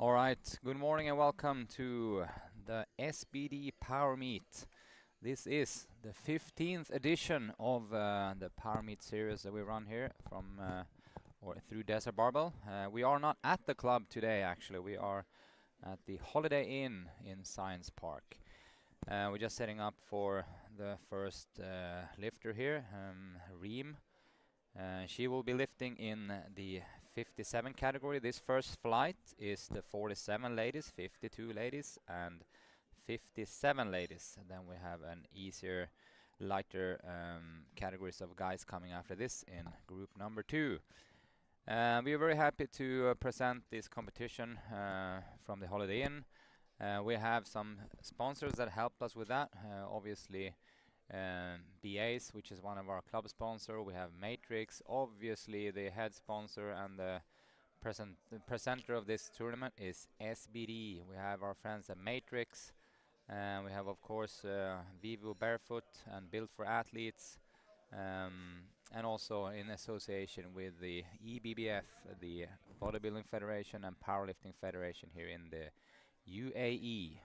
All right, good morning and welcome to the SBD Power Meet. This is the 15th edition of the Power Meet series that we run here from or through Desert Barbell. We are not at the club today, actually. We are at the Holiday Inn in Science Park. We're just setting up for the first lifter here, Reem. She will be lifting in the 57 category. This first flight is the 47 ladies, 52 ladies, and 57 ladies. And then we have an easier, lighter categories of guys coming after this in group number 2. We are very happy to present this competition from the Holiday Inn. We have some sponsors that helped us with that. Obviously, BAs, which is one of our club sponsor. We have Matrix, obviously the head sponsor, and the presenter of this tournament is SBD. We have our friends at Matrix, and we have of course Vivo Barefoot and Built for Athletes, and also in association with the EBBF, the Bodybuilding Federation and Powerlifting Federation here in the UAE.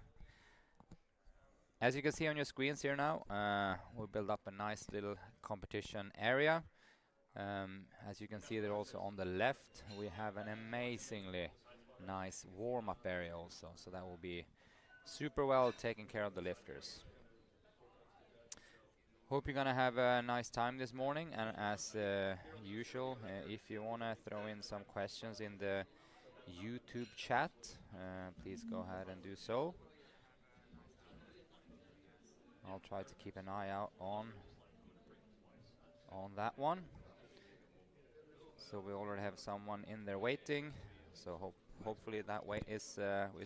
As you can see on your screens here now, we built up a nice little competition area. As you can see there also on the left, we have an amazingly nice warm-up area also. So that will be super well taking care of the lifters. Hope you're gonna have a nice time this morning. And as usual, if you wanna throw in some questions in the YouTube chat, please go ahead and do so. I'll try to keep an eye out on that one. So we already have someone in there waiting. So hopefully that wait is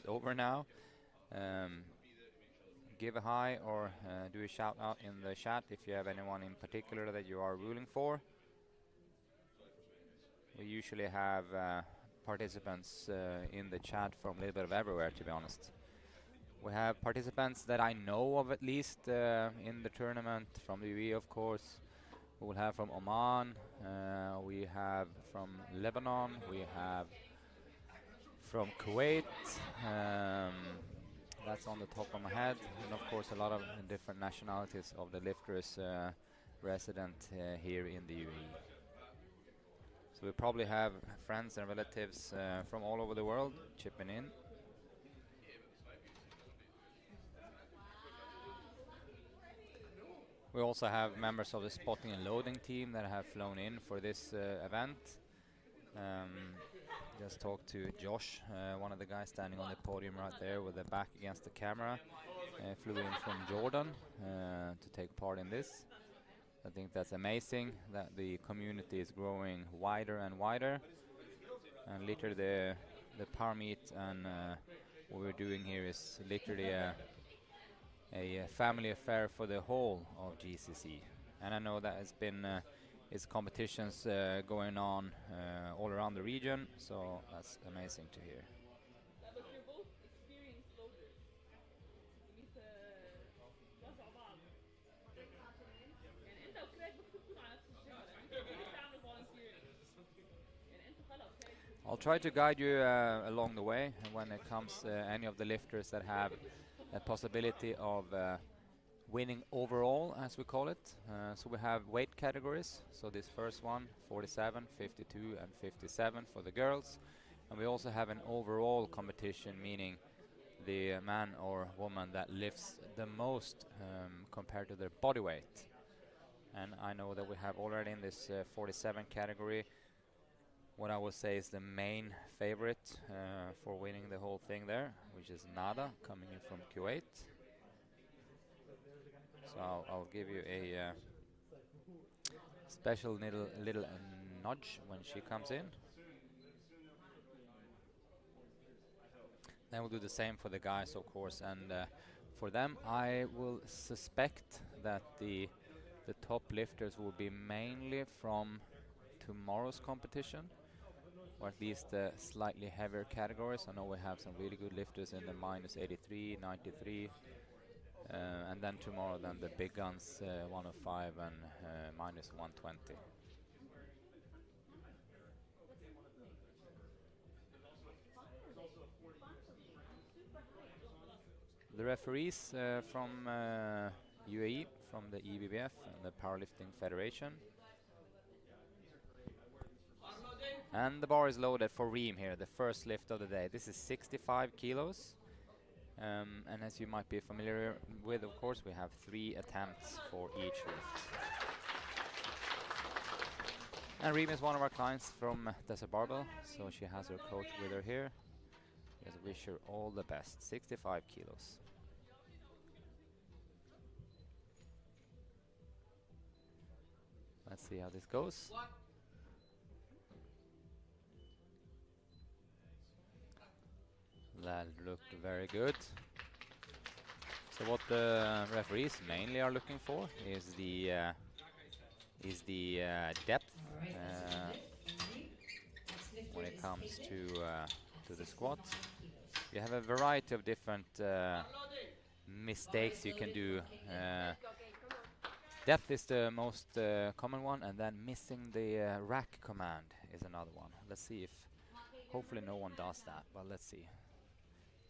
over now. Give a hi or do a shout out in the chat if you have anyone in particular that you are rooting for. We usually have participants in the chat from a little bit of everywhere, to be honest. We have participants that I know of at least in the tournament, from the UAE of course. We will have from Oman, we have from Lebanon, we have from Kuwait, that's on the top of my head, and of course a lot of different nationalities of the lifters resident here in the UAE. So we probably have friends and relatives from all over the world chipping in. We also have members of the spotting and loading team that have flown in for this event. Just talked to Josh, one of the guys standing on the podium right there with the back against the camera. Flew in from Jordan to take part in this. I think that's amazing that the community is growing wider and wider. And literally the Power Meet and what we're doing here is literally a family affair for the whole of GCC, and I know that has been its competitions going on all around the region, so that's amazing to hear. I'll try to guide you along the way when it comes any of the lifters that have a possibility of winning overall, as we call it. So we have weight categories. So this first one, 47, 52 and 57 for the girls. And we also have an overall competition, meaning the man or woman that lifts the most compared to their body weight. And I know that we have already in this 47 category what I would say is the main favorite for winning the whole thing there, which is Nada, coming in from Kuwait. So I'll give you a special little nudge when she comes in. Then we'll do the same for the guys, of course, and for them I will suspect that the top lifters will be mainly from tomorrow's competition, or at least the slightly heavier categories. I know we have some really good lifters in the minus 83, 93, and then tomorrow then the big guns, 105 and minus 120. the referees from UAE, from the EBBF and the Powerlifting Federation. And the bar is loaded for Reem here, the first lift of the day. This is 65 kilos. And as you might be familiar with, of course, we have 3 attempts for each lift. And Reem is one of our clients from Desert Barbell, so she has her coach with her here. Just wish her all the best. 65 kilos. Let's see how this goes. That looked very good. So what the referees mainly are looking for is the depth when it comes to the squat. You have a variety of different mistakes you can do. Depth is the most common one, and then missing the rack command is another one. Let's see if, hopefully no one does that, but let's see.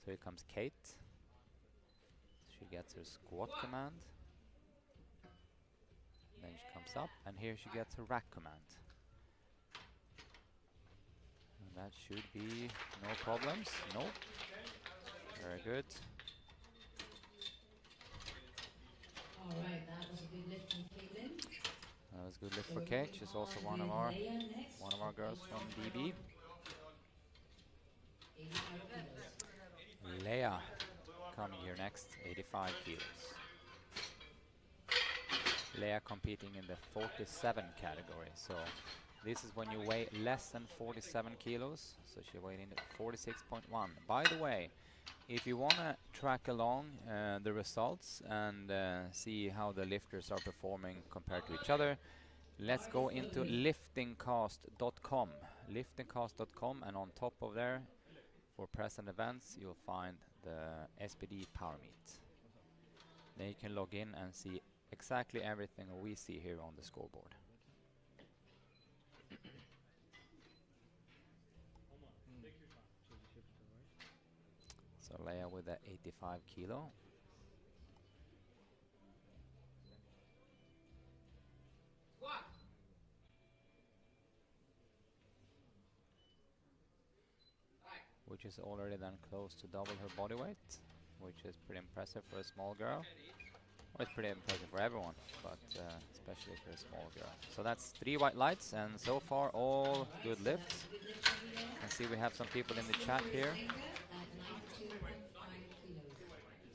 So here comes Kate. She gets her squat command. Then she comes up, and here she gets her rack command. And that should be no problems. Nope. Very good. All right, that was a good lift from Caitlin. That was a good lift for Kate. She's also one of our girls from DB. 85 kilos. Leia coming here next, 85 kilos. Leia competing in the 47 category. So this is when you weigh less than 47 kilos. So she weighed in at 46.1. By the way, if you want to track along the results and see how the lifters are performing compared to each other, let's go into liftingcast.com. Liftingcast.com, and on top of there, for present events, you'll find the SBD Power Meet. Then you can log in and see exactly everything we see here on the scoreboard. So Leia with the 85 kilo. Which is already then close to double her body weight, which is pretty impressive for a small girl. Well, it's pretty impressive for everyone, but especially for a small girl. So that's 3 white lights, and so far all good lifts. You can see we have some people in the chat here.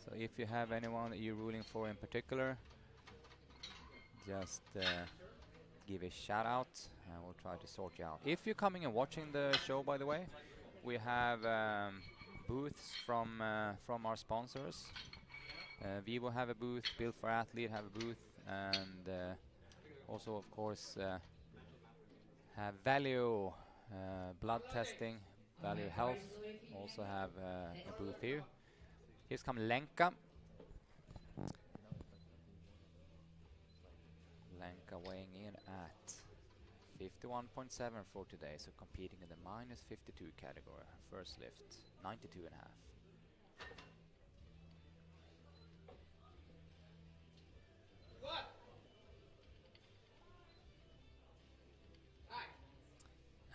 So if you have anyone that you're rooting for in particular, just give a shout out and we'll try to sort you out. If you're coming and watching the show, by the way, we have booths from our sponsors. Vivo have a booth, Built for Athlete have a booth, and also of course have Value blood testing, Value Health also have a booth here. Here's come Lenka. Lenka weighing in at 51.7 for today, so competing in the minus 52 category. First lift, 92 and a half.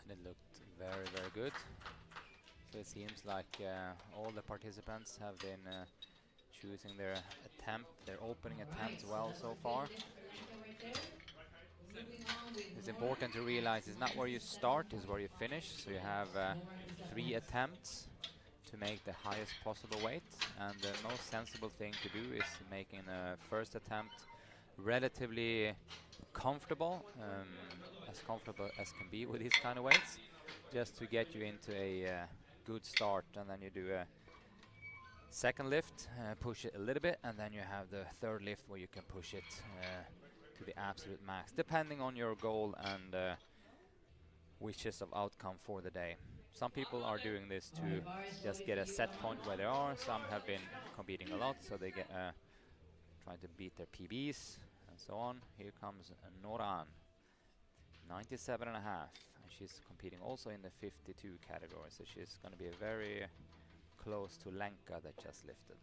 And it looked very, very good. So it seems like all the participants have been choosing their opening attempt well so far. It's important to realize it's not where you start, it's where you finish. So you have 3 attempts to make the highest possible weight, and the most sensible thing to do is making a first attempt relatively comfortable as can be with these kind of weights, just to get you into a good start, and then you do a second lift, push it a little bit, and then you have the third lift where you can push it to the absolute max, depending on your goal and wishes of outcome for the day. Some people are doing this to just get a set point where they are. Some have been competing a lot, so they get trying to beat their PBs and so on. Here comes Noran, 97 and a half, and she's competing also in the 52 category, so she's going to be a very close to Lenka that just lifted.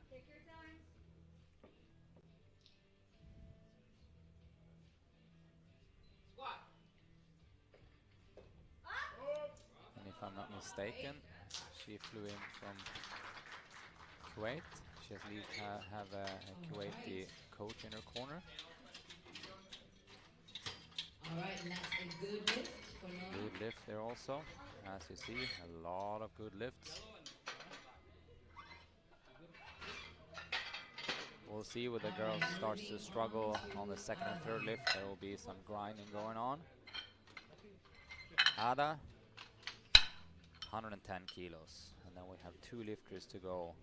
And if I'm not mistaken, she flew in from Kuwait. She has have a Kuwaiti coach in her corner. Alright, and that's a good lift for Nora. Good lift there also. As you see, a lot of good lifts. We'll see when the girl starts to struggle on the second and third lift. There will be some grinding going on. Ada, 110 kilos. And then we have 2 lifters to go.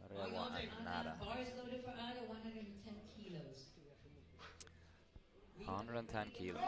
Rewa and Nada. Bars loaded for Ada, 110 kilos. 110 kilos.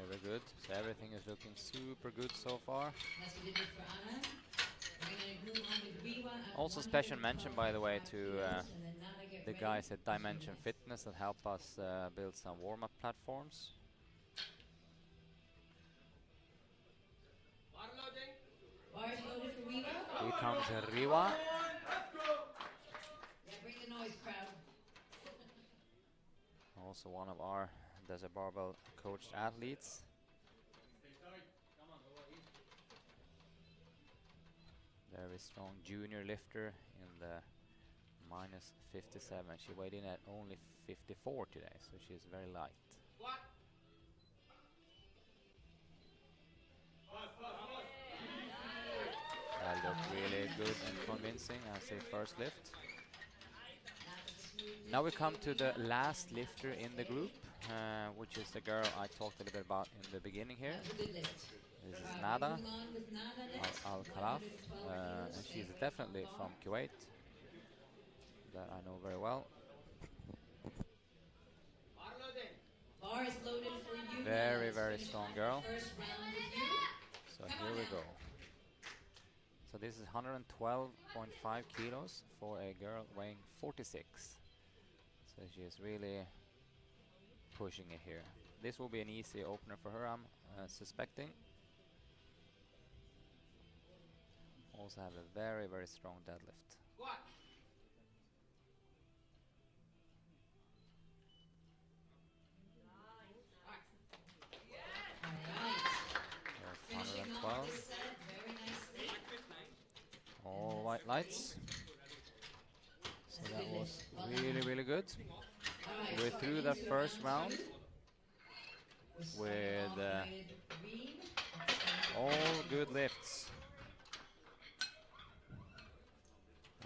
Very good. So everything is looking super good so far. Also special mention, by the way, to the guys at Dimension Fitness that help us build some warm-up platforms. Here comes Riwa. Also one of our Desert Barbell coached athletes. Very strong junior lifter in the minus 57. She weighed in at only 54 today, so she's very light. That looked really good and convincing as a first lift. Now we come to the last lifter in the group, which is the girl I talked a little bit about in the beginning here. This is Nada Al-Khalaf, and she's definitely from Kuwait, that I know very well. Very, very strong girl. So here we go. So this is 112.5 kilos for a girl weighing 46. So she is really pushing it here. This will be an easy opener for her, I'm suspecting. Also have a very, very strong deadlift. There's 112. All white lights. So that was really, really good. We're through the first round with all good lifts.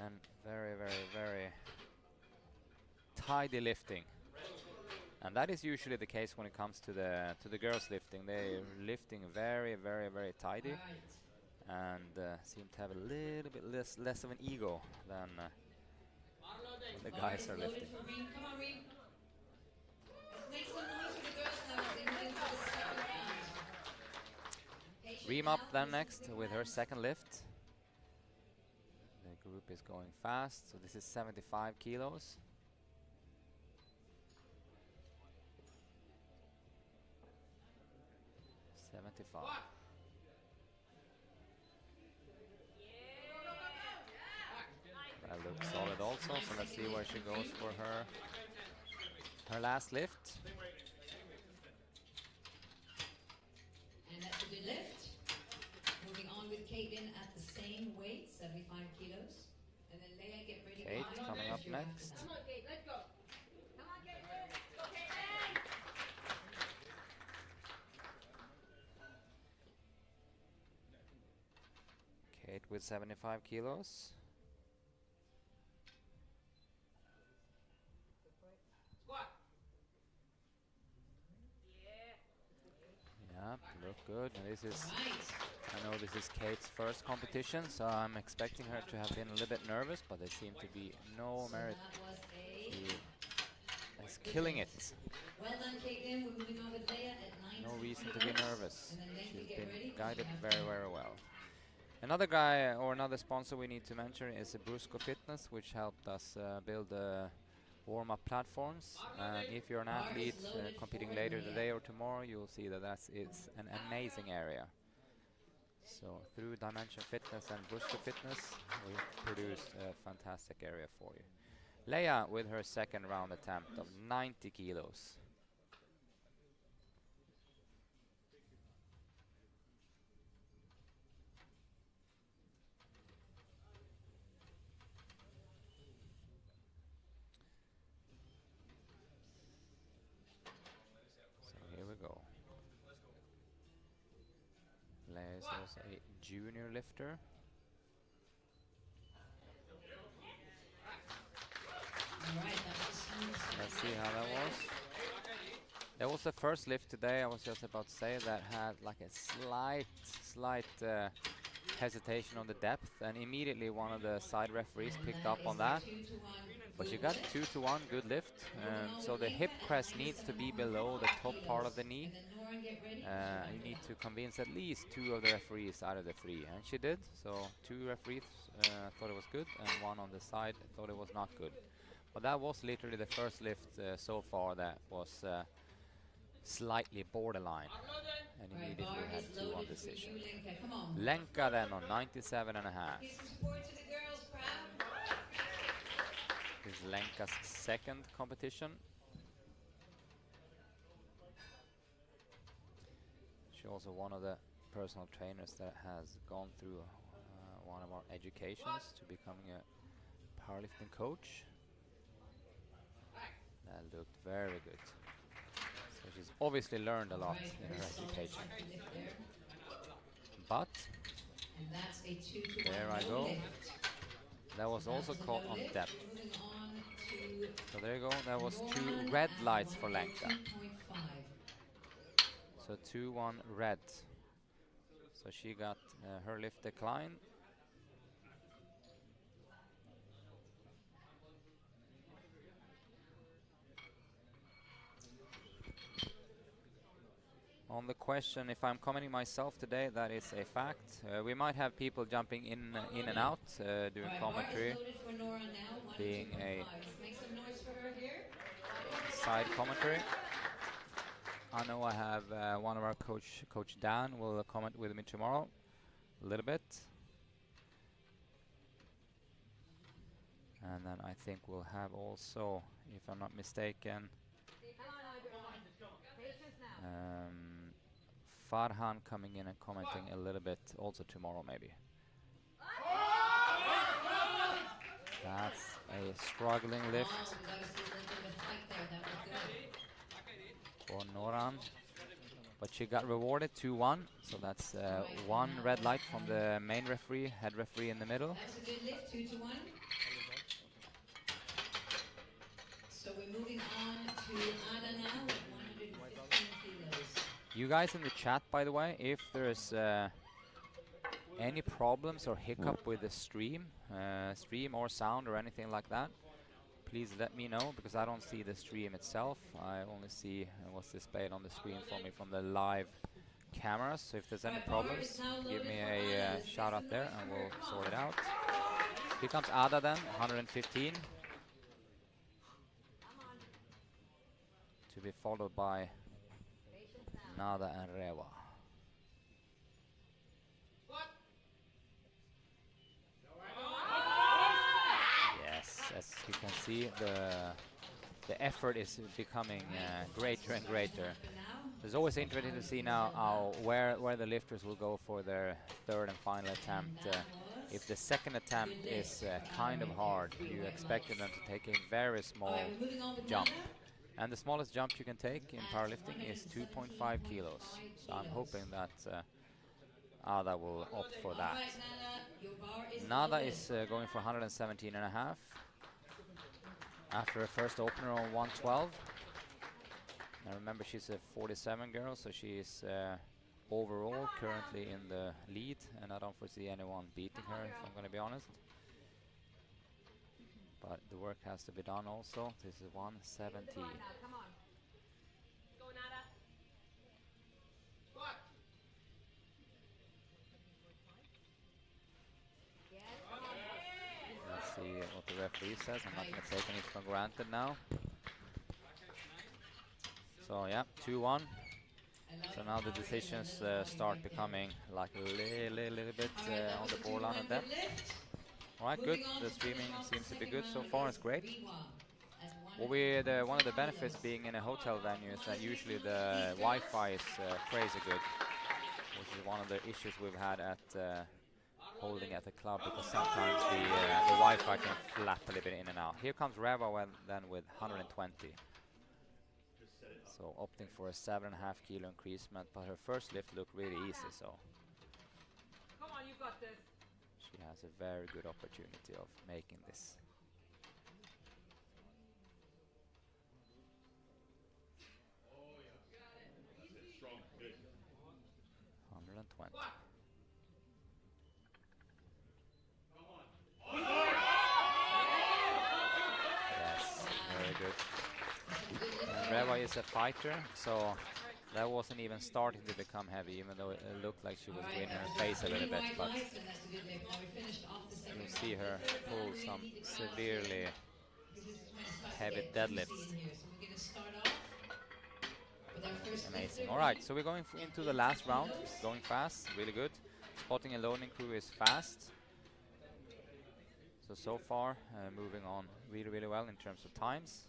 And very, very, very tidy lifting. And that is usually the case when it comes to the girls lifting. They're lifting very, very, very tidy, and seem to have a little bit less of an ego than when the guys are lifting. Reem up then next with her second lift. The group is going fast, so this is 75 kilos. That looks solid also, so let's see where she goes for her last lift. And that's a good lift. Moving on with Caitlin at the same weight, 75 kilos. And then Leia, get ready. Kate coming up next. Come on, Kate, let's go. Come on, Kate, let's go, Kate. Kate with 75 kilos. Yeah, look good. And this is, I know this is Kate's first competition, so I'm expecting her to have been a little bit nervous, but there seemed to be no merit. She is killing it. Well done, Caitlin. We're moving on with Leia at 9 No reason to be nervous. And then Lenka, She's get been ready. guided We have very, time. very well. Another guy or another sponsor we need to mention is Brusco Fitness, which helped us build warm-up platforms. And if you're an Bar is athlete loaded competing for later Leia. today or tomorrow, you'll see that it's an amazing area. So through Dimension Fitness and Brusco Fitness, we produced a fantastic area for you. Leia with her second round attempt of 90 kilos. So here we go. Leia is also a junior lifter. Let's see how that was. That was the first lift today. I was just about to say that had like a slight hesitation on the depth, and immediately one of the side referees picked up on that. But she got 2-to-1 good lift, so the hip crest needs to be below the top part of the knee. You need to convince at least 2 of the referees out of the 3, and she did. So 2 referees thought it was good, and 1 on the side thought it was not good. But that was literally the first lift so far that was slightly borderline, and immediately had 2 on decision. Lenka then on 97.5. This is Lenka's second competition. She's also one of the personal trainers that has gone through one of our educations to becoming a powerlifting coach. That looked very good. So she's obviously learned a lot in her education. But there I go. That was also caught on depth. So there you go. That was 2 red lights for Lenka. So 2-1 red. So she got her lift decline. On the question if I'm commenting myself today, that is a fact. We might have people jumping in and out, doing commentary, being a side commentary. I know I have one of our Coach Dan will comment with me tomorrow a little bit. And then I think we'll have also, if I'm not mistaken, Farhan coming in and commenting a little bit also tomorrow maybe. That's a struggling lift for Noran, but she got rewarded 2-1, so that's 1 red light from the main referee, head referee in the middle. That was a good lift, 2-1. So we're moving on to Ada now with 115 kilos. You guys in the chat, by the way, if there's any problems or hiccup with the stream or sound or anything like that, please let me know, because I don't see the stream itself. I only see what's displayed on the screen for me from the live cameras. So if there's any problems, give me a shout out there and we'll sort it out. Here comes Ada then, 115. To be followed by Nada and Rewa. Yes, as you can see, the effort is becoming greater and greater. It's always interesting to see now where the lifters will go for their third and final attempt. If the second attempt is kind of hard, you expect them to take a very small jump. And the smallest jump you can take in powerlifting is 2.5 kilos. So I'm hoping that Ada will opt for that. Nada is going for 117.5 after a first opener on 112. Now remember, she's a 47 girl, so she is overall currently in the lead, and I don't foresee anyone beating her, if I'm going to be honest. But the work has to be done also. This is 117. the referee says. I'm not going to take any for granted now. So yeah, 2-1. So now the decisions start becoming like a little bit on the borderline of them. All right, good. The streaming seems to be good so far. It's great. Well, one of the benefits being in a hotel venue is that usually the Wi-Fi is crazy good, which is one of the issues we've had at holding at the club, because sometimes the Wi-Fi can flap a little bit in and out. Here comes Reva then with 120. So opting for a 7.5 kilo increasement, but her first lift looked really easy, so Come on, you got this. she has a very good opportunity of making this. Oh yeah. That's it. Strong. Good. 120. Come on. Yes, very good. Reva is a fighter, so that wasn't even starting to become heavy, even though it looked like she was winning her face a little bit. But you'll see her pull some severely heavy deadlifts. Amazing. All right, so we're going into the last round, going fast, really good. Spotting and loading crew is fast. So far, moving on really well in terms of times.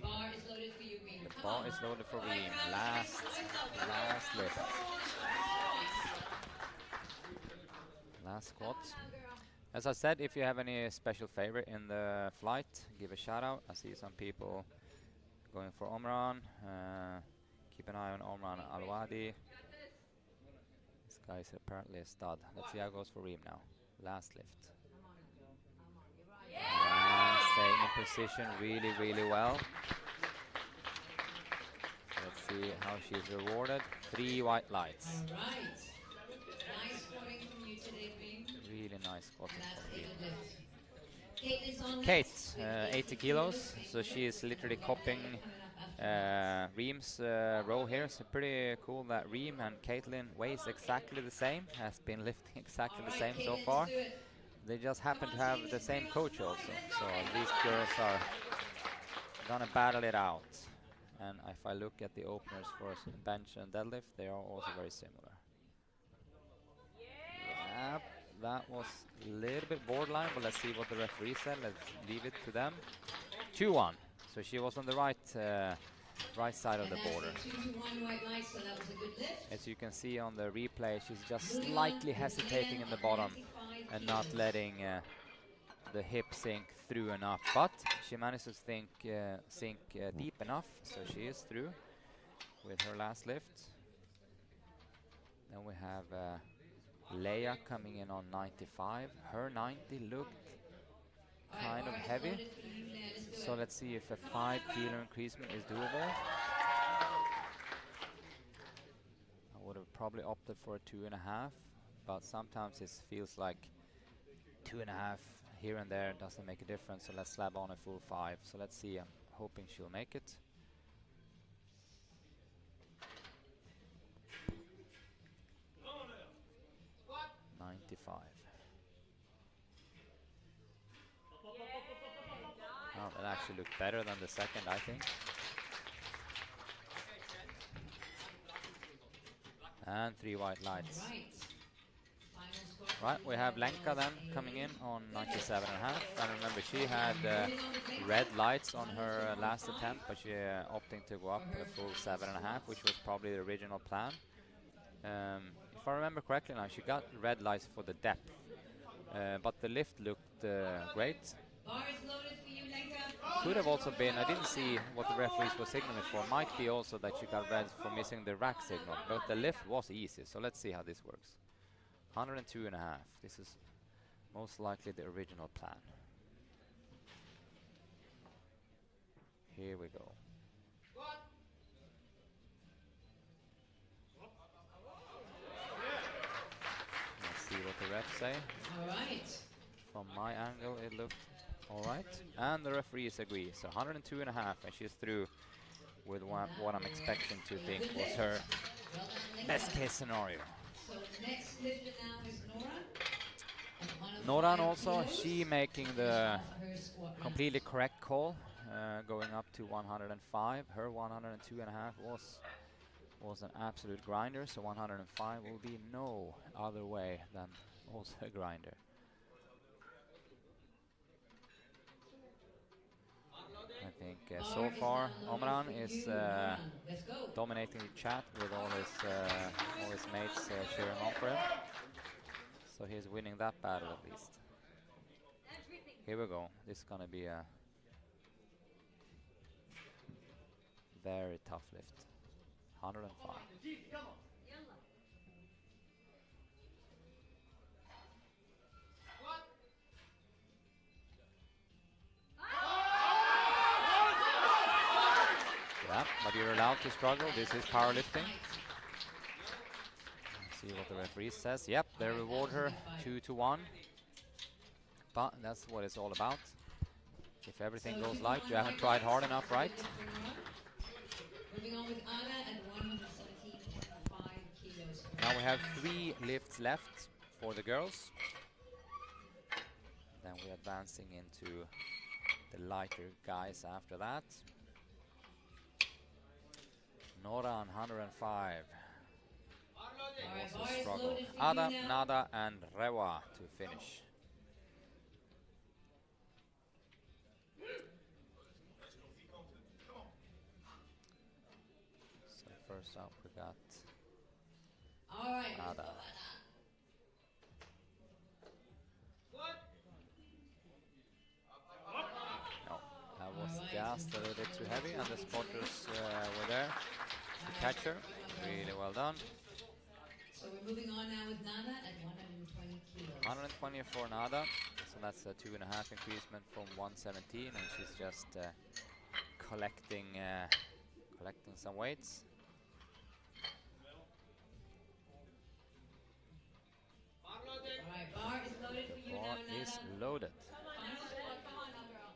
Bar is loaded for you, Reem. The bar is loaded for Reem. Last lift. Last squat. As I said, if you have any special favorite in the flight, give a shout out. I see some people going for Omran. Keep an eye on Omran Al-Wadi. This guy is apparently a stud. Let's see how it goes for Reem now. Last lift. And staying in position really well. Let's see how she's rewarded. 3 white lights. All right. Nice squatting from you today, Reem. Really nice squatting from Reem. Kate is on Kate, next with 80 kilos, so she is literally copying Reem's row here. So pretty cool that Reem and Caitlin weighs exactly the same, has been lifting exactly the same so far. They just happen to have the same coach also, so these girls are gonna battle it out. And if I look at the openers for bench and deadlift, they are also very similar. Yep, that was a little bit borderline, but let's see what the referee said. Let's leave it to them. 2-1. So she was on the right side of the border. As you can see on the replay, she's just slightly hesitating in the bottom and not letting the hip sink through enough, but she managed to sink deep enough, so she is through with her last lift. Then we have Leia coming in on 95. Her 90 looked kind of heavy, so let's see if a 5 kilo increasement is doable. I would have probably opted for a 2.5, but sometimes it feels like 2.5 here and there doesn't make a difference, so let's slab on a full 5. So let's see, I'm hoping she'll make it. Oh, that actually looked better than the second, I think. And 3 white lights. Right, we have Lenka then coming in on 97.5. And remember, she had red lights on her last attempt, but she opting to go up a full 7.5, which was probably the original plan. If I remember correctly now, she got red lights for the depth, but the lift looked great. Could have also been, I didn't see what the referees were signaling for, might be also that she got red for missing the rack signal, but the lift was easy, so let's see how this works. 102.5, this is most likely the original plan. Here we go. Let's see what the refs say. All right. From my angle, it looked all right, and the referees agree. So 102.5, and she's through with what I'm expecting to think was her best case scenario. So next lifter now is Nora. Noran also, she making the off her squat run. completely correct call, going up to 105. Her 102.5 was an absolute grinder, so 105 will be no other way than also a grinder. I think so far Omran is dominating the chat with all his mates cheering on for him. So he's winning that battle at least. Here we go. This is gonna be a very tough lift. 105. Yeah, but you're allowed to struggle. This is powerlifting. Let's see what the referee says. Yep, they reward her 2-1. But that's what it's all about. If everything goes light, you haven't tried hard enough, right? Moving on with Anna at 117.5 kilos. Now we have 3 lifts left for the girls. Then we're advancing into the lighter guys after that. Noran 105. Also struggle. Ada, Nada, and Rewa to finish. So first up we got Ada. No, that was just a little bit too heavy, and the spotters were there to catch her. Really well done. So we're moving on now with Nada at 120 kilos. 120 for Nada, so that's a 2.5 increasement from 117, and she's just collecting some weights. Alright, bar is loaded for you now, Bar Nada. is loaded. Final squat, come on now, girl.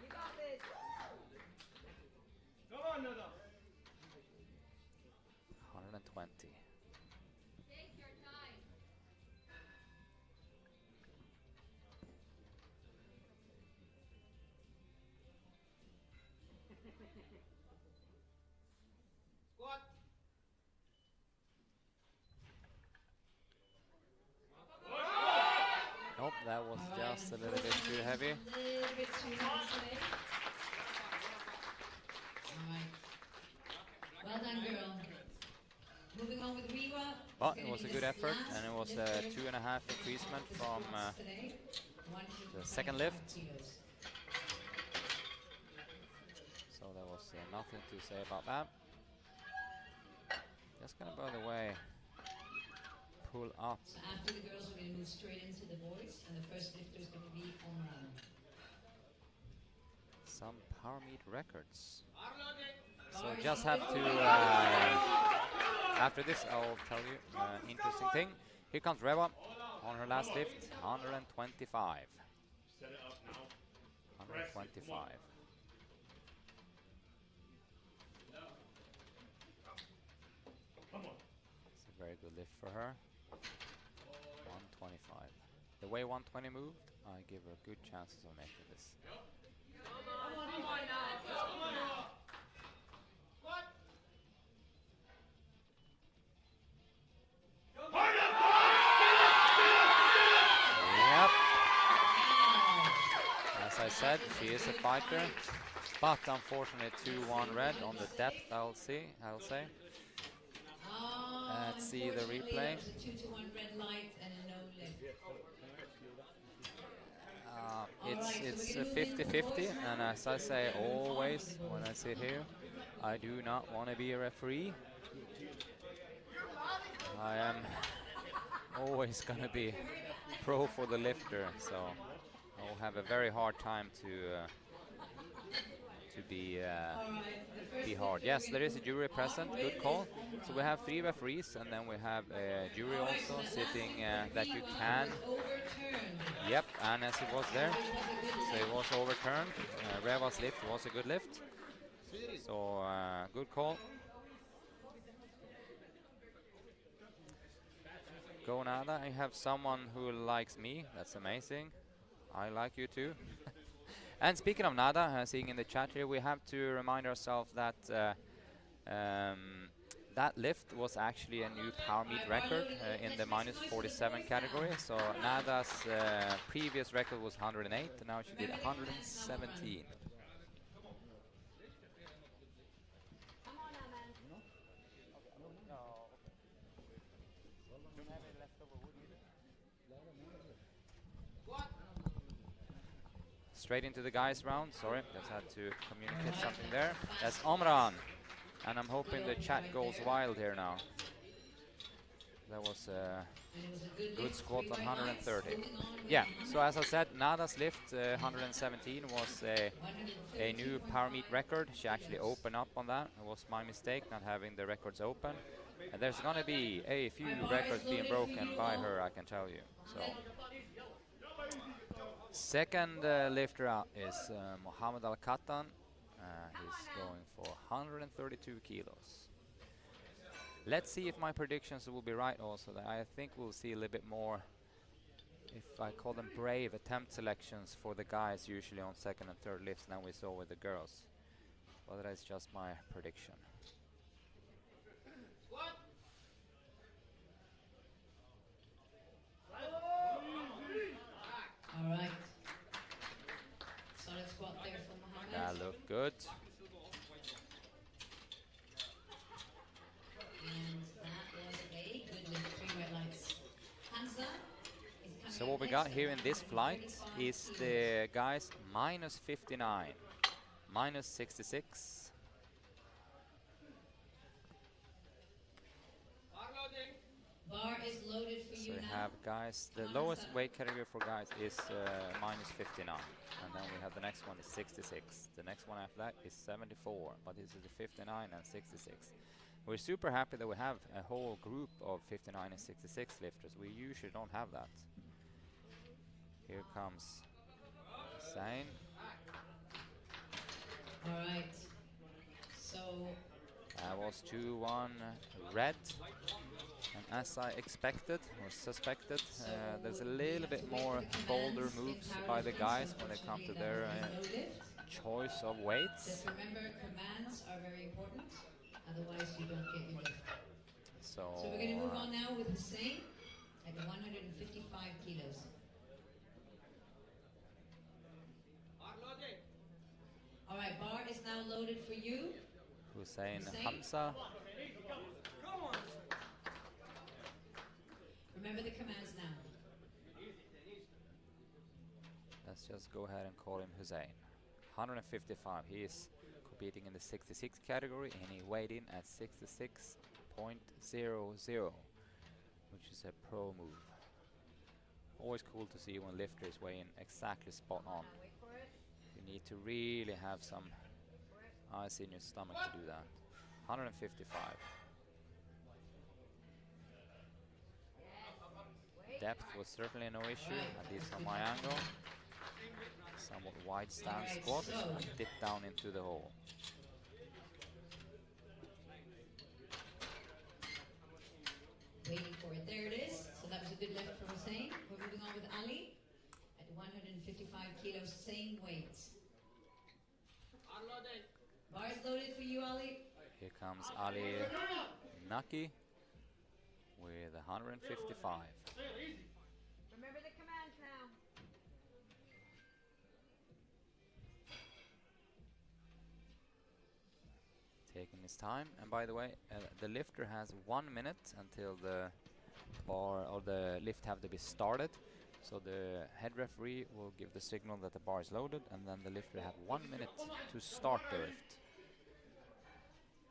You got this. Come on, Nada. 120. Take your time. Squat. Nope, that was just a little bit too heavy. A little bit too heavy today. Alright. Well done, girl. Moving on with Rewa. But it was a good effort, and it was a 2.5 increasement from the second lift. So there was nothing to say about that. Just gonna, by the way, pull up. So after the girls, we're going to move straight into the boys, and the first lifter is going to be Omran. Some Power Meet records. So Bar is just have loaded to, for you. after this I'll tell you an interesting thing. Here comes Reva on her last lift, 125. Set it up now. 125. Come on. It's a very good lift for her. 125. The way 120 moved, I give her good chances of making this. Come on now. Squat. Yep. As I said, she is a fighter, but unfortunately 2-1 red on the depth. I'll say. Let's see the Unfortunately, replay. it was a 2-1 red light and a no lift. It's 50-50, and as I say always when I sit here, I do not want to be a referee. I am always going to be pro for the lifter, so I'll have a very hard time to be hard. Yes, there is a jury present. Good call. So we have 3 referees, and then we have a jury also sitting that you can. Yep, and as it was there, so it was overturned. Reva's lift was a good lift. So good call. go, Nada. I have someone who likes me. That's amazing. I like you too. And speaking of Nada, seeing in the chat here, we have to remind ourselves that that lift was actually a new Power Meet record in the -47 category. So Nada's previous record was 108, and now she did 117. Come on now, man. Straight into the guys round. Sorry, just had to communicate something there. That's Omran. And I'm hoping the chat goes wild here now. That was a good squat on 130. Yeah, so as I said, Nada's lift 117 was a new Power Meet record. She actually opened up on that. It was my mistake not having the records open. And there's going to be a few records being broken by her, I can tell you. So, second lifter out is Mohammed Al-Katan. He's going for 132 kilos. Let's see if my predictions will be right also. I think we'll see a little bit more, if I call them brave attempt selections for the guys usually on second and third lifts than we saw with the girls. But that's just my prediction. All right. Solid squat there from Mohammed. That looked good. And that was a good lift, 3 red lights. Hamza is coming So up what we next got at here in this flight 135 is kilos. the guys -59, -66. Bar is loaded for So you we now. have guys, the Come on, lowest Hamza. weight category for guys is -59. And then we have the next one is 66. The next one after that is 74, but this is the 59 and 66. We're super happy that we have a whole group of 59 and 66 lifters. We usually don't have that. Here comes Hussein. All right. So That was 2-1 red. And as I expected or suspected, there's a little bit more bolder moves by the guys when they come to their choice of weights. just remember, commands are very important. Otherwise, you don't get your lift. So So we're going to move on now with Hussein at 155 kilos. All right, bar is now loaded for you. Hussein Hussein. Hamza. Remember the commands now. Let's just go ahead and call him Hussein. 155. He is competing in the 66 category and he weighed in at 66.00, which is a pro move. Always cool to see when lifters weigh in exactly spot on. You need to really have some ice in your stomach to do that. 155. Depth was certainly no issue, at least from my angle. Somewhat wide stance Alright, squat so- and dip down into the hole. Waiting for it. There it is. So that was a good lift for Hussein. We're moving on with Ali at 155 kilos, same weight. Bar is loaded for you, Ali. Here comes Ali Naki with 155. Remember the commands now. Taking his time, and by the way, the lifter has 1 minute until the bar or the lift have to be started. So the head referee will give the signal that the bar is loaded, and then the lifter have 1 minute to start the lift.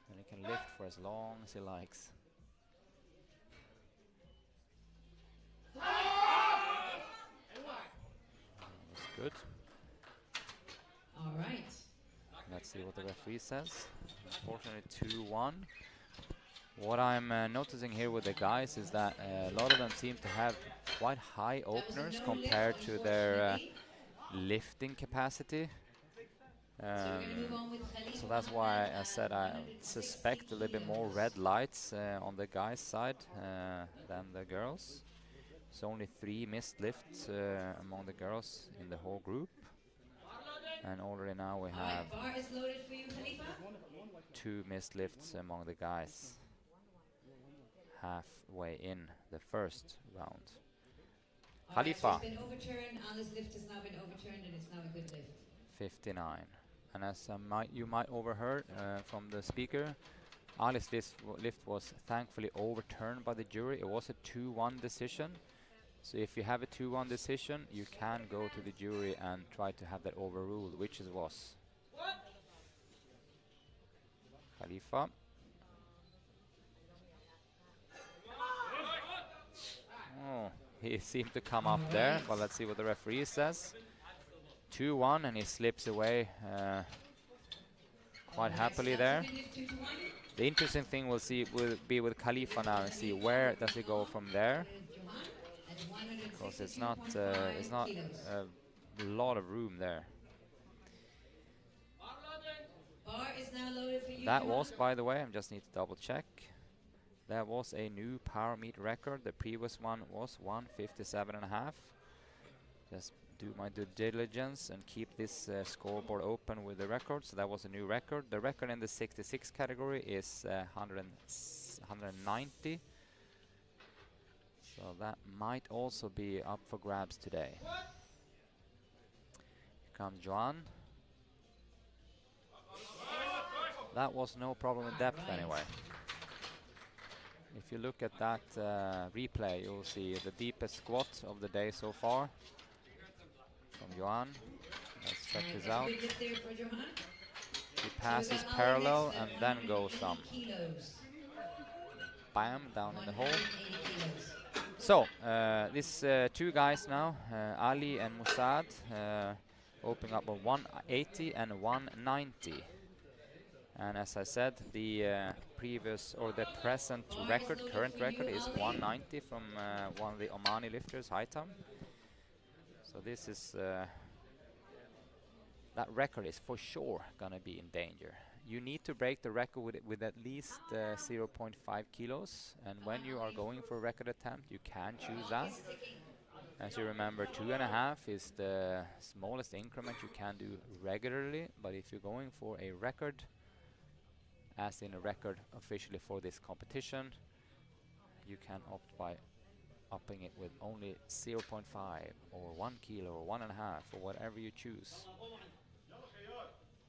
And he can lift for as long as he likes. That's good. All right. Let's see what the referee says. Unfortunately, 2-1. What I'm noticing here with the guys is that a lot of them seem to have quite high openers compared to their lifting capacity. So we're going to move on with Khalifa So that's why I Ahmed said at I 160 suspect a little bit more kilos. red lights on the guys' side than the girls. So only 3 missed lifts among the girls in the whole group. And already now we have Alright, bar is loaded for you, Khalifa. 2 missed lifts among the guys halfway in the first round. Alright, so Khalifa, it's been overturned. Ali's lift has now been overturned and it's now a good lift. 59. And as you might overheard from the speaker, Ali's lift was thankfully overturned by the jury. It was a 2-1 decision. So if you have a 2-1 decision, you can go to the jury and try to have that overruled, which it was. Khalifa. Oh, he seemed to come up there, but let's see what the referee says. 2-1, and he slips away quite happily there. The interesting thing will be with Khalifa now and see where does he go from there, because it's not a lot of room there. Bar is now loaded for you. That was, by the way, I just need to double check. That was a new Power Meet record. The previous one was 157.5. Just do my due diligence and keep this scoreboard open with the record. So that was a new record. The record in the 66 category is 190. So that might also be up for grabs today. Here comes Joan. That was no problem with depth anyway. If you look at that replay, you'll see the deepest squat of the day so far from Johan. Let's check this out. He passes parallel and then goes some. Bam, down in the hole. So, these 2 guys now, Ali and Musad, opening up on 180 and 190. And as I said, the previous or the present record, current record is 190 from one of the Omani lifters, Haitam. So this is that record is for sure gonna be in danger. You need to break the record with at least 0.5 kilos, and when you are going for a record attempt, you can choose that. As you remember, 2.5 is the smallest increment you can do regularly, but if you're going for a record, as in a record officially for this competition, you can opt by upping it with only 0.5 or 1 kilo or 1.5 or whatever you choose,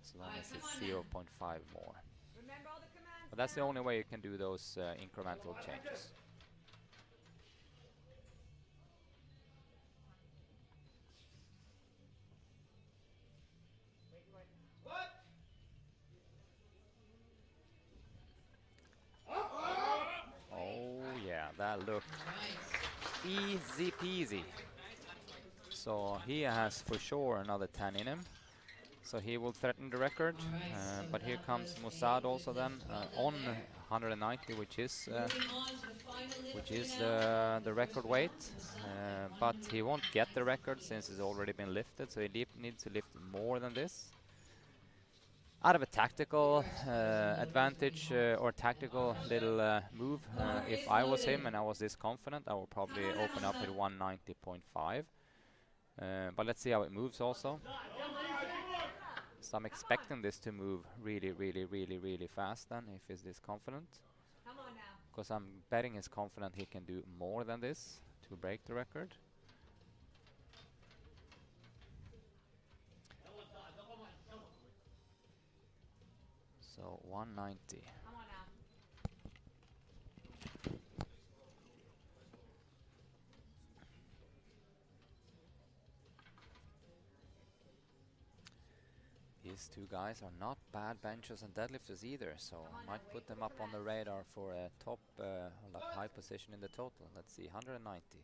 as long as it's 0.5 more. Remember all the commands. But that's the only way you can do those incremental changes. That looked easy peasy. So he has for sure another 10 in him. So he will threaten the record. But here comes Musad also then on 190, which is the record weight. But he won't get the record since it's already been lifted. So he needs to lift more than this. Out of a tactical advantage or tactical little move, if I was him and I was this confident, I would probably open up at 190.5. But let's see how it moves also. So I'm expecting this to move really, really, really, really fast then, if he's this confident. Come on now. Because I'm betting he's confident he can do more than this to break the record. So 190. Come on now. These 2 guys are not bad benchers and deadlifters either, so might put them up on the radar for a top high position in the total. Let's see, 190.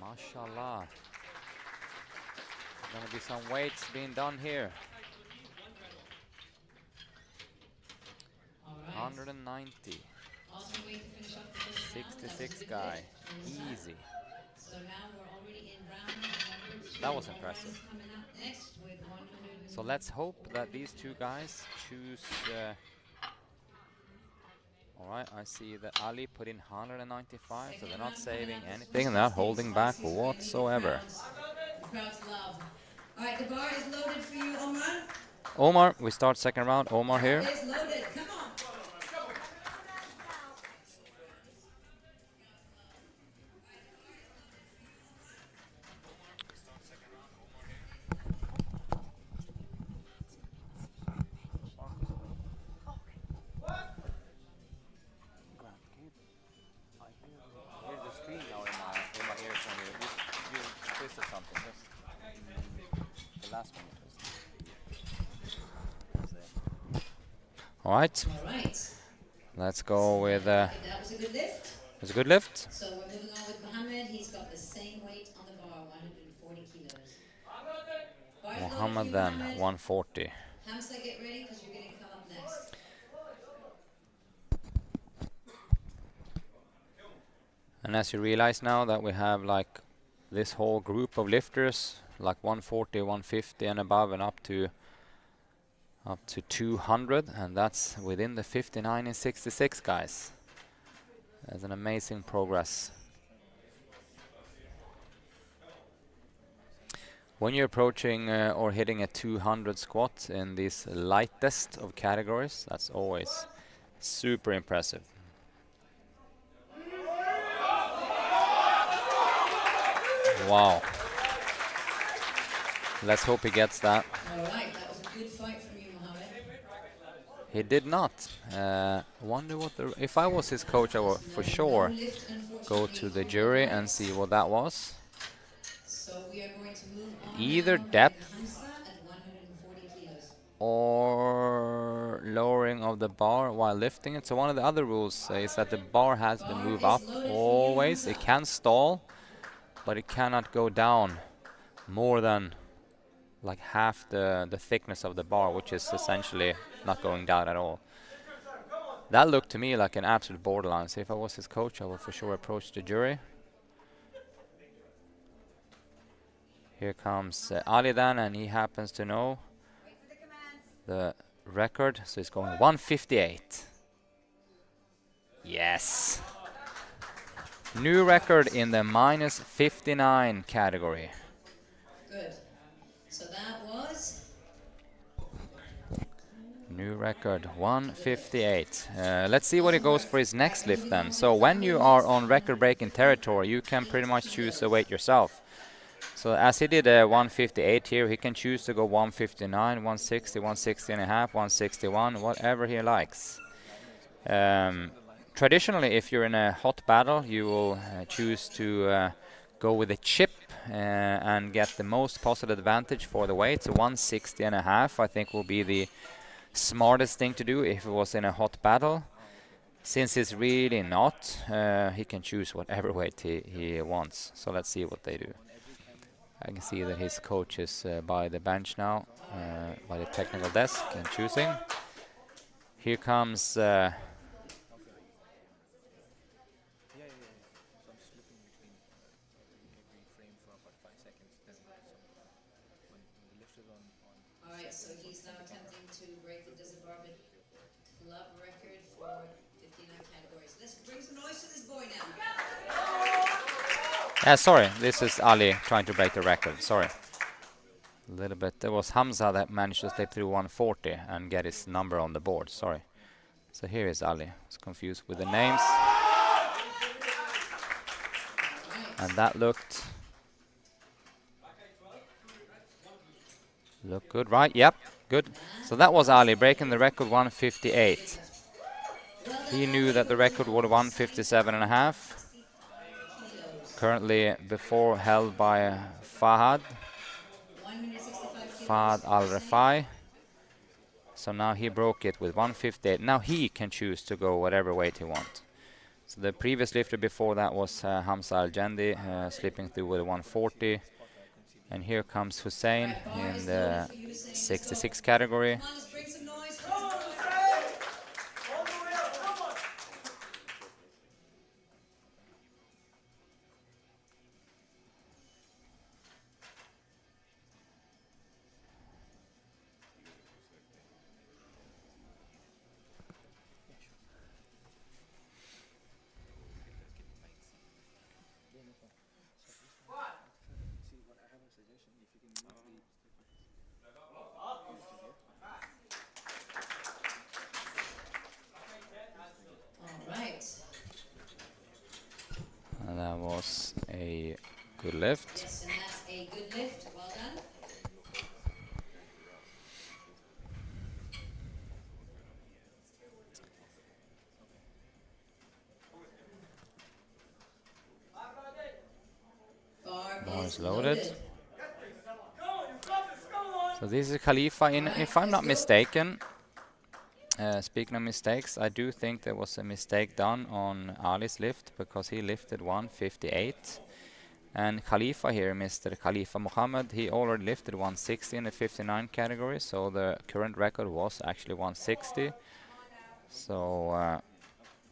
Mashallah. Gonna be some weights being done here. 190. 66 guy. Easy. So now we're already in round number 2. That was impressive. Coming up next with 100. So let's hope that these two guys choose. All right, I see that Ali put in 195, so they're not saving anything, they're not holding back whatsoever. The crowd's love. All right, the bar is loaded for you, Omar. Omar, we start second round. Omar here. It is loaded. Come on. All right, All right. let's go with. That was a good lift. It's a good lift. So we're moving on with Mohammed. He's got the same weight on the bar, 140 kilos. Bar's loaded for Muhammad you, then, Mohammed. 140. Hamza, get ready because you're going to come up next. And as you realize now that we have like this whole group of lifters, like 140, 150 and above, and up to 200, and that's within the 59 and 66 guys. That's an amazing progress. When you're approaching or hitting a 200 squat in this lightest of categories, that's always super impressive. Wow. Let's hope he gets that. All right, that was a good fight from you, Mohammed. He did not. Wonder what the... If I was his coach, I would for sure go to the jury and see what that was. So we are going to move on Either now with depth Hamza at 140 kilos. or lowering of the bar while lifting it. So one of the other rules is that the bar has to move up always. It can stall, but it cannot go down more than like half the thickness of the bar, which is essentially not going down at all. That looked to me like an absolute borderline. So if I was his coach, I would for sure approach the jury. Here comes Ali then, and he happens to know the record, so he's going 158. Yes. New record in the minus 59 category. Good. So that was New record 158. Let's see what he goes for his next lift then. So when you are on record breaking territory, you can pretty much choose the weight yourself. So as he did a 158 here, he can choose to go 159, 160, 160 and a half, 161, whatever he likes. Traditionally, if you're in a hot battle, you will choose to go with a chip and get the most possible advantage for the weight. So 160 and a half, I think, will be the smartest thing to do if it was in a hot battle. Since it's really not, he can choose whatever weight he wants. So let's see what they do. I can see that his coach is by the bench now, by the technical desk, and choosing. Here comes Alright, so he's now attempting to break the Desert Barbet club record for 59 categories. Let's bring some noise to this boy now. sorry, this is Ali trying to break the record. Sorry. A little bit. There was Hamza that managed to slip through 140 and get his number on the board. Sorry. So here is Ali. I was confused with the names. And that looked good, right? Yep, good. So that was Ali breaking the record 158. He knew that the record was 157 and a half. Currently before held by Fahad Al-Rafai. So now he broke it with 158. Now he can choose to go whatever weight he wants. So the previous lifter before that was Hamza Al-Jendi, slipping through with 140. And here comes Hussein in the 66 category. Come on, let's bring some noise. lift. Yes, and that's a good lift. Well done. Bar Is is loaded. loaded. So this is Khalifa. If I'm not mistaken, speaking of mistakes, I do think there was a mistake done on Ali's lift because he lifted 158. And Khalifa here, Mr. Khalifa Mohammed, he already lifted 160 in the 59 category, so the current record was actually 160. So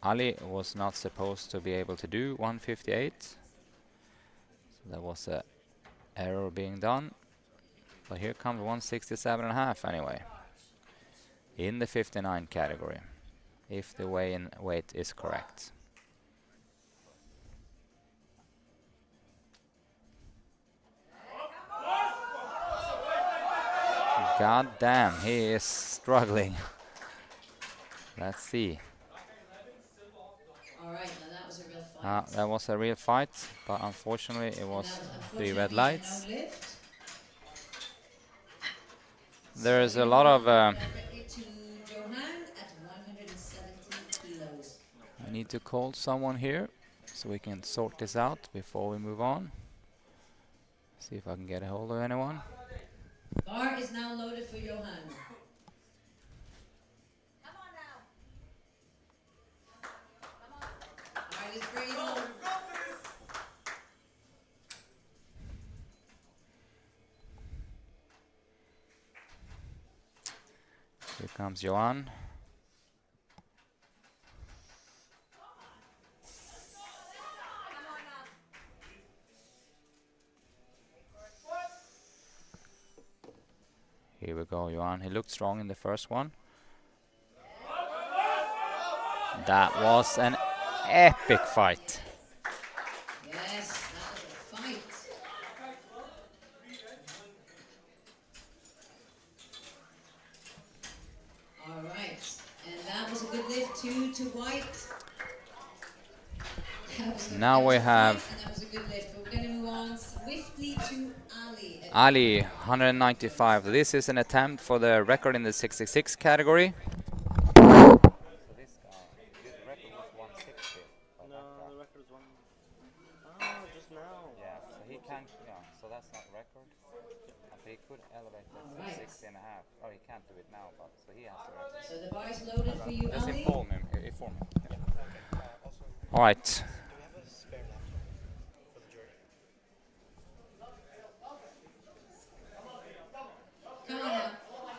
Ali was not supposed to be able to do 158. So there was a error being done. But here comes 167.5 anyway, in the 59 category, if the weigh-in weight is correct. God damn, he is struggling. Let's see. All right, now that was a real fight. That was a real fight, but unfortunately it was Unfortunately, 3 red a lights. no lift. There's a lot of Directly to Johan at 170 kilos. I need to call someone here so we can sort this out before we move on. See if I can get a hold of anyone. Bar is now loaded for Johan. Come on now. Come on. All right, let's bring it on. Here comes Johan. Come on now. Here we go, Johan. He looked strong in the first one. That was an epic fight. Yes, that was a fight. All right, and that was a good lift to White. Now we have And that was a good lift. We're going to move on swiftly to Ali. Ali, 195. This is an attempt for the record in the 66 category. So this record was 160. No, the record is one. Oh, just now. Yeah, so he can't, so that's not record. So he could elevate that to Alright. 60 and a half. Oh, he can't do it now, but so he has the record. So the bar is loaded for you, Just Ali. inform him. Inform him. Also, All right. do we have a spare laptop for the jury? Come on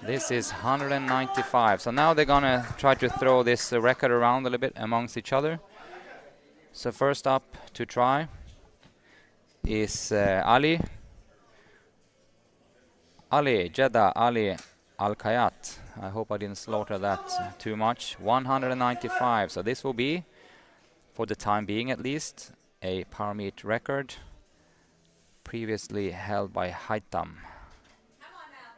now. This is 195. So now they're gonna try to throw this record around a little bit amongst each other. So first up to try is Ali. Ali Jeddah Ali Al Kayat. I hope I didn't slaughter that too much. 195. So this will be, for the time being at least, a Power Meet record previously held by Haitam. Come on now.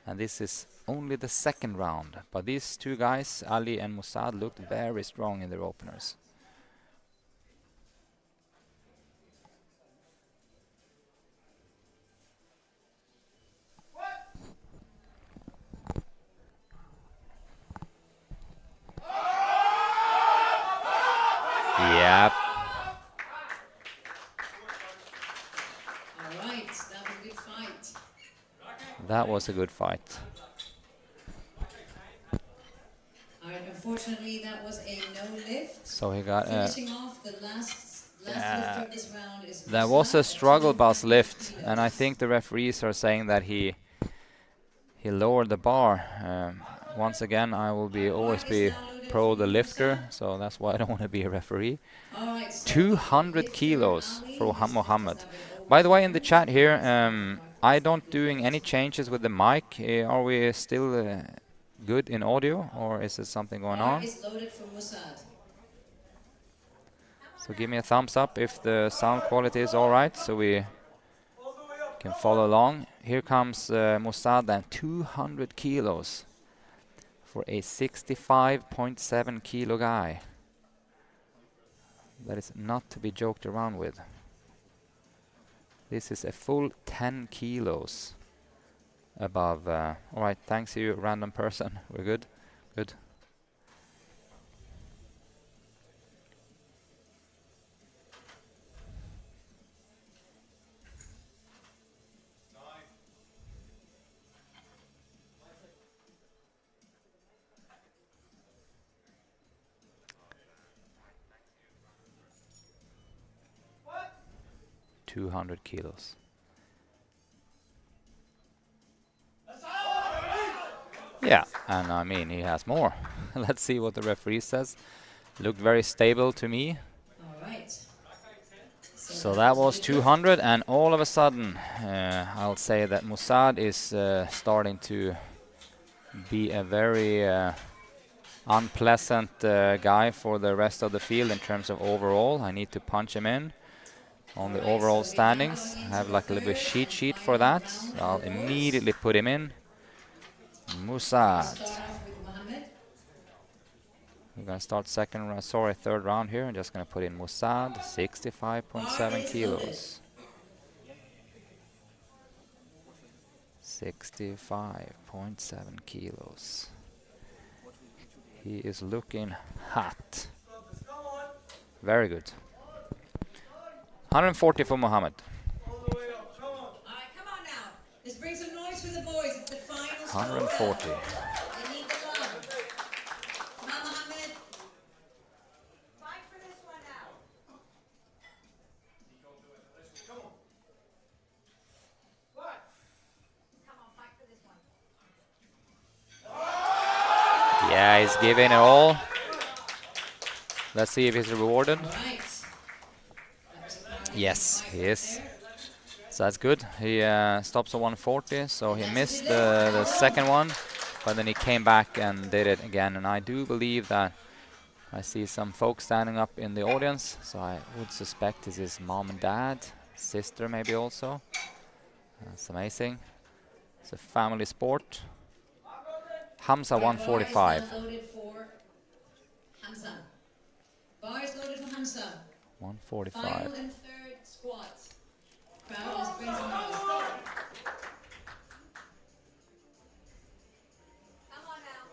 And this is only the second round. But these two guys, Ali and Musad, looked very strong in their openers. Yep. All right, that was a good fight. That was a good fight. All right, unfortunately, that was a no lift. So he got Finishing off the last lift of this round is that was a Musad at struggle bus 200 lift, kilos. and I think the referees are saying that he lowered the bar. Once again, I will always be pro the lifter, so that's why I don't want to be a referee. All right, so 200 lifter kilos Ali, for his Mohammed. lifters have been over By the way, in the chat here, I don't doing any changes with the mic. Are we still good in audio, or is there something going Bar on? is loaded for Musad. So give me a thumbs up if the sound quality is all right, so we can follow along. Here comes Musad, and 200 kilos for a 65.7 kilo guy. That is not to be joked around with. This is a full 10 kilos above. All right, thanks you, random person. We're good? Good. What? 200 kilos. Yeah, and I mean, he has more. Let's see what the referee says. Looked very stable to me. All right. So that was 200, and all of a sudden, I'll say that Mossad is starting to be a very unpleasant guy for the rest of the field in terms of overall. I need to punch him in on the overall standings. I have like a little bit cheat sheet for that. I'll immediately put him in. Mossad. Start off with Mohammed. We're going to start third round here. I'm just going to put in Mossad, 65.7 kilos. 65.7 kilos. He is looking hot. Very good. 140 for Mohammed. All right, come on now. Let's bring some noise for the boys. It's the final 140. They need the love. Come on, Mohammed. Fight for this one now. Come on, fight for this one. Yeah, he's giving it all. Let's see if he's rewarded. All right. Yes, he is. So that's good. He stops at 140, so he missed the second one, but then he came back and did it again. And I do believe that I see some folks standing up in the audience, so I would suspect this is mom and dad, sister maybe also. That's amazing. It's a family sport. Hamza 145. Bar is now loaded for Hamza. Bar is loaded for Hamza. 145. Final and third squat. Crowd, let's bring some noise. Come on now.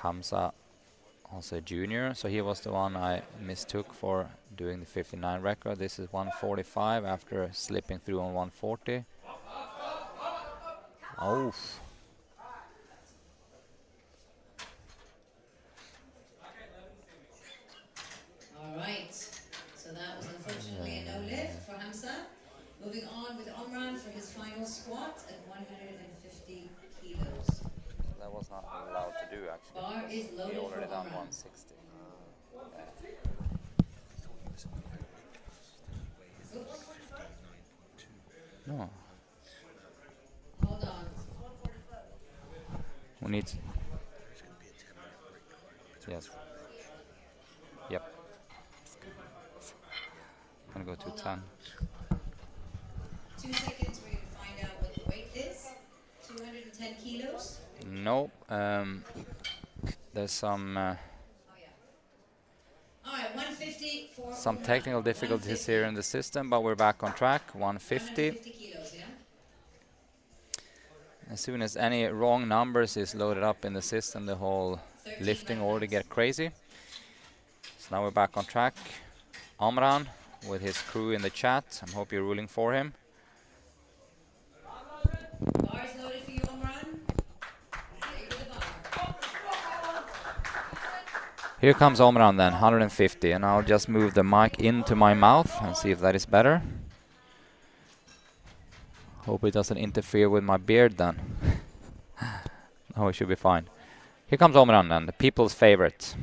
Hamza, also a junior, so he was the one I mistook for doing the 59 record. This is 145 after slipping through on 140. Oh. All right. So that was unfortunately a no lift for Hamza. Moving on with Omran for his final squat at 150 kilos. That was not allowed to do actually. Bar is loaded for Omran. 160. Oops. No. Hold on. We need. Yes. Yep. I'm gonna go to 10. 2 seconds for you to find out what the weight is. 210 kilos. Nope. There's some Oh, yeah. All right, 150 for some Omran. technical difficulties here in the system, but we're back on track. 150. 150 kilos, yeah? As soon as any wrong numbers is loaded up in the system, the whole 13 lifting order rounds. get crazy. So now we're back on track. Omran with his crew in the chat. I hope you're ruling for him. Bar is loaded for you, Omran. Stay with the bar. Here comes Omran then, 150, and I'll just move the mic into my mouth and see if that is better. Hope it doesn't interfere with my beard then. Oh, it should be fine. Here comes Omran then, the people's favorite.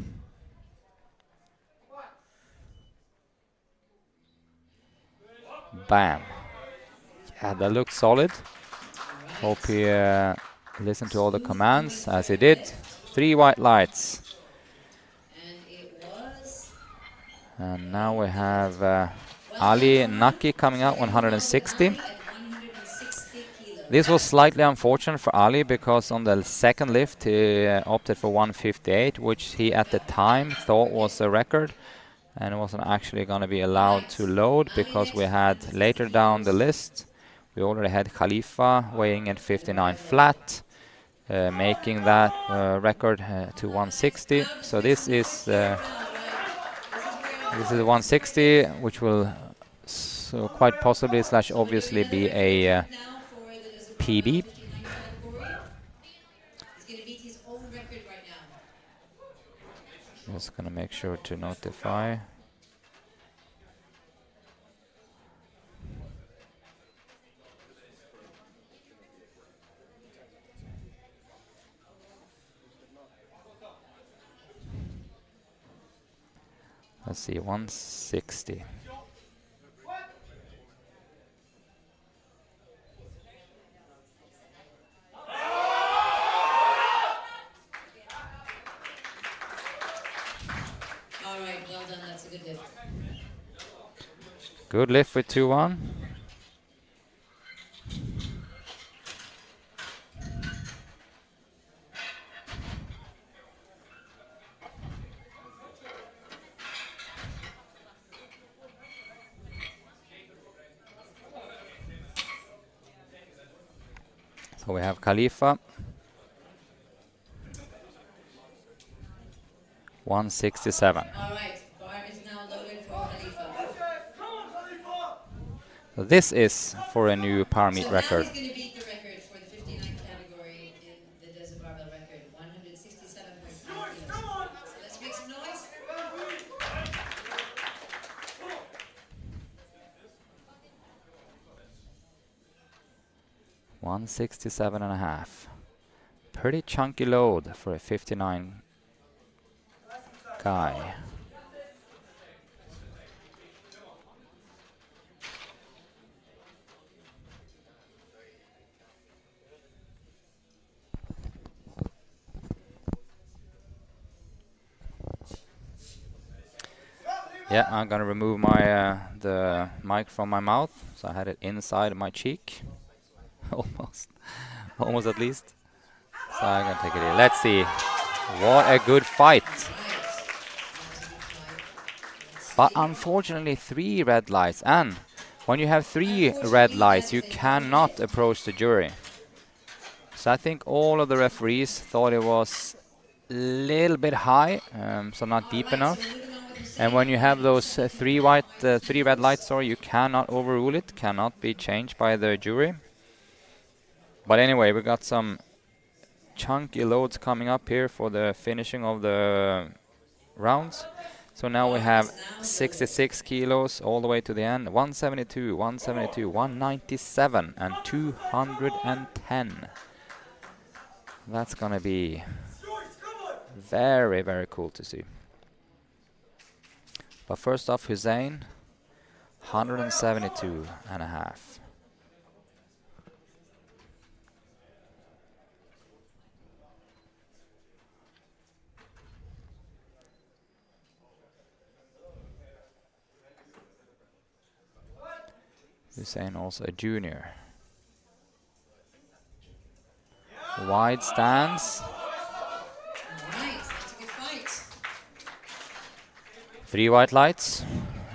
Bam. Yeah, that looks solid. Hope he listened to all the commands as he did. 3 white lights. And it was And now we have Ali Naki coming out 160. at 160 kilos. This was slightly unfortunate for Ali because on the second lift he opted for 158, which he at the time thought was a record. and wasn't actually going to be allowed to load because we had later down the list, we already had Khalifa weighing at 59 flat, making that record to 160. So this is 160, which will quite possibly / obviously be a PB. Just gonna make sure to notify. Let's see, 160. All right, well done. That's a good lift. Good lift with 2-1. So we have Khalifa. 167. All right, bar is now loaded for Khalifa. So this is for a new Power Meet So record. now he's going to beat the record for the 59 category in the Desert Barbell record, 167.5 kilos. So let's make some noise. 167.5. Pretty chunky load for a 59 guy. Yeah, I'm gonna remove my the mic from my mouth, so I had it inside my cheek, almost at least. So I'm gonna take it in. Let's see. What a good fight! But unfortunately, 3 red lights, and when you have 3 red lights, you cannot approach the jury. So I think all of the referees thought it was a little bit high, so not deep enough. And when you have those 3 red lights, sorry, you cannot overrule it, cannot be changed by the jury. But anyway, we got some chunky loads coming up here for the finishing of the rounds. So now we have 66 kilos all the way to the end, 172, 172, 197, and 210. That's gonna be very, very cool to see. But first off, Hussein, 172.5. Hussein also a junior. Wide stance. Alright, that's a good fight. 3 white lights.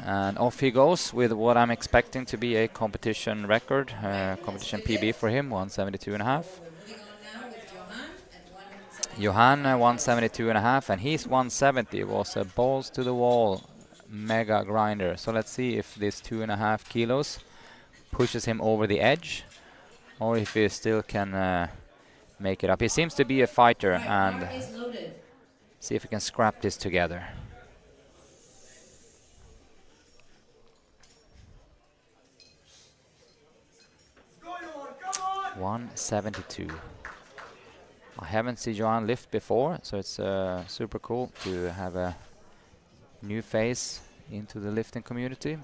And off he goes with what I'm expecting to be a competition record, competition PB for him, 172.5. We're moving on now with Johan, Johan at 170. 172.5, and he's 170. Was a balls to the wall mega grinder. So let's see if this 2.5 kilos pushes him over the edge, or if he still can make it up. He seems to be a fighter, and Bar is loaded. see if we can scrap this together. Come on! 172. I haven't seen Johan lift before, so it's super cool to have a new face into the lifting community.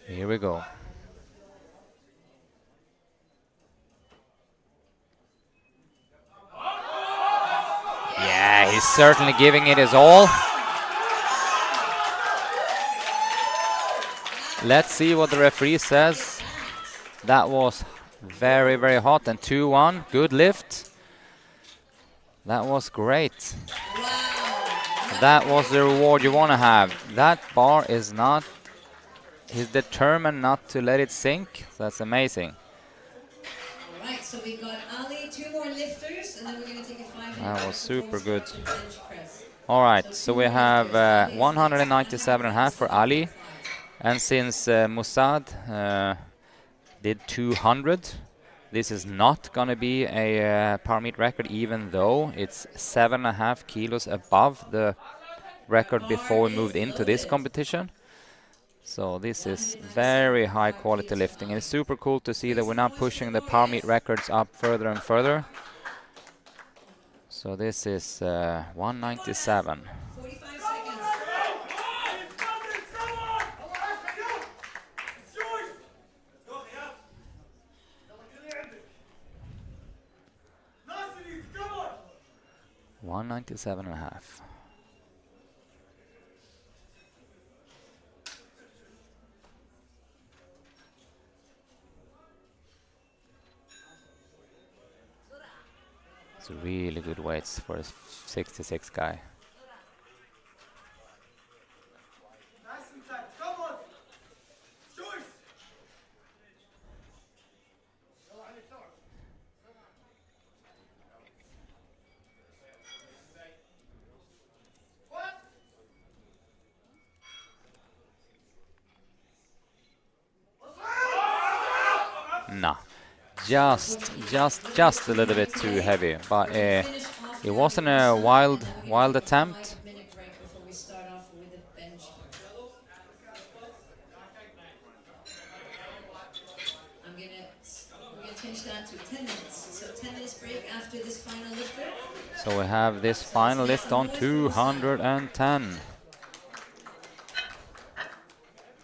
Here we go. Yeah, he's certainly giving it his all. Let's see what the referee says. That was very, very hot, and 2-1. Good lift. That was great. Wow. That was the reward you want to have. That bar is not... He's determined not to let it sink. So that's amazing. All right, so we've got Ali, 2 more lifters, and then we're going to take a 5-minute That break was before super we good. start the bench press. All right, So so 2 we more have lifters. Ali is 197.5 for Ali. And since Musad did 200, this is not going to be a Power Meet record, even though it's 7.5 kilos above the record before we moved into this competition. So this is very high quality lifting. And it's super cool to see that we're now pushing the Power Meet records up further and further. So this is 197. 45 seconds. One 197.5. It's really good weights for a 66 guy. No, just a little bit too heavy, but it wasn't a wild attempt. 5-minute break before we start off with the bench. We're gonna change that to 10 minutes. So 10 minutes break after this final lifter. So we have this final lift on 210.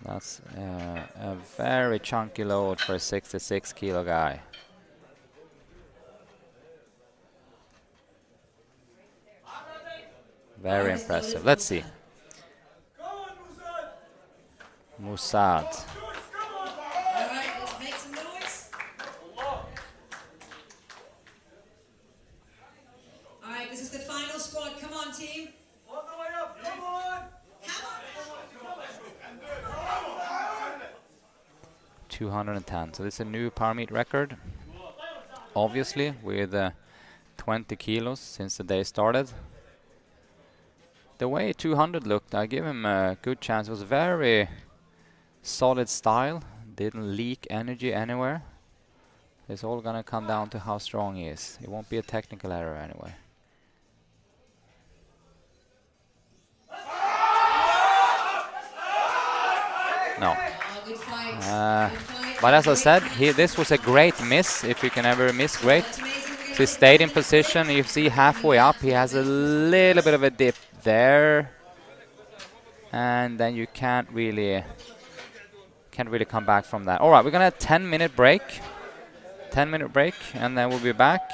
That's a very chunky load for a 66 kilo guy. Very impressive. Let's see. Musad. All right, let's make some noise. All right, this is the final squat. Come on, team. All the way up, come on! Come on. 210. So this is a new Power Meet record. Obviously, with 20 kilos since the day started. The way 200 looked, I give him a good chance. It was very solid style. Didn't leak energy anywhere. It's all gonna come down to how strong he is. It won't be a technical error anyway. No. Oh, good fight. Good fight. But as I said, this was a great miss, if you can ever miss great. That's amazing. We're gonna So he take stayed in 5 minutes position. You see halfway up, he has a little bit of a dip there. And then you can't really come back from that. All right, we're gonna have 10-minute break. 10-minute break, and then we'll be back.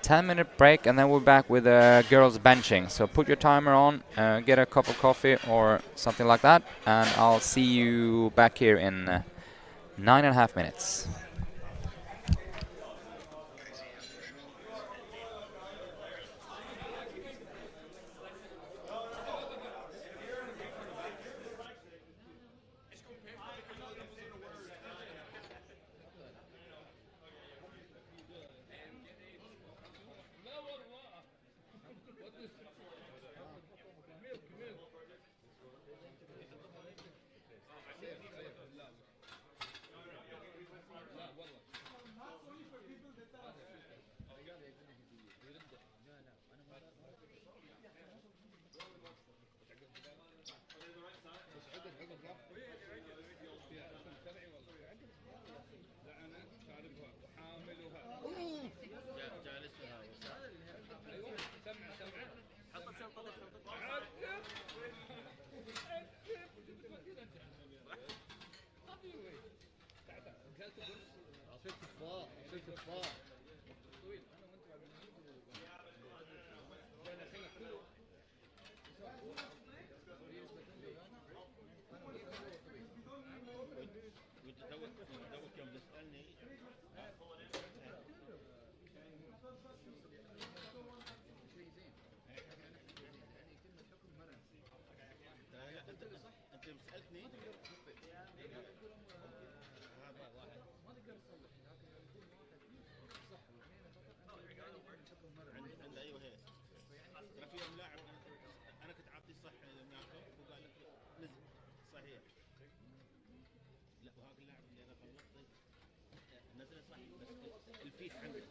10-minute break, and then we'll be back with girls benching. So put your timer on, get a cup of coffee or something like that, and I'll see you back here in 9.5 minutes. الفيت عندك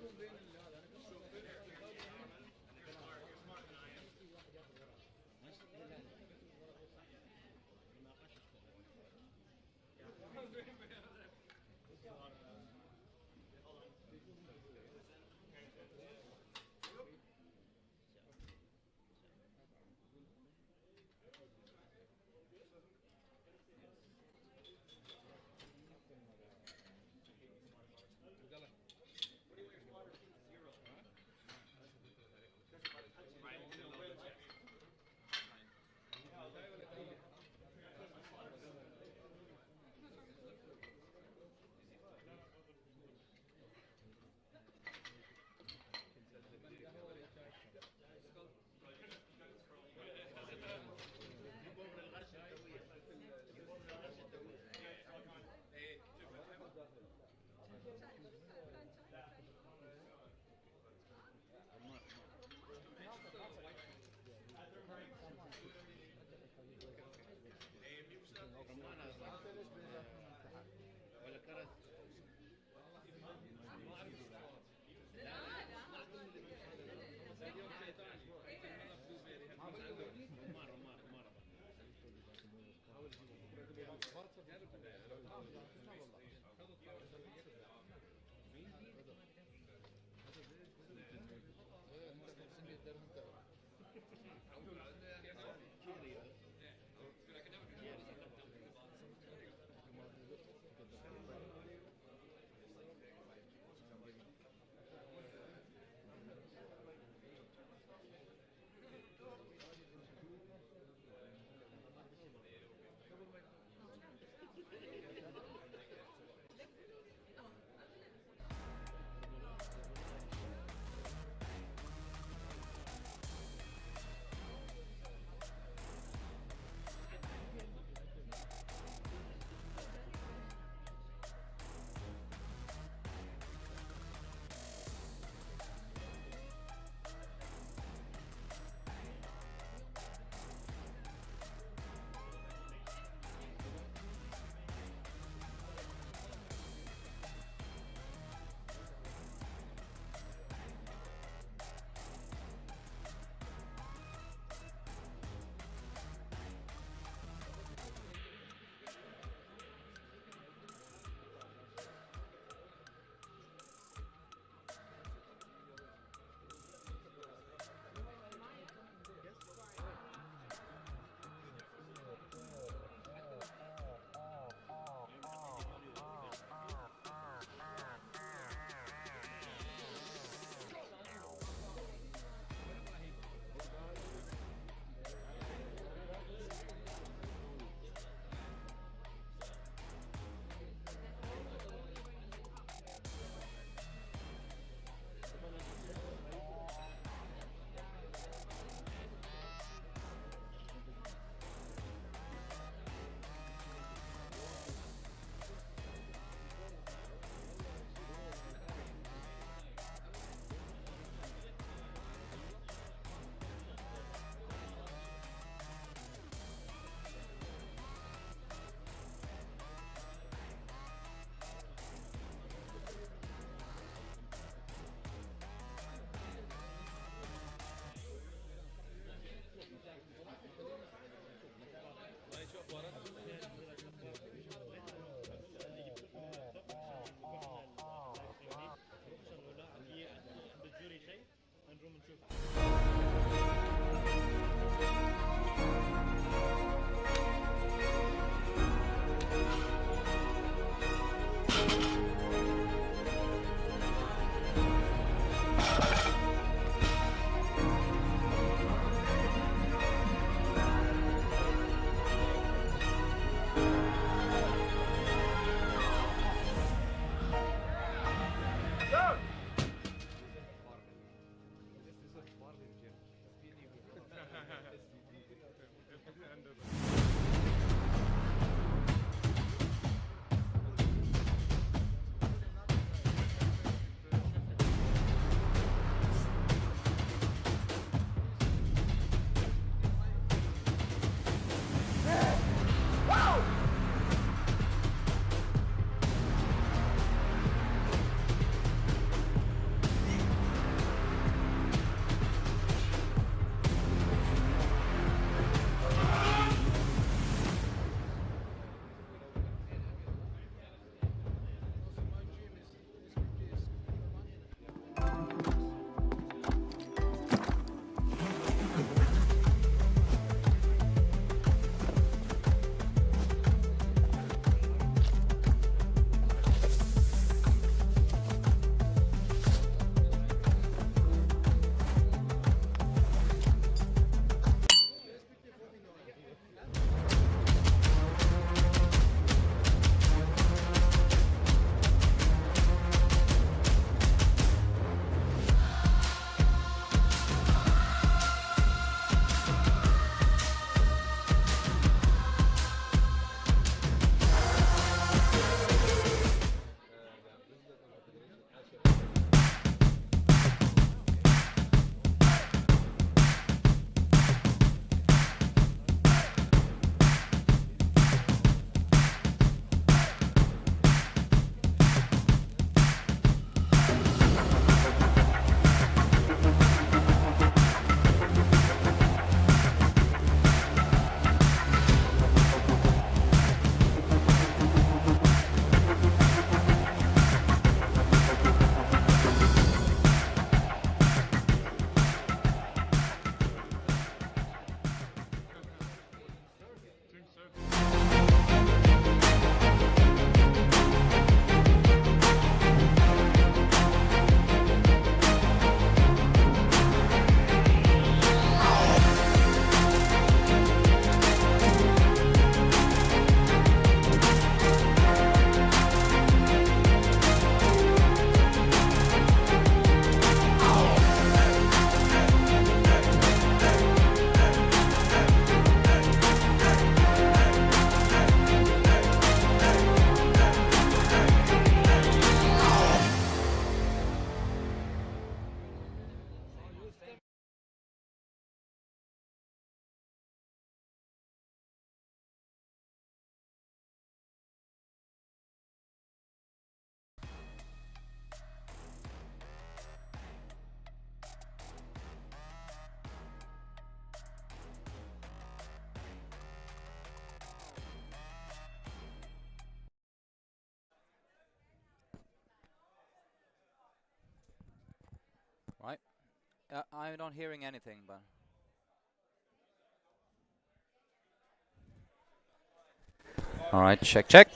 Right. I'm not hearing anything, but all right, check, check.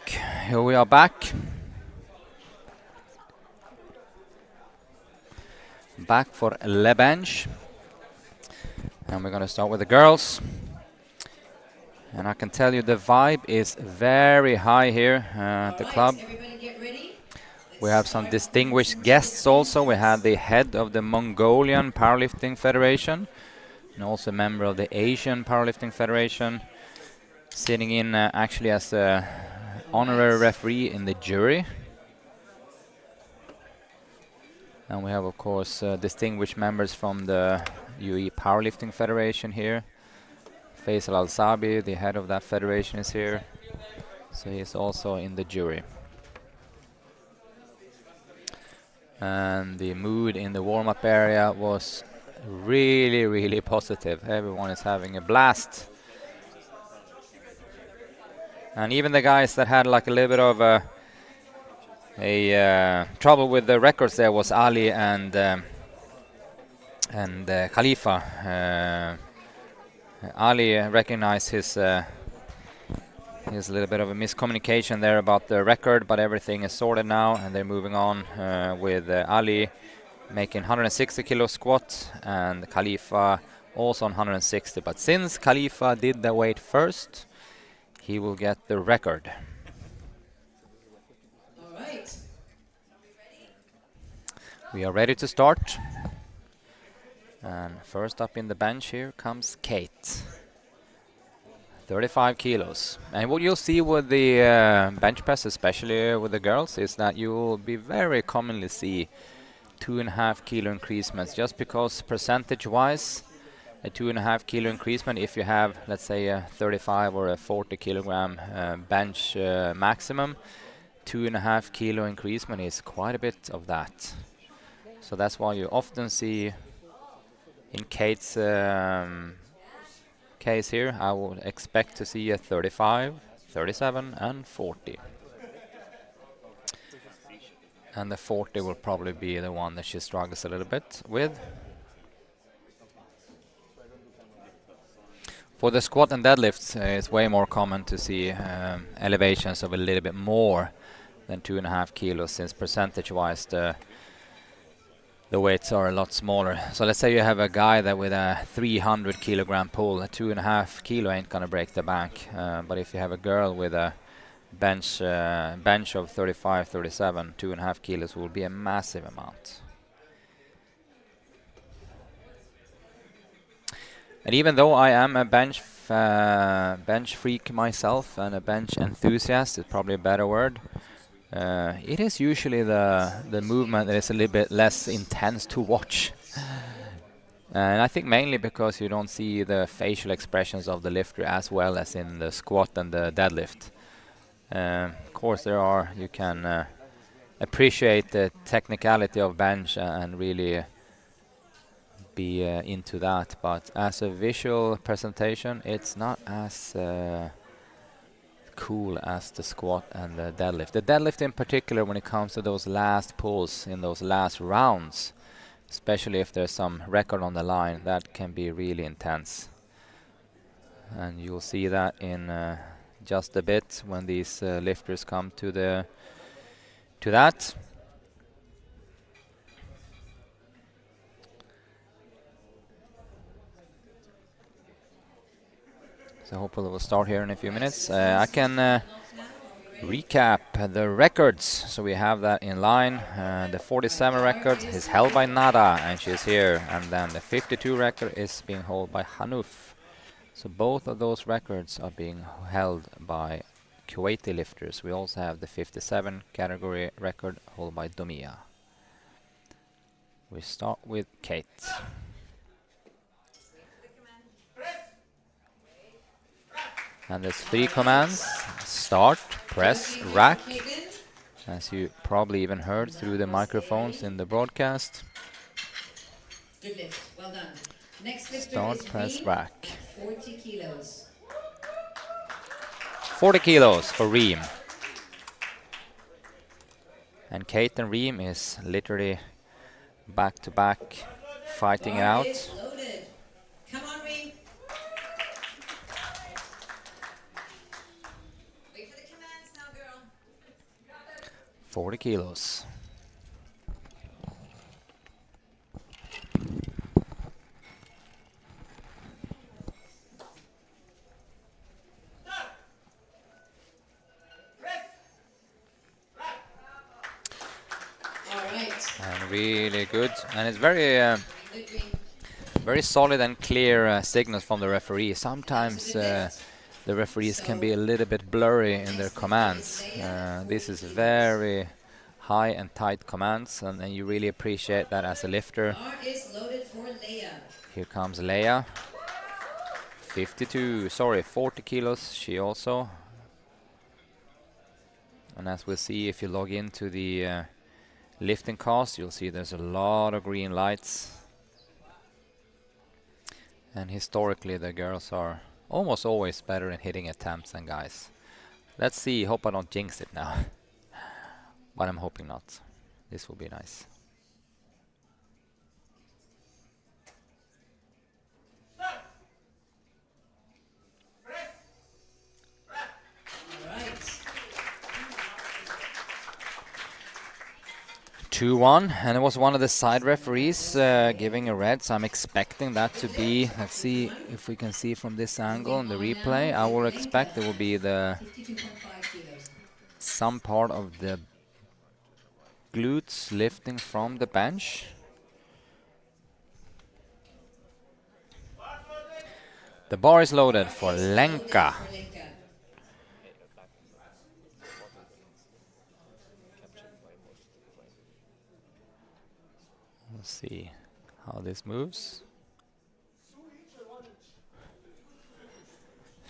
Here we are back. Back for le bench. And we're going to start with the girls. And I can tell you the vibe is very high here at the club. Everybody get ready. We have some distinguished guests also. We had the head of the Mongolian Powerlifting Federation and also a member of the Asian Powerlifting Federation, sitting in actually as a honorary referee in the jury. And we have, of course, distinguished members from the UAE Powerlifting Federation here. Faisal Al-Sabi, the head of that federation, is here. So he's also in the jury. And the mood in the warm-up area was really, really positive. Everyone is having a blast. And even the guys that had like a little bit of a trouble with the records there was Ali and Khalifa. Ali recognized his little bit of a miscommunication there about the record, but everything is sorted now, and they're moving on with Ali making 160 kilo squat and Khalifa also on 160. But since Khalifa did the weight first, he will get the record. All right. We are ready to start. And first up in the bench here comes Kate. 35 kilos. And what you'll see with the bench press, especially with the girls, is that you will be very commonly see 2.5 kilo increasements, just because percentage-wise, a 2.5 kilo increasement, if you have, let's say, a 35 or a 40 kilogram bench maximum, 2.5 kilo increasement is quite a bit of that. So that's why you often see in Kate's case here, I would expect to see a 35, 37 and 40. And the 40 will probably be the one that she struggles a little bit with. For the squat and deadlifts, it's way more common to see elevations of a little bit more than 2.5 kilos, since percentage-wise the weights are a lot smaller. So let's say you have a guy that with a 300 kilogram pull, a 2.5 kilo ain't gonna break the bank. But if you have a girl with a bench of 35, 37, 2.5 kilos will be a massive amount. And even though I am a bench freak myself and a bench enthusiast, is probably a better word, it is usually the movement that is a little bit less intense to watch. And I think mainly because you don't see the facial expressions of the lifter as well as in the squat and the deadlift. Of course you can appreciate the technicality of bench and really be into that, but as a visual presentation it's not as cool as the squat and the deadlift. The deadlift in particular, when it comes to those last pulls in those last rounds, especially if there's some record on the line, that can be really intense. And you'll see that in just a bit when these lifters come to that. So hopefully we'll start here in a few minutes. I can recap the records. So we have that in line. The 47 record is held by Nada, and she's here. And then the 52 record is being held by Hanouf. So both of those records are being held by Kuwaiti lifters. We also have the 57 category record held by Domia. We start with Kate. And there's 3 commands: start, press, rack, as you probably even heard through the microphones in the broadcast. Good lift. Well done. Next lifter Start, is press, Reem rack. at 40 kilos. 40 kilos for Reem. And Kate and Reem is literally back to back, fighting it Bar out. is loaded. Come on, Reem. Wait for the commands now, girl. 40 kilos. All right. And really good. And it's very Good, Reem. very solid and clear signals from the referee. Sometimes the referees can be a little bit blurry in their commands. This is very high and tight commands, and you really appreciate that as a lifter. Bar is loaded for Leia. Here comes Leia. 40 kilos she also. And as we'll see, if you log into the lifting cast, you'll see there's a lot of green lights. And historically the girls are almost always better in hitting attempts than guys. Let's see, hope I don't jinx it now. But I'm hoping not. This will be nice. All right. 2-1, and it was one of the side referees giving a red, so I'm expecting that to be, let's see if we can see from this angle in the replay. I will expect it will be the 52.5 kilos. some part of the glutes lifting from the bench. The bar is loaded for Lenka. For Lenka. Let's see how this moves.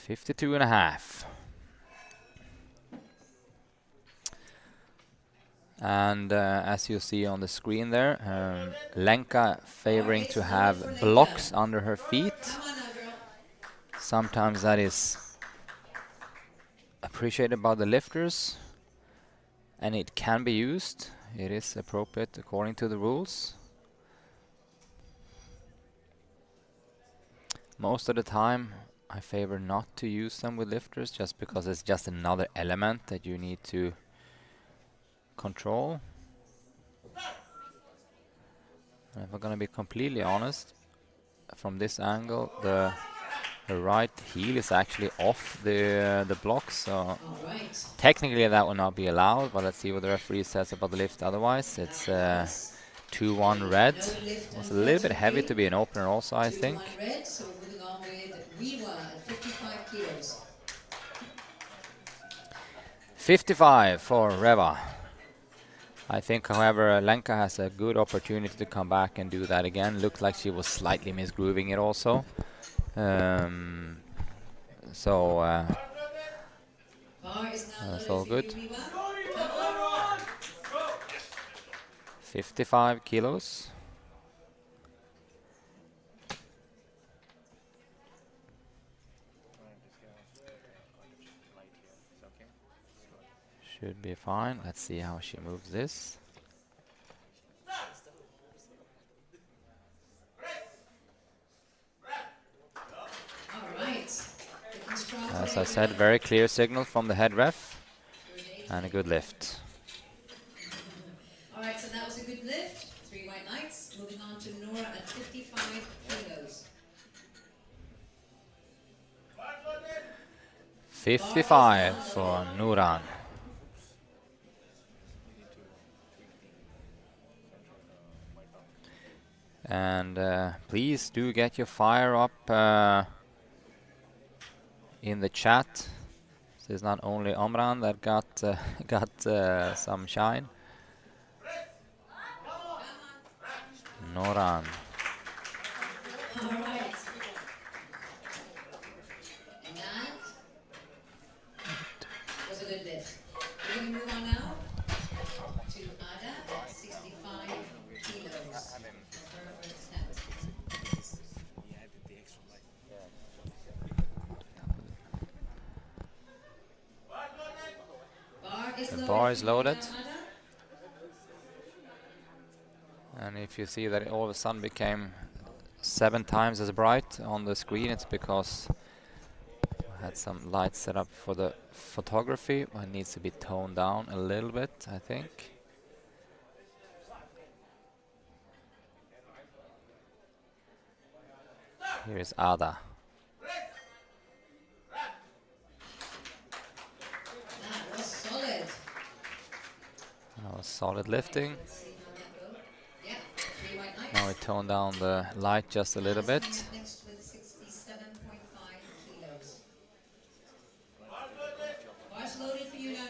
52.5. And as you see on the screen there, Lenka favoring to have blocks under her feet. Come on now, girl. Sometimes that is appreciated by the lifters, and it can be used. It is appropriate according to the rules. Most of the time I favor not to use them with lifters, just because it's just another element that you need to control. And if I'm gonna be completely honest, from this angle the right heel is actually off the block, so All right. technically that will not be allowed, but let's see what the referee says about the lift otherwise. It's 2-1 red. No lift, It was a little bit heavy unfortunately. to be an opener also, I 2-1 think. red, so we're moving on with Rewa at 55 kilos. 55 for Reva. I think, however, Lenka has a good opportunity to come back and do that again. Looked like she was slightly misgrooving it also. So Bar is now that's loaded all for good. you, Rewa. Come on. 55 kilos. Should be fine. Let's see how she moves this. All right. Looking strong for As I Rewa. said, very clear signal from the head ref and a good lift. All right, so that was a good lift. 3 white lights. Moving on to Nora at 55 kilos. 55 for Nuran. And please do get your fire up in the chat. This is not only Omran that got some shine. Noran. All right. And that was a good lift. We're going to move on now to Ada at 65 kilos. Her first attempt. Bar is The loaded. bar is for you loaded. now, Ada. And if If you see that it all of a sudden became 7 times as bright on the screen, it's because I had some lights set up for the photography. It needs to be toned down a little bit, I think. Here is Ada. That was solid. That was solid lifting. Let's see how that goes. Yeah, 3 white knights. Now we tone down the light just a little bit. Next with 67.5 kilos. Bars loaded for you now,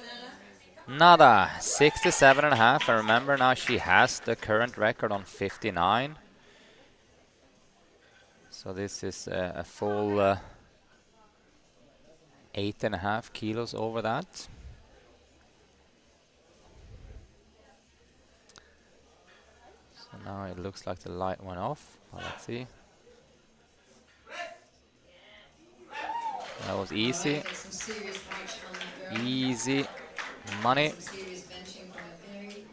Nana. Nada, 67.5. And remember now she has the current record on 59. So this is a full 8.5 kilos over that. So now it looks like the light went off. Well, let's see. That was easy. Alright, some serious arch on that girl. Easy money. Some serious benching from a very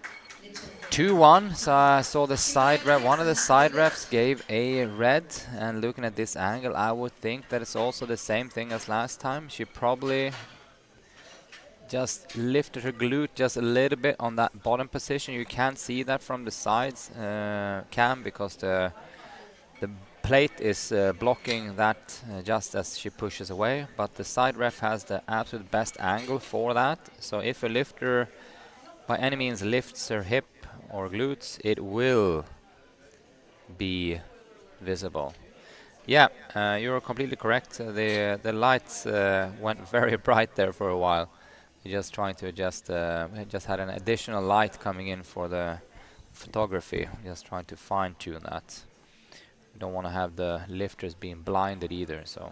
little 2-1. So I saw the side ref. One of the side refs gave a red. And looking at this angle, I would think that it's also the same thing as last time. She probably just lifted her glute just a little bit on that bottom position. You can't see that from the sides cam because the plate is blocking that just as she pushes away. But the side ref has the absolute best angle for that. So if a lifter by any means lifts her hip or glutes, it will be visible. Yeah, you're completely correct. The lights went very bright there for a while. Just trying to adjust. Just had an additional light coming in for the photography. Just trying to fine tune that. Don't want to have the lifters being blinded either. So.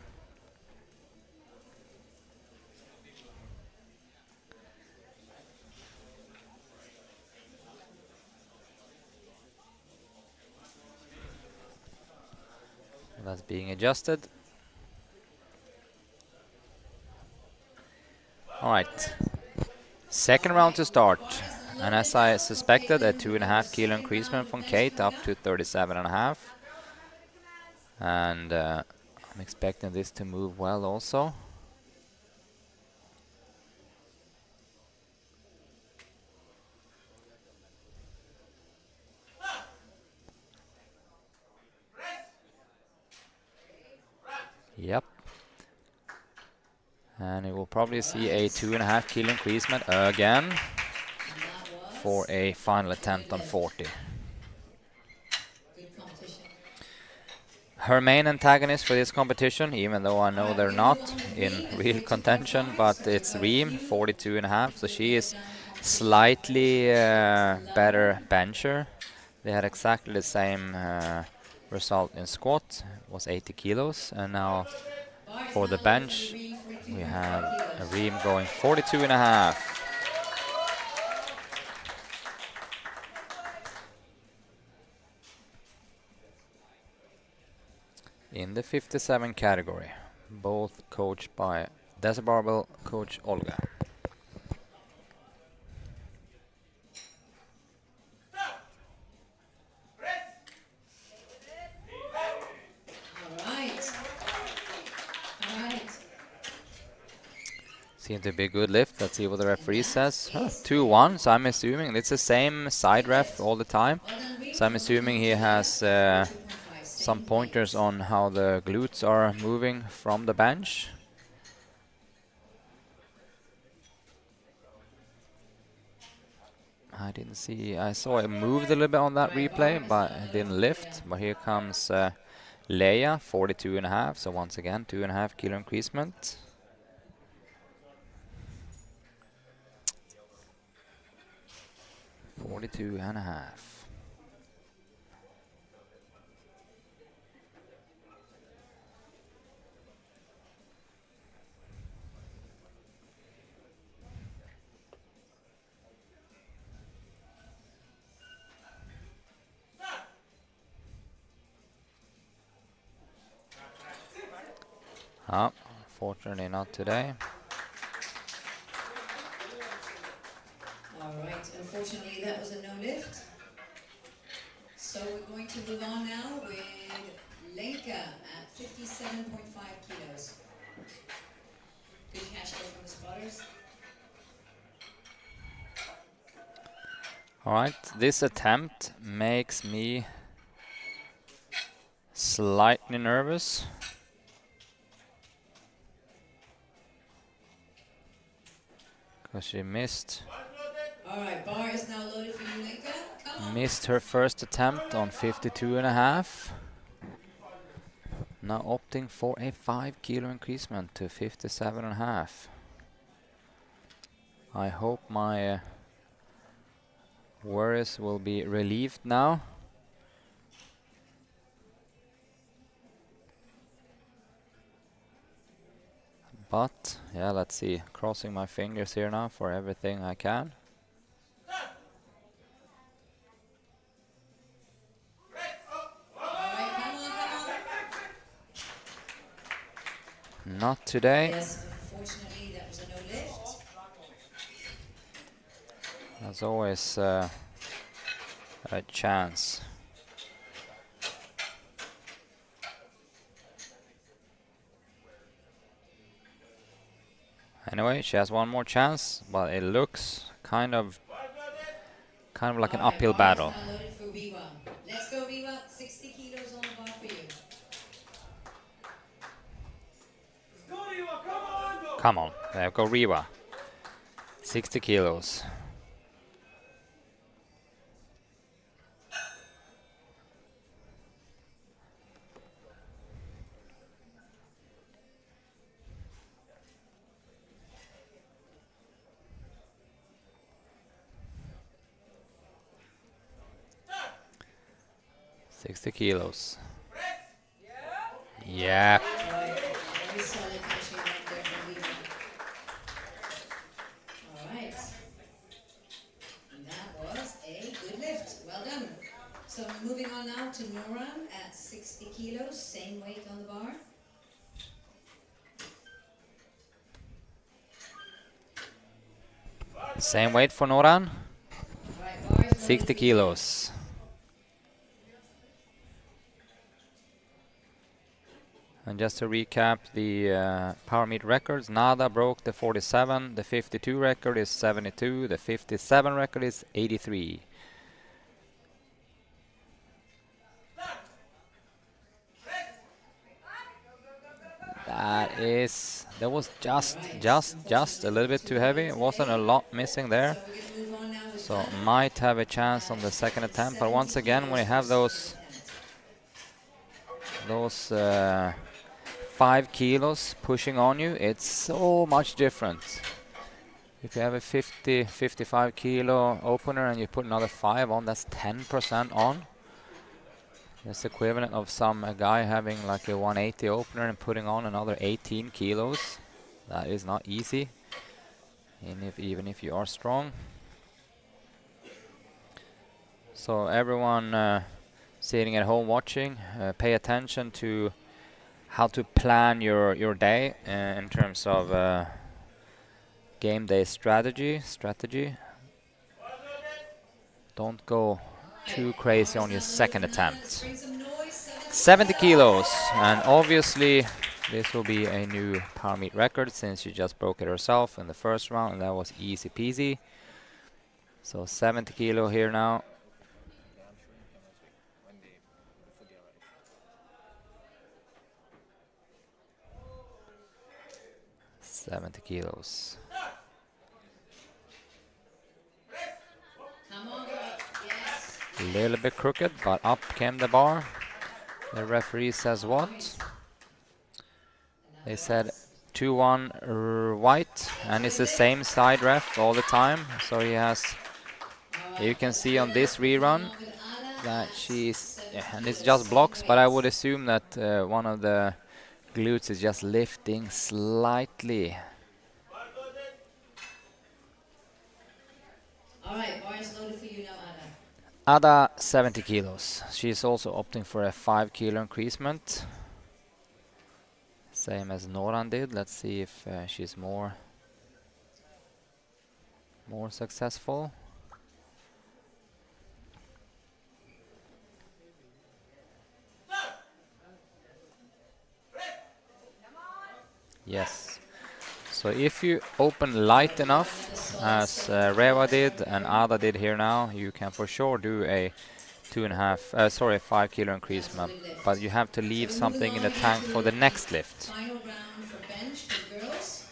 That's being adjusted. All right, second round to start, and as I suspected, a 2.5 kilo increasement from Kate up to 37.5, and I'm expecting this to move well also. Yep. And you will probably see a 2.5 kilo increasement again for a final attempt on 40. good competition. Her main antagonist for this competition, even though I know they're not in real contention, but it's Reem, 42.5. So she is slightly better bencher. They had exactly the same result in squat, was 80 kilos, and now for the bench we have a Reem going 42.5. In the 57 category, both coached by Desert Barbell coach Olga. Seems to be a good lift. Let's see what the referee says. 2-1, so I'm assuming it's the same side ref all the time. So I'm assuming he has some pointers on how the glutes are moving from the bench. I didn't see, I saw it moved a little bit on that replay, but it didn't lift. But here comes Leia, 42.5, so once again 2.5 kilo increasement. Forty-two and a half. Oh, fortunately not today. All right, unfortunately that was a no lift. So we're going to move on now with Lenka at 57.5 kilos. Good cash flow from the spotters. Alright, this attempt makes me slightly nervous. Because she missed Alright, bar is now loaded for you, Lenka. Come on. missed her first attempt on 52.5. Now opting for a 5 kilo increasement to 57.5. I hope my worries will be relieved now. But yeah, let's see. Crossing my fingers here now for everything I can. Alright, come on, come on. Not today. Yes, unfortunately that was a no lift. There's always a chance. Anyway, she has one more chance, but it looks kind of like an uphill battle. Now loaded for Riwa. Let's go, Riwa. 60 kilos on the bar for you. Come on, there go Riva. 60 kilos. Yeah. Very solid finishing right there from Riwa. Alright. And that was a good lift. Well done. So moving on now to Noran at 60 kilos, same weight on the bar. Same weight for Noran. Alright, bars loaded 60 for kilos. And just to recap the Power Meet records, Nada broke the 47, the 52 record is 72, the 57 record is 83. That was just a little bit too heavy. It wasn't a lot missing there. So we're going to move on now with So Anna. might have a chance on the second attempt, but once again, when you have those 5 kilos pushing on you, it's so much different. If you have a 55 kilo opener and you put another 5 on, that's 10% on. That's equivalent of some guy having like a 180 opener and putting on another 18 kilos. That is not easy, even if you are strong. So everyone sitting at home watching, pay attention to how to plan your day in terms of game day strategy. Don't go too crazy on your second attempt. Bring some noise. 70 kilos, and obviously this will be a new Power Meet record since she just broke it herself in the first round, and that was easy peasy. So 70 kilo here now. 70 kilos. Come on, girl. Yes. A little bit crooked, but up came the bar. The referee says what? They said 2-1 white, and it's the same side ref all the time. So he has, you can see on this rerun that she's, and it's just blocks, but I would assume that one of the glutes is just lifting slightly. Alright, bar is loaded for you now, Ada. Ada 70 kilos. She's also opting for a 5 kilo increasement. Same as Noran did. Let's see if she's more successful. Yes. So if you open light enough, as Reva did and Ada did here now, you can for sure do a 5 kilo increasement. But you have to leave something in the tank for the next lift. Final round for bench for the girls.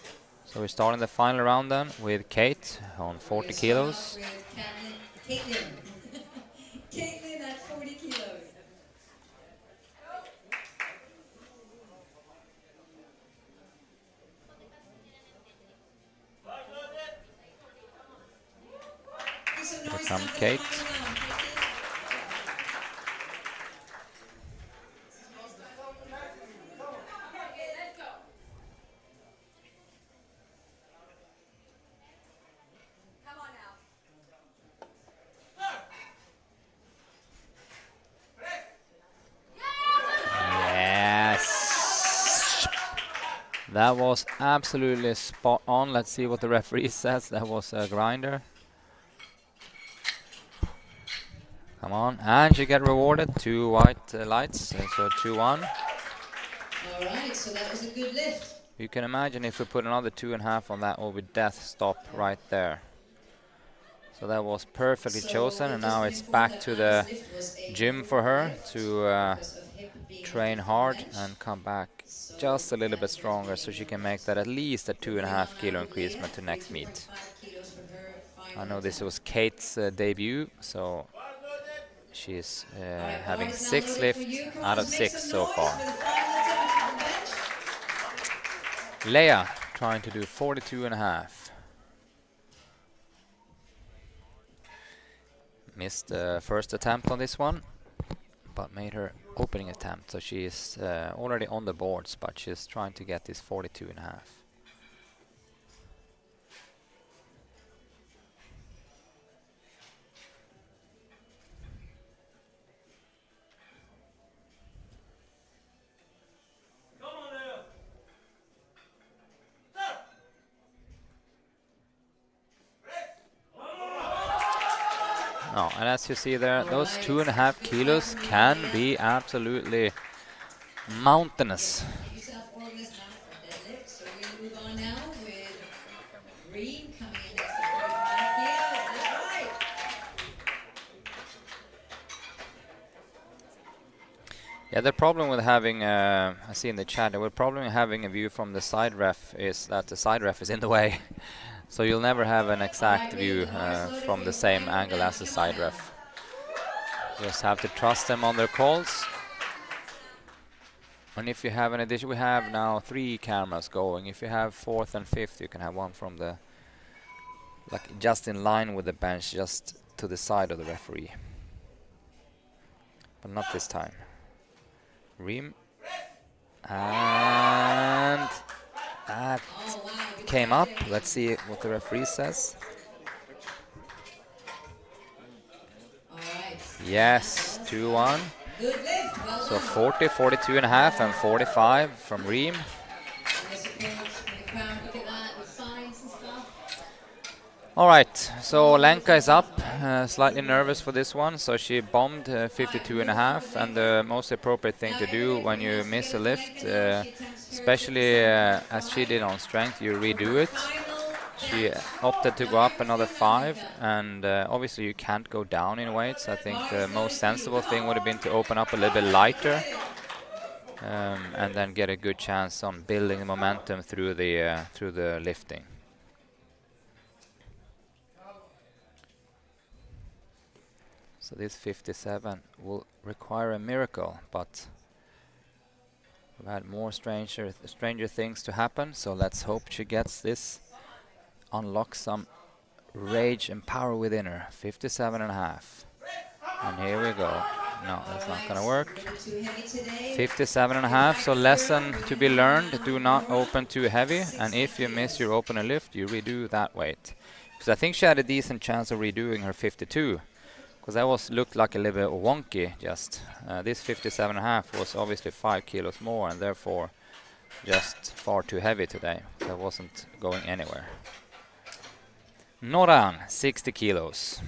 So we're starting the final round then with Kate on We're 40 gonna start off kilos. with Caitlin. Caitlin at 40 kilos. Make some noise Here now comes for the Kate. final round, Caitlin. Okay, let's go. Come on now. Yes! That was absolutely spot on. Let's see what the referee says. That was a grinder. Come on, and you get rewarded 2 white lights, so 2-1. All right, so that was a good lift. You can imagine if we put another 2.5 on that, will be death stop right there. So that was perfectly So chosen, and we've just now been it's informed back that to the Anna's lift was a gym for her lift to because of hip being train lifted from hard bench. and come back So just a little that bit is stronger, so being she can moved. make that at least a Moving on 2.5 kilo now with Leah, increasement to next meet. 42.5 kilos for her I final know this attempt. was Kate's debut, so she's All right, having bar is now 6 loaded for lifts you. Come on, out of let's make 6 some so noise far. for the final attempt from the bench. Leia trying to do 42.5. Missed the first attempt on this one, but made her opening attempt. So she is already on the boards, but she's trying to get this 42.5. No, and as you see there, those 2.5 kilos can be absolutely mountainous. Get yourself organized now for deadlift. So we're going to move on now with Reem coming in next to 45 kilos. That's right. Yeah, the problem with having, I see in the chat, the problem with having a view from the side ref is that the side ref is in the way. So you'll never have an exact view from the same angle as the side ref. You just have to trust them on their calls. And if you have an addition, we have now 3 cameras going. If you have 4th and 5th, you can have one from the, like just in line with the bench, just to the side of the referee. But not this time. Reem. And that Oh, wow. Good came job up. there, Reem. Let's see what the referee says. All right. Yes, 2-1. Good lift. Well So done. 40, 42.5 and 45 from Reem. And the support from the crowd. Look at that with signs and stuff. All right, so Lenka is up, slightly nervous for this one, so she bombed 52.5, and the most appropriate thing to do when you miss a lift, especially as she did on strength, you redo it. She opted to go up another 5, and obviously you can't go down in weights. I think the most sensible thing would have been to open up a little bit lighter, and then get a good chance on building the momentum through the lifting. So this 57 will require a miracle, but we've had more stranger things to happen, so let's hope she gets this, unlock some rage and power within her. 57.5. And here we go. No, that's not gonna work. 57.5, so lesson to be learned, do not open too heavy, and if you miss your opener lift, you redo that weight. Because I think she had a decent chance of redoing her 52. Because that looked like a little bit wonky just. This 57.5 was obviously 5 kilos more and therefore just far too heavy today. That wasn't going anywhere. Noran, 60 kilos.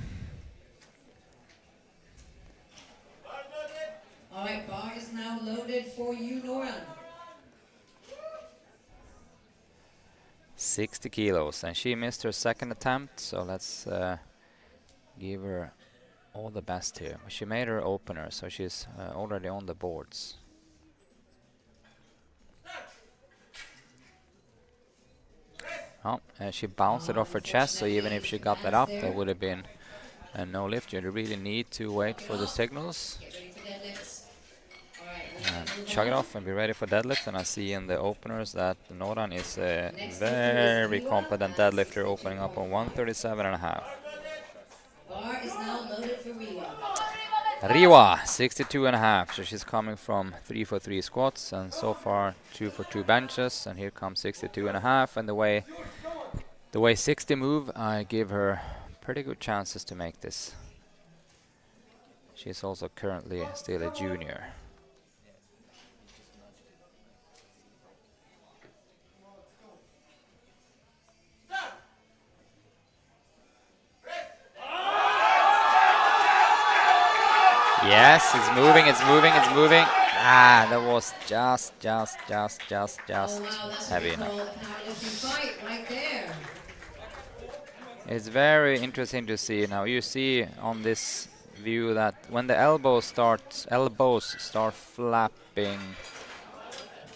All right, bar is now loaded for you, Noran. 60 kilos, and she missed her second attempt, so let's give her all the best here. She made her opener, so she's already on the boards. Oh, she bounced it off her chest, so even if she got that up, that would have been a no lift. You really need to wait for the signals. Chug it off and be ready for deadlift. And I see in the openers that Noran is a very competent deadlifter, opening up on 137.5. Bar is now loaded for Riwa. Riwa, 62.5. So she's coming from 3 for 3 squats, and so far 2 for 2 benches. And here comes 62.5. And the way 60 move, I give her pretty good chances to make this. She's also currently still a junior. Yes, it's moving, it's moving, it's moving. Ah, that was just Oh, wow, that's heavy what we enough. call a powerlifting fight right there. It's very interesting to see. Now you see on this view that when the elbows start flapping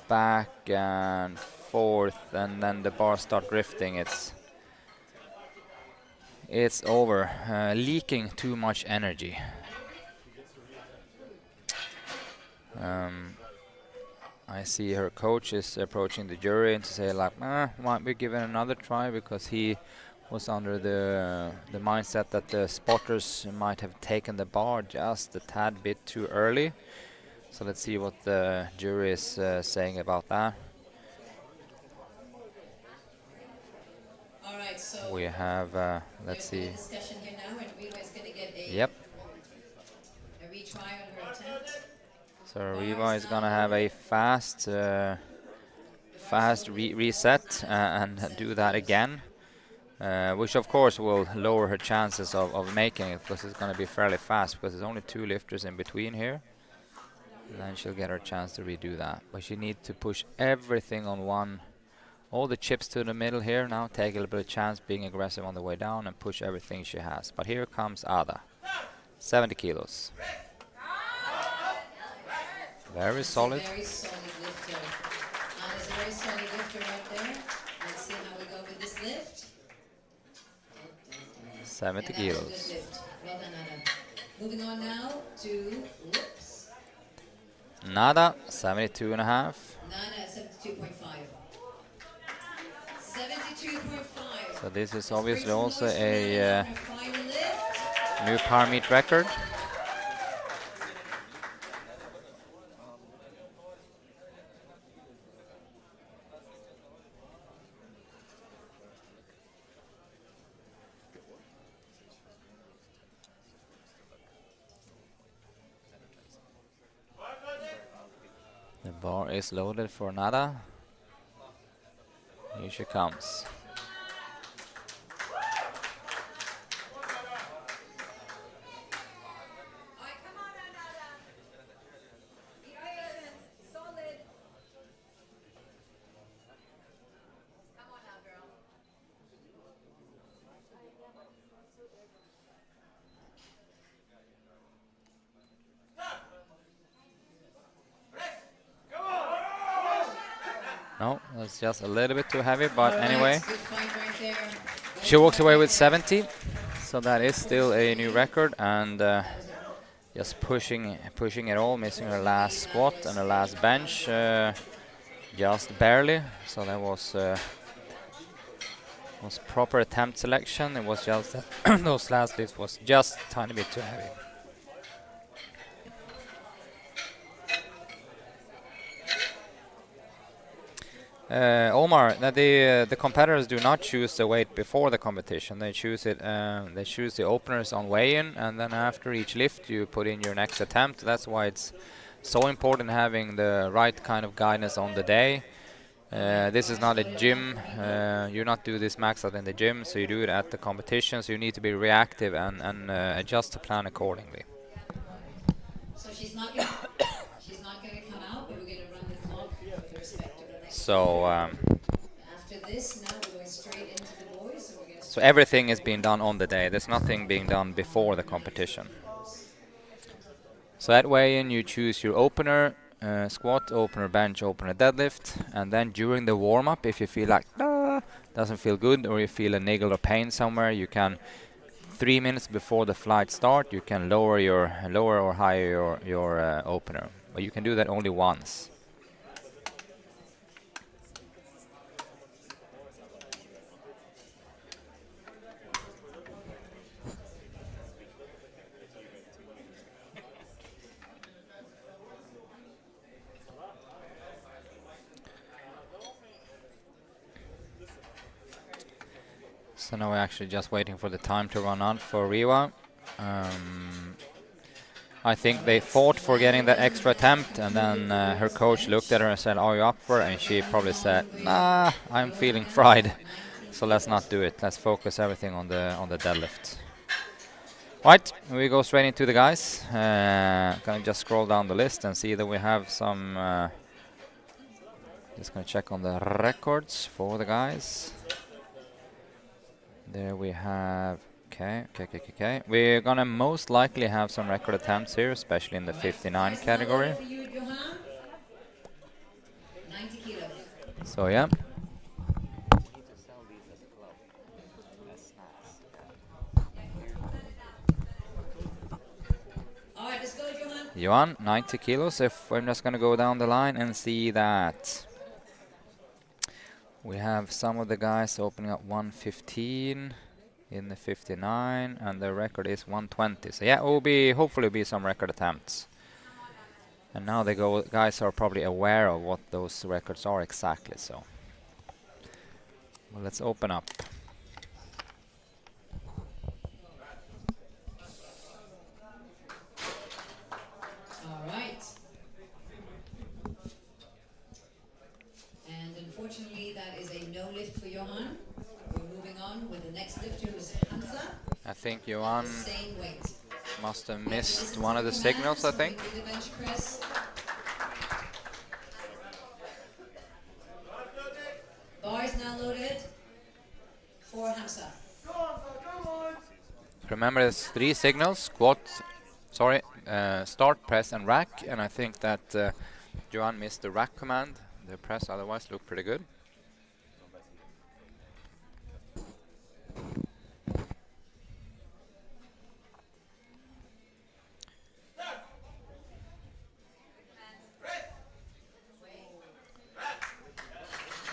back and forth, and then the bars start drifting, it's over. Leaking too much energy. I see her coach is approaching the jury and to say like, might be given another try, because he was under the mindset that the spotters might have taken the bar just a tad bit too early. So let's see what the jury is saying about that. All right, so We have, let's see. there's a discussion here now, and Riwa is going to get a Yep. retry on her attempt. So Riva is gonna have a fast reset and do that again, which of course will lower her chances of making it, because it's gonna be fairly fast, because there's only 2 lifters in between here. And then she'll get her chance to redo that. But she needs to push everything on one, all the chips to the middle here now, take a little bit of chance, being aggressive on the way down, and push everything she has. But here comes Ada, 70 kilos. Very solid. Very solid lifter. There's a very solid lifter right there. Let's see how we go with this lift. 70 And that was a kilos. good lift. Well done, Anna. Moving on now to whoops. Nada, 72.5. Nana, 72.5. 72.5. So this is obviously also a Final lift. new Power Meet record. The bar is loaded for Nada. Here she comes. All right, come on, Anada. Be patient. Solid. Come on now, girl. No, that's just a little bit too heavy, but All right, anyway. good fight right there. She walks away with 70, so that is still a new record, and just pushing it all, missing her last squat and her last bench, just barely. So that was proper attempt selection. It was just that those last lifts was just a tiny bit too heavy. Omar, the competitors do not choose the weight before the competition. They choose it. They choose the openers on weigh-in, and then after each lift, you put in your next attempt. That's why it's so important having the right kind of guidance on the day. This is not a gym. You not do this max out in the gym, so you do it at the competition. So you need to be reactive and adjust the plan accordingly. So she's not gonna come out, but we're gonna run the clock with respect to the next. So After this now, we're going straight into the boys. So we're going to So everything is being done on the day. There's nothing being done before the competition. So that way in you choose your opener, squat, opener, bench, opener, deadlift, and then during the warm-up, if you feel like doesn't feel good or you feel a niggle or pain somewhere, you can 3 minutes before the flight start, you can lower or higher your opener, but you can do that only once. So now we're actually just waiting for the time to run out for Riwa. I think they fought for getting that extra attempt, and then her coach looked at her and said, "Are you up for it?" And she probably said, "Nah, I'm feeling fried, so let's not do it. Let's focus everything on the deadlift." Right, we go straight into the guys. Gonna just scroll down the list and see that we have some. Just gonna check on the records for the guys. There we have. Okay. We're gonna most likely have some record attempts here, especially in the 59 category. For you, Johan. 90 kilos. So yeah. All right, let's go, Johan. Johan, 90 kilos. If I'm just gonna go down the line and see that we have some of the guys opening up 115 in the 59, and the record is 120. So yeah, it will be hopefully be some record attempts. And now the guys are probably aware of what those records are exactly. So well, let's open up. All right. And unfortunately, that is a no lift for Johan. We're moving on with the next lifter, who's Hamza. I think Johan Same weight. must have missed one of the signals, I think. With the bench press. Bar is now loaded for Hamza. Remember, there's 3 signals: squat, start, press, and rack. And I think that Johan missed the rack command. The press otherwise looked pretty good.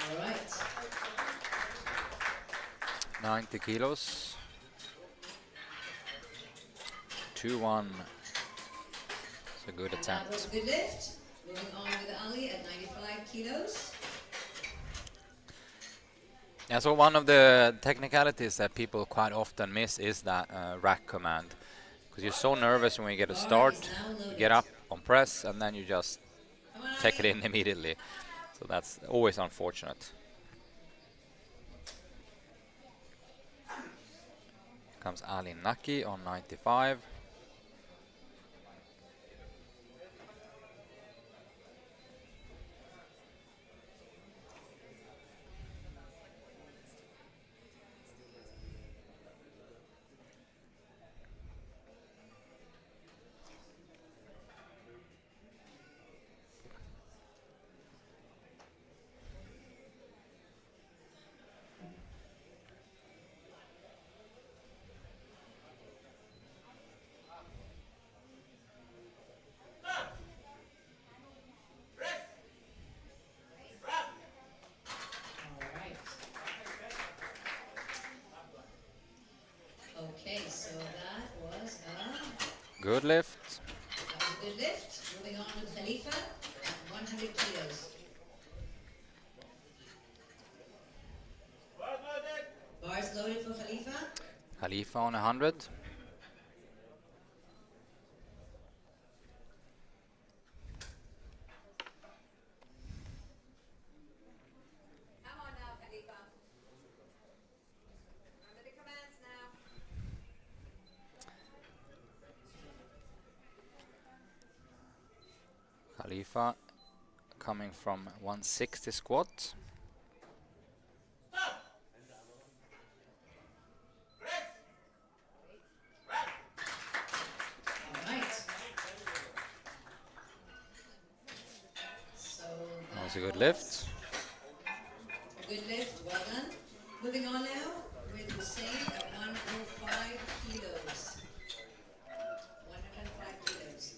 All right. 90 kilos. 2-1. It's a good And that was attempt. a good lift. Moving on with Ali at 95 kilos. Yeah, so one of the technicalities that people quite often miss is that rack command. Because you're so nervous when you get a start, you get up on press, and then you just take it in immediately. So that's always unfortunate. Comes Ali Naki on 95. All right. Okay, so that was Good lift. a good lift. Moving on with Khalifa at 100 kilos. Bars loaded for Khalifa. Khalifa on 100. Come on now, Khalifa. Under the commands now. Khalifa coming from 160 squat. deadlift. A good lift, well done. Moving on now with Hussein at 105 kilos. 105 kilos.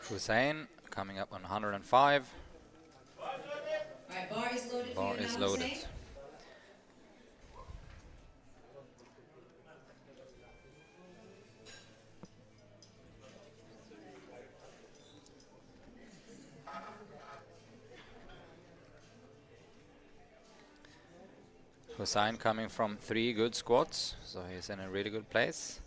Hussein coming up on 105. Alright, bar is loaded Bar for you is now, loaded. Hussein. Hussein coming from 3 good squats, so he's in a really good place.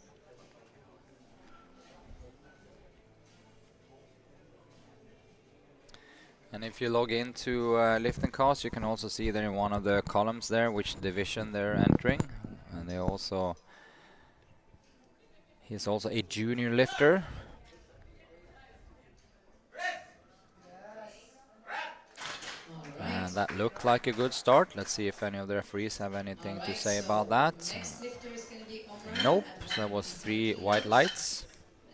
And if you log into Lift and Cast, you can also see there in one of the columns there which division they're entering. And he's also a junior lifter. And that looked like a good start. Let's see if any of the referees have anything to say about that. Next lifter is going to be Omran. Nope, so that was 3 white lights.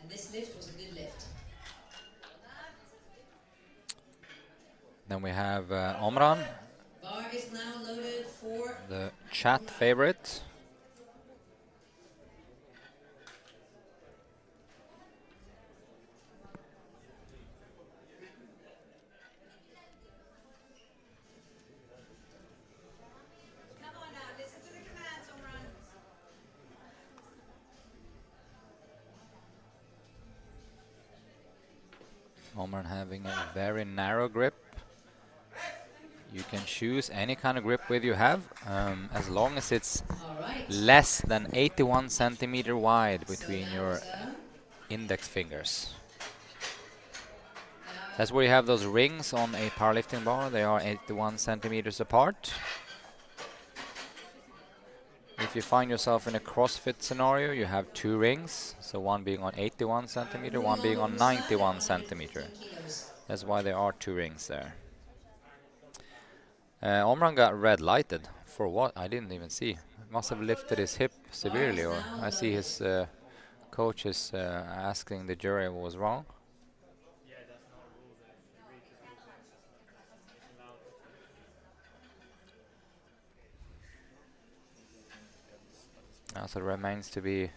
And this lift was a good lift. Then we have Omran, Bar is now loaded for the chat favorite. Come on now, listen to the commands, Omran. Omran having a very narrow grip. You can choose any kind of grip width you have, as long as it's alright. less than 81 centimeter wide between your index fingers. That's where you have those rings on a powerlifting bar. They are 81 centimeters apart. If you find yourself in a CrossFit scenario, you have 2 rings, so one being on 81 centimeter, one being on 91 centimeter. That's why there are 2 rings there. Omran got red lighted. For what? I didn't even see. Must have lifted his hip severely, or I see his coach is asking the jury what was wrong. So it remains to be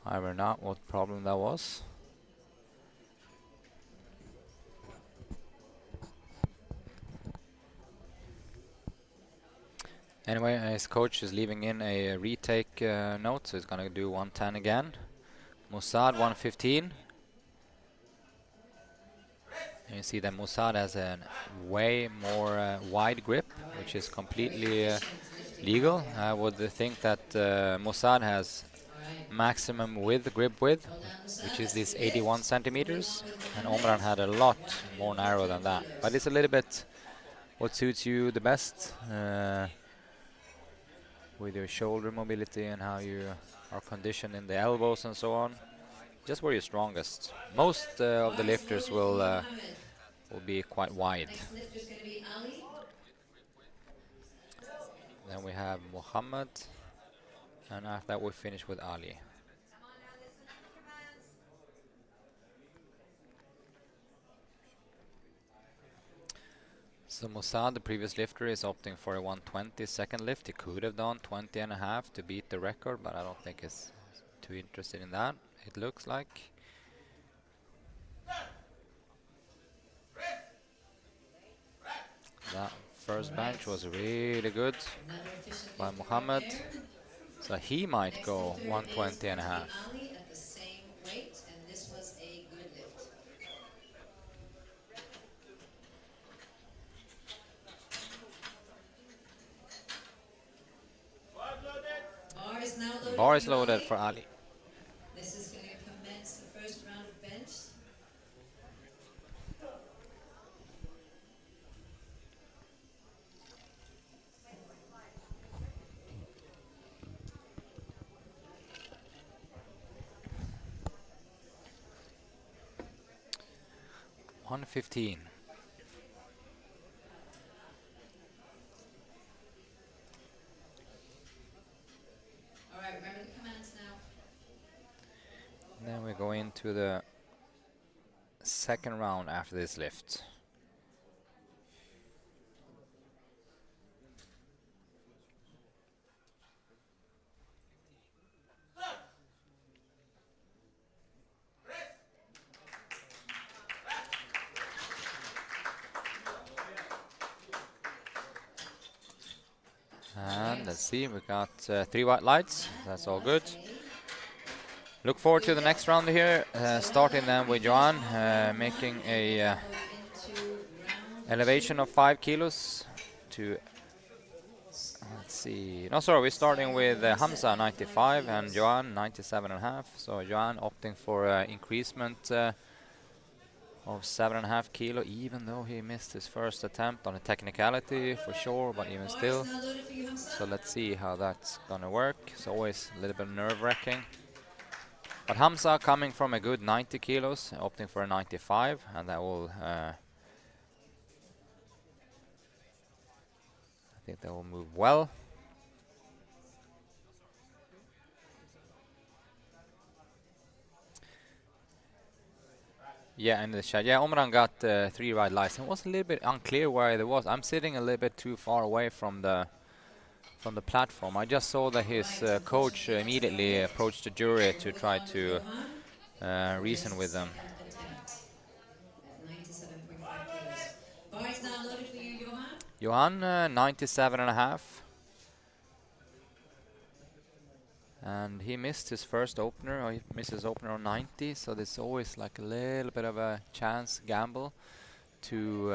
ironed out what problem that was. Anyway, his coach is leaving in a retake note, so he's going to do 110 again. Musad 115. And you see that Musad has a way more wide grip, which is completely legal. I would think that Musad has maximum grip width, which is this 81 centimeters, and Omran had a lot more narrow than that. But it's a little bit what suits you the best. With your shoulder mobility and how you are conditioned in the elbows and so on, just where you're strongest. Most of the lifters will be quite wide. Next lifter is going to be Ali. Then we have Muhammad, and after that we finish with Ali. Come on now, listen to the commands. So Musad, the previous lifter, is opting for a 120 second lift. He could have done 20 and a half to beat the record, but I don't think he's too interested in that, it looks like. That first bench was really good by Muhammad. So he might go 120 and a half. Ali at the same weight, and this was a good lift. Bar is now loaded. Bar is for loaded Ali. for Ali. This is going to commence the first round of bench. $115. All right, remember the commands now. Then we go into the second round after this lift. And let's see, we got 3 white lights. That's all good. Look forward to the next round here, starting then with Johan, making a elevation of 5 kilos to, let's see, no sorry, we're starting with Hamza 95 and Johan 97.5. So Johan opting for increasement of 7.5 kilo, even though he missed his first attempt on a technicality for sure, but even still. So let's see how that's gonna work. It's always a little bit nerve-wracking. But Hamza coming from a good 90 kilos, opting for a 95, and that will, I think that will move well. Yeah, in the chat. Yeah, Omran got 3 red lights. It was a little bit unclear where it was. I'm sitting a little bit too far away from the platform. I just saw that his coach immediately approached the jury to try to reason with them. Bar is now loaded for you, Johan. Johan, 97.5. And he missed his first opener, or he missed his opener on 90, so there's always like a little bit of a chance gamble to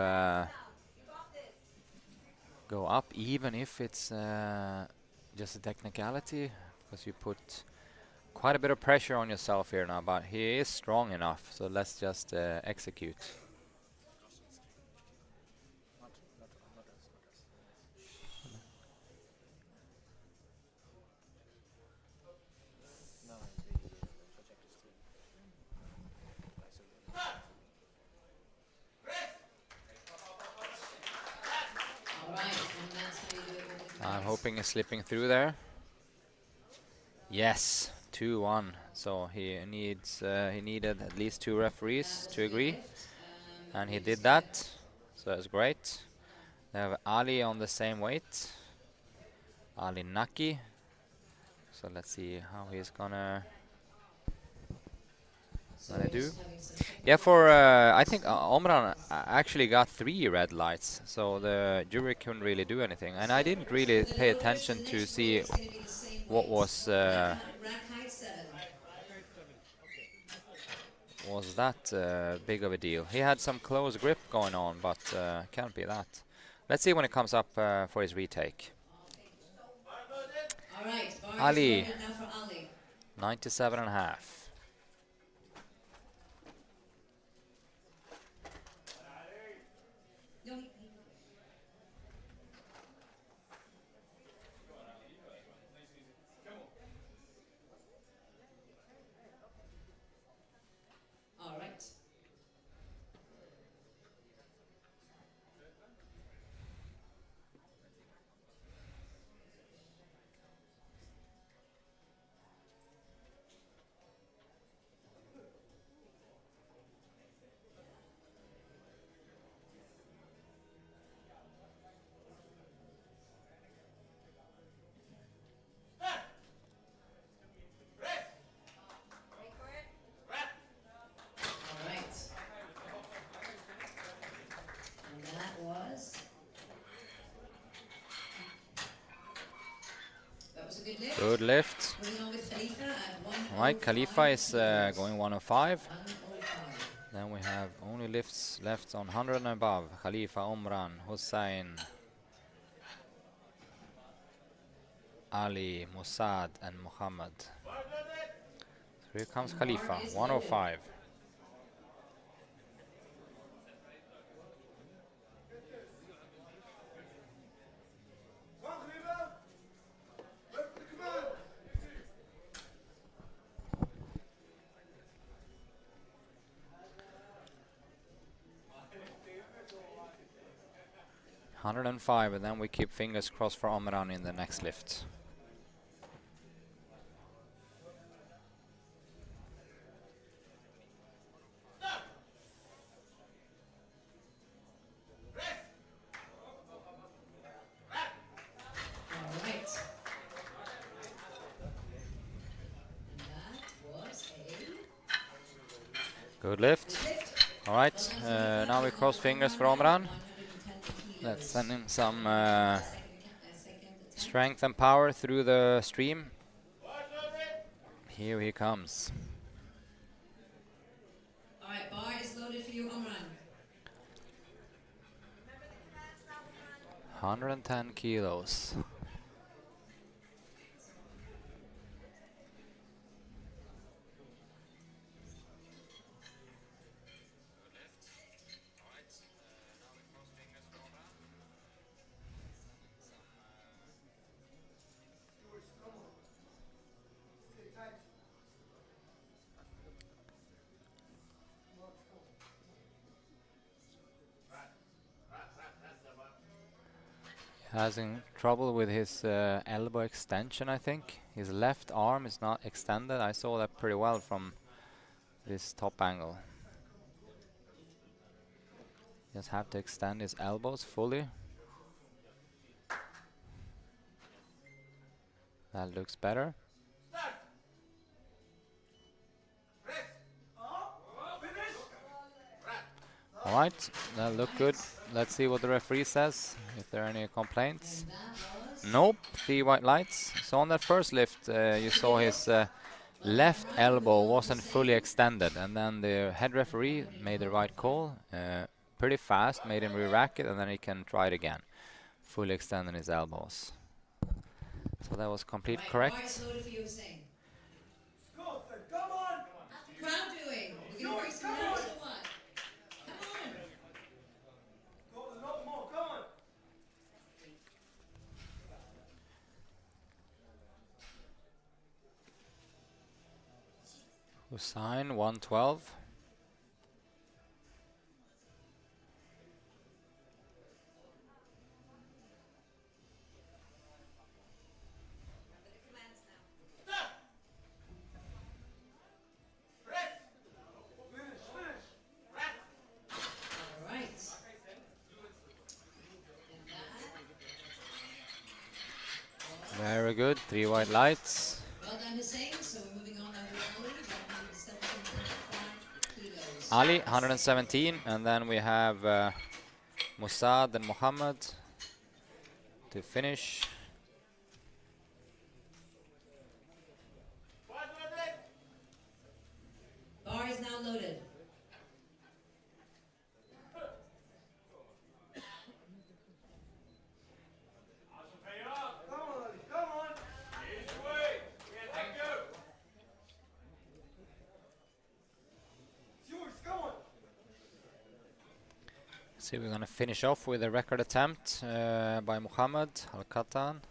go up, even if it's just a technicality, because you put quite a bit of pressure on yourself here now, but he is strong enough, so let's just execute. I'm hoping he's slipping through there. Yes, 2-1. So he needed at least 2 referees to agree, and he did that. So that's great. They have Ali on the same weight, Ali Naki. So let's see how he's gonna do. Yeah, for I think Omran actually got 3 red lights, so the jury couldn't really do anything, and I didn't really pay attention to see what was that big of a deal. He had some close grip going on, but can't be that. Let's see when it comes up for his retake. Ali, 97.5. Good lift. Right, Khalifa is going 105. Then we have only lifts left on 100 and above. Khalifa, Omran, Hussein, Ali, Musad, and Muhammad. Here comes Khalifa, 105. And then we keep fingers crossed for Omran in the next lift. Good lift. All right, now we cross fingers for Omran. 110 Let's kilos. send him some Second attempt. strength and power through the stream. Here he comes. All right, bar is loaded for you, Omran. 110 kilos. Having trouble with his elbow extension, I think. His left arm is not extended. I saw that pretty well from this top angle. Just have to extend his elbows fully. That looks better. All right, that looked good. Let's see what the referee says, if there are any complaints. Nope, 3 white lights. So on that first lift, you saw his left elbow wasn't fully extended, and then the head referee made the right call pretty fast, made him re-rack it, and then he can try it again, fully extending his elbows. So that was complete correct. Crowd doing. We're gonna bring some noise or what? Hussein 112. Very good, 3 white lights. Well done, Hussein. So we're moving on now to Ali, 117.5 kilos. Ali, 117, and then we have Musad and Muhammad to finish. Bar is now loaded. See, we're going to finish off with a record attempt by Muhammad Al-Qattan.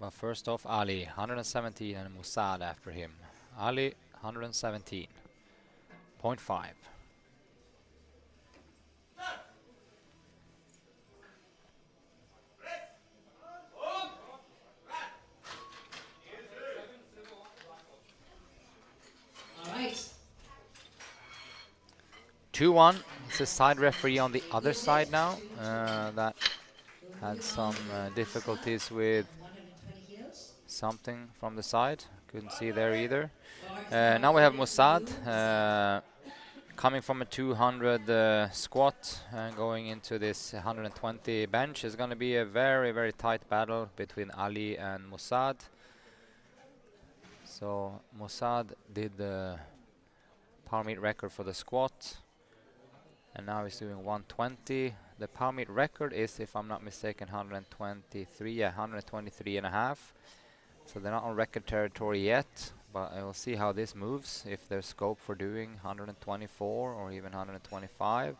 But first off, Ali, 117, and Musad after him. Ali, 117.5. All right. 2-1. It's a side referee on the other side now that had some difficulties with 120 kilos. something from the side. Couldn't see there either. Now we have Musad coming from a 200 squat and going into this 120 bench. It's going to be a very, very tight battle between Ali and Musad. So Musad did the power meet record for the squat, and now he's doing 120. The power meet record is, if I'm not mistaken, 123, yeah, 123 and a half. So they're not on record territory yet, but I will see how this moves, if there's scope for doing 124 or even 125.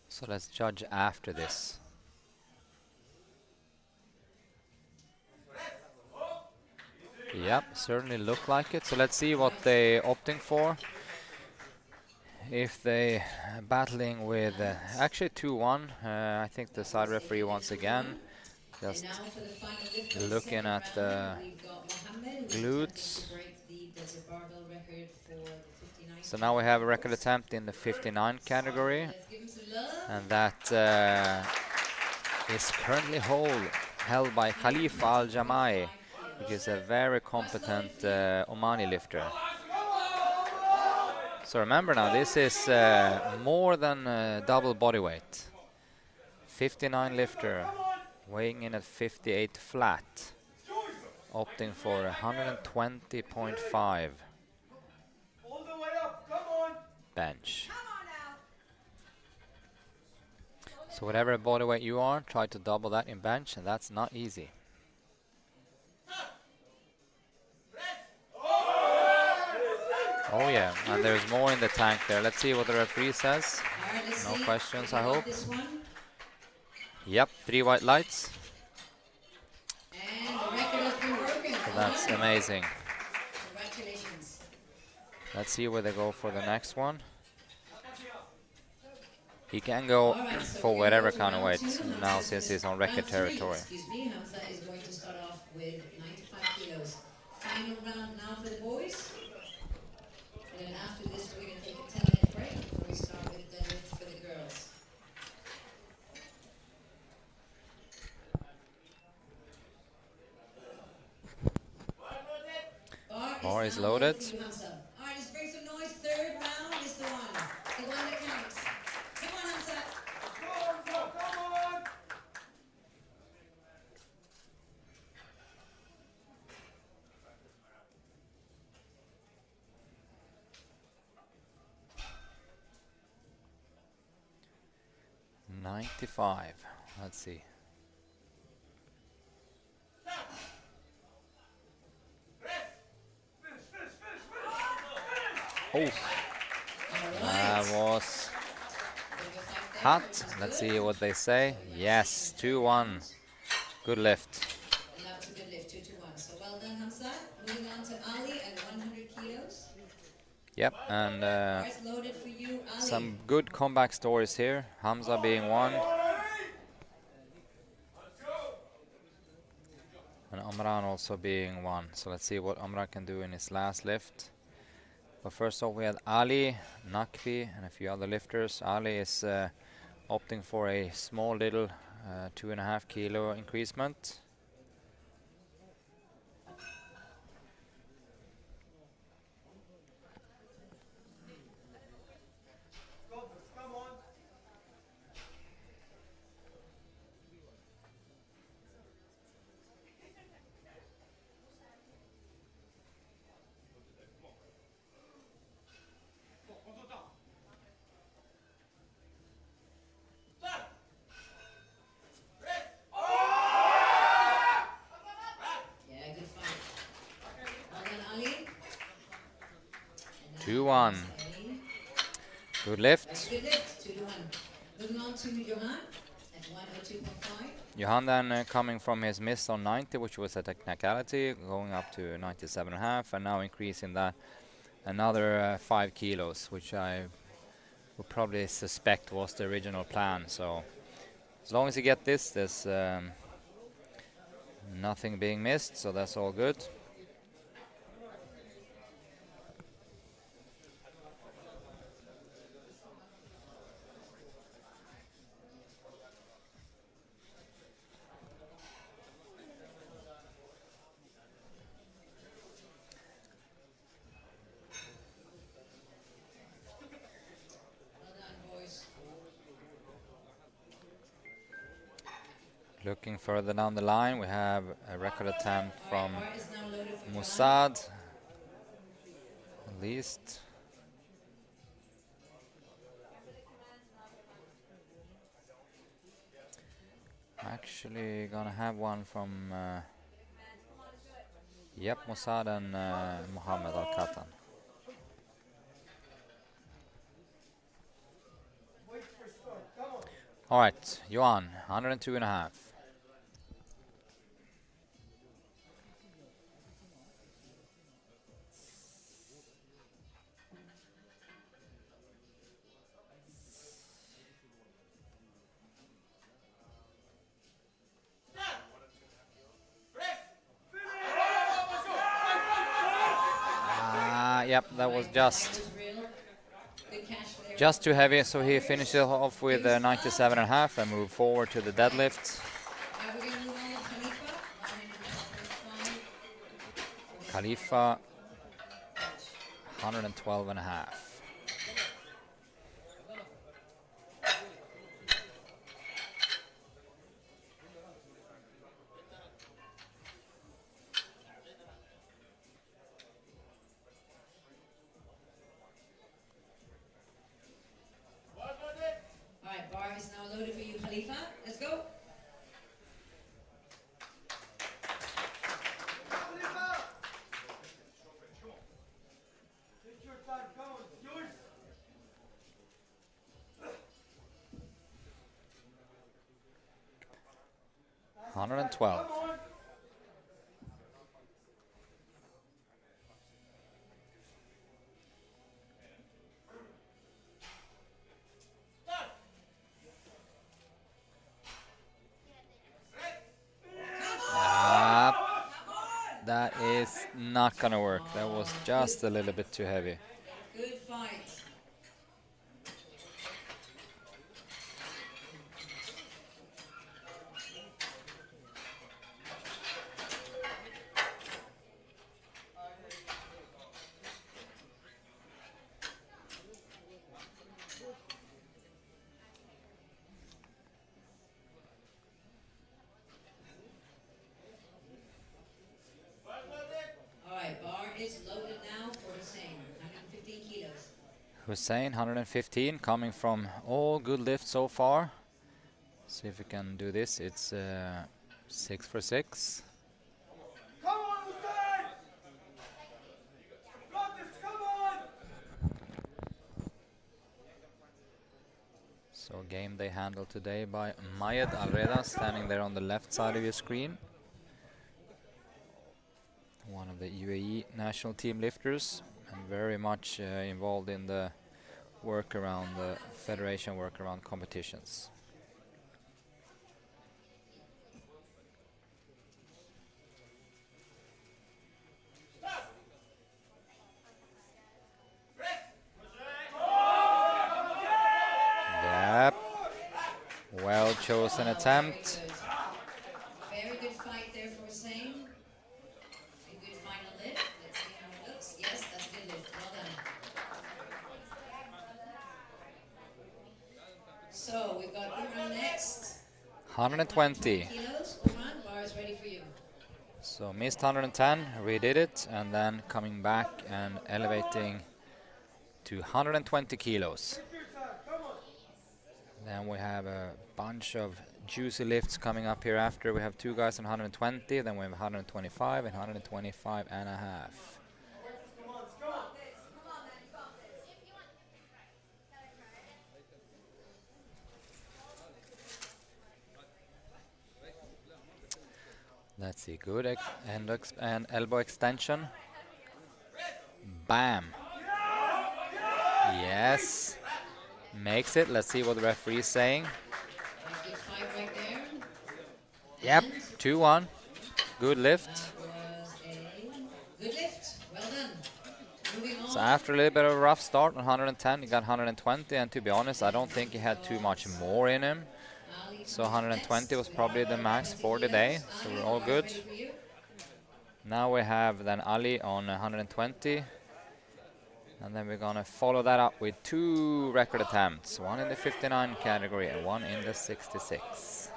So let's judge after this. Yep, certainly look like it. So let's see what they opting for. If they battling with actually 2-1, I think the side referee once again just looking at the glutes. So now we have a record attempt in the 59 category, and that is currently hold. held by Khalifa Al Jamai, which is a very competent Omani lifter. So remember now, this is more than double body weight. 59 lifter, weighing in at 58 flat, opting for 120.5 bench. So whatever body weight you are, try to double that in bench, and that's not easy. Oh yeah, and there's more in the tank there. Let's see what the referee says. No questions, I hope. Yep, 3 white lights. And the record has been broken. So that's amazing. Congratulations. Let's see where they go for the next one. He can go Alright, so for we're whatever going to kind of round weight two. now Hamza's since gonna- he's on record round three, territory. Excuse me, Hamza is going to start off with 95 kilos. Final round now for the boys. And then after this, we're going to take a 10-minute break before we start with deadlift for the girls. Bar is now loaded. for you, Hamza. Alright, let's bring some noise. Third round is the one. The one that counts. Come on, Hamza. 95. Let's see. Oh, that was hot. Let's see what they say. Yes, 2-1. Good lift. And that was a good lift, 2 to 1. So well done, Hamza. Moving on to Ali at 100 kilos. Yep, and Bars loaded for you, Ali. some good comeback stories here. Hamza being one. And Omran also being one. So let's see what Omran can do in his last lift. But first off, we had Ali, Nakvi, and a few other lifters. Ali is opting for a small little 2.5 kilo increasement. Yeah, good fight. Well done, Ali. And now 2-1. Ali. Good lift. That's a good lift, 2 to 1. Moving on to Johan at 102.5. Johan then coming from his miss on 90, which was a technicality, going up to 97.5, and now increasing that another 5 kilos, which I would probably suspect was the original plan. So as long as you get this, there's nothing being missed, so that's all good. Well done, boys. Looking further down the line, we have a record attempt from Bar is now loaded for Johan. Musad, at least. Actually gonna have one from yep, Musad and Mohammed Al-Katan. All right, Johan, 102.5. Yep, that was just That was real. Good cash there. just too heavy, so he finishes off with 97.5 and move forward to the deadlift. We're going to move on to Khalifa, 112 and a half. All right, bar is now loaded for you, Khalifa. Let's go. Take your time, come on, it's yours. 112. Come on. That is not gonna work. That was just a little bit too heavy. Good fight. All right, bar is loaded now for Hussein, 115 kilos. Hussein, 115, coming from all good lifts so far. See if we can do this. It's 6 for 6. Come on, Hussein! Got this, come on! So game day handled today by Mayed Alreda, standing there on the left side of your screen. One of the UAE national team lifters, and very much involved in the work around the federation work around competitions. Yep. Well chosen attempt. Very good fight there for Hussein. A good final lift. Let's see how it looks. Yes, that's a good lift. Well done. So we've got Umran next. 120. Kilos. Umran, bar is ready for you. So missed 110, redid it, and then coming back and elevating to 120 kilos. Then we have a bunch of juicy lifts coming up here after. We have two guys on 120, then we have 125 and 125 and a half. Let's see, good and elbow extension. Bam. Yes. Makes it. Let's see what the referee is saying. A good fight right there. Yep, And 2-1. Good lift. that was a good lift. Well done. Moving on. So after a little bit of a rough start on 110, he got 120, and to be honest, I don't think he had too much more in him. Ali So 120 was probably the max for the day, so we're all good. ready for you. Now we have then Ali on 120, and then we're gonna follow that up with two record attempts, one in the 59 category and one in the 66.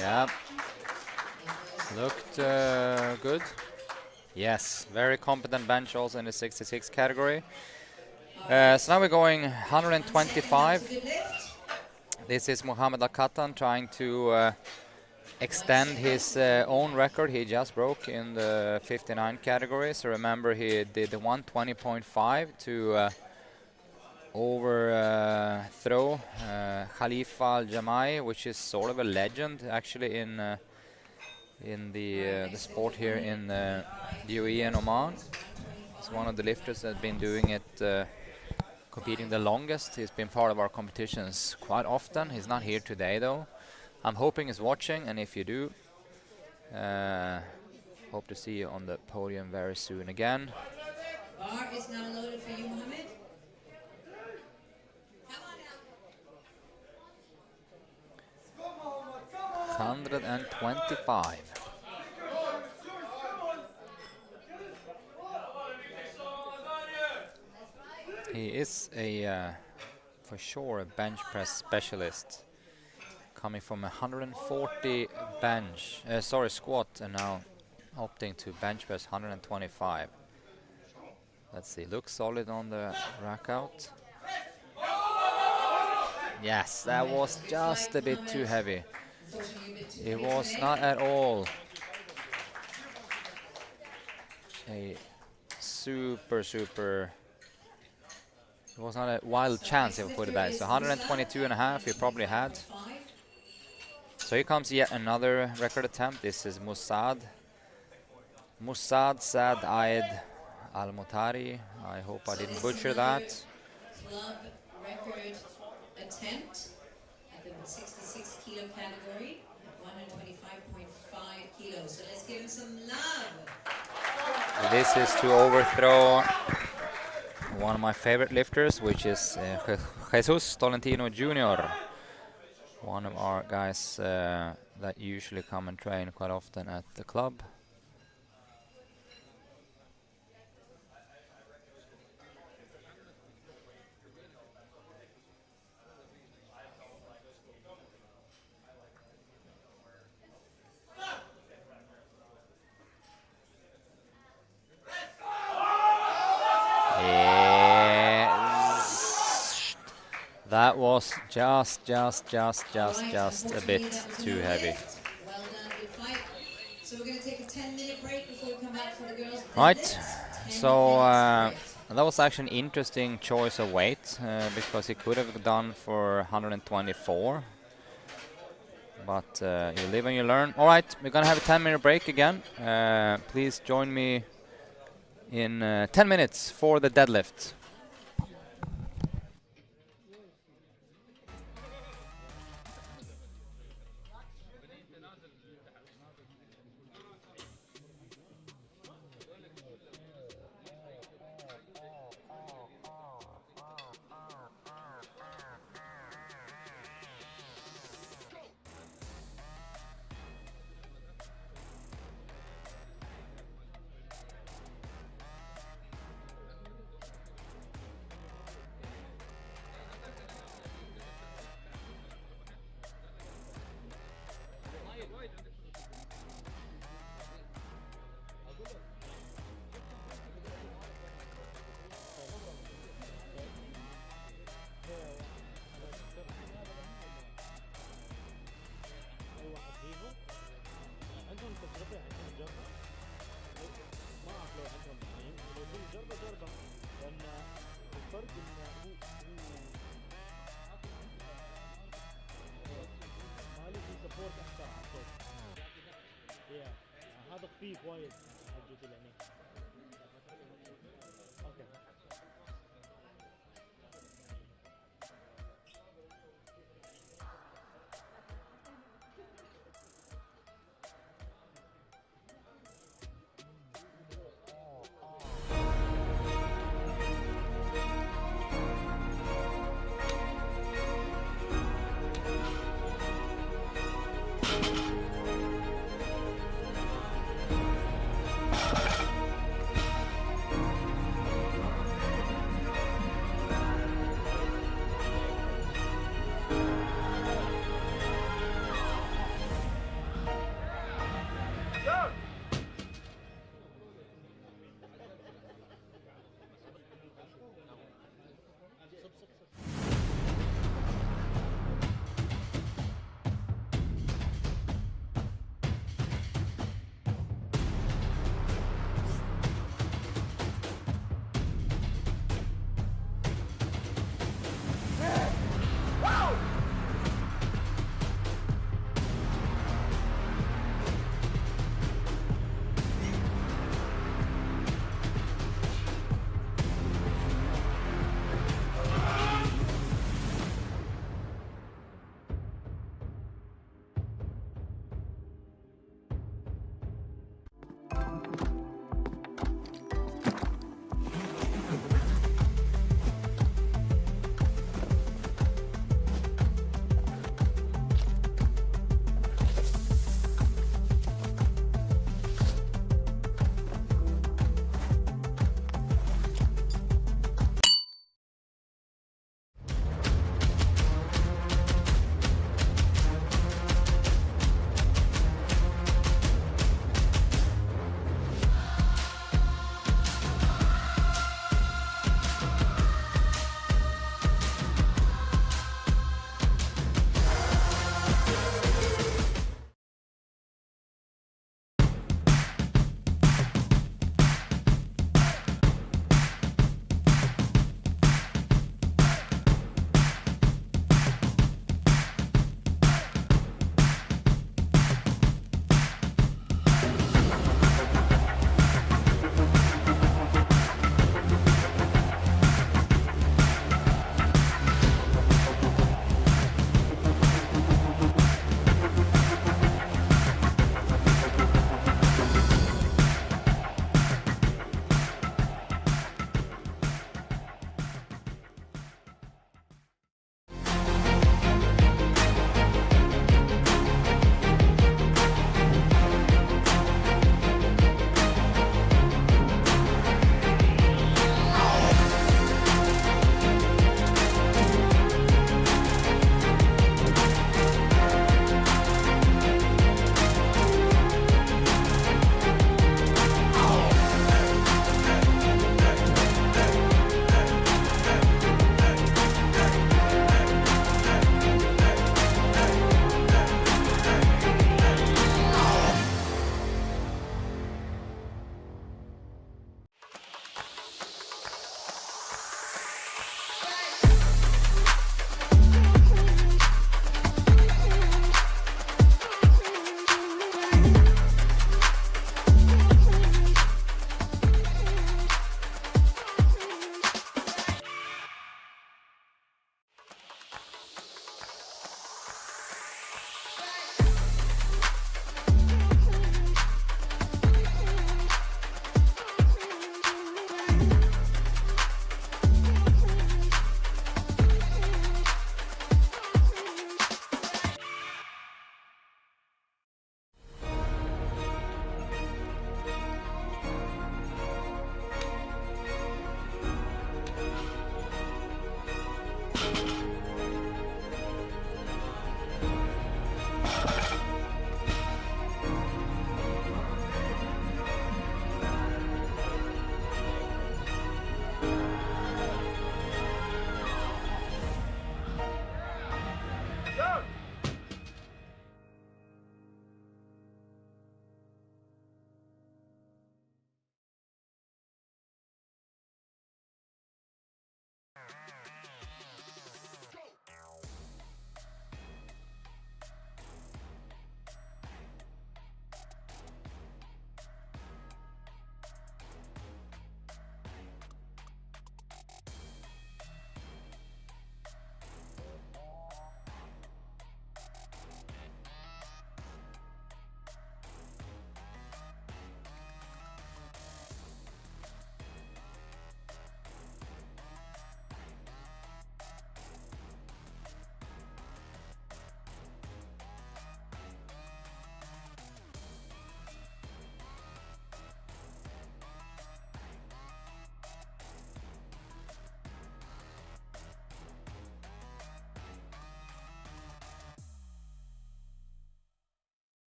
Yeah, looked good. Yes, very competent bench also in the 66 category. So now we're going 125. Good lift. This is Mohamed Al-Katan trying to extend his own record he just broke in the 59 category. So remember, he did the 120.5 to overthrow Khalifa Al-Jamai, which is sort of a legend actually in the sport here in the UAE and Oman. He's one of the lifters that's been doing it, competing the longest. He's been part of our competitions quite often. He's not here today though. I'm hoping he's watching, and if you do, hope to see you on the podium very soon again. Bar is now loaded for you, Mohammed. 125. He is for sure a bench press specialist, coming from 140 squat, and now opting to bench press 125. Let's see, looks solid on the rack out. Yes, that was just a bit too heavy. It was not at all a super, it was not a wild chance if we put it back. So 122.5 he probably had. So here comes yet another record attempt. This is Musad Saad Aed Al-Mutari. I hope I didn't butcher that. Club record attempt at the 66 kilo category, 125.5 kilos. So let's give him some love. This is to overthrow one of my favorite lifters, which is Jesus Tolentino Jr., one of our guys that usually come and train quite often at the club. That was just a bit too heavy. Well done, good fight. So we're going to take a 10-minute break before we come back for the girls. Right, so that was actually an interesting choice of weight, because he could have done for 124. But you live and you learn. All right, we're going to have a 10-minute break again. Please join me in 10 minutes for the deadlift. هذا خفيف وايد حقتي لهني. اوكي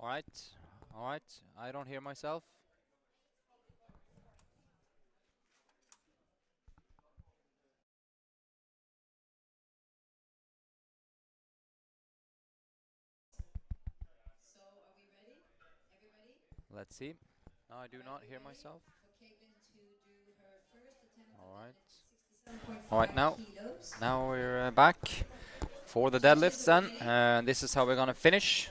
All right. All right. I don't hear myself. So are we ready? Everybody? Let's see. No, I do not hear Ready myself. for Caitlin to do her first attempt All at right. deadlift, All right. 67.5 kilos. Now we're back for the deadlifts then. This is how we're gonna finish.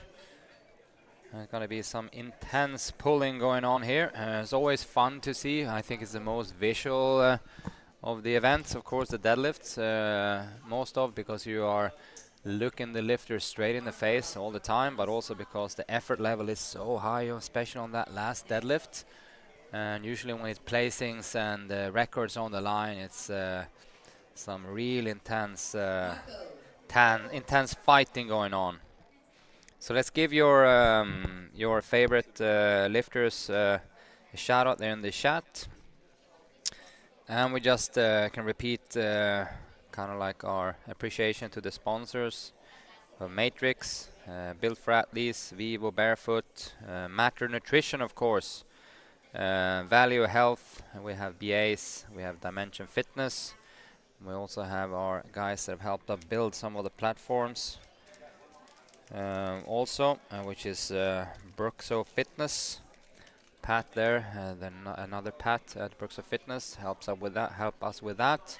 There's gonna be some intense pulling going on here. It's always fun to see. I think it's the most visual of the events. Of course, the deadlifts, most of because you are looking the lifter straight in the face all the time, but also because the effort level is so high, especially on that last deadlift. And usually when it's placings and records on the line, it's some real intense intense fighting going on. So let's give your favorite lifters a shout out there in the chat, and we just can repeat kind of like our appreciation to the sponsors of Matrix, Built for Athletes, Vivo Barefoot, Matter Nutrition, of course, Value Health, and we have BAs, we have Dimension Fitness. We also have our guys that have helped us build some of the platforms. Also, which is Brookso Fitness. Pat there, then another Pat at Brookso Fitness help us with that.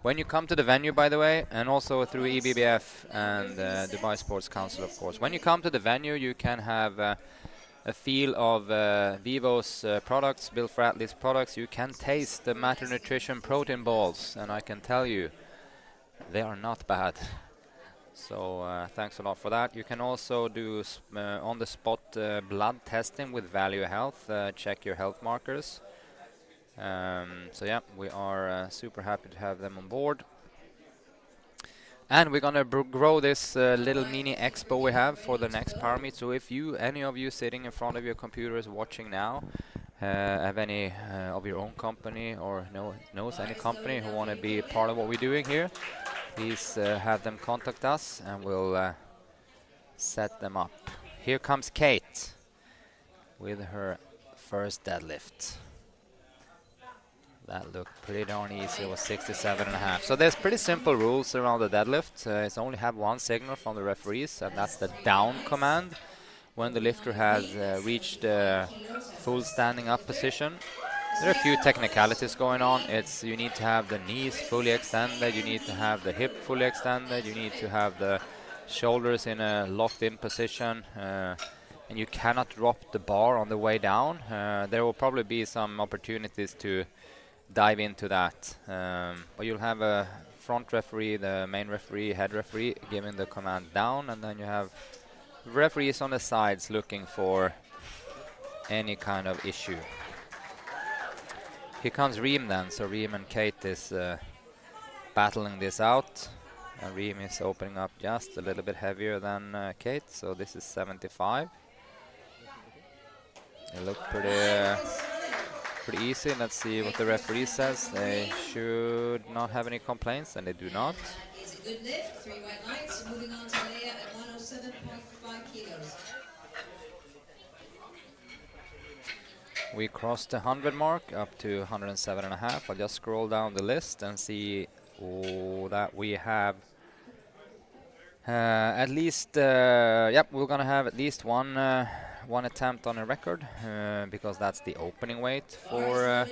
When you come to the venue, by the way, and also through EBBF and Dubai Sports Council, of course. When you come to the venue, you can have a feel of Vivo's products, Built for Athletes products. You can taste the Matter Nutrition protein balls, and I can tell you, they are not bad. So thanks a lot for that. You can also do on-the-spot blood testing with Value Health. Check your health markers. So yeah, we are super happy to have them on board. And we're gonna grow this little mini expo we have for the next Power Meet. So if any of you sitting in front of your computers watching now, have any of your own company or knows any company who want to be part of what we're doing here, please have them contact us and we'll set them up. Here comes Kate with her first deadlift. That looked pretty darn easy. It was 67.5. So there's pretty simple rules around the deadlift. It's only have one signal from the referees, and that's the down command when the lifter has reached full standing up position. There are a few technicalities going on. You need to have the knees fully extended, you need to have the hip fully extended, you need to have the shoulders in a locked in position, and you cannot drop the bar on the way down. There will probably be some opportunities to dive into that, but you'll have a front referee, the main referee, head referee giving the command down, and then you have referees on the sides looking for any kind of issue. Here comes Reem then, so Reem and Kate is battling this out, and Reem is opening up just a little bit heavier than Kate, so this is 75. It looked pretty easy. Let's see what the referee says. They should not have any complaints, and they do not. That is a good lift, 3 white lights. Moving on to Leia at 107.5 kilos. We crossed the 100 mark up to 107.5. I'll just scroll down the list and see that we have at least, yep, we're gonna have at least one attempt on a record because that's the opening weight for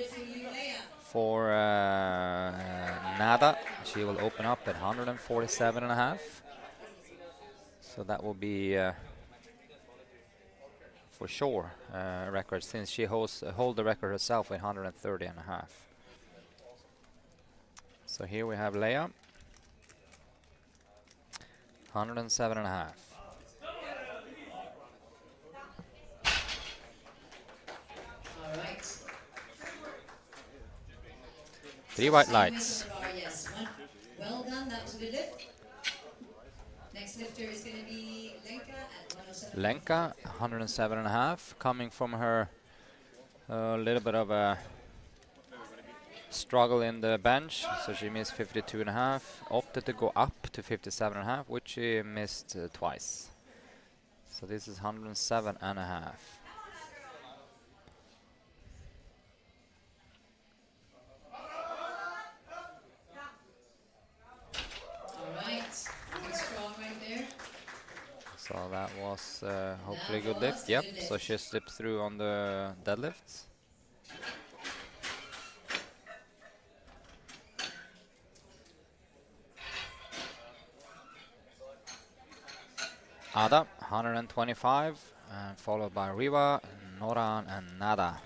Nada. She will open up at 147.5. So that will be for sure a record, since she hold the record herself at 130.5. So here we have Leia, 107.5. All right. 3 white lights. Yes. Well done. That was a good lift. Next lifter is going to be Lenka at 107. Lenka, 107.5, coming from her little bit of a struggle in the bench, so she missed 52.5, opted to go up to 57.5, which she missed twice. So this is 107.5. All right. Looking strong right there. So that was hopefully a That good lift. was Yep. good So lift. she slipped through on the deadlifts. Ada, 125, and followed by Riva, Noran, and Nada.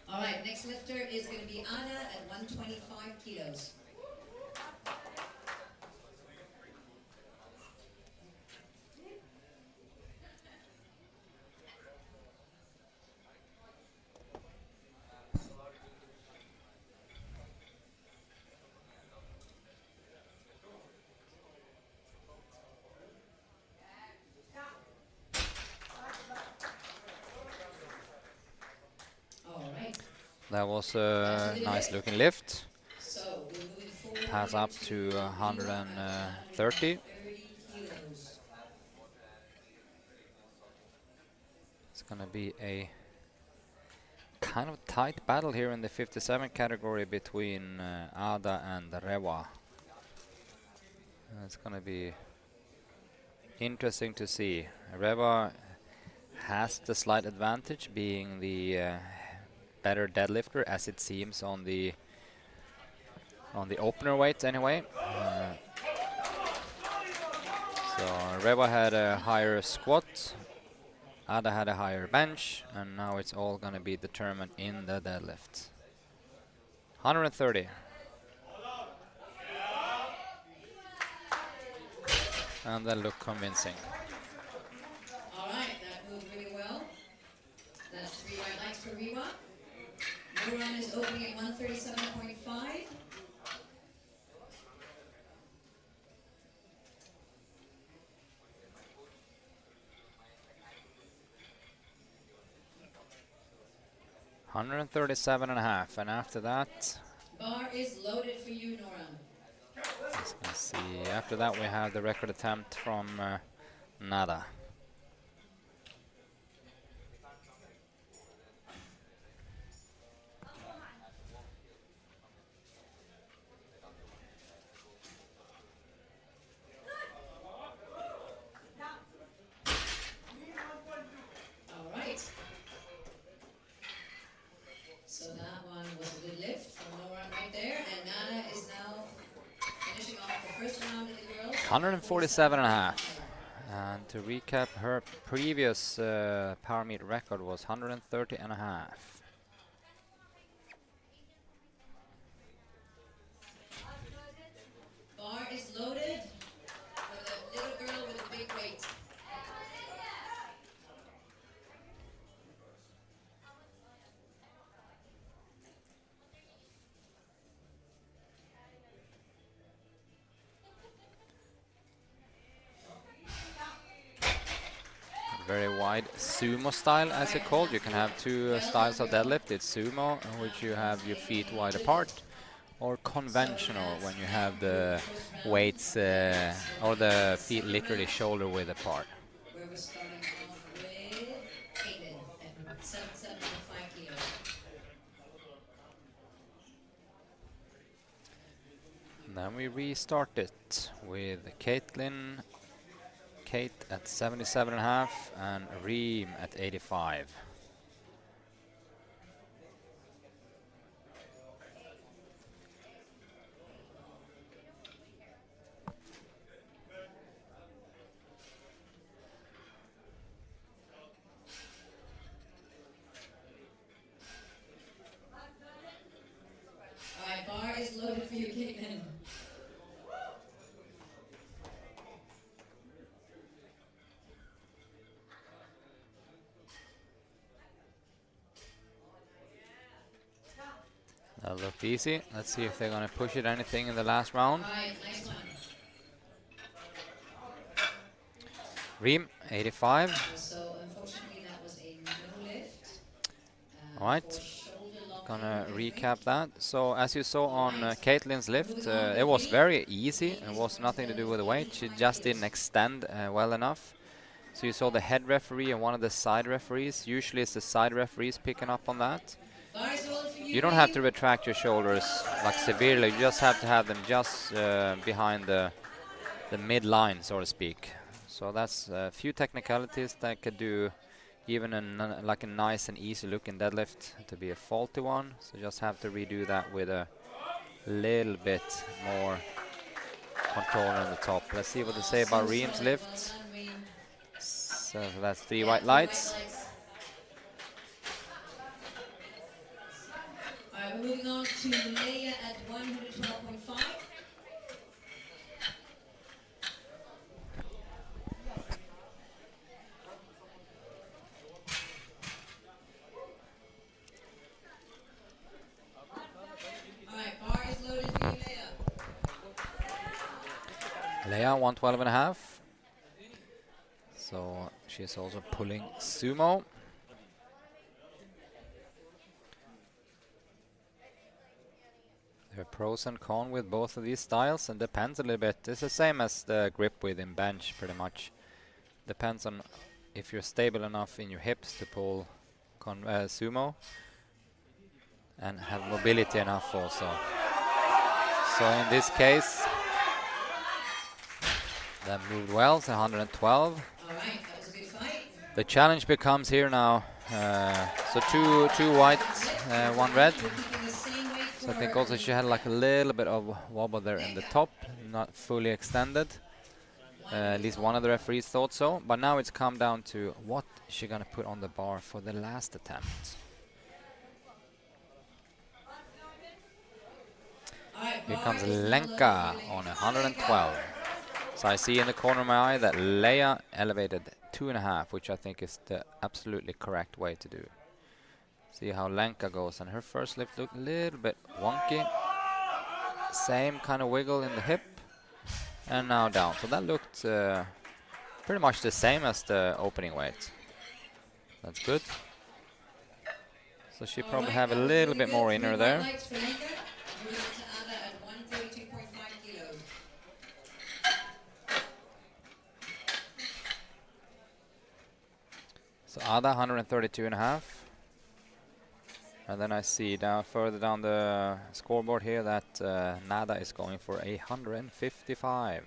All right, next lifter is going to be Anna at 125 kilos. All right. That was That's a a good nice lift. looking lift. So we're moving forward Pass up to to 130. 130 kilos. It's gonna be a kind of tight battle here in the 57 category between Ada and Rewa. It's gonna be interesting to see. Rewa has the slight advantage, being the better deadlifter, as it seems on the opener weights anyway. So Rewa had a higher squat, Ada had a higher bench, and now it's all gonna be determined in the deadlift. 130. And that looked convincing. All right, that moved really well. That's 3 white lights for Riwa. Nuran is opening at 137.5. $137.5, and after that, Bar is loaded for you, Nuran. let's see. After that, we have the record attempt from Nada. All right. So that one was a good lift from Nuran right there, and Nana is now finishing off the first round of the girls. 147.5. And to recap, her previous power meet record was 130.5. Bar is loaded with a little girl with a big weight. Very wide sumo style, as it's called. You can have two styles of deadlift. It's sumo, in which you have your feet wide apart, or conventional, when you have the weights or the feet literally shoulder width apart. Where we're starting off with Caitlin at 77.5 kilos. And then we restart it with Kate at 77.5 and Reem at 85. All right, bar is loaded for you, Caitlin. That looked easy. Let's see if they're going to push it anything in the last round. All right, nice one. Reem, 85. So unfortunately, that was a no lift. All right. For shoulder lock Gonna recap that. So as you saw on Caitlin's lift, it was very easy. It was nothing to do with the weight. She just didn't extend well enough. So you saw the head referee and one of the side referees. Usually it's the side referees picking up on that. You don't have to retract your shoulders like severely. You just have to have them just behind the midline, so to speak. So that's a few technicalities that could do even like a nice and easy looking deadlift to be a faulty one. So just have to redo that with a little bit more control on the top. Let's see what they say about Reem's lift. So that's 3 white lights. Alright, we're moving on to Leia at 112.5. Alright, bar is loaded for you, Leia. Leia 112.5. So she's also pulling sumo. There are pros and cons with both of these styles, and depends a little bit. It's the same as the grip width in bench, pretty much. Depends on if you're stable enough in your hips to pull sumo, and have mobility enough also. So in this case, that moved well, so 112. Alright, that was a good fight. The challenge becomes here now. So two white, one red. So I think also she had like a little bit of wobble there in the top, not fully extended. At least one of the referees thought so. But now it's come down to what she's gonna put on the bar for the last attempt. Here comes Lenka on 112. So I see in the corner of my eye that Leia elevated 2.5, which I think is the absolutely correct way to do. See how Lenka goes, and her first lift looked a little bit wonky. Same kind of wiggle in the hip, and now down. So that looked pretty much the same as the opening weight. That's good. So she probably have a little bit more inner there. So Ada 132.5. And then I see down further down the scoreboard here that Nada is going for 155,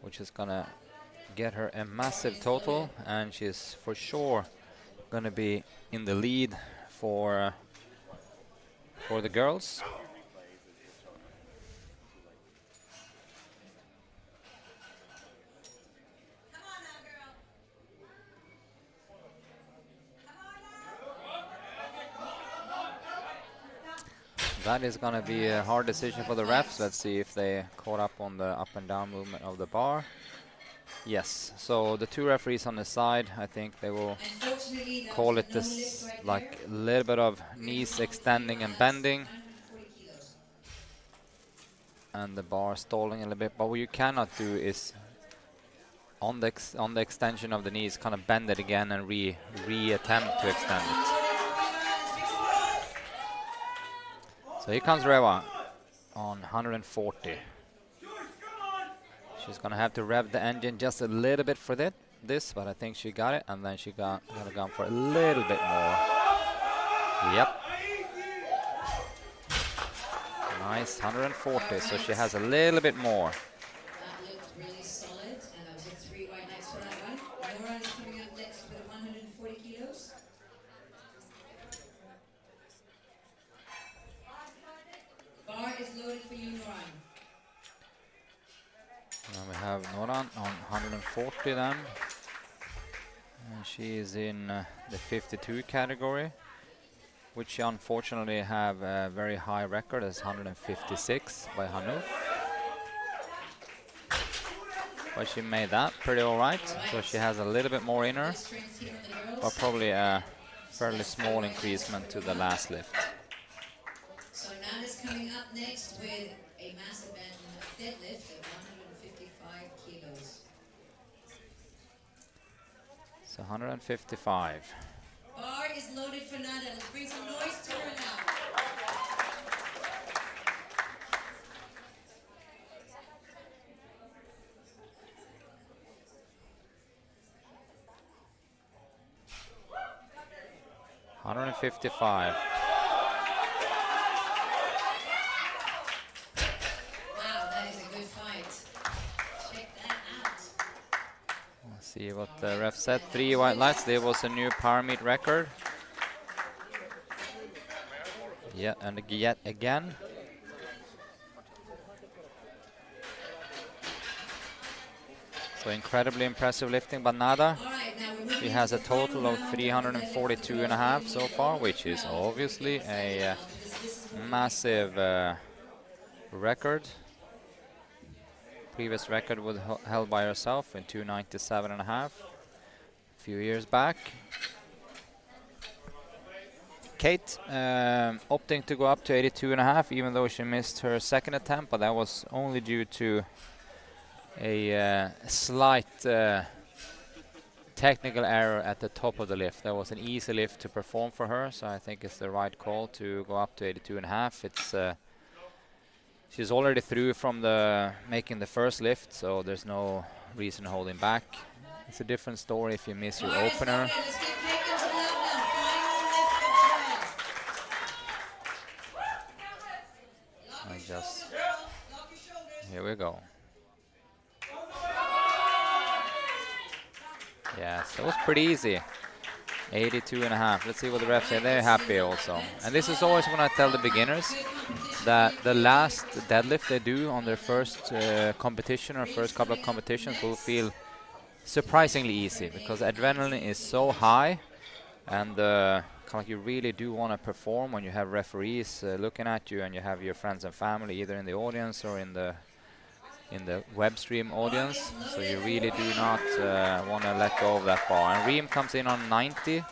which is gonna get her a massive total, and she's for sure gonna be in the lead for the girls. That is going to be a hard decision for the refs. Let's see if they caught up on the up and down movement of the bar. Yes, so the two referees on the side, I think they will call it this, like a little bit of knees extending and bending, and the bar stalling a little bit. But what you cannot do is on the extension of the knees, kind of bend it again and re-attempt to extend it. So here comes Reva on 140. She's gonna have to rev the engine just a little bit for this, but I think she got it, and then she gonna go for a little bit more. Yep. Nice, 140, so she has a little bit more. That looked really solid, and that was a 3 white lights for that one. Nora is coming up next with 140 kilos. Bar is loaded for you, Noran. And we have Noran on 140 then. And she is in the 52 category, which she unfortunately have a very high record as 156 by Hanouf. But she made that pretty alright, so she has a little bit more inner, but probably a fairly small increasement to the last lift. So Nana's coming up next with a massive deadlift at 155 kilos. So 155. Bar is loaded for Nada. Let's bring some noise to her now. $155. Wow, that is a good fight. Check that out. Let's see what the ref said. 3 white lights. There was a new Power Meet record. Yeah, and yet again. So incredibly impressive lifting by Nada. All right, now we're moving She has a into the final total of round 342.5 so far, which is obviously a massive record. Previous record was held by herself in 297.5 a few years back. Kate opting to go up to 82.5, even though she missed her second attempt, but that was only due to a slight technical error at the top of the lift. That was an easy lift to perform for her, so I think it's the right call to go up to 82.5. It's she's already through from the making the first lift, so there's no reason holding back. It's a different story if you miss your opener. Let's get Kate into the lap now. Final lift of the I just here we go. Yes, that was pretty easy. 82.5. Let's see what the refs say. They're happy also. And this is always when I tell the beginners that the last deadlift they do on their first competition or first couple of competitions will feel surprisingly easy because adrenaline is so high, and kind of like you really do want to perform when you have referees looking at you and you have your friends and family either in the audience or in the web stream audience, so you really do not want to let go of that bar. And Reem comes in on 90.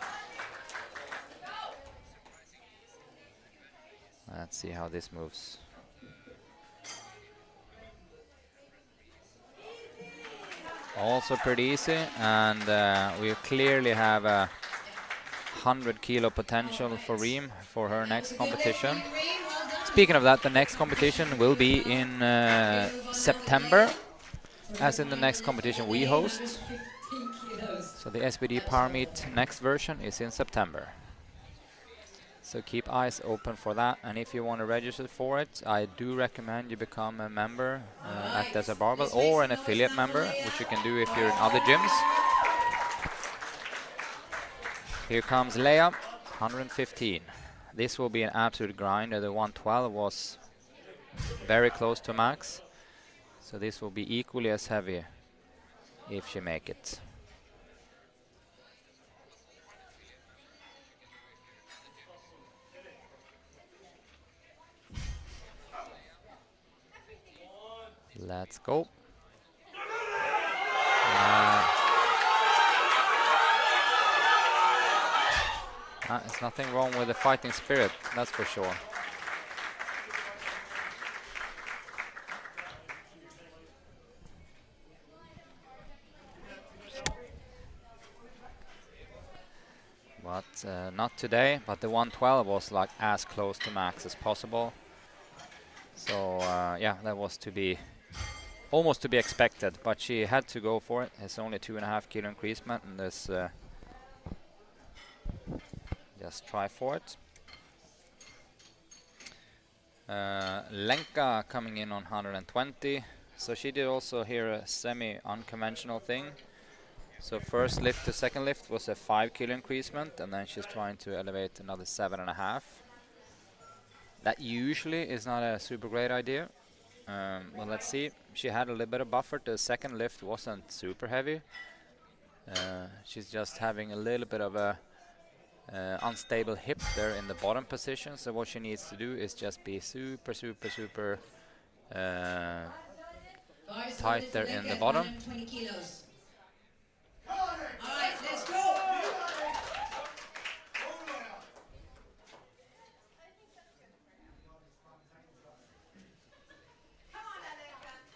Let's see how this moves. Also pretty easy, and we clearly have a 100-kilo potential for Reem for her next competition. Speaking of that, the next competition will be in September, as in the next competition we host. So the SBD Power Meet next version is in September. So keep eyes open for that, and if you want to register for it, I do recommend you become a member at Desert Barbell or an affiliate member, which you can do if you're in other gyms. Here comes Leia, 115. This will be an absolute grind. The 112 was very close to max, so this will be equally as heavy if she make it. Let's go. There's nothing wrong with the fighting spirit, that's for sure. But not today, but the 112 was like as close to max as possible. So yeah, that was to be almost to be expected, but she had to go for it. It's only 2.5 kilo increasement, and this just try for it. Lenka coming in on 120. So she did also here a semi-unconventional thing. So first lift to second lift was a 5 kilo increasement, and then she's trying to elevate another 7.5. That usually is not a super great idea. Well, let's see. She had a little bit of buffer. The second lift wasn't super heavy. She's just having a little bit of a unstable hip there in the bottom position. So what she needs to do is just be super tight there in the bottom. All right, let's go.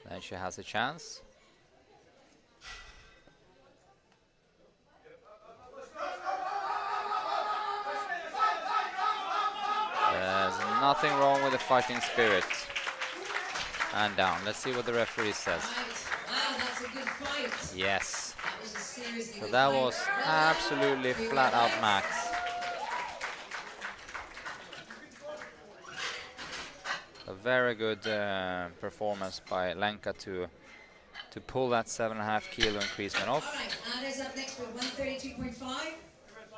Then she has a chance. nothing wrong with the fighting spirit. And down. Let's see what the referee says. Right. Wow, that's a good fight. Yes. That was a seriously So good that fight. was Well done. absolutely 3 flat red out lights. max. A very good performance by Lenka to pull that 7.5 kilo increasement All off. right, Anna's up next with 132.5.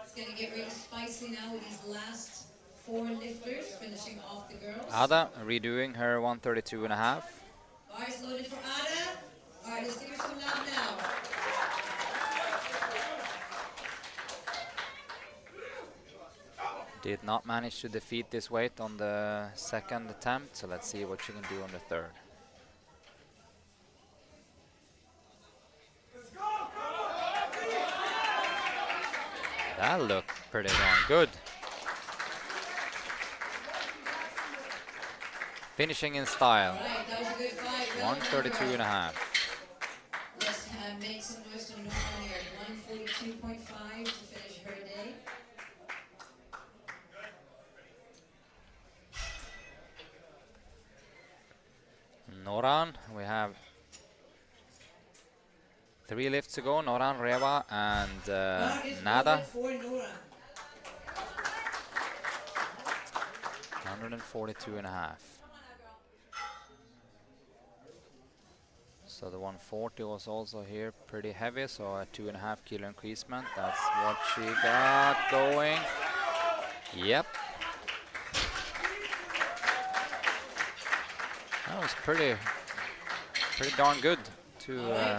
It's going to get really spicy now with these last 4 lifters finishing off the girls. Ada redoing her 132.5. Bars loaded for Ada. All right, let's give her some love now. Did not manage to defeat this weight on the second attempt, so let's see what she can do on the third. That looked pretty darn good. Finishing in style. All right, that was a good fight. Well done, 132.5. girl. Let's make some noise for Nora here. 142.5 to finish her day. Noran, we have 3 lifts to go. Noran, Reva, and Bar is Nada. loaded for Nora. 142.5. So the 140 was also here pretty heavy, so a 2.5 kilo increasement. That's what she got going. Yep. That was pretty darn good to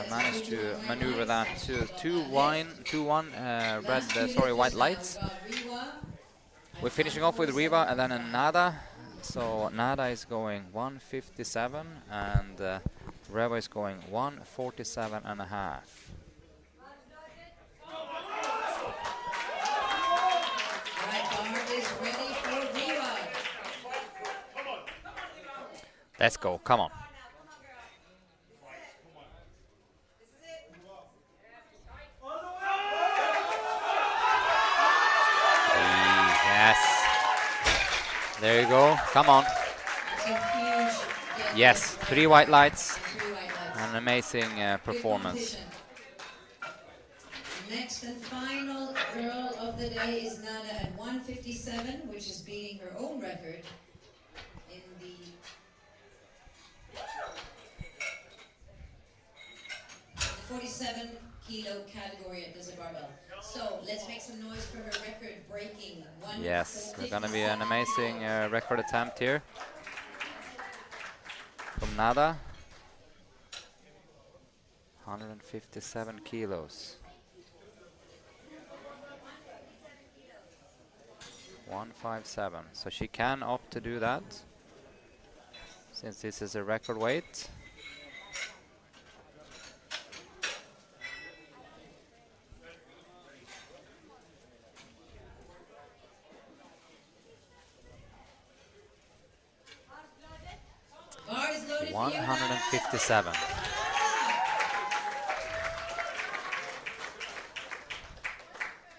manage to maneuver that to white lights. We're finishing off with Riva and then a Nada. So Nada is going 157 and Reva is going 147 and a half. Right, Bar is ready for Riva. Let's go, come on. Yes. There you go, come on. It's a huge get. Yes, 3 white lights. 3 white lights. An amazing Good performance. competition. Next and final girl of the day is Nada at 157, which is beating her own record in the 47 kilo category at Desert Barbell. So let's make some noise for her record breaking. Yes, it's gonna be an amazing record attempt here from Nada. 157 kilos. 157. So she can opt to do that since this is a record weight. Bar is loaded. 157.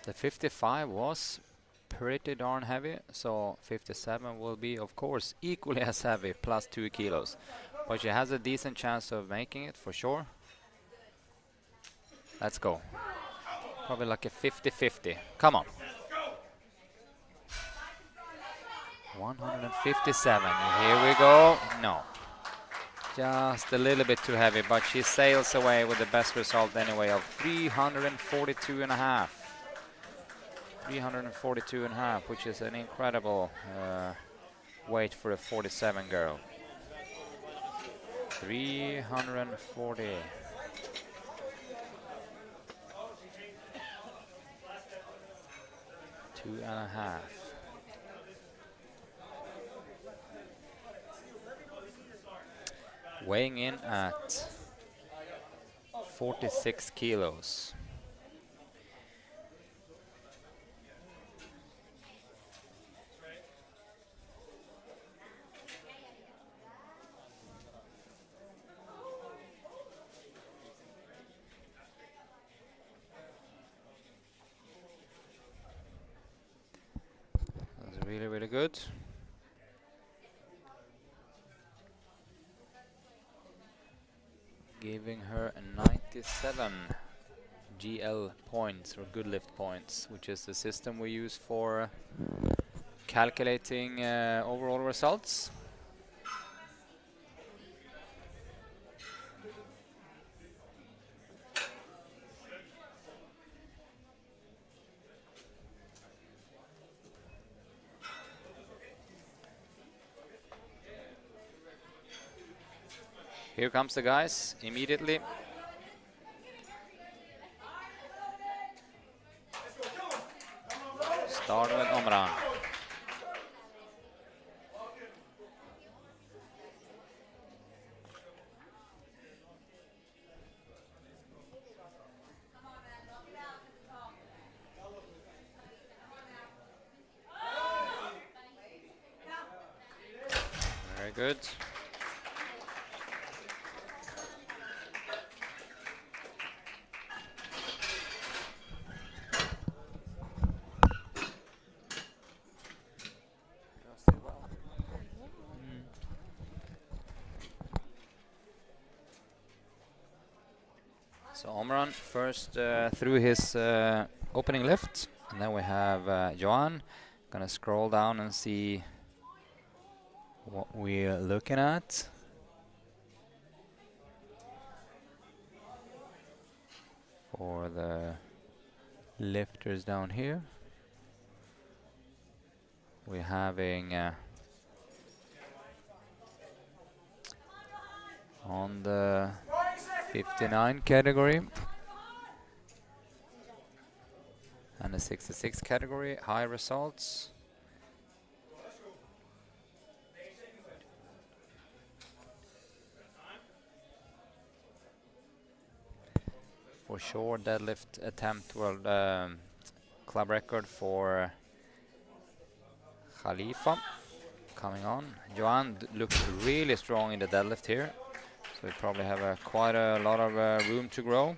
The 55 was pretty darn heavy, so 57 will be, of course, equally as heavy, plus 2 kilos. But she has a decent chance of making it, for sure. Let's go. Probably like a 50-50. Come on. 157. Here we go. No. Just a little bit too heavy, but she sails away with the best result anyway of 342 and a half. 342 and a half, which is an incredible weight for a 47 girl. 340. Two and a half. Weighing in at 46 kilos. That was really, really good. 27 GL points, or good lift points, which is the system we use for calculating overall results. Here comes the guys immediately. Start with Omran. Very good. So Omran first through his opening lift, and then we have Johan. Gonna scroll down and see what we're looking at. For the lifters down here, we're having on the 59 category and the 66 category, high results. For sure, deadlift attempt world club record for Khalifa coming on. Johan looks really strong in the deadlift here, so we probably have quite a lot of room to grow.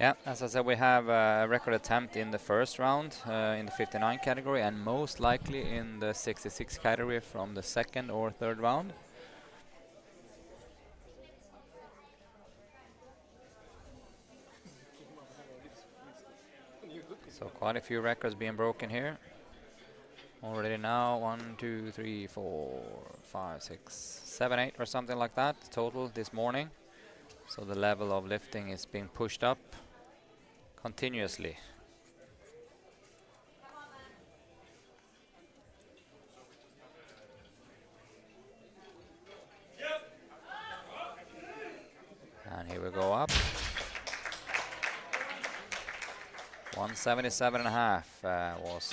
Yeah, as I said, we have a record attempt in the first round in the 59 category, and most likely in the 66 category from the second or third round. So quite a few records being broken here. Already now 1, 2, 3, 4, 5, 6, 7, 8 or something like that total this morning. So the level of lifting is being pushed up continuously. And here we go up. 177.5 was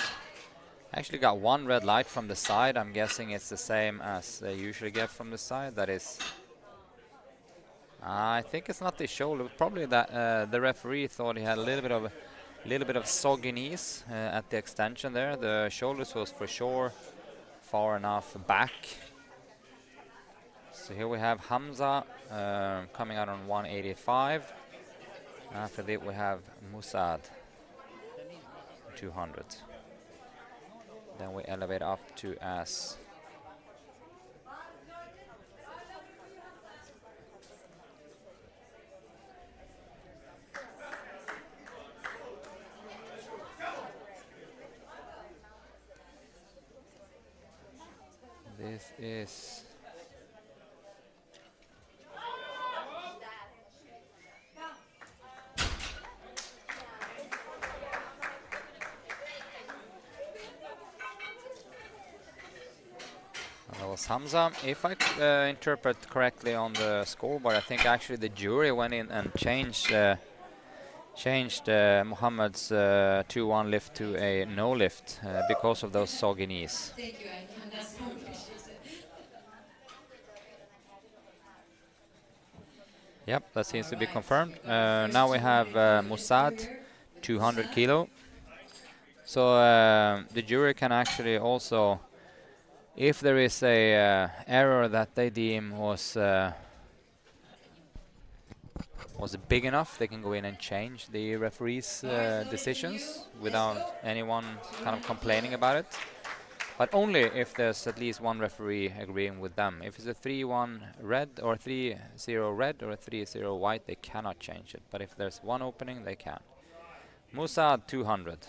actually got one red light from the side. I'm guessing it's the same as they usually get from the side. That is, I think it's not the shoulder. Probably that the referee thought he had a little bit of soggy knees at the extension there. The shoulders was for sure far enough back. So here we have Hamza coming out on 185. After that we have Musad 200. Then we elevate up to As. This is that was Hamza. If I interpret correctly on the scoreboard, I think actually the jury went in and changed Muhammad's 2-1 lift to a no lift because of those soggy knees. Thank you, and that's so appreciated. Yep, that seems to be confirmed. Now we have Musad, 200 kilo. So the jury can actually also, if there is a error that they deem was was big enough, they can go in and change the referee's decisions without anyone kind of complaining about it. But only if there's at least one referee agreeing with them. If it's a 3-1 red or 3-0 red or a 3-0 white, they cannot change it. But if there's one opening, they can. Musad 200.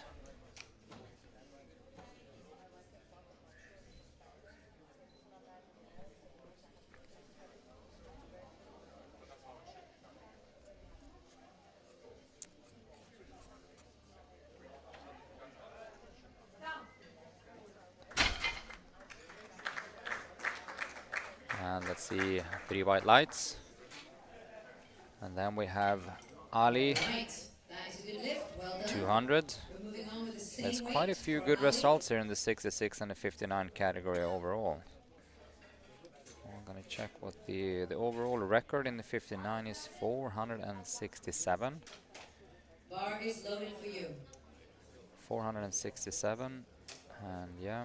And let's see, 3 white lights. And then we have Ali, Right, that is a good lift. Well done. 200. We're moving on with the same There's quite a weight few for good Ali. results here in the 66 and the 59 category overall. I'm gonna check what the overall record in the 59 is. 467. Bar is loaded for you. 467, and yeah.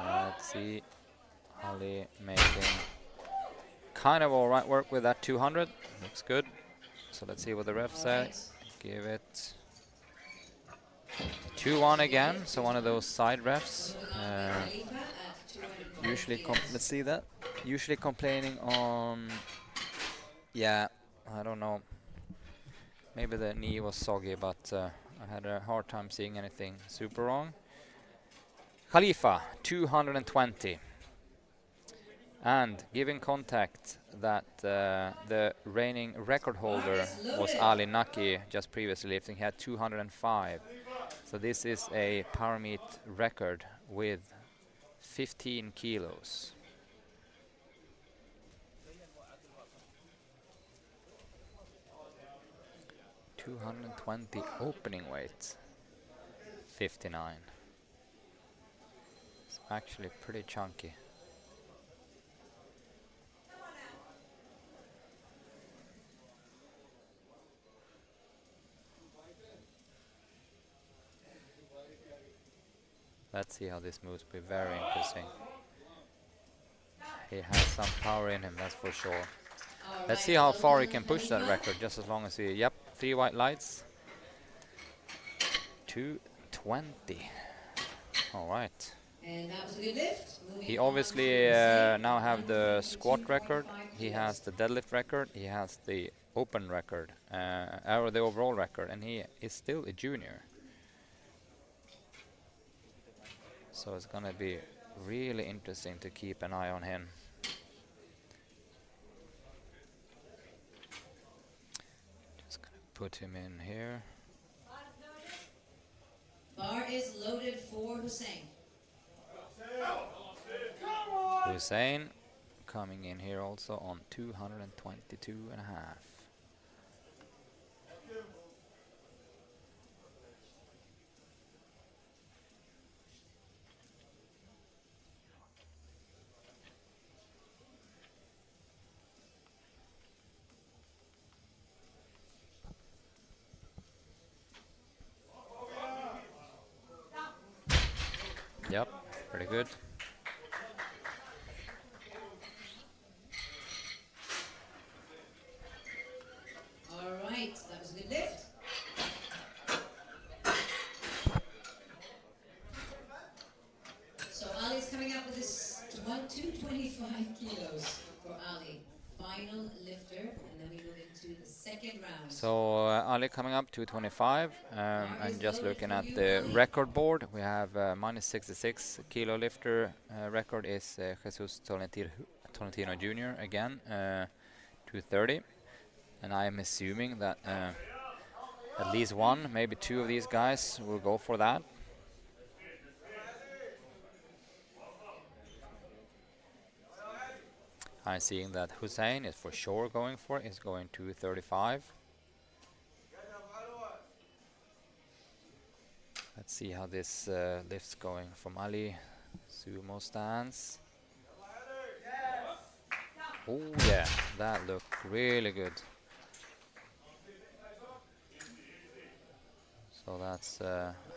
Let's see, Ali making kind of all right work with that 200. Looks good. So let's see what the ref says. Give it 2-1 again. So one of those side refs. Usually, let's see that. Usually complaining on. Yeah, I don't know. Maybe the knee was soggy, but I had a hard time seeing anything super wrong. Khalifa 220. And giving contact that the reigning record holder was Ali Naki, just previously lifting. He had 205. So this is a Power Meet record with 15 kilos. $220 opening weight. 59. It's actually pretty chunky. Let's see how this moves. Be very interesting. He has some power in him, that's for sure. Let's see how far he can push that record, just as long as he... Yep, 3 white lights. 220. All right. And that was a good lift. He obviously now have the squat record. He has the deadlift record. He has the open record, or the overall record, and he is still a junior. So it's gonna be really interesting to keep an eye on him. Just gonna put him in here. Bar is loaded for Hussein. Hussein coming in here also on 222 and a half. Yep, pretty good. All right, that was a good lift. So Ali's coming up with this 225 kilos for Ali. Final lifter, and then we move into the second round. So Ali coming up 225, and just looking at the record board, we have minus 66 kilo lifter record is Jesus Tolentino Jr. again, 230, and I am assuming that at least one, maybe two of these guys will go for that. I'm seeing that Hussein is for sure going for it. He's going to 35. Let's see how this lift's going from Ali. Sumo stance. Oh yeah, that looked really good. So that's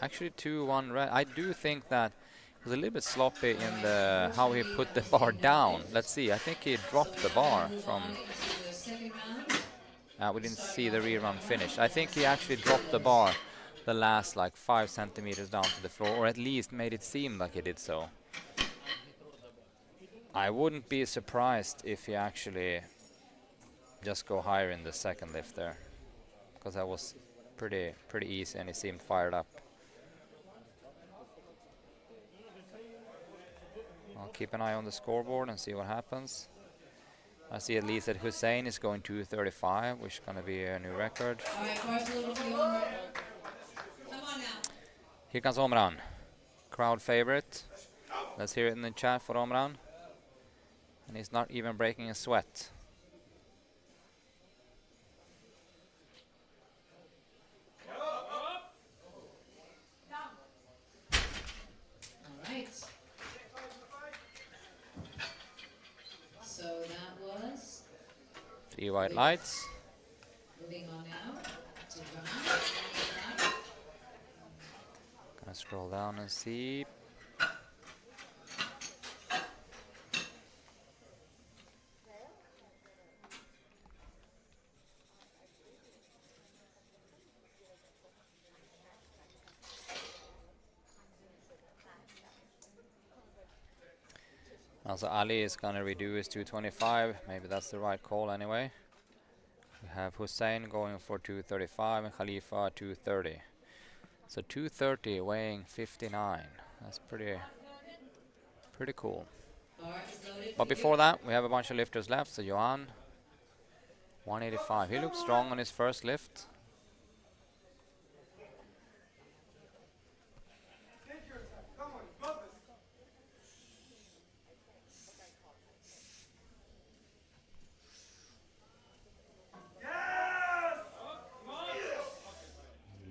actually 2-1 red. I do think that it was a little bit sloppy in the how he put the bar down. Let's see. I think he dropped the bar from. The second round. We didn't see the rerun finish. I think he actually dropped the bar the last like 5 centimeters down to the floor, or at least made it seem like he did so. I wouldn't be surprised if he actually just go higher in the second lift there, because that was pretty easy and he seemed fired up. I'll keep an eye on the scoreboard and see what happens. I see at least that Hussein is going 2:35, which is going to be a new record. All right, cars a little for the Omar. Come on now. Here comes Omran, crowd favorite. Let's hear it in the chat for Omran. And he's not even breaking a sweat. All right. So that was 3 white lights. moving on now to John. Gonna scroll down and see. Also, Ali is gonna redo his 225. Maybe that's the right call anyway. We have Hussein going for 235 and Khalifa 230. So 230 weighing 59. That's pretty cool. Bar is loaded. But before that, we have a bunch of lifters left. So Johan, 185. He looks strong on his first lift.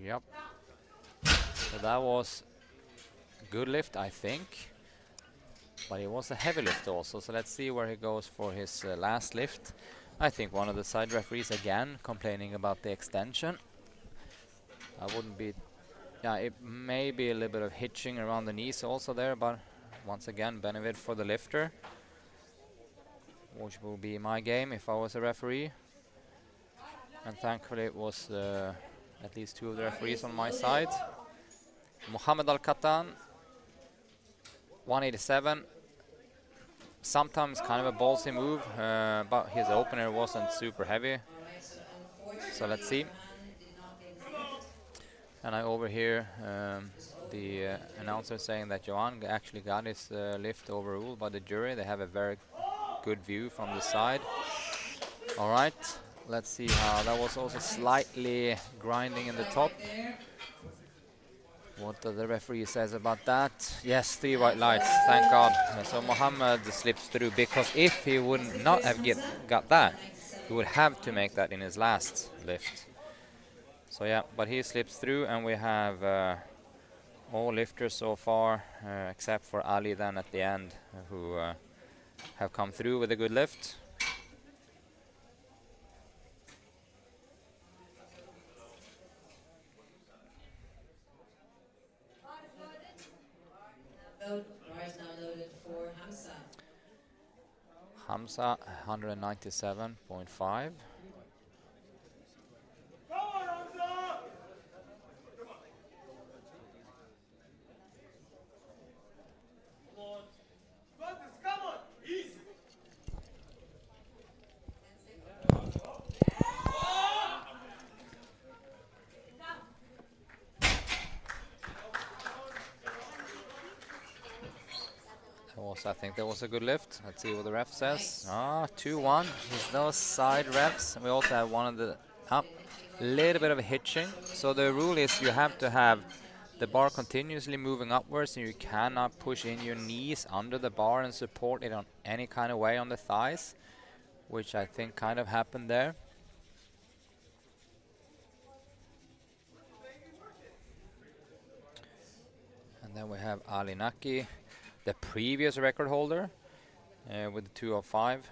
Yep. So that was a good lift, I think. But it was a heavy lift also. So let's see where he goes for his last lift. I think one of the side referees again complaining about the extension. I wouldn't be... Yeah, it may be a little bit of hitching around the knees also there, but once again, benefit for the lifter, which will be my game if I was a referee. And thankfully it was at least 2 of the referees on my side. Mohammed Al-Katan, 187. Sometimes kind of a ballsy move, but his opener wasn't super heavy. So let's see. And I overhear the announcer saying that Johan actually got his lift overruled by the jury. They have a very good view from the side. All right, let's see how that was also slightly grinding in the top. What the referee says about that. Yes, 3 white lights, thank God. So Mohammed slips through, because if he would not have got that, he would have to make that in his last lift. So yeah, but he slips through, and we have all lifters so far, except for Ali then at the end, who have come through with a good lift. Bar is now loaded for Hamza. Hamza, 197.5. I think that was a good lift. Let's see what the ref says. 2-1 with those side refs. We also have one of the little bit of hitching. So the rule is you have to have the bar continuously moving upwards, and you cannot push in your knees under the bar and support it on any kind of way on the thighs, which I think kind of happened there. And then we have Ali Naki, the previous record holder, with the 205,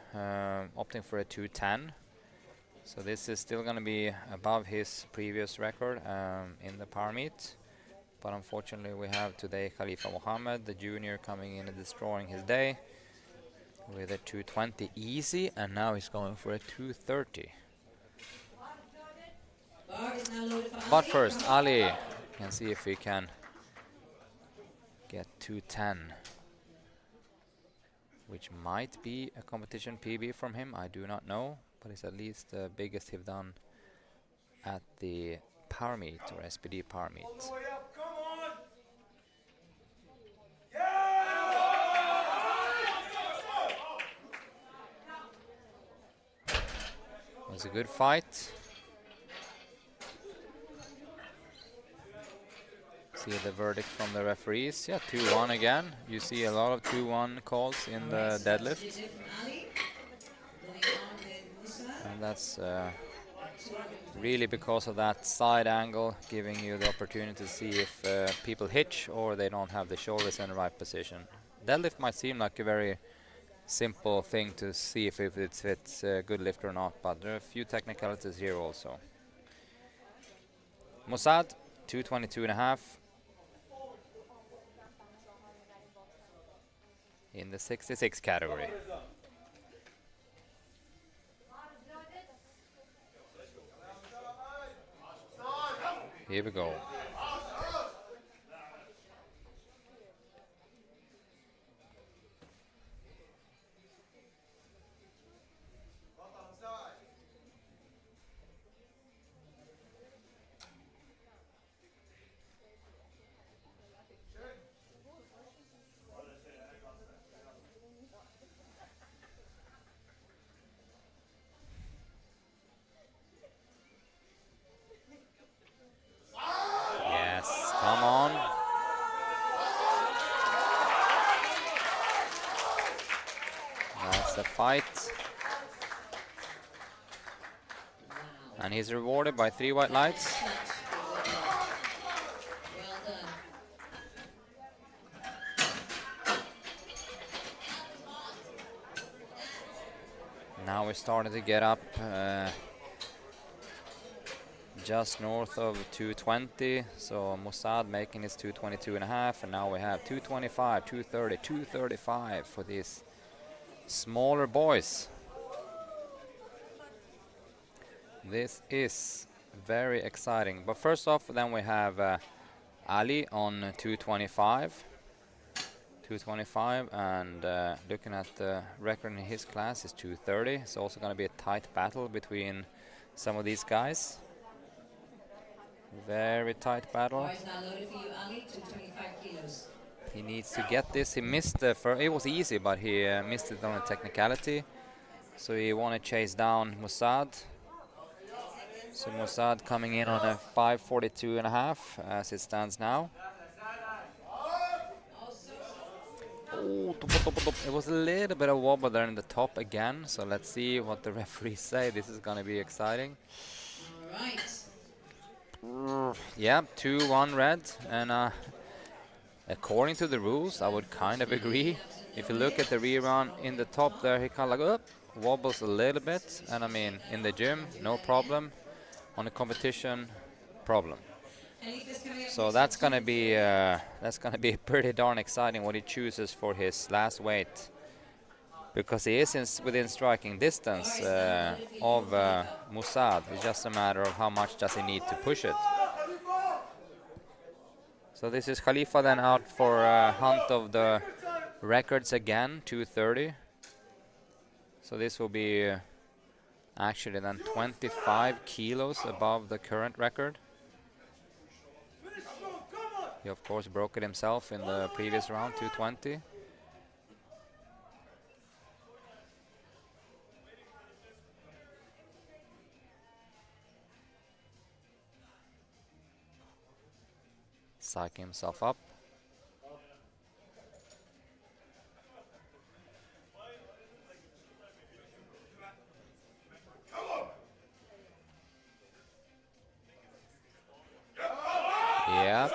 opting for a 210. So this is still going to be above his previous record in the Power Meet. But unfortunately we have today Khalifa Mohammed, the junior, coming in and destroying his day with a 220 easy, and now he's going for a 230. Bar is now loaded for But Ali. first, Ali can see if he can get 210, which might be a competition PB from him. I do not know, but it's at least the biggest he've done at the Power Meet or SBD Power Meet. It was a good fight. See the verdict from the referees. Yeah, 2-1 again. You see a lot of 2-1 calls in the deadlift. And that's really because of that side angle, giving you the opportunity to see if people hitch or they don't have the shoulders in the right position. Deadlift might seem like a very simple thing to see if it's a good lift or not, but there are a few technicalities here also. Mossad, 222.5 in the 66 category. Here we go. Yes, come on. That's a fight. And he's rewarded by 3 white lights. Well done. Now we're starting to get up just north of 220. So Mossad making his 222.5, and now we have 225, 230, 235 for these smaller boys. This is very exciting. But first off, then we have Ali on 225. 225, and looking at the record in his class is 230. It's also going to be a tight battle between some of these guys. Very tight battle. Bar is now loaded for you, Ali, 225 kilos. He needs to get this. He missed the first. It was easy, but he missed it on a technicality. So he want to chase down Mossad. So Mossad coming in on a 542.5 as it stands now. Oh, it was a little bit of wobble there in the top again. So let's see what the referees say. This is going to be exciting. All right. Yeah, 2-1 red, and according to the rules, I would kind of agree. If you look at the rerun in the top there, he kind of like wobbles a little bit, and I mean in the gym, no problem. On the competition, problem. So that's gonna be pretty darn exciting what he chooses for his last weight, because he is within striking distance of Mossad. It's just a matter of how much does he need to push it. So this is Khalifa then out for a hunt of the records again, 230. So this will be actually then 25 kilos above the current record. He of course broke it himself in the previous round, 220. Psyching himself up. Yeah.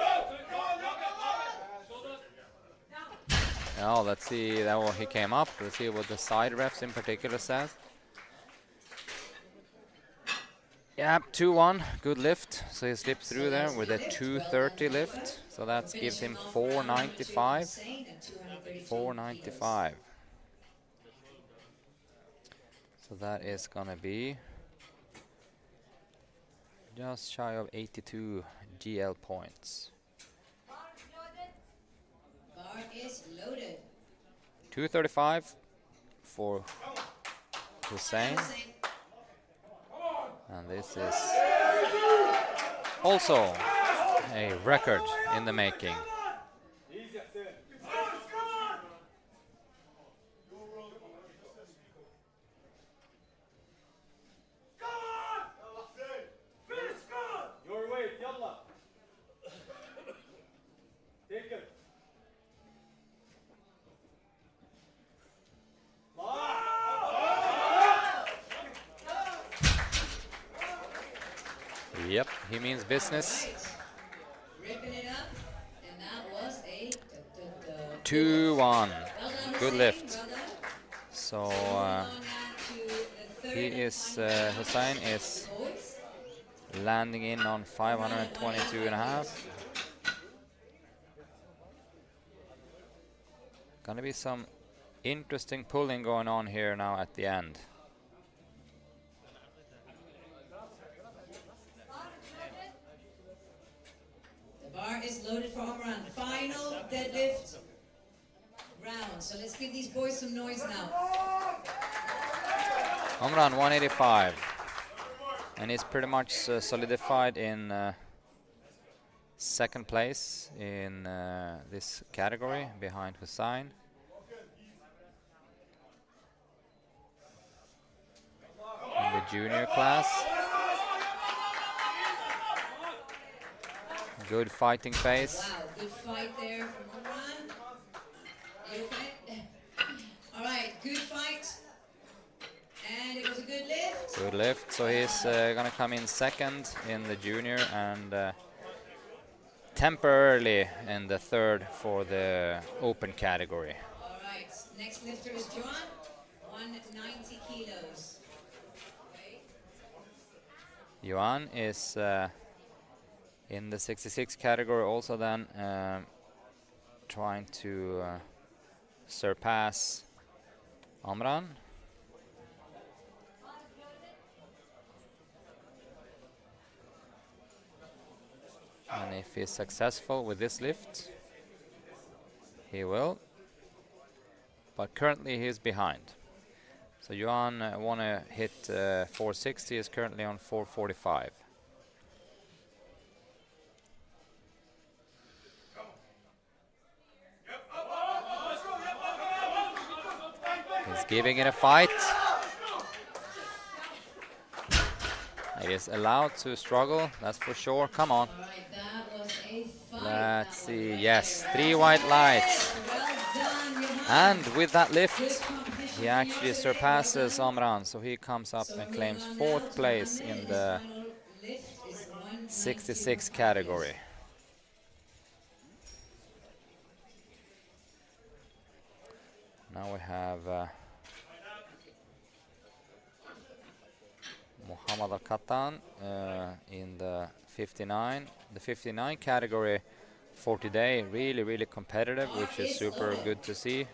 Now let's see that he came up. Let's see what the side refs in particular says. Yeah, 2-1, good lift. So he slipped through there that's with the a lift. 230 Well done, lift. Haifa. So that gives Finishing him off round number 2 with 495. Hussein at 232 kilos. 495. So that is gonna be just shy of 82 GL points. Bar is loaded. 235 for Hussein. Hussein. And this is also a record in the making. Your weight, yalla. Take it. Yep, he means business. Right. Ripping it up. And that was a 2-1. Well done, Good Hussein. lift. Well done. So Moving on now to the third he and is final round Hussein for is the boys. landing in on 522 and a half. Gonna be some interesting pulling going on here now at the end. The bar is loaded for Omran. Final deadlift round. So let's give these boys some noise now. Omran 185. And he's pretty much solidified in second place in this category behind Hussein. In the junior class. Good fighting pace. Wow, good fight there from Omran. You okay? All right, good fight. And it was a good lift. Good lift. So he's gonna come in second in the junior and temporarily in the third for the open category. All right, next lifter is John, 190 kilos. Okay. Yuan is in the 66 category also then trying to surpass Amran. And if he's successful with this lift, he will. But currently he's behind. So Yuan want to hit 460, is currently on 445. He's giving it a fight. He is allowed to struggle, that's for sure. Come on. All right, that was a fight. Let's see. Yes, 3 white lights. Well done, Johan. And with that Good lift, competition he from actually yesterday. surpasses Well done. Amran. So he comes up So and moving claims on now 4th to place Mohammed. in His the final lift is 191 66 kilos. category. Now we have Muhammad Al-Katan in the 59. The 59 category for today, really competitive, which is super good to see.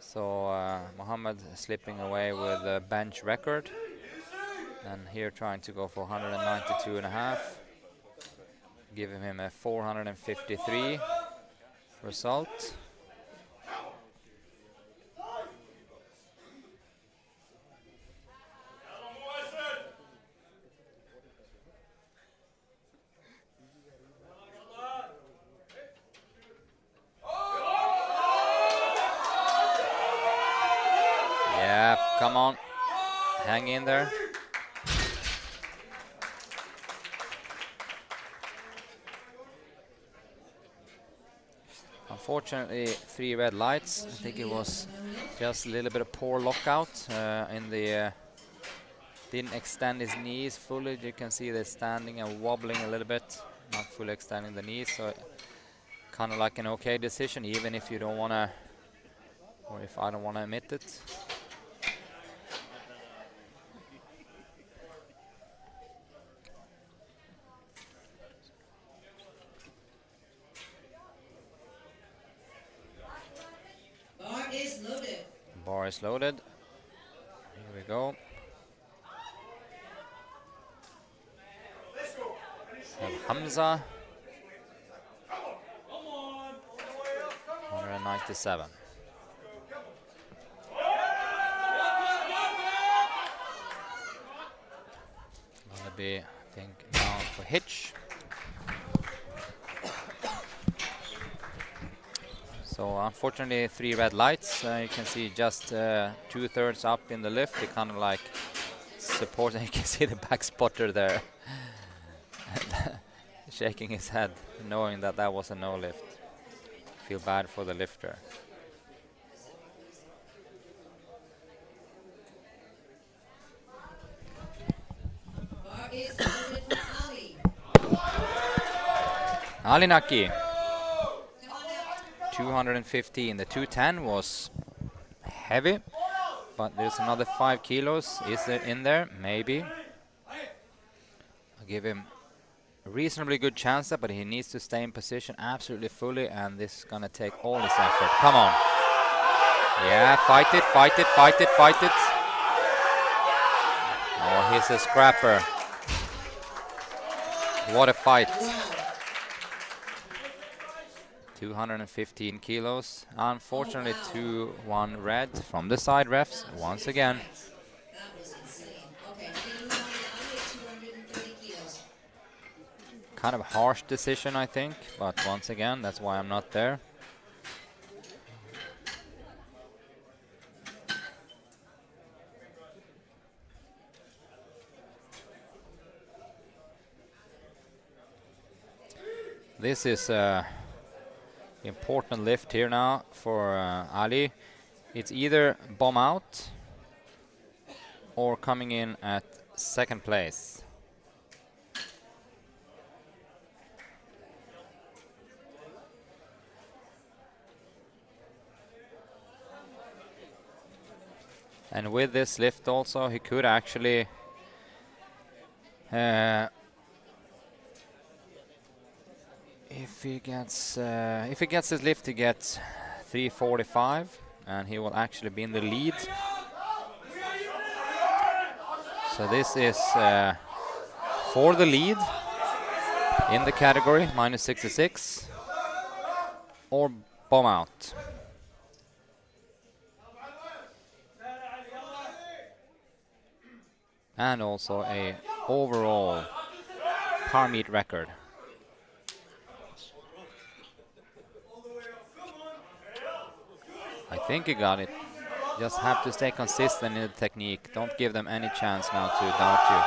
So Muhammad slipping away with a bench record. And here trying to go for 192 and a half. Giving him a 453 result. Yeah, come on. Hang in there. Unfortunately, 3 red lights. I think it was just a little bit of poor lockout in the didn't extend his knees fully. You can see they're standing and wobbling a little bit, not fully extending the knees. So kind of like an okay decision, even if you don't want to, or if I don't want to admit it. Bar is loaded. Here we go. Have Hamza. 197. Gonna be, I think, down for Hitch. So unfortunately 3 red lights. You can see just 2/3 up in the lift. They kind of like supporting. You can see the back spotter there shaking his head, knowing that that was a no lift. Feel bad for the lifter. Bar is loaded for Ali. Ali Naki, Come on now. 215. The 210 was heavy, but there's another 5 kilos. Is it in there? Maybe. I'll give him a reasonably good chance there, but he needs to stay in position absolutely fully, and this is gonna take all his effort. Come on. Yeah, fight it, fight it, fight it, fight it. Oh, he's a scrapper. What a fight. Wow. 215 kilos. Unfortunately, Oh, wow. 2-1 red from the side refs once again. That was insane. Okay, we're gonna move on to Ali at 230 kilos. Kind of harsh decision, I think, but once again, that's why I'm not there. This is important lift here now for Ali. It's either bomb out or coming in at second place. And with this lift also, he could actually if he gets his lift, he gets 345, and he will actually be in the lead. So this is for the lead in the category, -66, or bomb out. And also a overall Power Meet record. I think he got it. Just have to stay consistent in the technique. Don't give them any chance now to doubt you.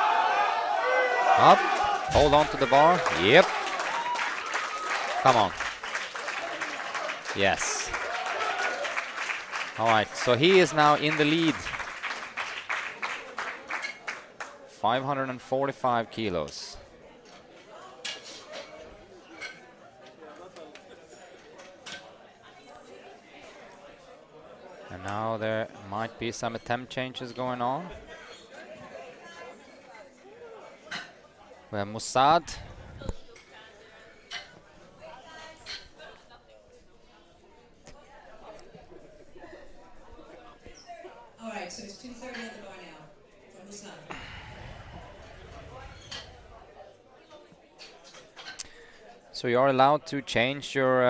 Up. Hold on to the bar. Yep. Come on. Yes. All right. So he is now in the lead. 545 kilos. And now there might be some attempt changes going on. We have Mossad. All right, so it's 230 at the bar now for Musad. So you are allowed to change your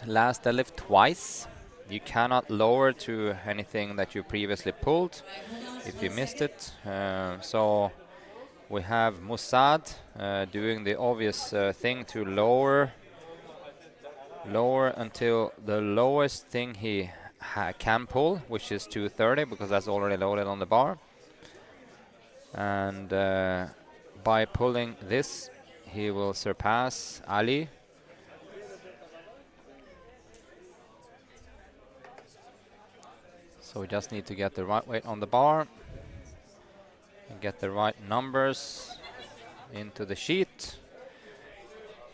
last deadlift twice. You cannot lower to anything that you previously pulled Right, hold on if you 1 missed second. it. So we have Mossad doing the obvious thing to lower until the lowest thing he can pull, which is 230, because that's already loaded on the bar. And by pulling this, he will surpass Ali. So we just need to get the right weight on the bar and get the right numbers into the sheet.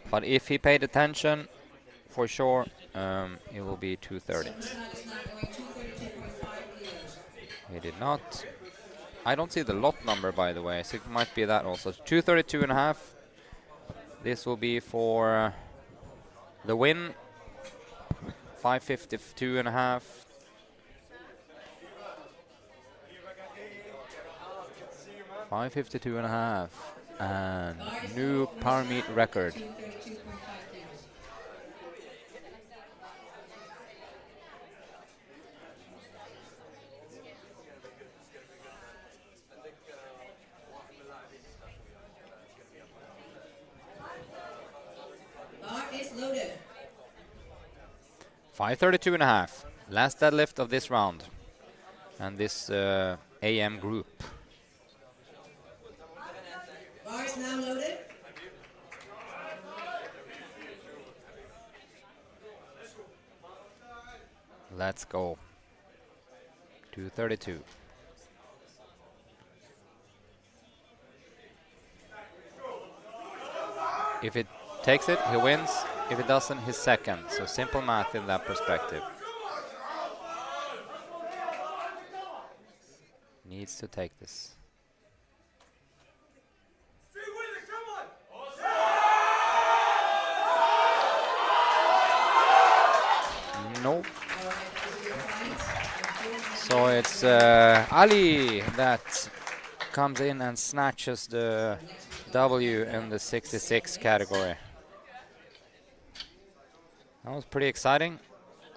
But if he paid attention, for sure, it will be 230. So Musad is now going 232.5 kilos. He did not. I don't see the lot number, by the way, so it might be that also. 232.5. This will be for the win. 552.5. 5:52 and a half. And new Power Meet record. 32.5 kilos. Bar is loaded. 5:32 and a half. Last deadlift of this round. And this AM group. Bar is now loaded. Let's go. 232. If it takes it, he wins. If it doesn't, he's second. So simple math in that perspective. Needs to take this. Nope. So it's Ali that comes in and snatches the W in the 66 category. That was pretty exciting.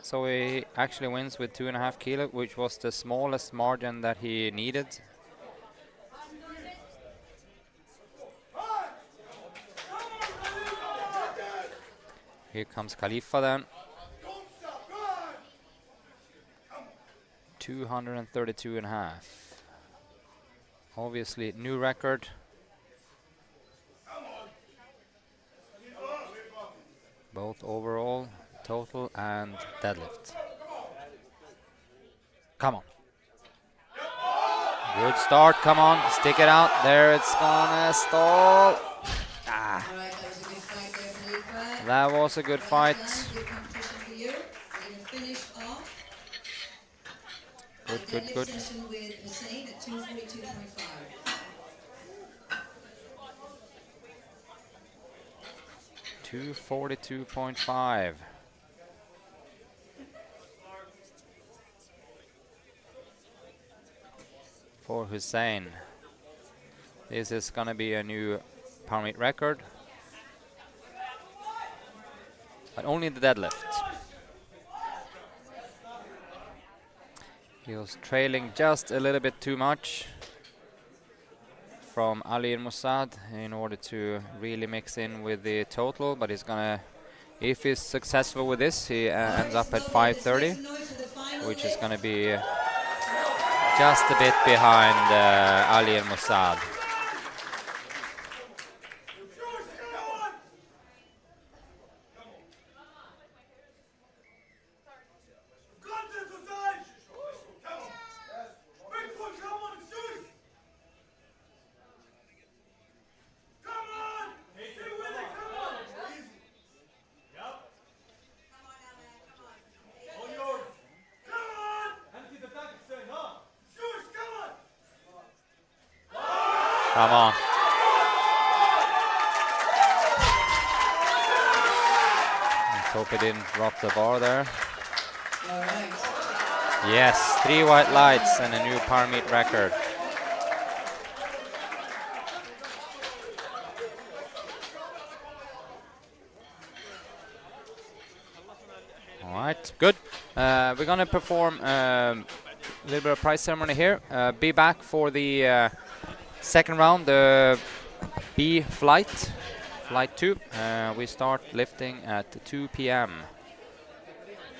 So he actually wins with 2.5 kilo, which was the smallest margin that he needed. Here comes Khalifa then. 232 and a half. Obviously new record. Both overall, total and deadlift. Come on. Good start, come on, stick it out. There it's gonna stall. Ah. All right, that was a good fight there, Khalifa. That was a good fight. Good competition for you. We're going to finish off Good, the good, deadlift good. session with Hussein at 242.5. 242.5. For Hussein. This is gonna be a new Power Meet record. But only the deadlift. He was trailing just a little bit too much from Ali and Mossad in order to really mix in with the total, but he's gonna, if he's successful with this, he ends up at 530, which is gonna be just a bit behind Ali and Mossad. Come on. Let's hope he didn't drop the bar there. All right. Yes, 3 white lights and a new Power Meet record. All right, good. We're gonna perform a little bit of prize ceremony here. Be back for the second round, the B flight, flight 2. We start lifting at 2 p.m.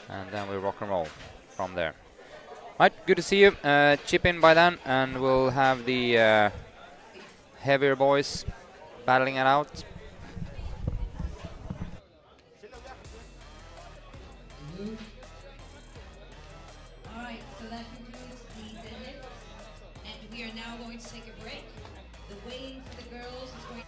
and then we rock and roll from there. Right, good to see you. Chip in by then, and we'll have the heavier boys battling it out. All right, so that concludes the deadlift, and we are now going to take a break. The weigh-in for the girls is going.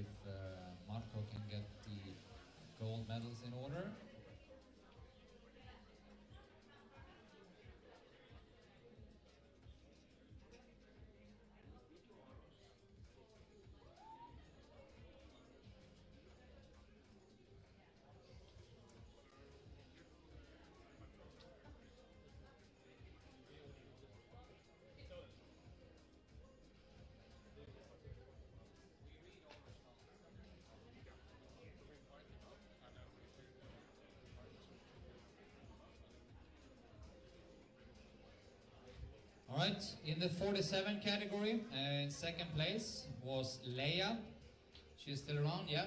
if Marco can get the gold medals in order. All right, in the 47 category, in second place was Leia. She's still around, yeah?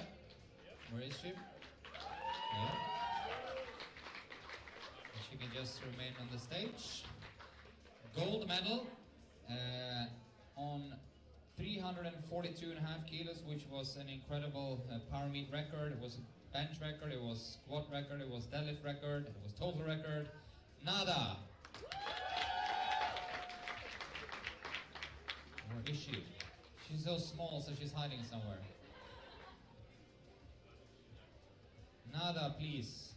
Where is she? Yeah. She can just remain on the stage. Gold medal on 342.5 kilos, which was an incredible power meet record. It was a bench record, it was squat record, it was deadlift record, it was total record. Nada. Where is she? She's so small, so she's hiding somewhere. Nada, please.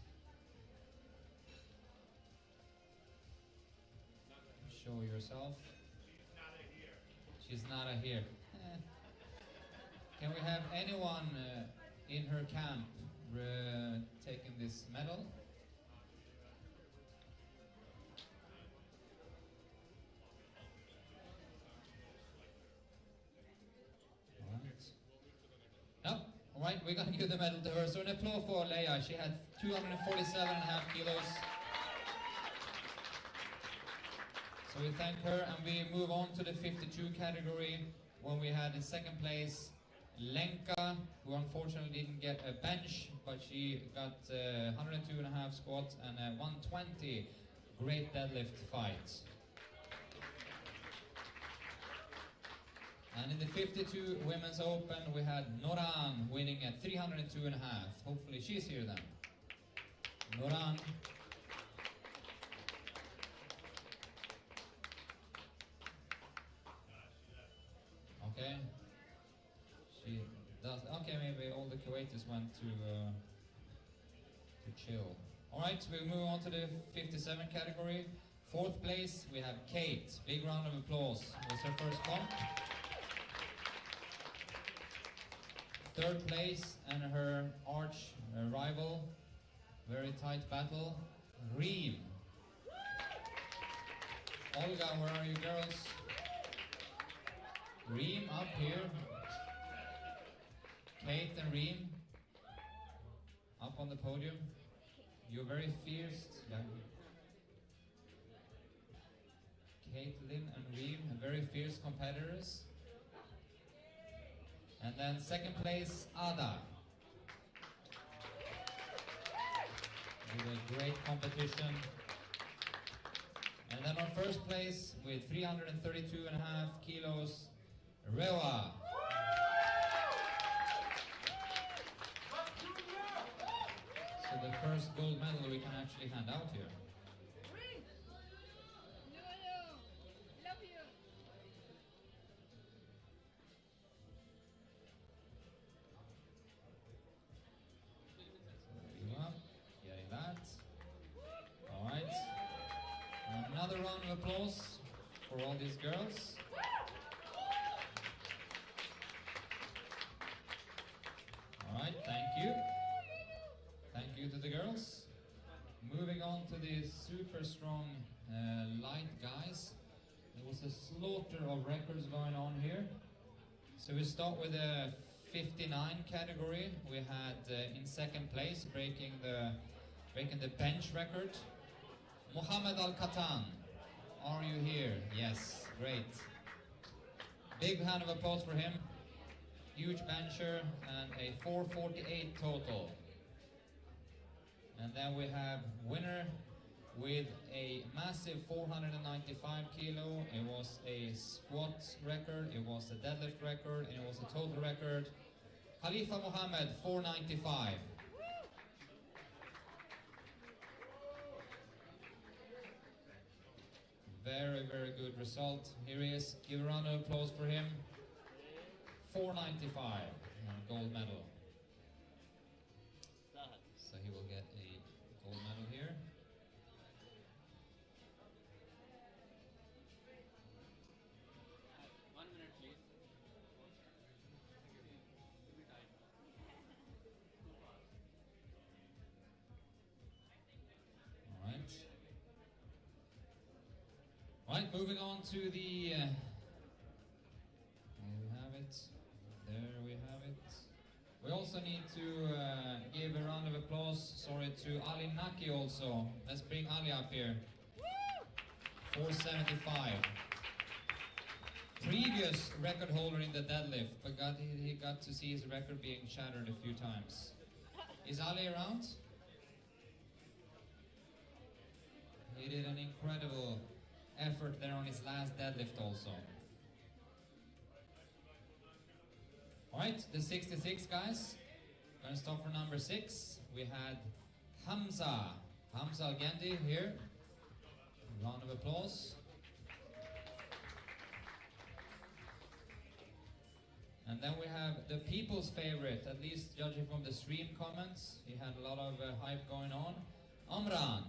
Show yourself. She's nada here. Can we have anyone in her camp taking this medal? Alright, we're gonna give the medal to her. So an applause for Leia. She had 247.5 kilos. So we thank her and we move on to the 52 category when we had in second place Lenka, who unfortunately didn't get a bench, but she got 102.5 squats and 120 great deadlift fights. And in the 52 Women's Open, we had Noran winning at 302.5. Hopefully she's here then. Noran. Okay. She does. Okay, maybe all the Kuwaitis went to chill. All right, we move on to the 57 category. Fourth place, we have Kate. Big round of applause. It was her first comp. Third place, and her arch rival, very tight battle, Reem. Olga, where are you girls? Reem up here. Kate and Reem up on the podium. You're very fierce. Yeah. Caitlin and Reem, very fierce competitors. And then second place, Ada. With a great competition. And then on first place with 332.5 kilos, Rewa. So the first gold medal we can actually hand out here. Another round of applause for all these girls. All right, thank you. Thank you to the girls. Moving on to the super strong light guys. There was a slaughter of records going on here. So we start with the 59 category. We had in second place breaking the bench record, Mohammed Al-Katan. Are you here? Yes, great. Big hand of applause for him. Huge bencher and a 448 total. And then we have winner with a massive 495 kilo. It was a squat record, it was a deadlift record, and it was a total record. Khalifa Mohammed, 495. Very, very good result. Here he is. Give a round of applause for him. 495. gold medal. So he will get a gold medal here. Right, moving on to the, there we have it, there we have it. We also need to give a round of applause, to Ali Naki also. Let's bring Ali up here. 475. Previous record holder in the deadlift, but he got to see his record being shattered a few times. Is Ali around? He did an incredible effort there on his last deadlift also. Alright, the 66 guys. Gonna start for number 6. We had Hamza Al-Gandhi here. Round of applause. And then we have the people's favorite, at least judging from the stream comments. He had a lot of hype going on. Amran.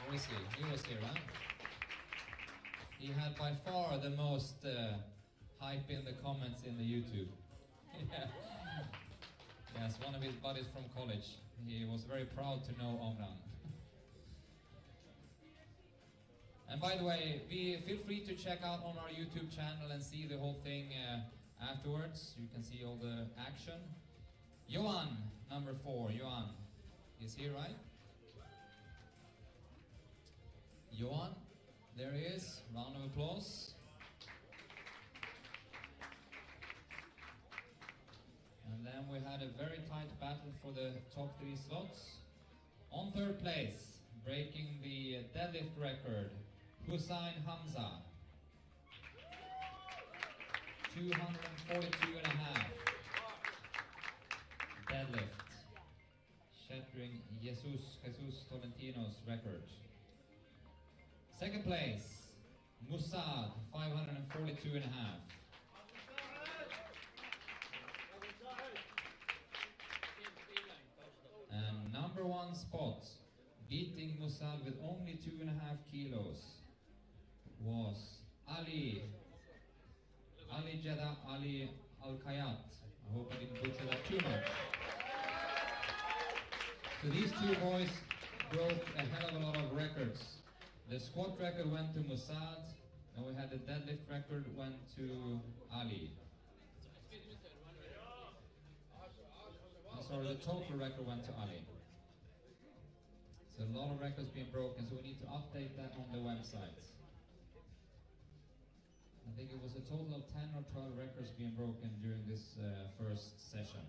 Where is he? He was here, right? He had by far the most hype in the comments in the YouTube. Yeah. Yes, one of his buddies from college. He was very proud to know Amran. And by the way, feel free to check out on our YouTube channel and see the whole thing afterwards. You can see all the action. Johan, number 4. Johan is here, right? Johan, there he is. Round of applause. And then we had a very tight battle for the top 3 slots. On 3rd place, breaking the deadlift record, Hussein Hamza. 242.5 deadlift, shattering Jesus Tolentino's record. 2nd place, Musad, 542.5. And number 1 spot, beating Musad with only 2.5 kilos, was Ali Jeddah Ali Al-Kayat. I hope I didn't butcher that too much. So these 2 boys broke a hell of a lot of records. The squat record went to Musad, and we had the deadlift record went to Ali. Sorry, the total record went to Ali. So a lot of records being broken, so we need to update that on the website. I think it was a total of 10 or 12 records being broken during this first session.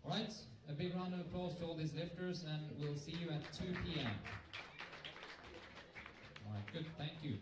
Alright, a big round of applause to all these lifters, and we'll see you at 2 p.m. Alright, good, thank you.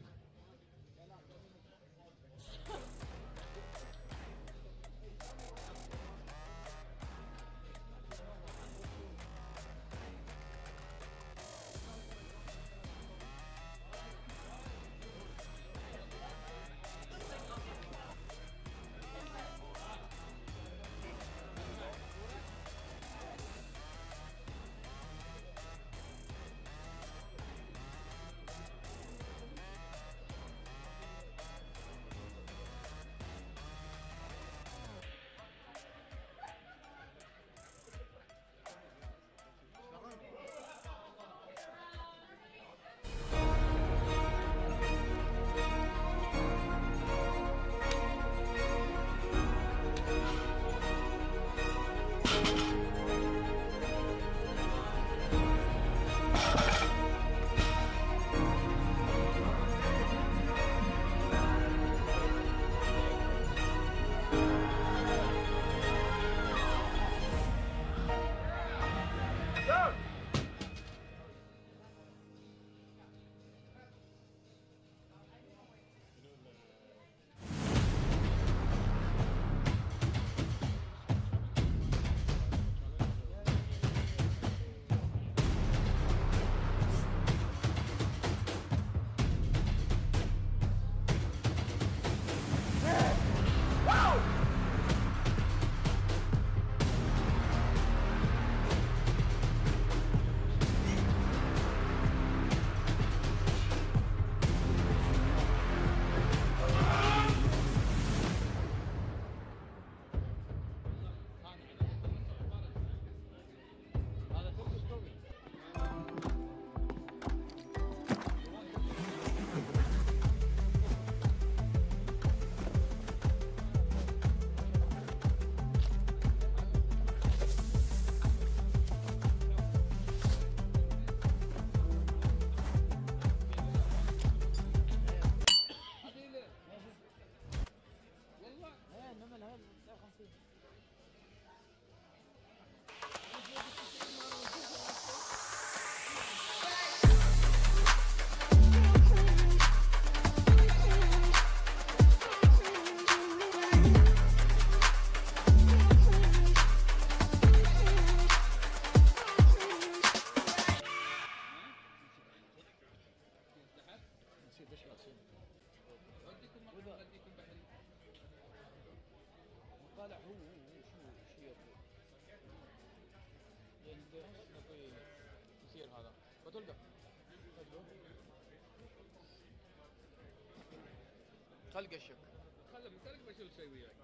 وتلقى خلق الشك. خلي من تلك بشيل شيء وياك.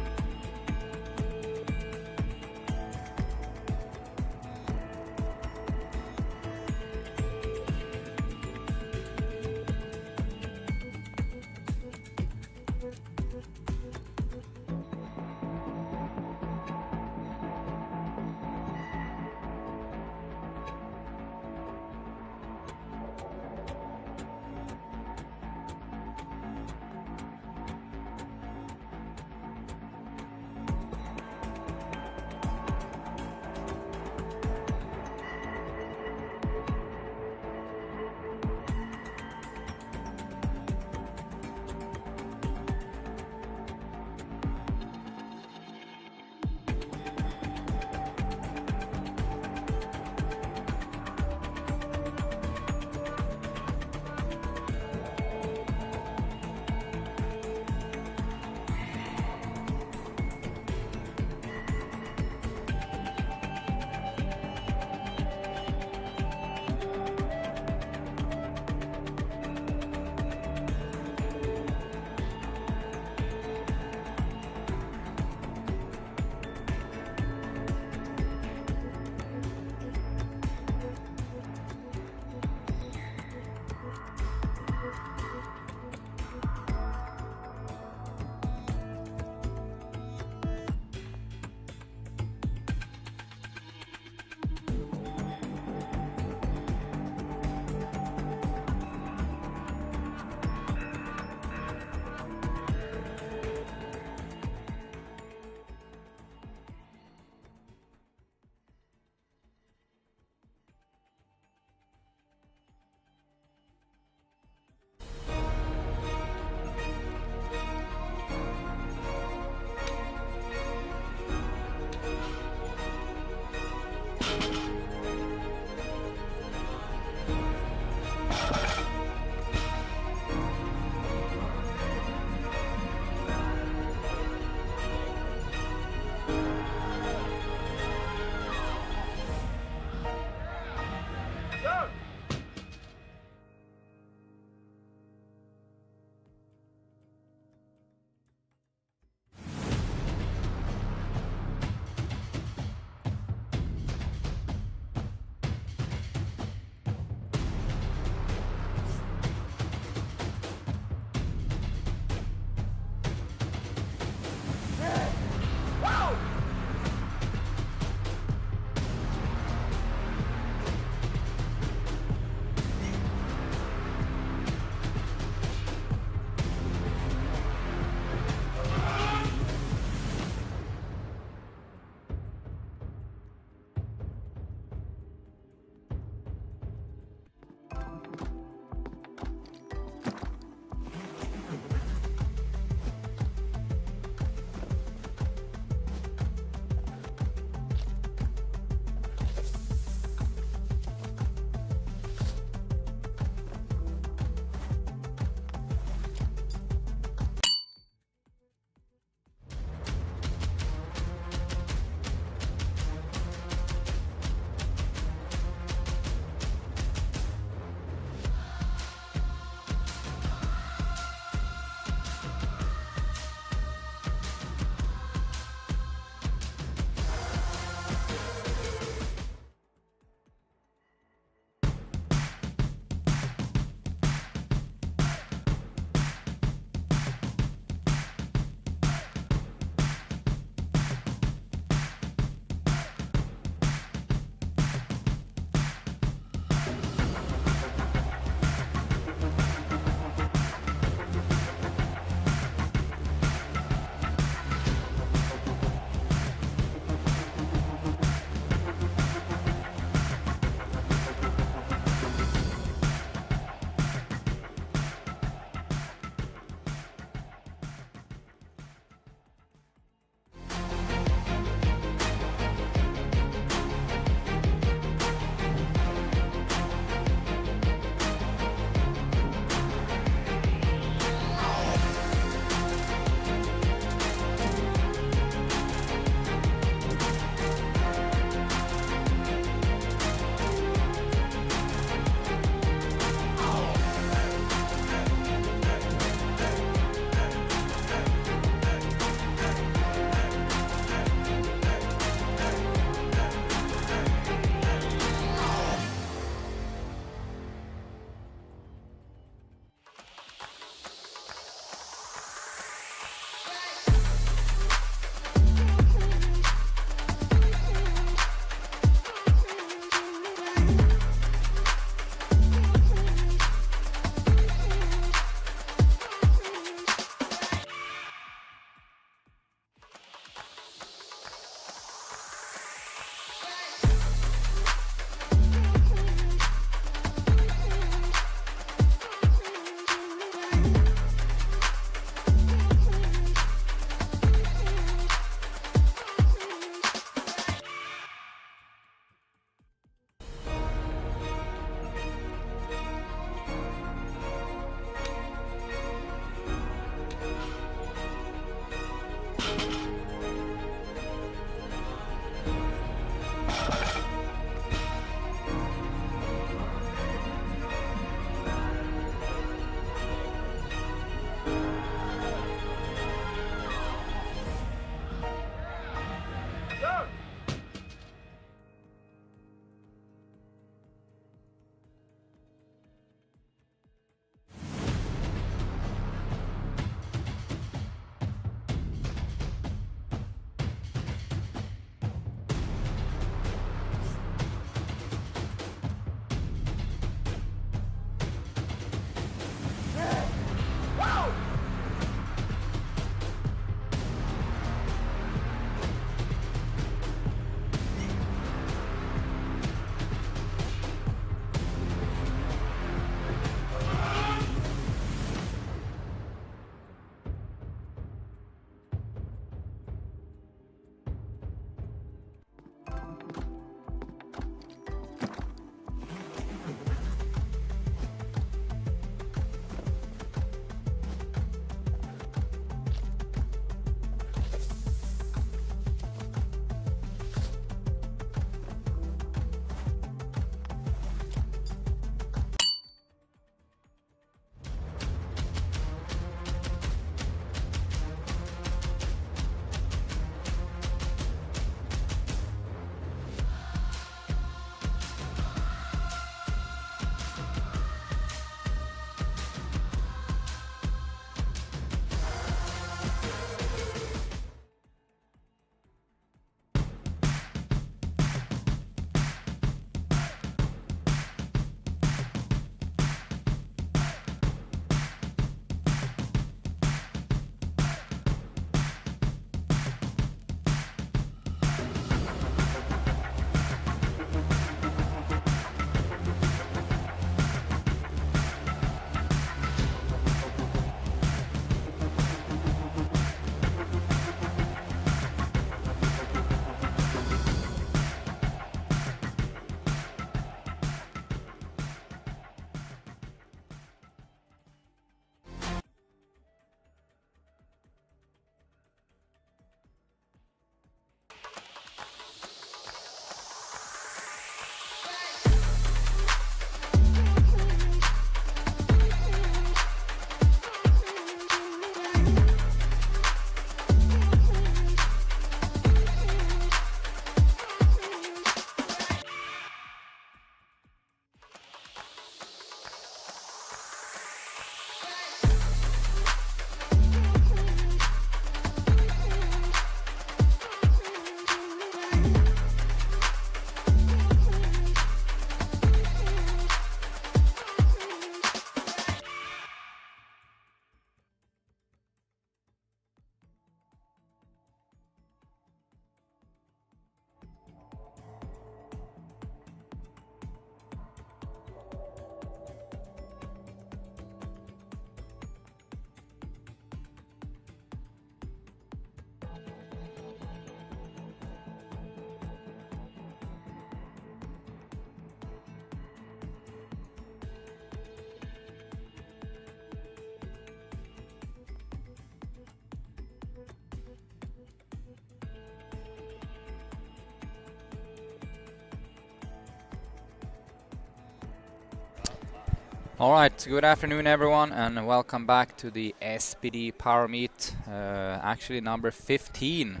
All right, good afternoon everyone and welcome back to the SBD Power Meet, actually number 15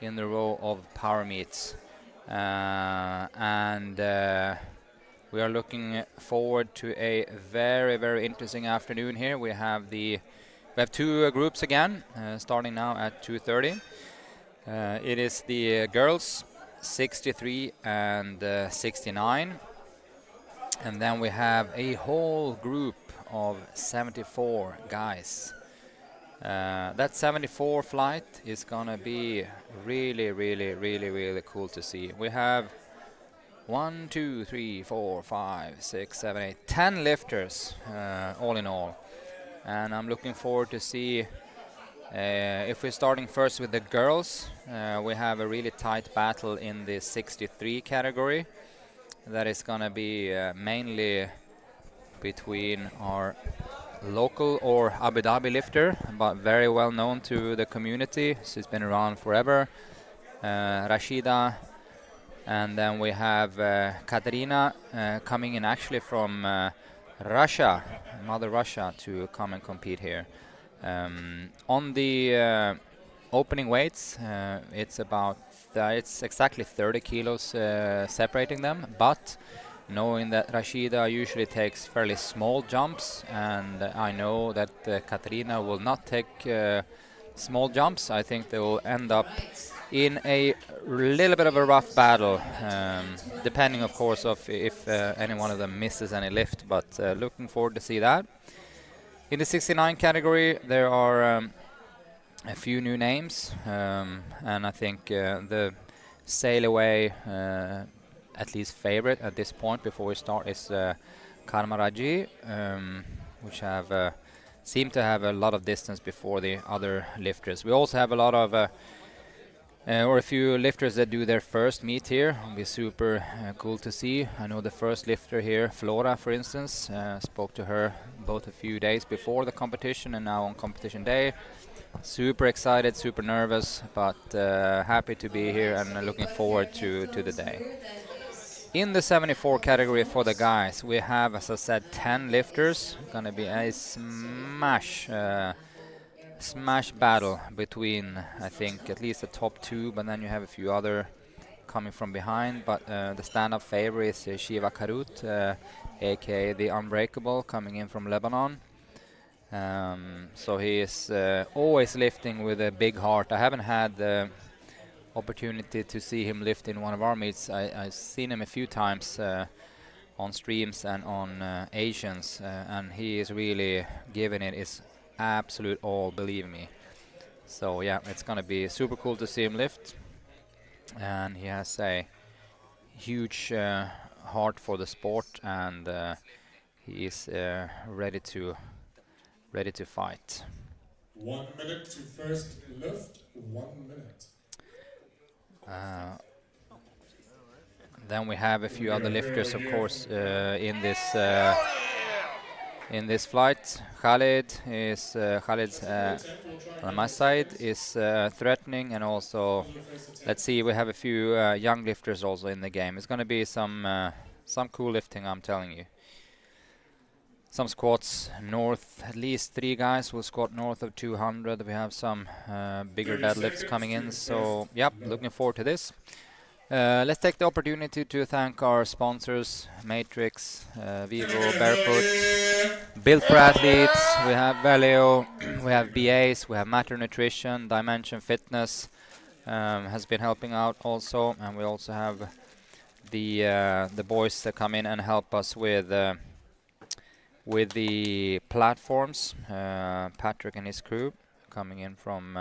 in the row of Power Meets. And we are looking forward to a very interesting afternoon here. We have two groups again, starting now at 2:30. It is the girls 63 and 69. And then we have a whole group of 74 guys. That 74 flight is gonna be really cool to see. We have 1, 2, 3, 4, 5, 6, 7, 8, 10 lifters all in all. And I'm looking forward to see if we're starting first with the girls. We have a really tight battle in the 63 category. That is gonna be mainly between our local or Abu Dhabi lifter, but very well known to the community. She's been around forever, Rashida. And then we have Katerina coming in actually from Russia, Mother Russia, to come and compete here. On the opening weights, it's exactly 30 kilos separating them, but knowing that Rashida usually takes fairly small jumps, and I know that Katerina will not take small jumps. I think they will end up in a little bit of a rough battle, depending of course of if any one of them misses any lift, but looking forward to see that. In the 69 category there are a few new names, and I think the sail away at least favorite at this point before we start is Karmaraji, which have seem to have a lot of distance before the other lifters. We also have a lot of or a few lifters that do their first meet here. It'll be super cool to see. I know the first lifter here, Flora for instance, spoke to her both a few days before the competition and now on competition day. Super excited, super nervous, but happy to be here and looking forward to the day. In the 74 category for the guys, we have, as I said, 10 lifters. Gonna be a smash battle between, I think, at least the top two, but then you have a few other coming from behind. But the stand-up favorite is Shiva Karut, aka the Unbreakable, coming in from Lebanon. So he is always lifting with a big heart. I haven't had the opportunity to see him lift in one of our meets. I've seen him a few times on streams and on Asians, and he is really giving it his absolute all, believe me. So yeah, it's gonna be super cool to see him lift, and he has a huge heart for the sport, and he is ready to fight. 1 minute to first lift. 1 minute. Then we have a few other lifters, of course, in this flight. Khalid's on my side is threatening, and also let's see, we have a few young lifters also in the game. It's going to be some cool lifting, I'm telling you. Some squats north, at least 3 guys will squat north of 200. We have some bigger deadlifts coming in, so yep, looking forward to this. Let's take the opportunity to thank our sponsors, Matrix, Vivo, Barefoot, Built for Athletes. We have Valeo, we have BAs, we have Matter Nutrition, Dimension Fitness has been helping out also, and we also have the boys that come in and help us with the platforms. Patrick and his crew coming in from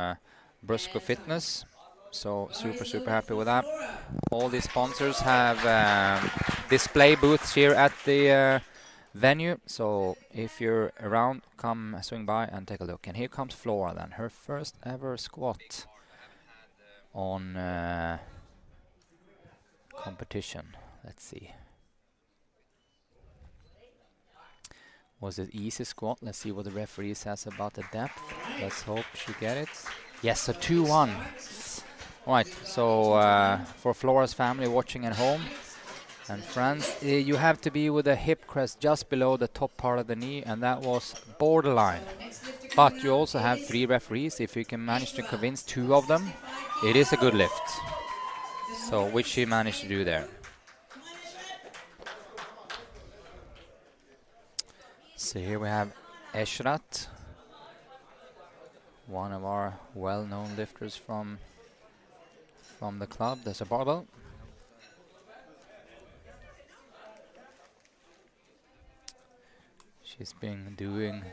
Brusco Fitness. So super happy with that. All these sponsors have display booths here at the venue. So if you're around, come swing by and take a look. And here comes Flora then, her first ever squat on competition. Let's see. Was it easy squat? Let's see what the referee says about the depth. Let's hope she get it. Yes, a 2-1. Right, so for Flora's family watching at home, And friends, you have to be with a hip crest just below the top part of the knee, and that was borderline. So next lifter But coming you up also have is 3 referees. If you can manage to Ezra, convince 2 of them, 65 it is a good kilos. lift. Good So morning, which he managed to 6 do there. crew. Come on, Ezra. So here we have Eshrat, one of our well-known lifters from the club. There's a barbell. She's been doing,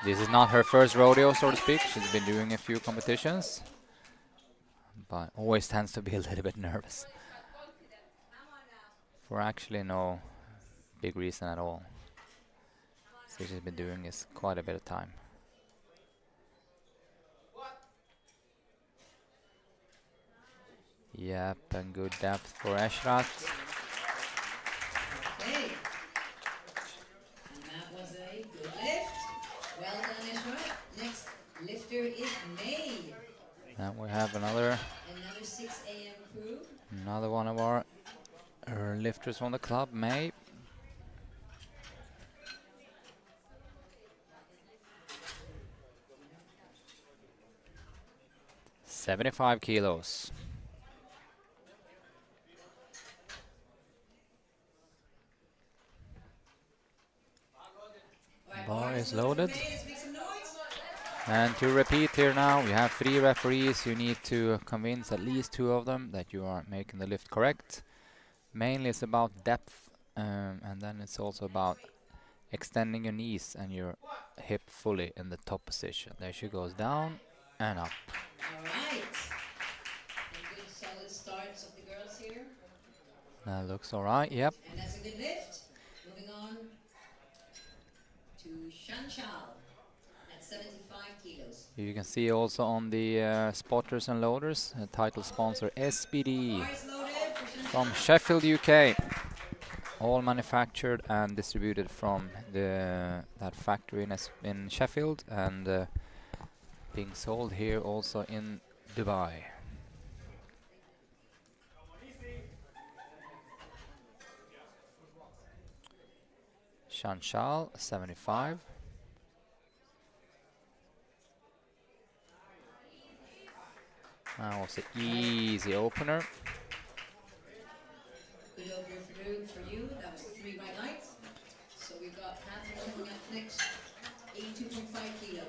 this is not her first rodeo, so to speak. She's been doing a few competitions, but always tends to be a little bit nervous for actually no big reason at all. So she's been doing this quite a bit of time. Yep, and good depth for Eshrat. Okay. And that was a good lift. Well done, Ezra. Next lifter is May. And we have another 6 a.m. crew. one of our lifters from the club, May. $75 kilos. Alright, Bar bars is loaded for loaded. May. Let's make some noise. And to repeat here now, we have 3 referees. You need to convince at least 2 of them that you are making the lift correct. Mainly it's about depth, and then it's also about extending your knees and your hip fully in the top position. There she goes, down and up. Alright. And good solid starts of the girls here. That looks alright, yep. And that's a good lift. Moving on to Shanshal at 75 kilos. You can see also on the spotters and loaders, title sponsor SBD Bars loaded for Shanshal. from Sheffield, UK. All manufactured and distributed from that factory in Sheffield, and being sold here also in Dubai. Shanshal 75. That was an easy opener. Good opener for you. That was 3 right lights. So we've got Catherine coming up next. 82.5 kilos.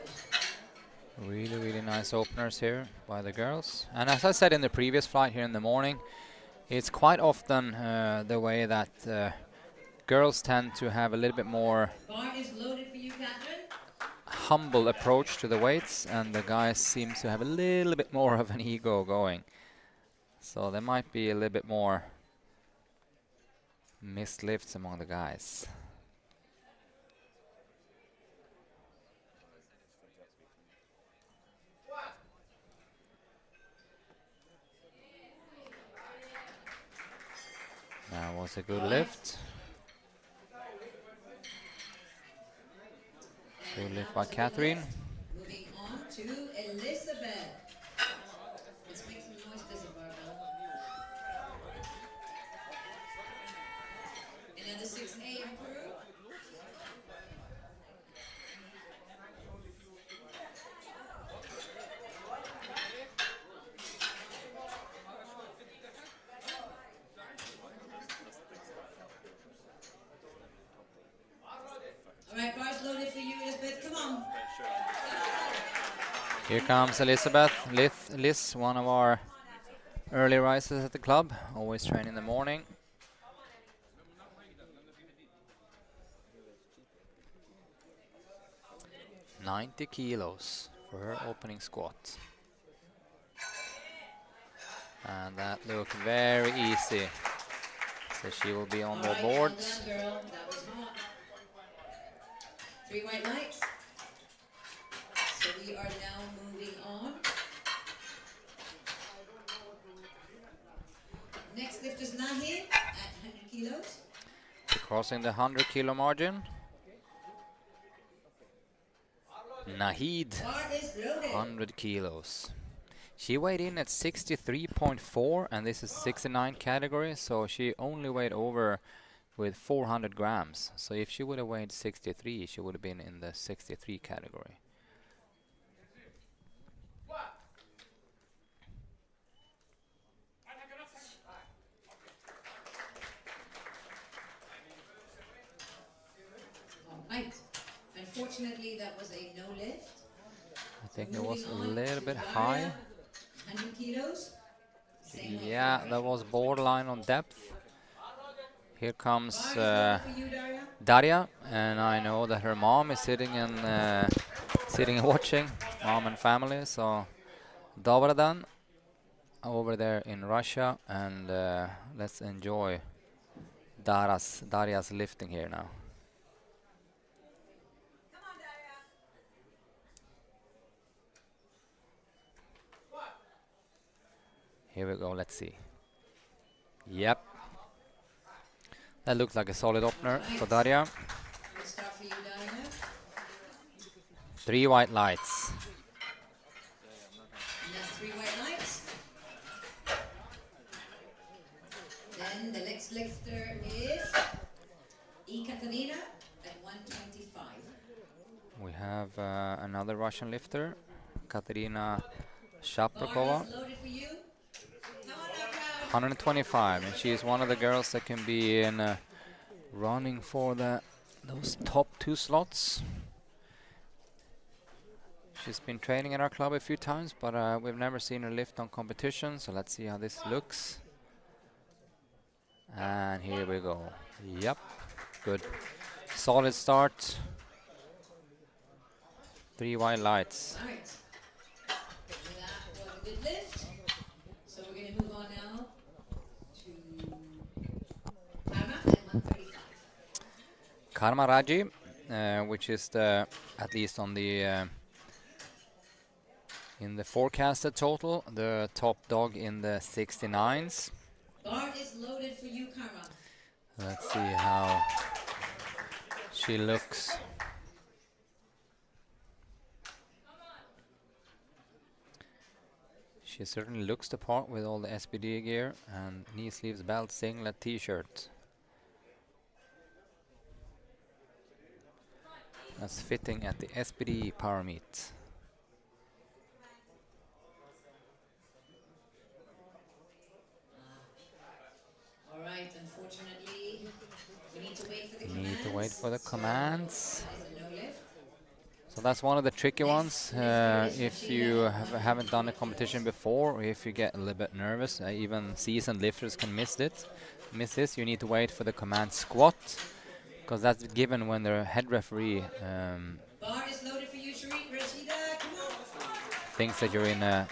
Really, really nice openers here by the girls. And as I said in the previous flight here in the morning, it's quite often the way that girls tend to have a little bit more Bar is loaded for you, Catherine. humble approach to the weights, and the guys seem to have a little bit more of an ego going. So there might be a little bit more missed lifts among the guys. That was a good lift. Good lift by Catherine. Moving on to Elizabeth. Let's make some noise, Elizabeth. Another 6 a.m. crew. Alright, bars loaded for you, Elizabeth. Come on. Here comes Elizabeth, Liz, one of our early risers at the club, always train in the morning. $90 kilos for her opening squat. And that looked very easy. So she will be on the Alright, boards. well done, girl. That was hot. 3 white lights. So we are now moving on. Next lift is Nahid at 100 kilos. Crossing the 100 kilo margin. Nahid, Bar is loaded. 100 kilos. She weighed in at 63.4, and this is 69 category, so she only weighed over with 400 grams. So if she would have weighed 63, she would have been in the 63 category. Right. Unfortunately, that was a no lift. I think it was a Moving on little to bit Daria, high. 100 kilos. Same weight Yeah, for that was borderline on depth. Here comes Bar is loaded for you, Daria. Daria, and I know that her mom is sitting and watching, mom and family. So Dobradan over there in Russia, and let's enjoy Daria's lifting here now. Come on, Daria. Here we go, let's see. Yep. That looks like a solid opener for Daria. Good start for you, Daria. 3 white lights. And that's 3 white lights. Then the next lifter is Ekaterina at 125. We have another Russian lifter, Katerina Bar Shaprokova, is loaded for you. Come on now, crowd. 125, and she is one of the girls that can be in running for those top 2 slots. She's been training at our club a few times, but we've never seen her lift on competition, so let's see how this looks. And here we go. Yep, good. Solid start. 3 white lights. All right. That was a good lift. So we're going to move on now to Karma at 135. Karma Raji, which is the, at least on the in the forecasted total, the top dog in the 69s. Bar is loaded for you, Karma. Let's see how she looks. She certainly looks the part with all the SBD gear and knee sleeves, belt, singlet, t-shirt. That's fitting at the SBD Power Meet. All right, unfortunately, we need to wait for the You commands. need to wait for the commands. That is a no lift. So that's one of the tricky ones. If you haven't done a competition before, or if you get a little bit nervous, even seasoned lifters can miss this. You need to wait for the command squat, because that's given when the head referee Bar is loaded for you, Rashida. Come on. thinks that you're in a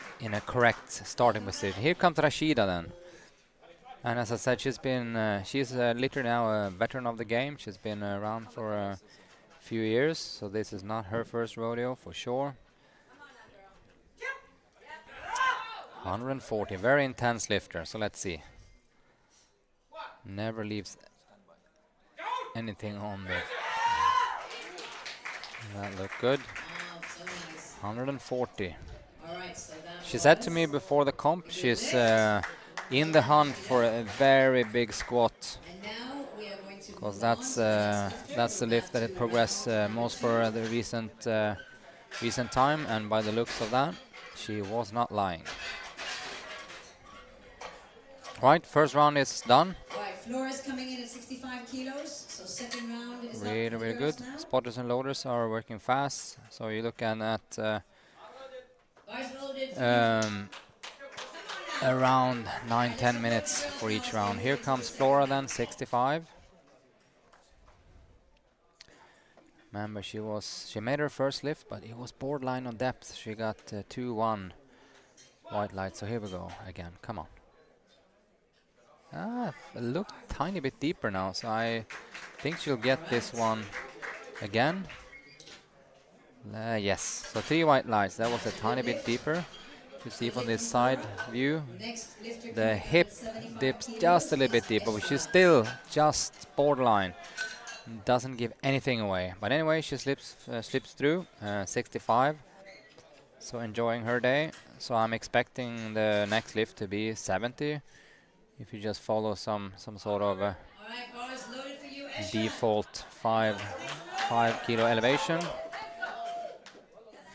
correct starting position. Here comes Rashida then. And as I said, she's literally now a veteran of the game. She's been around for a few years, so this is not her first rodeo for sure. 140, very intense lifter. So let's see. Never leaves anything on the. That looked good. Oh, so nice. 140. All right, so that She said to me before the comp, she's in the hunt for a very big squat, And now we are going to because move on to the next lifter. that's the lift that had progressed most for the recent time, and by the looks of that, she was not lying. Right, first round is done. All right, Flores coming in at 65 kilos. So second round is up for Really, the really girls good. now. Spotters and loaders are working fast. So you're looking at Bars loaded for you. around 9-10 minutes for each round. Here comes Flora then, 65. Remember, she made her first lift, but it was borderline on depth. She got 2-1 white light. So here we go again. Come on. It looked tiny bit deeper now, so I think she'll get this one again. Yes, so 3 white lights. That was a tiny bit deeper. You see from this side view, Next lifter the coming in hip at 75 dips kilos. just a little bit deeper, but she's still just borderline. Doesn't give anything away. But anyway, she slips through 65. So enjoying her day. So I'm expecting the next lift to be 70. If you just follow some sort of All right, bars loaded for you, Esha. default 5 kilo elevation.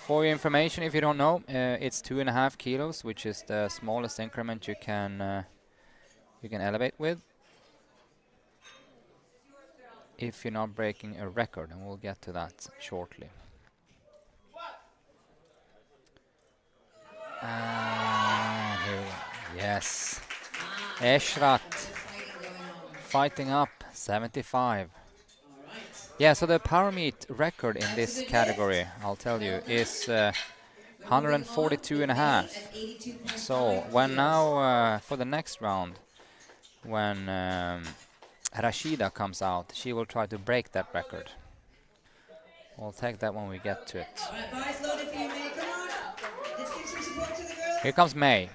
For your information, if you don't know, it's 2.5 kilos, which is the smallest increment you can elevate with. If you're not breaking a record, and we'll get to that shortly. And here we go. Yes. Eshrat fighting up 75. Yeah, so the Power Meet record in this category, I'll tell you, is 142.5. So when now for the next round, when Rashida comes out, she will try to break that record. We'll take that when we get to it. All right, bars loaded for you, May. Come on. Let's give some support to the girls. Here comes May.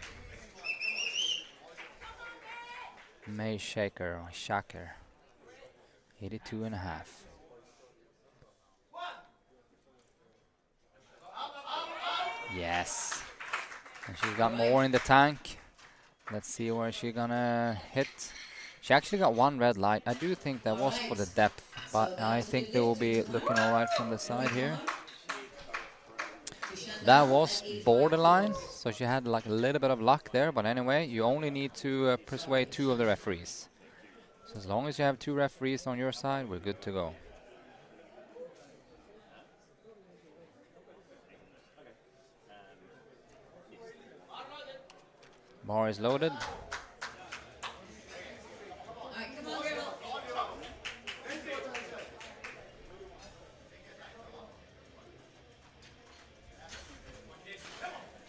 May Shaker, 82.5. Yes. And she's got more in the tank. Let's see where she's gonna hit. She actually got one red light. I do think that was for the depth, but I think they will be looking alright from the side here. That was borderline, so she had like a little bit of luck there, but anyway, you only need to persuade 2 of the referees. So as long as you have 2 referees on your side, we're good to go. Bar is loaded. All right, come on, girl.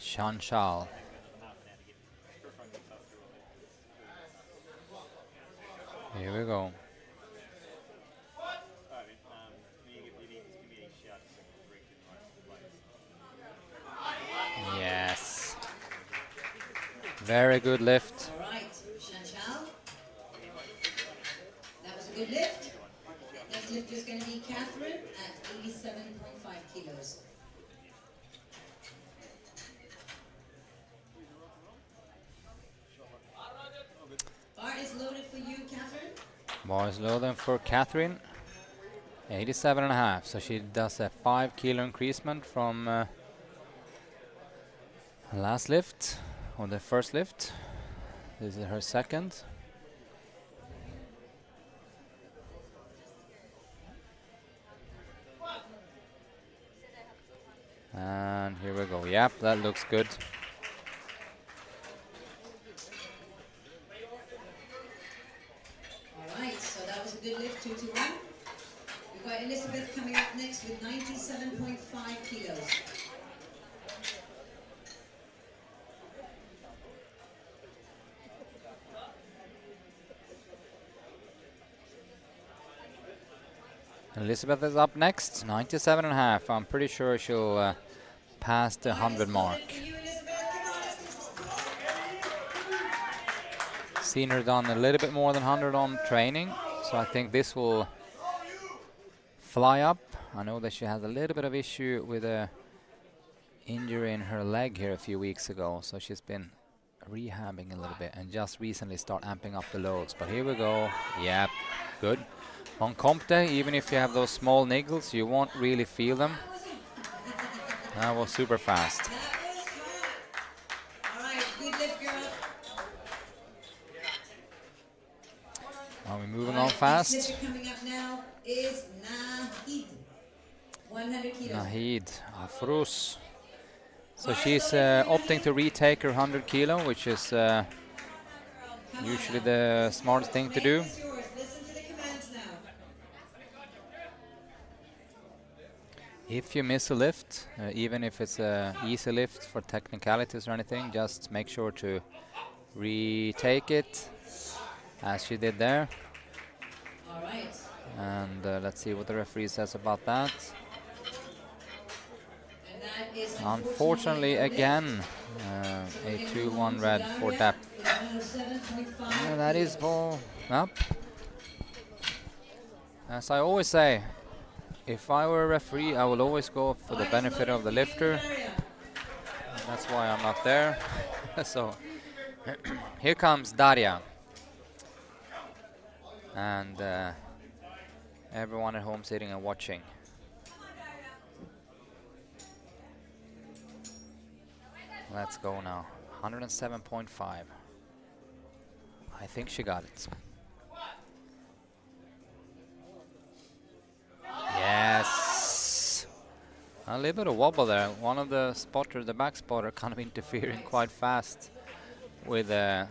Chanchal. Here we go. Yes. Very good lift. All right, Chanchal. That was a good lift. Next lift is going to be Catherine at 87.5 kilos. Bar is loaded for you, Catherine. Bar is loaded for Catherine. 87.5. So she does a 5 kilo increasement from last lift, or the first lift. This is her second. And here we go. Yep, that looks good. All right, so that was a good lift, 2 to 1. We've got Elizabeth coming up next with 97.5 kilos. Elizabeth is up next, 97.5. I'm pretty sure she'll pass the 100 mark. Seen her done a little bit more than 100 on training, so I think this will fly up. I know that she has a little bit of issue with a injury in her leg here a few weeks ago, so she's been rehabbing a little bit and just recently start amping up the loads. But here we go. Yep, good. On comp day, even if you have those small niggles, you won't really feel them. That was super fast. That was hot. All right, good lift, girl. Are we moving on fast? Next lifter coming up now is Nahid. 100 kilos. Nahid Afrus. So she's opting to retake her 100 kilo, which is usually the smartest thing to do. If you miss a lift, even if it's an easy lift for technicalities or anything, just make sure to retake it, as she did there. All right. And let's see what the referee says about that. And that is Unfortunately, again, a 2-1 red for depth. Yeah, that is ball up. As I always say, if I were a referee, I will always go for the benefit of the lifter. That's why I'm not there. So here comes Daria. And everyone at home sitting and watching. Let's go now. 107.5. I think she got it. Yes. A little bit of wobble there. One of the spotters, the back spotter, kind of interfering quite fast with the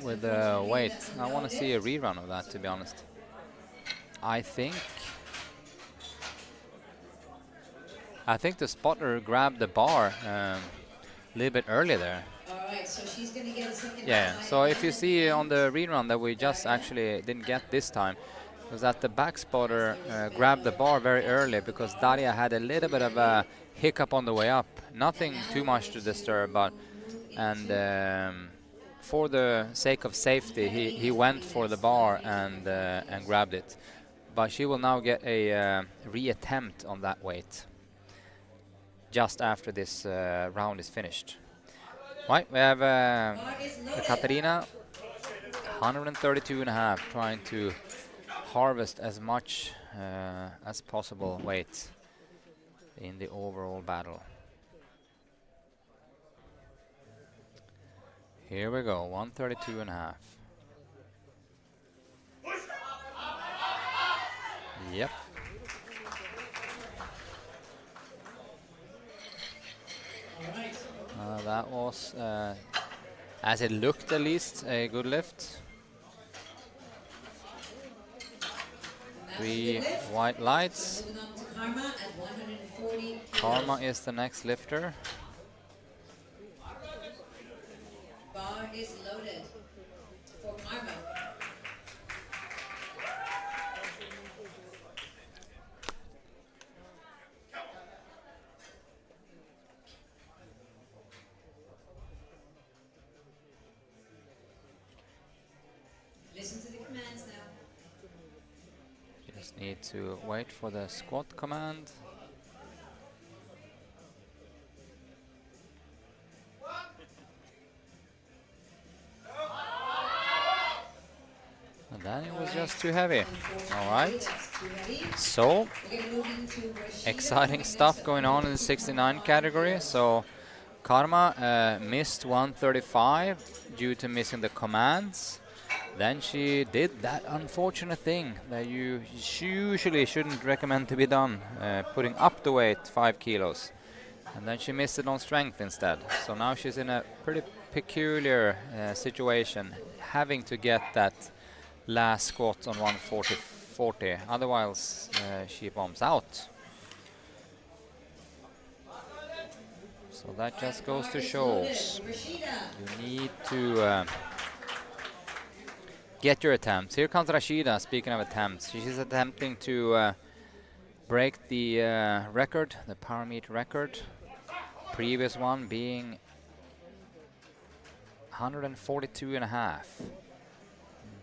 weight. I want to see a rerun of that, to be honest. I think the spotter grabbed the bar a little bit earlier there. Alright, so she's going to get a second. Yeah, so if you see on the rerun that we just actually didn't get this time, was that the back spotter grabbed the bar very early because Daria had a little bit of a hiccup on the way up. Nothing too much to disturb, but for the sake of safety, he went for the bar and grabbed it. But she will now get a reattempt on that weight just after this round is finished. Right, we have Katarina, 132.5, trying to harvest as much as possible weight in the overall battle. Here we go, 132.5. Yep. That was, as it looked at least, a good lift. 3 white lights. Karma is the next lifter. Bar is loaded for Karma. Listen to the commands now. Just need to wait for the squat command. And then it was just too heavy. All right. So, exciting stuff going on in the 69 category. So, Karma missed 135 due to missing the commands. Then she did that unfortunate thing that you usually shouldn't recommend to be done, putting up the weight 5 kilos. And then she missed it on strength instead. So now she's in a pretty peculiar situation, having to get that last squat on 140. Otherwise, she bombs out. So that just goes to show you need to get your attempts. Here comes Rashida, speaking of attempts. She's attempting to break the record, the Power Meet record. Previous one being 142.5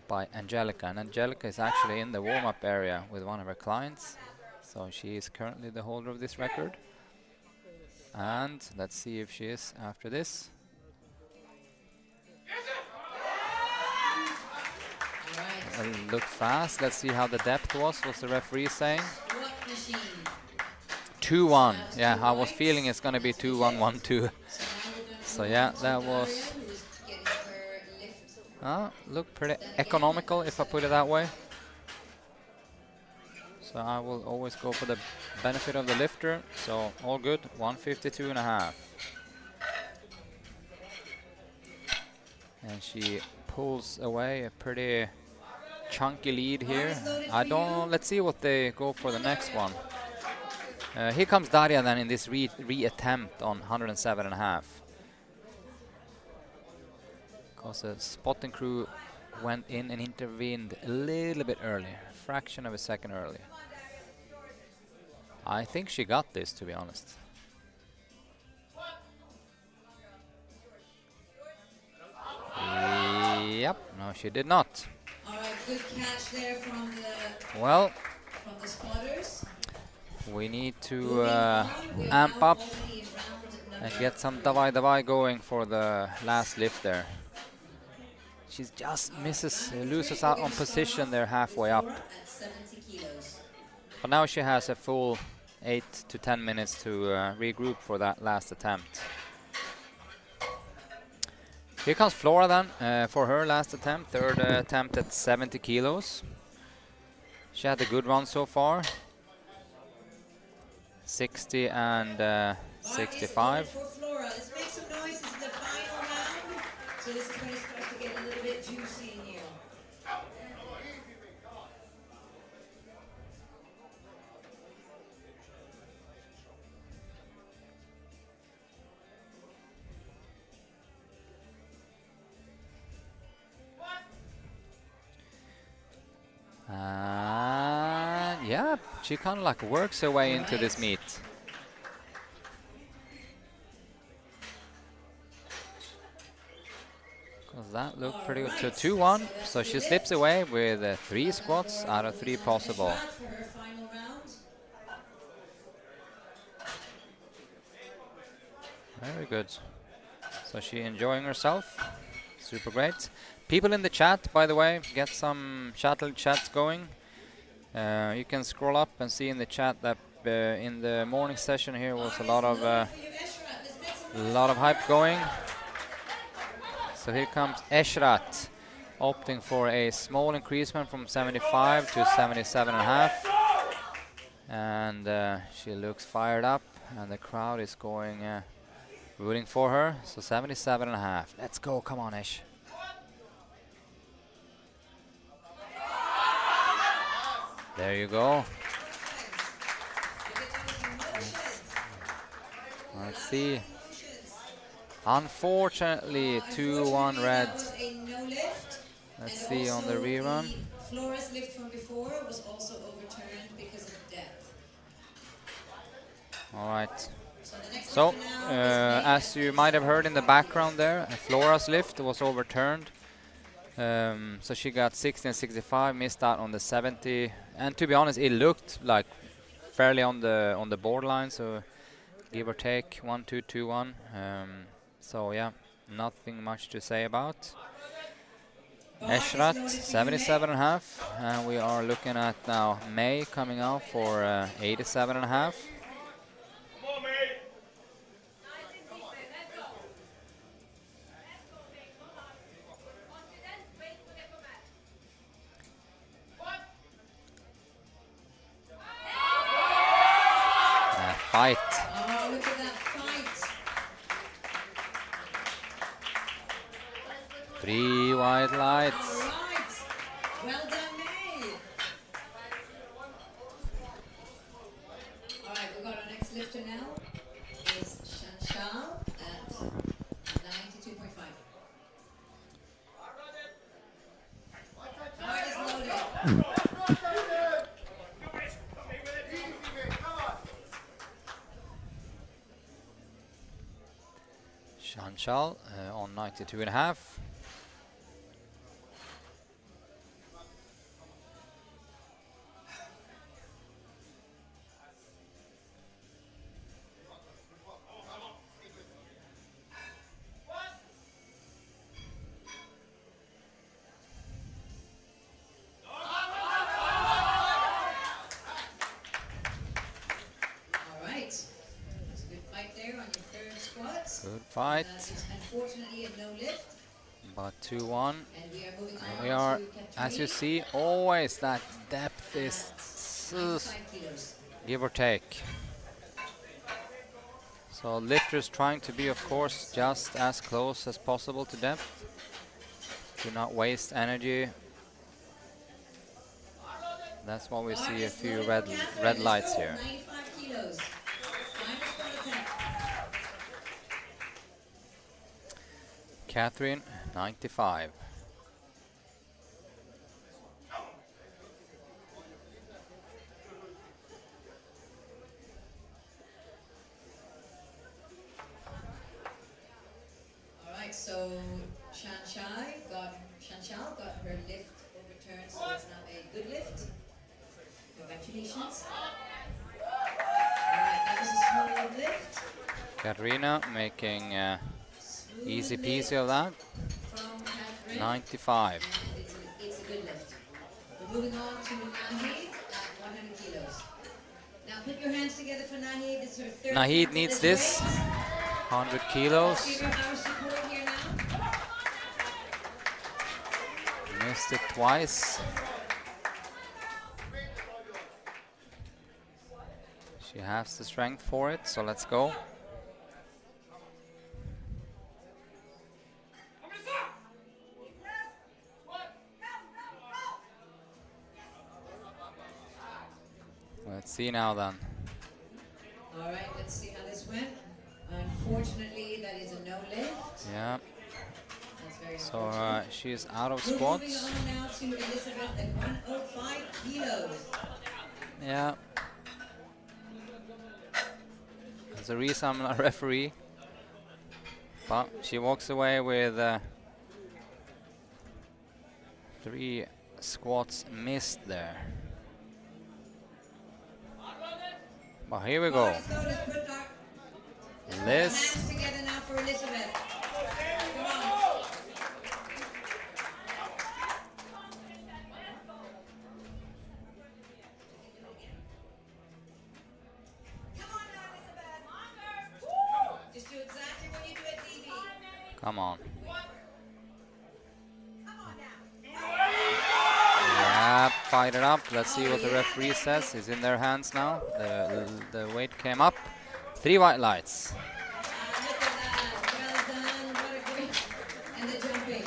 by Angelica. And Angelica is actually in the warm-up area with one of her clients. So she is currently the holder of this record. And let's see if she is after this. Look fast. Let's see how the depth was. What's the referee saying? 2-1. Yeah, I was feeling it's going to be 2-1, 1-2. So yeah, that was looked pretty economical, if I put it that way. So I will always go for the benefit of the lifter. So all good. 152.5. And she pulls away a pretty chunky lead here. Let's see what they go for the next one. Here comes Daria then in this re-attempt on 107.5. Because the spotting crew went in and intervened a little bit early, a fraction of a second early. I think she got this, to be honest. Yep, no, she did not. All right, good catch there from the spotters. We need to amp up and get some davai going for the last lift there. She just loses out on position there halfway up. At 70 kilos. But now she has a full 8 to 10 minutes to regroup for that last attempt. Here comes Flora then for her last attempt, third attempt at 70 kilos. She had a good run so far. 60 and 65. For Flora, let's make some noise. This is the final round. So this is when it starts to get a little bit juicy in here. And yeah, she kind of like works her way into this meet. Because that looked pretty good. So 2-1. So she slips away with 3 squats out of 3 possible. For her final round. Very good. So she enjoying herself. Super great. People in the chat, by the way, get some chats going. You can scroll up and see in the chat that in the morning session here was a lot of hype going. So here comes Eshrat, opting for a small increasement from 75 to 77.5. And she looks fired up, and the crowd is going rooting for her. So 77.5. Let's go, come on, Esh. There you go. Let's see. Unfortunately, 2-1 red. Let's see on the rerun. Flora's lift from before was also overturned because of depth. All right. So, as you might have heard in the background there, Flora's lift was overturned. So she got 60 and 65, missed out on the 70. And to be honest, it looked like fairly on the borderline. So give or take 1-2, 2-1. So yeah, nothing much to say about. Eshrat 77.5, and we are looking at now May coming out for 87.5. Fight. Oh, look at that fight. 3 white lights. All right. Well done, May. All right, we've got our next lifter now. Is Chanchal at 92.5. Heart is loaded. Chanchal on 92.5. Good fight. Unfortunately, no lift. But 2-1. And we are moving on. And we are, as you see, always that depth is give or take. So lifters trying to be, of course, just as close as possible to depth. Do not waste energy. That's why we see a few red lights here. 95 kilos. Final squat attempt. Catherine, 95. All right, so Chanchal got her lift overturned, so it's now a good lift. Congratulations. All right, that was a small lift. Katrina making Smooth easy lift peasy of that. from Catherine. 95. And it's a good lift. We're moving on to Nahid at 100 kilos. Now put your hands together for Nahid. It's her third Nahid time needs for this. weight. 100 Give kilos. her our support here now. Missed it twice. She has the strength for it, so let's go. Let's see now then. All right, let's see how this went. Unfortunately, that is a no lift. Yeah, That's very so unfortunate. she's out of We're moving squats. on now to Elizabeth at 105 kilos. Yeah. There's a reason I'm a referee. But she walks away with 3 squats missed there. But here we go. Let's put our Liz. hands together now for Elizabeth. Come on. Just do exactly what you do at TV. Come on. Come on now. Yeah, fight it up. Let's see what the referee says. It's in their hands now. The weight came up. 3 white lights. Look at that. Well done. What a great. And the jumping.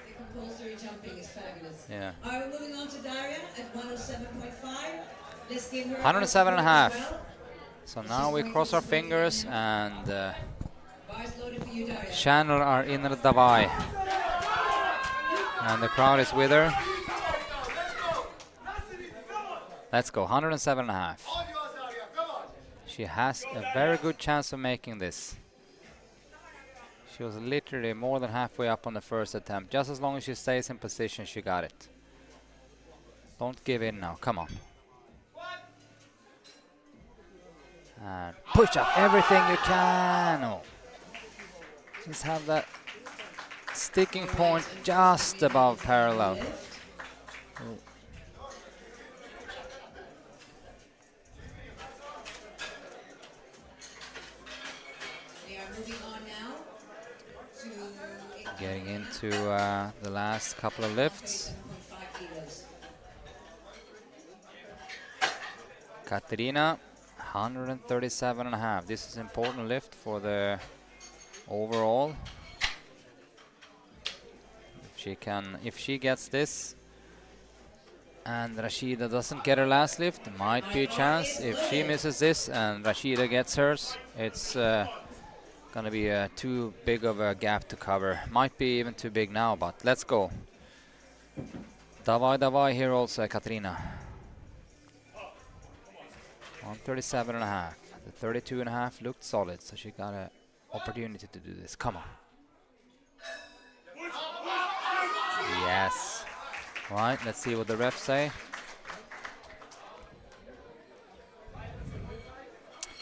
The compulsory jumping is fabulous. Yeah. All right, we're moving on to Daria at 107.5. Let's give her 107.5. as well. So now we cross our fingers and Bars loaded for you, Daria. channel our inner Davai. And the crowd is with her. Let's go, 107.5. She has a very good chance of making this. She was literally more than halfway up on the first attempt. Just as long as she stays in position, she got it. Don't give in now, come on. And push up everything you can. Oh. Just have that sticking point just above parallel. Oh. We are moving on now to Getting into the last couple of lifts. 7.5 kilos. Katerina, 137.5. This is important lift for the overall. If she gets this and Rashida doesn't get her last lift, might be a chance. If she misses this and Rashida gets hers, it's gonna be too big of a gap to cover. Might be even too big now, but let's go. Davai here also, Katrina. 137.5. The 32.5 looked solid, so she got an opportunity to do this. Come on. Yes. Right, let's see what the refs say.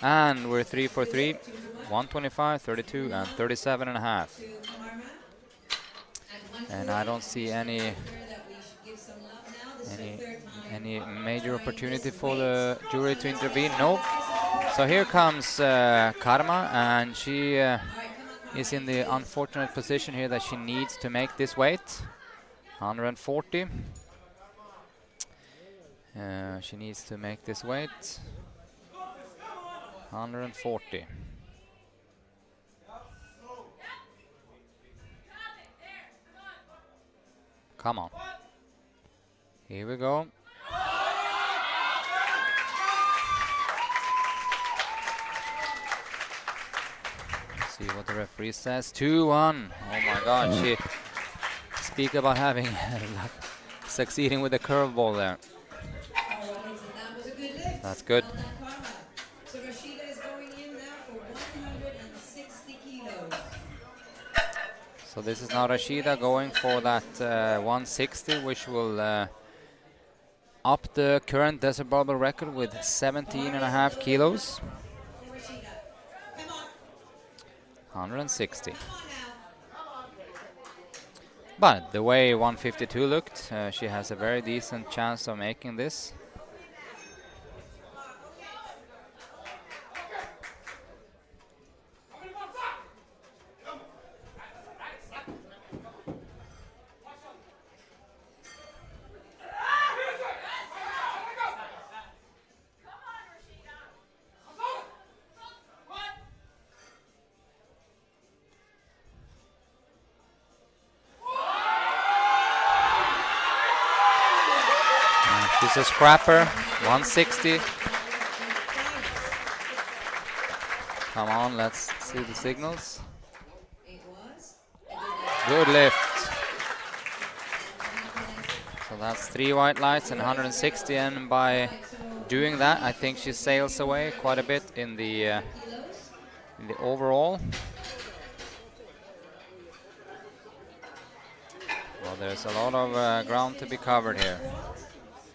And we're 3 for 3. 125, 32, and 37.5. And I don't see any major opportunity for the jury to intervene. Nope. So here comes Karma, and she is in the unfortunate position here that she needs to make this weight. 140. She needs to make this weight. 140. Come on. Here we go. Let's see what the referee says. 2-1. Oh my God. She speak about having succeeding with the curveball there. That's good. So Rashida is going in now for 160 kilos. So this is now Rashida going for that 160, which will up the current desert barbell record with 17.5 kilos. For Rashida. 160. Come on now. But the way 152 looked, she has a very decent chance of making this. She's a scrapper, 160. Come on, let's see the signals. It was. Good lift. So that's 3 white lights and 160, and by doing that, I think she sails away quite a bit in the overall. Well, there's a lot of ground to be covered here.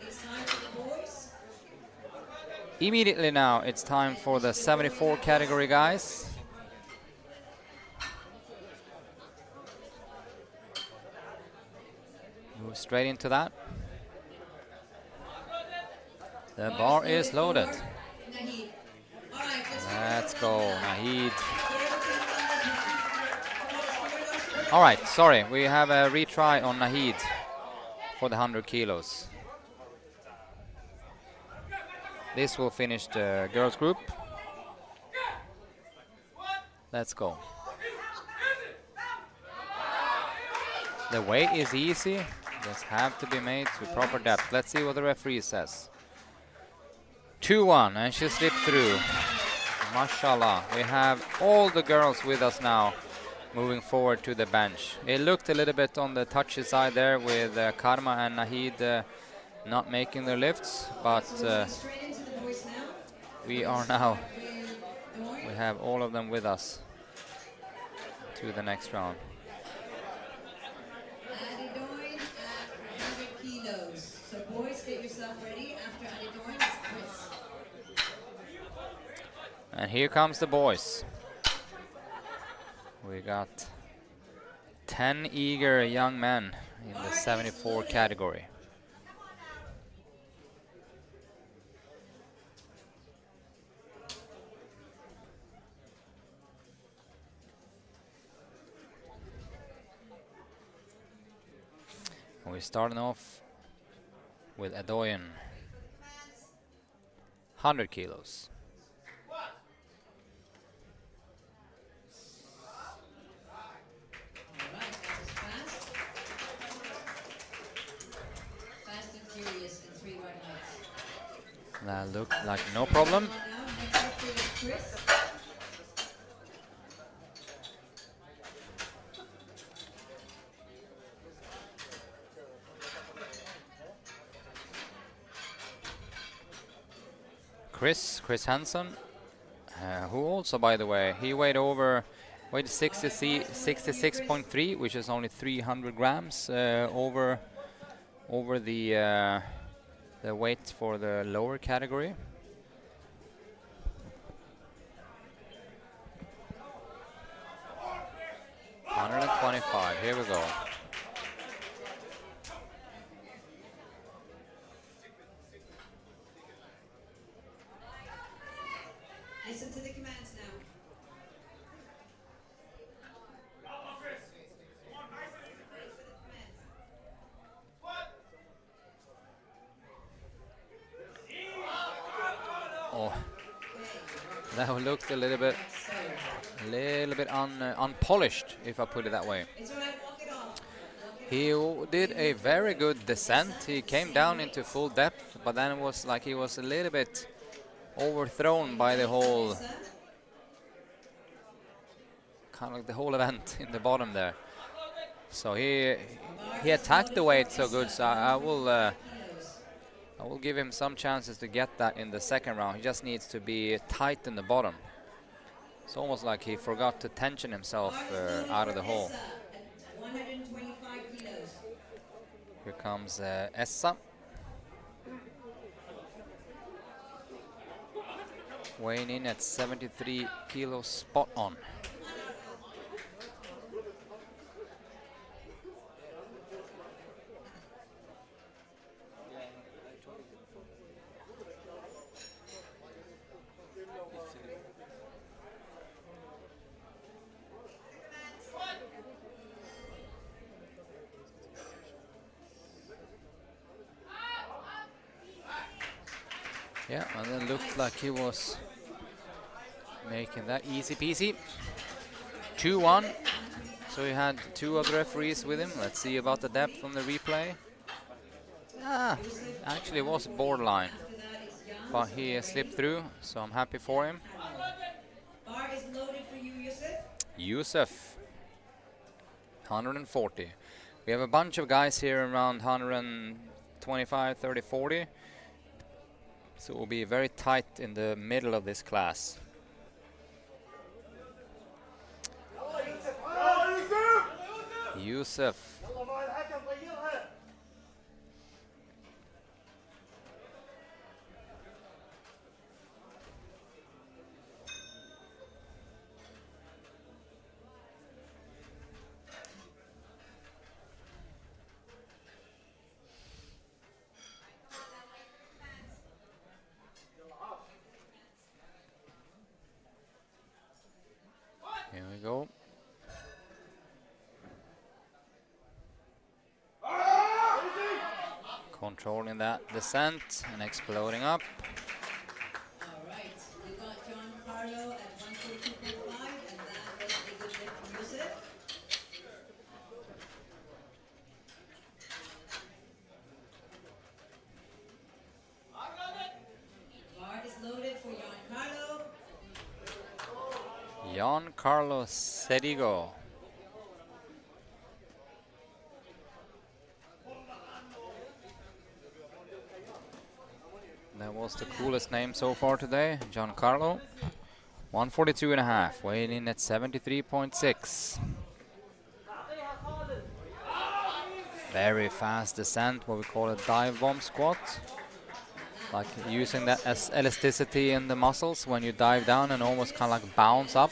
It's time for the boys. Immediately now, it's time for the 74 category, guys. Move straight into that. The bar is loaded. Nahid. All right, Let's go, Nahid. All right, sorry, we have a retry on Nahid for the 100 kilos. This will finish the girls group. Let's go. The weight is easy, just have to be made to proper depth. Let's see what the referee says. 2-1, and she slipped through. Mashallah, we have all the girls with us now, moving forward to the bench. It looked a little bit on the touchy side there with Karma and Nahid not making their lifts, but straight into the boys now. we are now, With we have all of them with us to the next round. Adedoyin at 100 kilos. So boys, get yourself ready. After Adedoyin, it's Chris. And here comes the boys. We got 10 eager young men in the 74 category. And we're starting off with Adoyan, 100 kilos. All right, that was fast. Fast and furious in 3 white lights. That looked like no problem. Come on now, next up is Chris. Chris Hansen, who also, by the way, he weighed 66.3, which is only 300 grams over the weight for the lower category. $125. Here we go. Listen to the commands now. Oh, that looked a little bit unpolished, if I put it that way. It's all right, walk it off. He did a very good descent. He came down into full depth, but then it was like he was a little bit overthrown by the whole, kind of like the whole event in the bottom there. So he attacked the weight so good. So I will give him some chances to get that in the second round. He just needs to be tight in the bottom. It's almost like he forgot to tension himself out of the hole. 125 kilos. Here comes Essa. Weighing in at 73 kilos, spot on. Yeah, and it looked like he was making that easy peasy. 2-1. So he had two other referees with him. Let's see about the depth on the replay. Ah, actually it was borderline, After that, it's Jan. but he slipped through, so I'm happy for him. Bar is loaded for you, Yusuf. Yusuf, 140. We have a bunch of guys here around 125, 30, 40. So it will be very tight in the middle of this class. Yusuf. Here we go. Controlling that descent and exploding up. All right. We got Giancarlo at 142.5, and that was a good lift from Yusuf. Bar is loaded for Giancarlo. Giancarlo Cedigo. That was the coolest name so far today, Giancarlo. 142.5, weighing in at 73.6. Very fast descent, what we call a dive bomb squat. Like using that as elasticity in the muscles when you dive down and almost kind of like bounce up.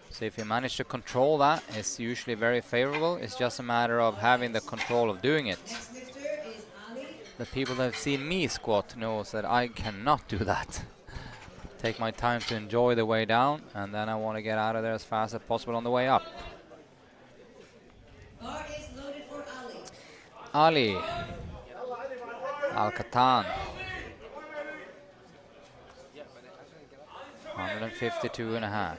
So if you manage to control that, it's usually very favorable. It's just a matter of having the control of doing it. Next lifter is Ali. The people that have seen me squat knows that I cannot do that. Take my time to enjoy the way down, and then I want to get out of there as fast as possible on the way up. Bar is loaded for Ali. Ali Al-Katan, 152.5.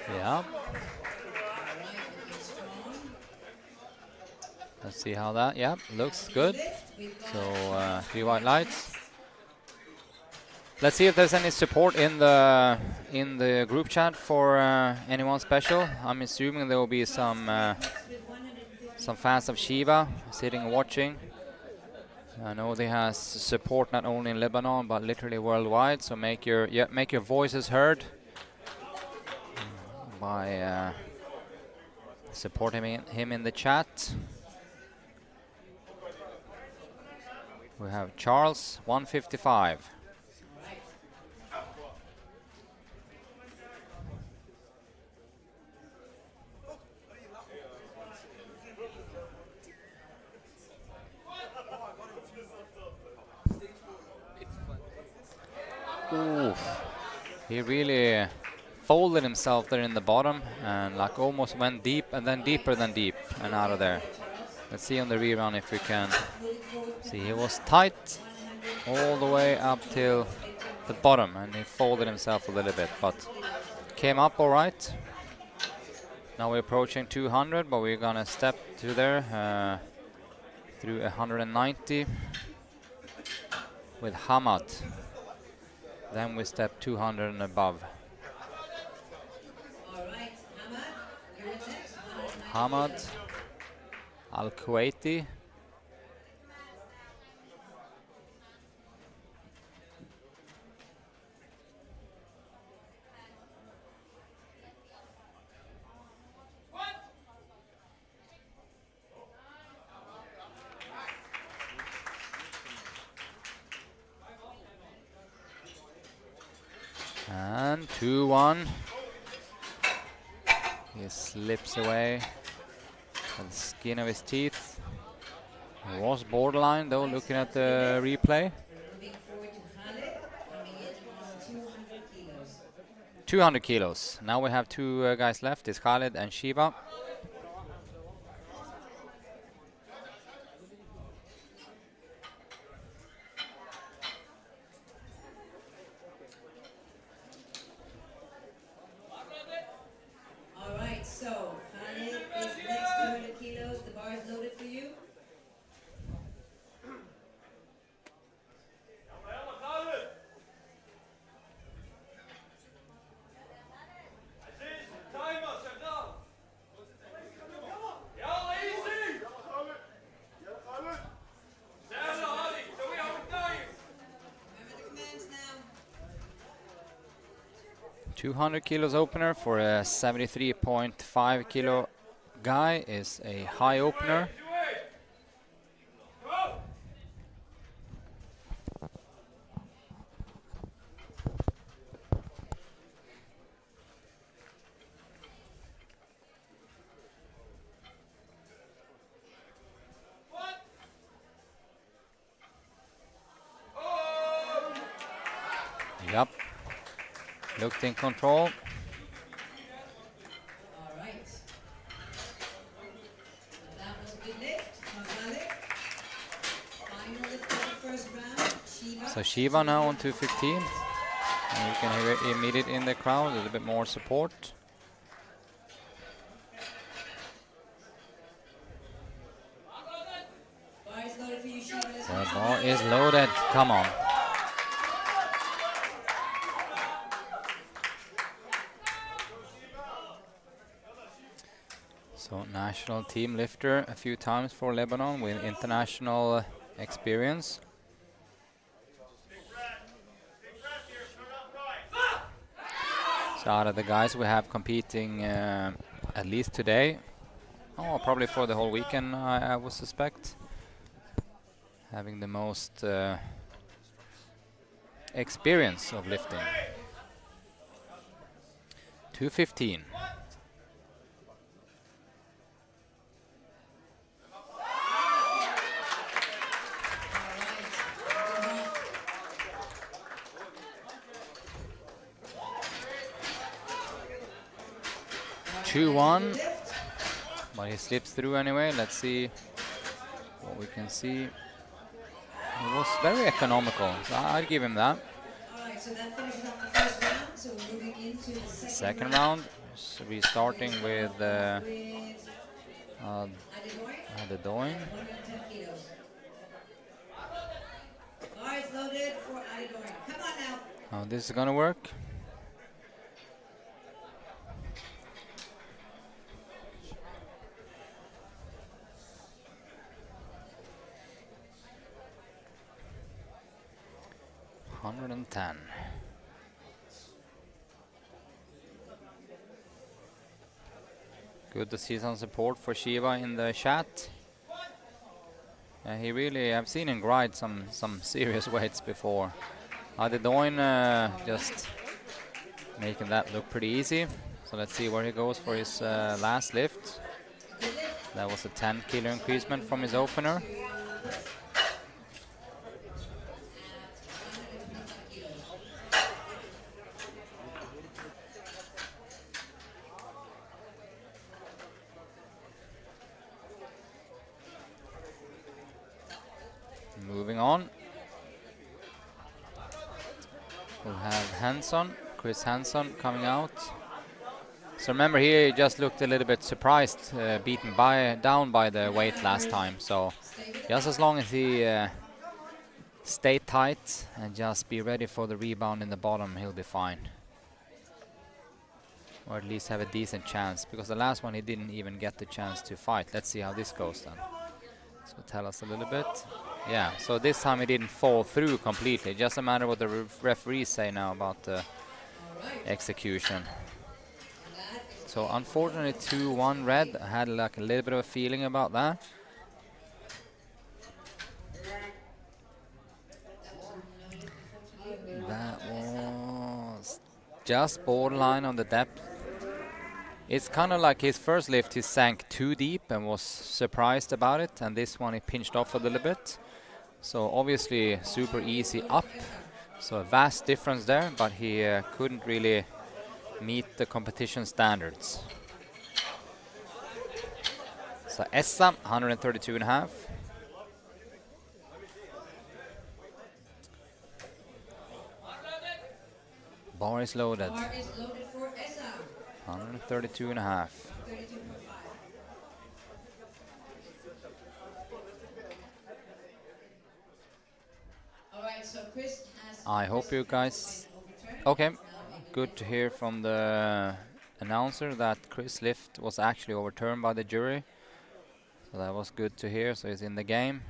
Yeah. Let's see how that, yeah, looks good. So 3 white lights. Let's see if there's any support in the group chat for anyone special. I'm assuming there will be some fans of Shiva sitting and watching. I know they has support not only in Lebanon but literally worldwide. So make your voices heard by supporting him in the chat. We have Charles, 155. Ooh, he really folded himself there in the bottom and like almost went deep and then deeper than deep and out of there. Let's see on the rerun if we can see. He was tight all the way up till the bottom and he folded himself a little bit, but came up all right. Now we're approaching 200, but we're gonna step to there through 190 with Hamad. Then we step 200 and above. All right, Hamad, you're next. Hamad Al-Kuwaiti. And 2-1. He slips away with the skin of his teeth. It was borderline though, looking at the replay. We're moving forward to Khaled, coming in on 200 kilos. 200 kilos. Now we have two guys left. It's Khaled and Shiva. All right, so Khaled is next 200 kilos. The bar is loaded for you. Remember the commands now. 200 kilos opener for a 73.5 kilo guy is a high opener. Yep. Looked in control. All right. That was a good lift from Khaled. Final lift of the first round. Shiva. So Shiva now on 215. And you can hear it immediately in the crowd, a little bit more support. Bar is loaded for you, Shiva. Let's The finish the bar round. is loaded. Come on. So national team lifter a few times for Lebanon with international experience. So out of the guys we have competing at least today, probably for the whole weekend, I would suspect, having the most experience of lifting. 215. All right, 2-1, lift. but he slips through anyway. Let's see what we can see. It was very economical, so I'd give him that. All right, so that finishes up the first round. So we're moving into the Second round, so we're starting with with Adedoy, the Doing. 110 kilos. Bar is loaded for Adedoy. Come on now. How this is gonna work? $110. Good to see some support for Shiva in the chat. He really, I've seen him grind some serious weights before. Adedoin just making that look pretty easy. So let's see where he goes for his last lift. That was a 10 kilo increasement from his opener. Moving on, we'll have Chris Hanson coming out. So remember, he just looked a little bit surprised, beaten down by the weight last time. So just as long as he stay tight and just be ready for the rebound in the bottom, he'll be fine. Or at least have a decent chance, because the last one he didn't even get the chance to fight. Let's see how this goes then. So tell us a little bit. Yeah, so this time he didn't fall through completely. Just a matter what the referees say now about the execution. So unfortunately 2-1 red. I had like a little bit of a feeling about that. That was just borderline on the depth. It's kind of like his first lift, he sank too deep and was surprised about it, and this one he pinched off a little bit. So obviously super easy up, so a vast difference there, but he couldn't really meet the competition standards. So Essa, 132.5. Bar is loaded. Bar is loaded for Essa. 132.5. 32.5. All right, so Chris has. I hope you guys. Okay, good to hear from the announcer that Chris' lift was actually overturned by the jury. So that was good to hear. So he's in the game.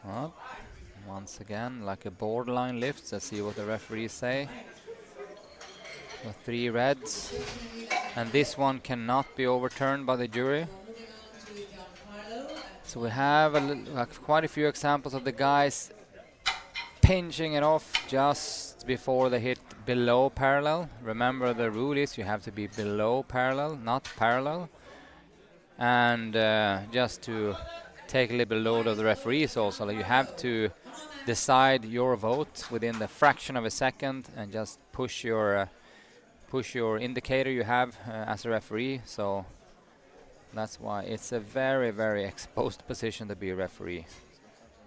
Up. Once again, like a borderline lift. Let's see what the referees say. So 3 reds. And this one cannot be overturned by the jury. So we have quite a few examples of the guys pinching it off just before they hit below parallel. Remember, the rule is you have to be below parallel, not parallel. And just to take a little bit load of the referees also, you have to decide your vote within the fraction of a second and just push your indicator you have as a referee. So that's why it's a very, very exposed position to be a referee.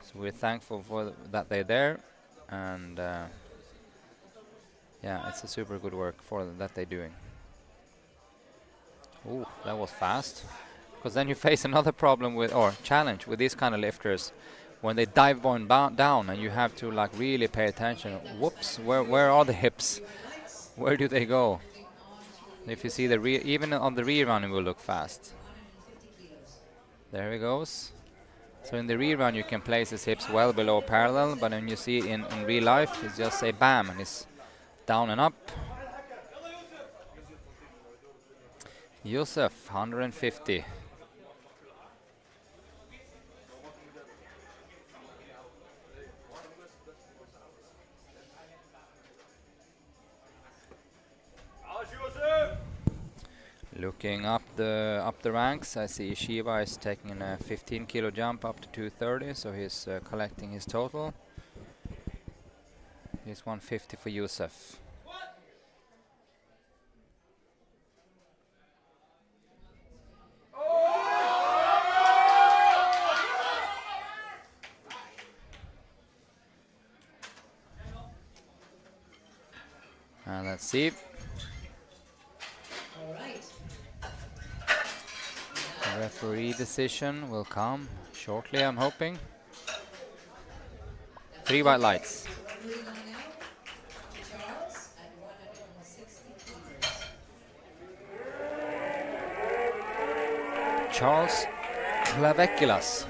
So we're thankful for that they're there, and yeah, it's a super good work for that they're doing. Ooh, that was fast. Because then you face another problem with, or challenge with these kind of lifters, when they dive down and you have to like really pay attention. Whoops, where are the hips? Where do they go? If you see the even on the rerun it will look fast. There he goes. So in the rerun you can place his hips well below parallel, but when you see it in real life, it's just say bam and it's down and up. Yusuf, 150. Looking up the ranks, I see Shiva is taking a 15 kilo jump up to 230, so he's collecting his total. He's 150 for Yusuf. And let's see. All right. The referee decision will come shortly, I'm hoping. 3 white lights. Moving on now to Charles at 160 kilos. Charles Claveculas.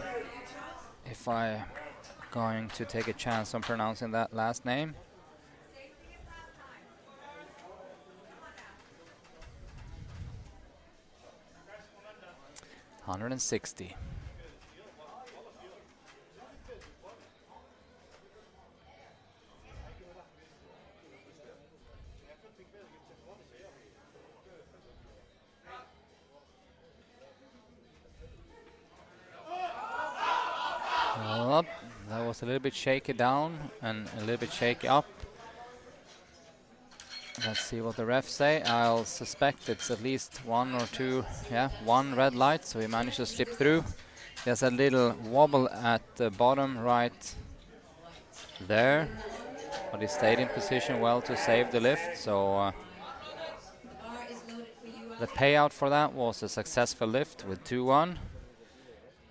If I'm going to take a chance on pronouncing that last name. $160. Well, that was a little bit shaky down and a little bit shaky up. Let's see what the refs say. I'll suspect it's at least 1 or 2, yeah, 1 red light, so he managed to slip through. There's a little wobble at the bottom right there, but he stayed in position well to save the lift, so the payout for that was a successful lift with 2-1.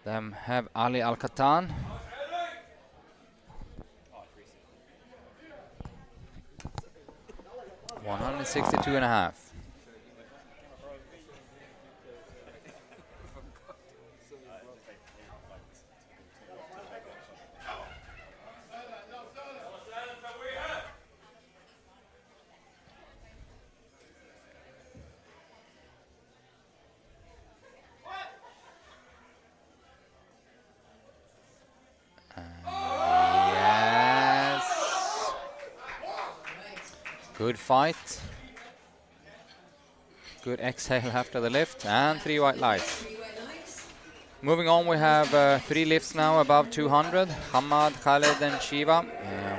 Then have Ali Al-Katan. $162.5. Yes. Good fight. Good exhale after the lift, and 3 white lights. 3 white lights. Moving on, we have 3 lifts now above 200. Hamad, Khaled, and Shiva.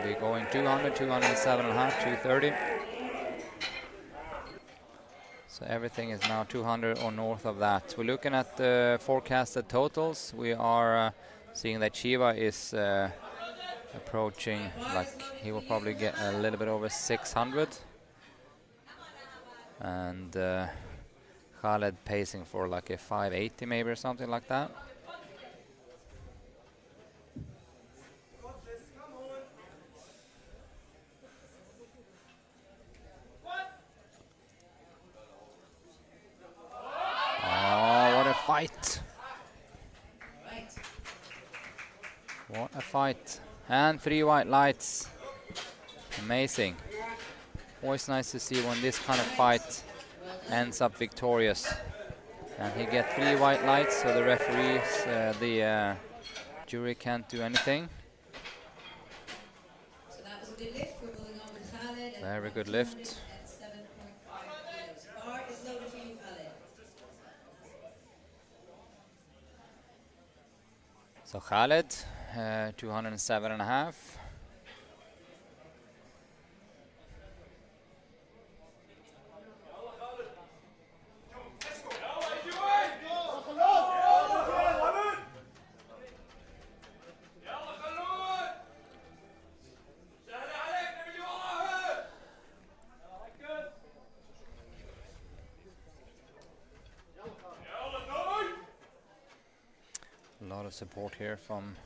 We're going 200, 207.5, 230. So everything is now 200 or north of that. We're looking at the forecasted totals. We are seeing that Shiva is approaching, like he will probably get a little bit over 600. And Khaled pacing for like a 580 maybe or something like that. Oh, what a fight. Right. What a fight. And 3 white lights. Amazing. Always nice to see when this kind of fight ends up victorious. And he get 3 white lights, so the referees, the jury can't do anything. So that was a good lift. We're moving on with Khaled. at Very good lift. 207.5 kilos. Bar is loaded for you, Khaled. So Khaled, 207.5. A lot of support here from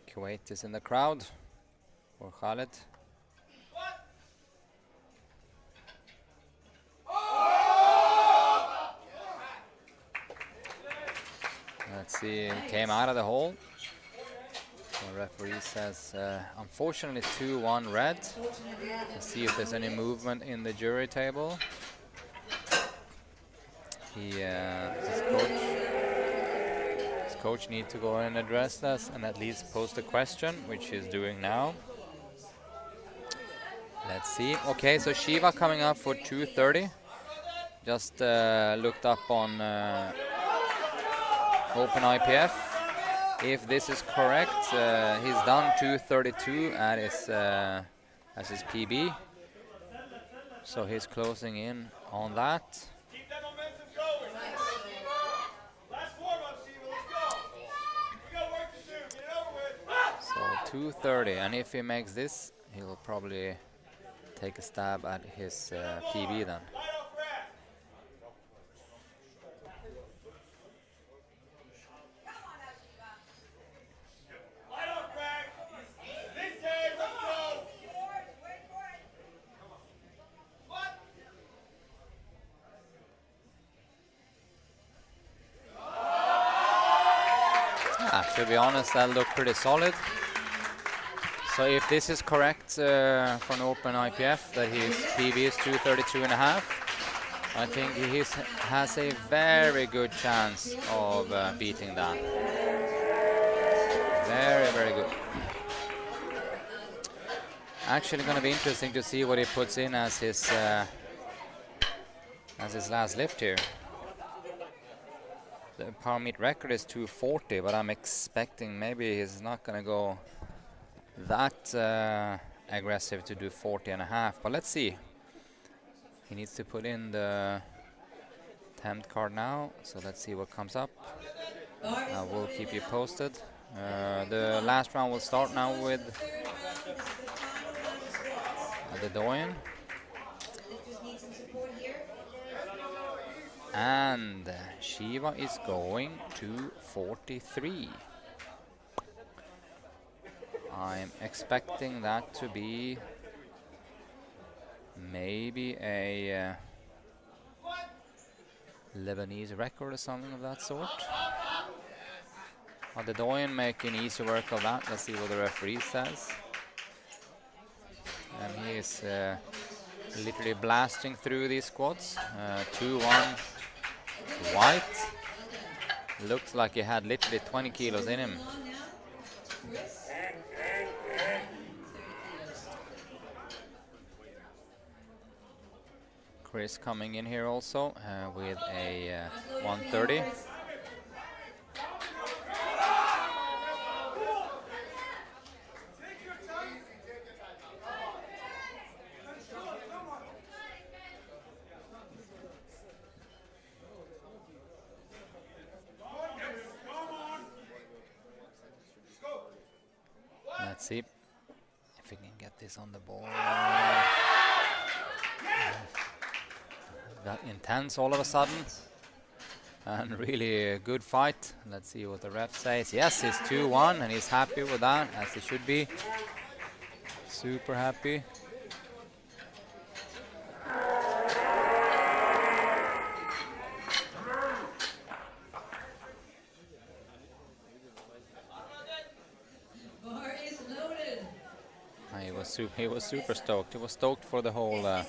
Kuwait is in the crowd for Khaled. Let's see, he came out of the hole. The referee says, unfortunately 2-1 red. Let's see if there's any movement in the jury table. His coach needs to go and address this and at least post a question, which he's doing now. Let's see. Okay, so Shiva coming up for 230. Just looked up on Open IPF. If this is correct, he's done 232 at his as his PB. So he's closing in on that. Keep that momentum going. Last warm up, Shiva. Let's go. We got work to do. Get it over with. So 230, and if he makes this, he'll probably take a stab at his PB then. Light off rack. Light off rack. This day, let's go. Wait for it. What? To be honest, that looked pretty solid. So if this is correct for an Open IPF, that his PB is 232.5, I think he has a very good chance of beating that. Very, very good. Actually going to be interesting to see what he puts in as his last lift here. The Power Meet record is 240, but I'm expecting maybe he's not going to go that aggressive to do 40.5. But let's see. He needs to put in the temp card now, so let's see what comes up. We'll keep you posted. The last round will start now with the Doyen. Lifters need some support here. And Shiva is going to 43. I'm expecting that to be maybe a Lebanese record or something of that sort. The Doyen making easy work of that. Let's see what the referee says. And he is literally blasting through these squats. 2-1 white. Looks like he had literally 20 kilos in him. On now. Chris. 30 kilos. Chris coming in here also with a 130. Let's see if we can get this on the ball. Got intense all of a sudden, and really a good fight. Let's see what the ref says. Yes, it's 2-1, and he's happy with that, as he should be. Super happy. Bar is loaded. He was super stoked. He was stoked for the whole. Essa,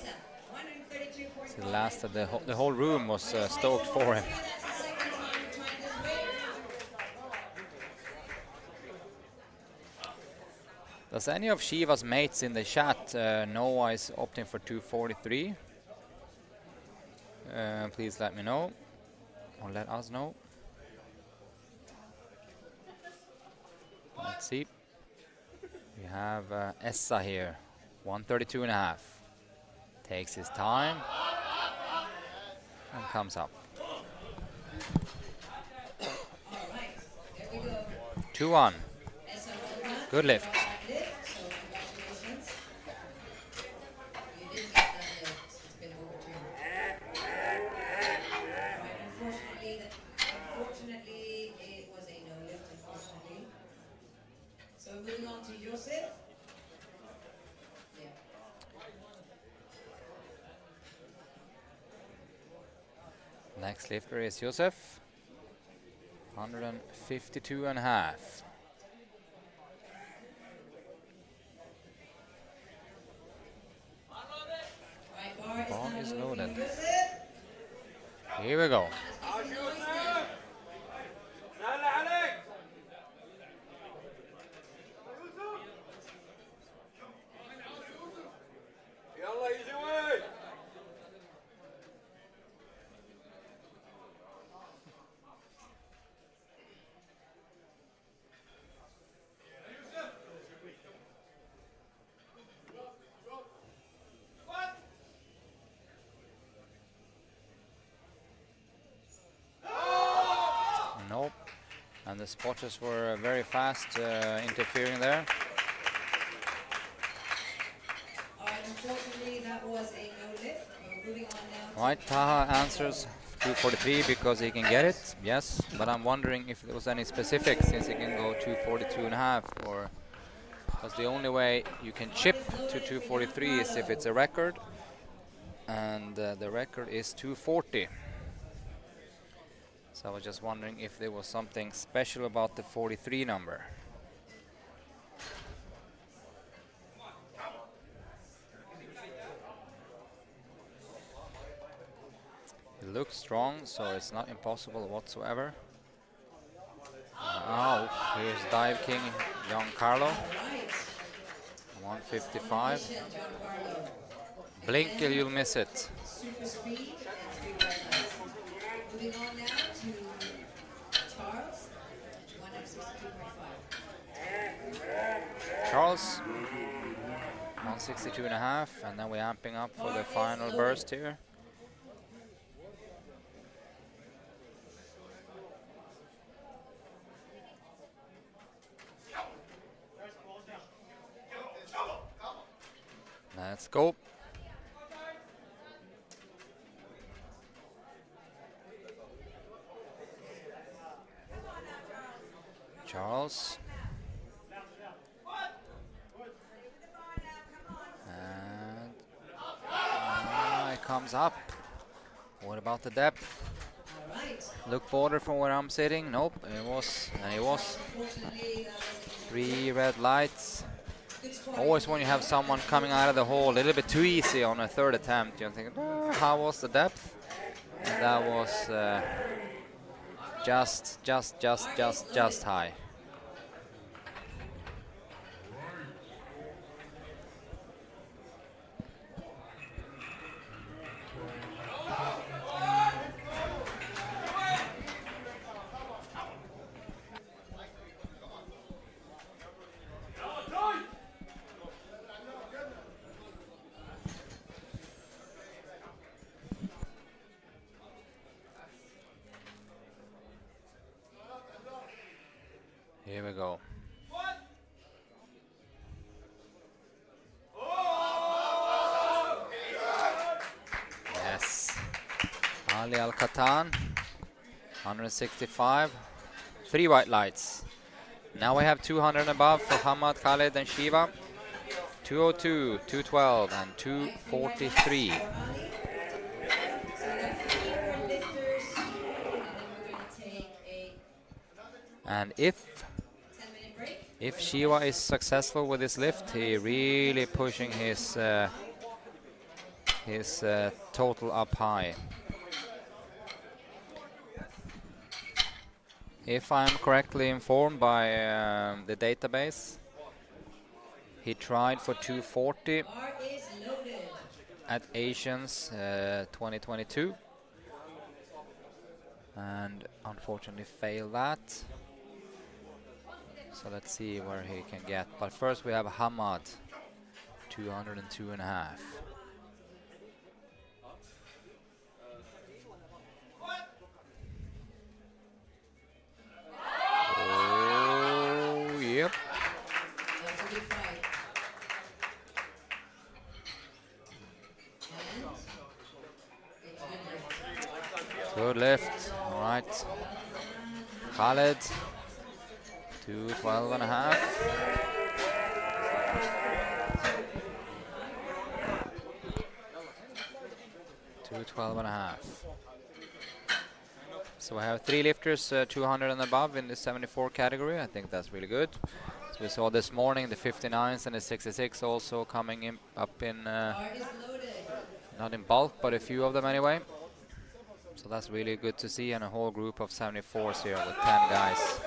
The last of the whole room was stoked for him. That's the second time we're trying this weight. Does any of Shiva's mates in the chat know why he's opting for 243? Please let me know, or let us know. Let's see. We have Essa here, 132.5. Takes his time and comes up. All right, there we go. 2-1. Essa, well done. Good lift. Lift, so congratulations. You did get that lift. It's been overturned. Right, unfortunately, it was a no lift, unfortunately. So moving on to Joseph. Yeah. Next lifter is Josef, 152.5. Right, bar Is is now loaded. loaded. Joseph. Here we go. Let's make some noise now. سهل عليك. يلا يا زويل. Nope. And the spotters were very fast interfering there. All right, unfortunately, that was a no lift. We're moving on now. Right, Taha answers 243 because he can get it. Yes, but I'm wondering if there was any specifics, since he can go 242.5, or because the only way you can chip to 243 is if it's a record, and the record is 240. So I was just wondering if there was something special about the 43 number. It looks strong, so it's not impossible whatsoever. Oh, here's Dive King Giancarlo, All right. 155. Giancarlo. Blink or you'll miss it. Super speed and 3 red lights. Moving on now to Charles, 162.5. Charles, 162.5, and then we're amping up for the final burst here. Let's go. Charles. And it comes up. What about the depth? All right. Look border from where I'm sitting. Nope, it was, and it was. Unfortunately, that was 3 red lights. a good score. Always when you have someone coming out of the hole a little bit too easy on a third attempt, you're thinking, how was the depth? And that was just high. go. Yes. Ali Al-Katan, 165. 3 white lights. Now we have 200 and above for Hamad, Khaled, and Shiva. 202, 212, and 243. And if Shiva is successful with this lift, he really pushing his total up high. If I'm correctly informed by the database, he tried for 240 at Asians 2022 and unfortunately failed that. So let's see where he can get. But first we have Hamad, 202 and a half. Oh, yep. Good lift. All right. Khaled, 212 and a half. So we have 3 lifters, 200 and above in the 74 category. I think that's really good. So we saw this morning the 59s and the 66 also coming in up in, not in bulk, but a few of them anyway. So that's really good to see, and a whole group of 74s here with 10 guys.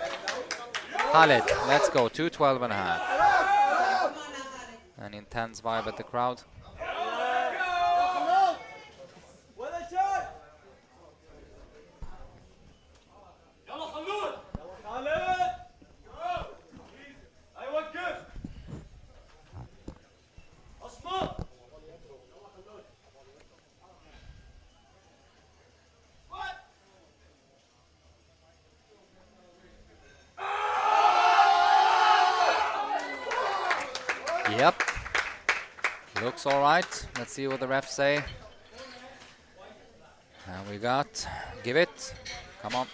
Khaled, let's go, 212 and a half. An intense vibe at the crowd. Yep, looks all right. Let's see what the refs say. And we got, give it, come on.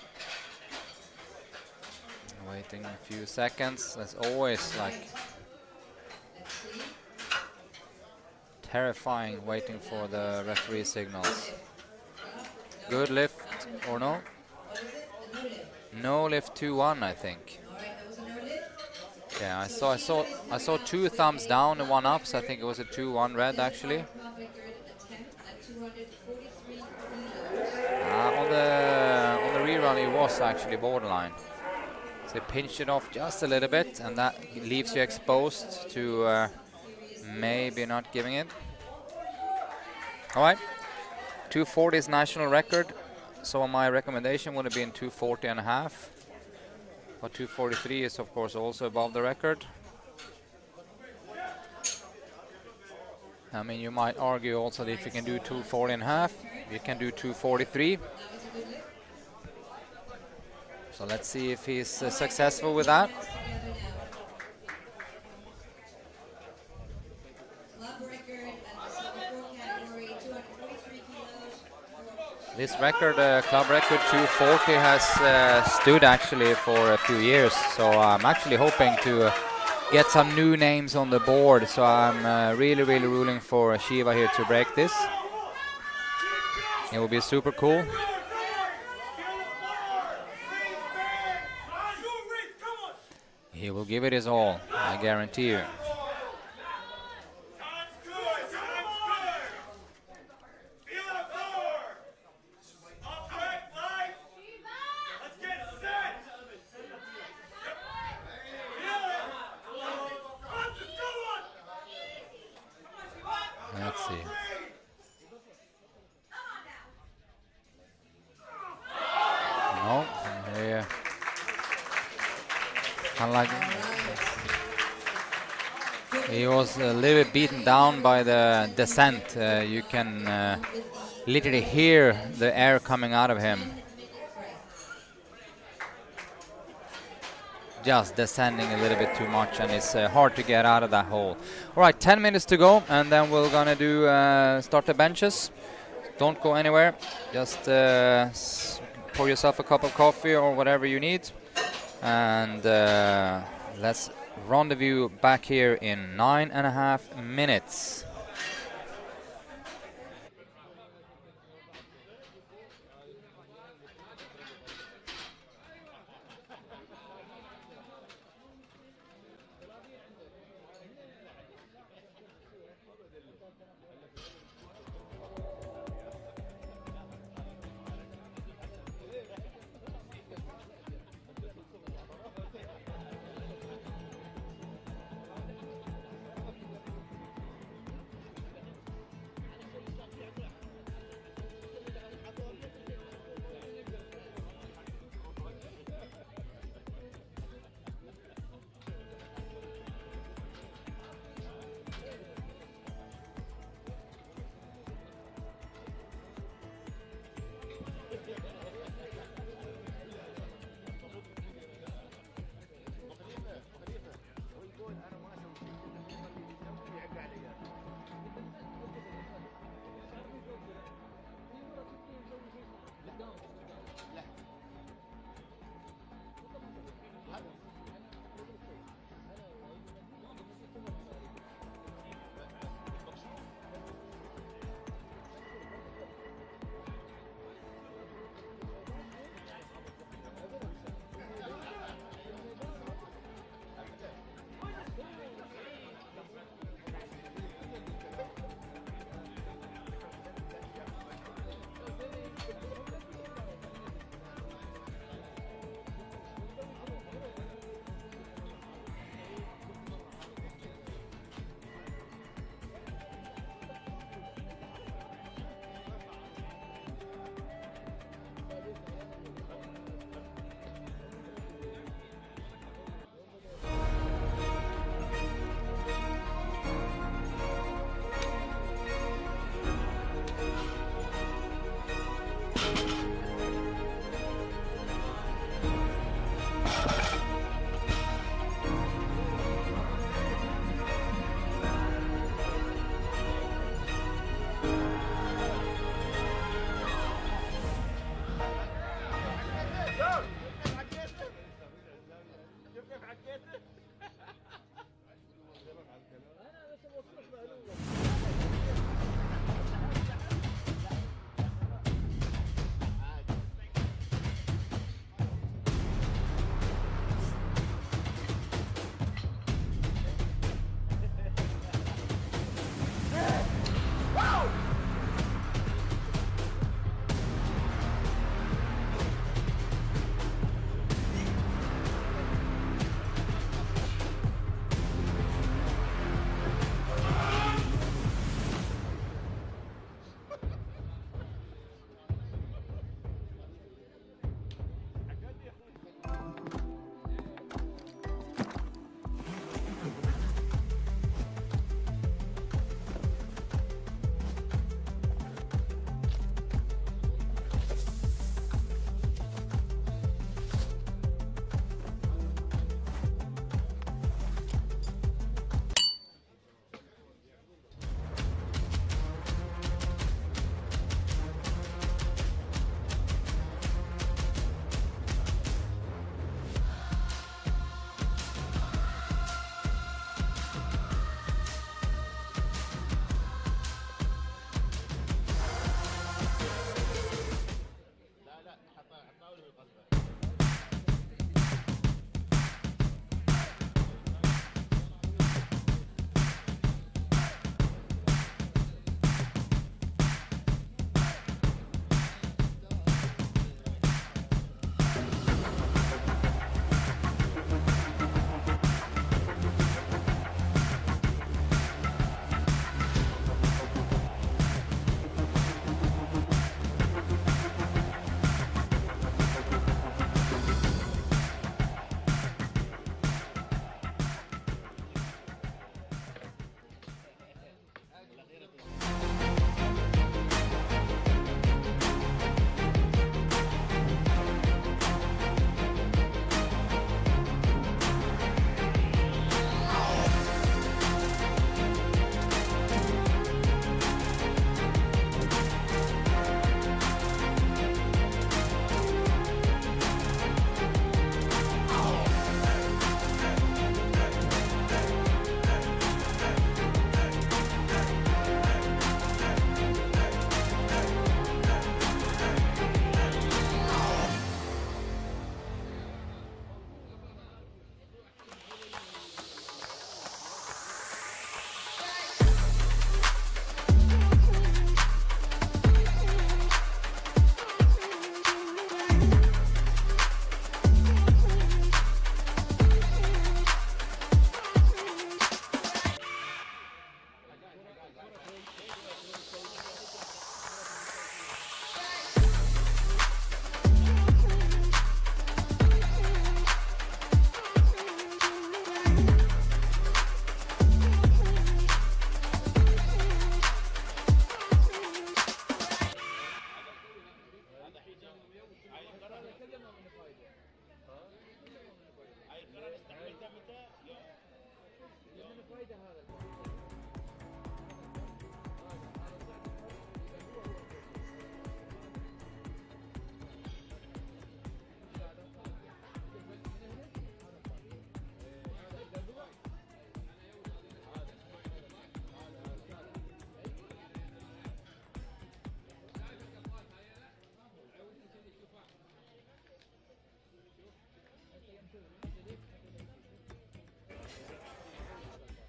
Waiting a few seconds. That's always like terrifying waiting for the referee signals. Good lift or no? No lift 2-1, I think. Yeah, I saw 2 thumbs down and 1 up, so I think it was a 2-1 red actually. On the rerun it was actually borderline. So he pinched it off just a little bit, and that leaves you exposed to maybe not giving it. All right, 240 is national record, so my recommendation would have been 240 and a half. But 243 is of course also above the record. I mean, you might argue also that if you can do 240 and a half, you can do 243. So let's see if he's successful with that. This record, club record 240, has stood actually for a few years. So I'm actually hoping to get some new names on the board. So I'm really rooting for Shiva here to break this. It will be super cool. He will give it his all, I guarantee you. Let's see. No, yeah. Kind of like he was a little bit beaten down by the descent. You can literally hear the air coming out of him. just descending a little bit too much, and it's hard to get out of that hole. All right, 10 minutes to go, and then we're gonna do start the benches. Don't go anywhere. Just pour yourself a cup of coffee or whatever you need, and let's rendezvous back here in 9.5 minutes.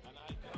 انا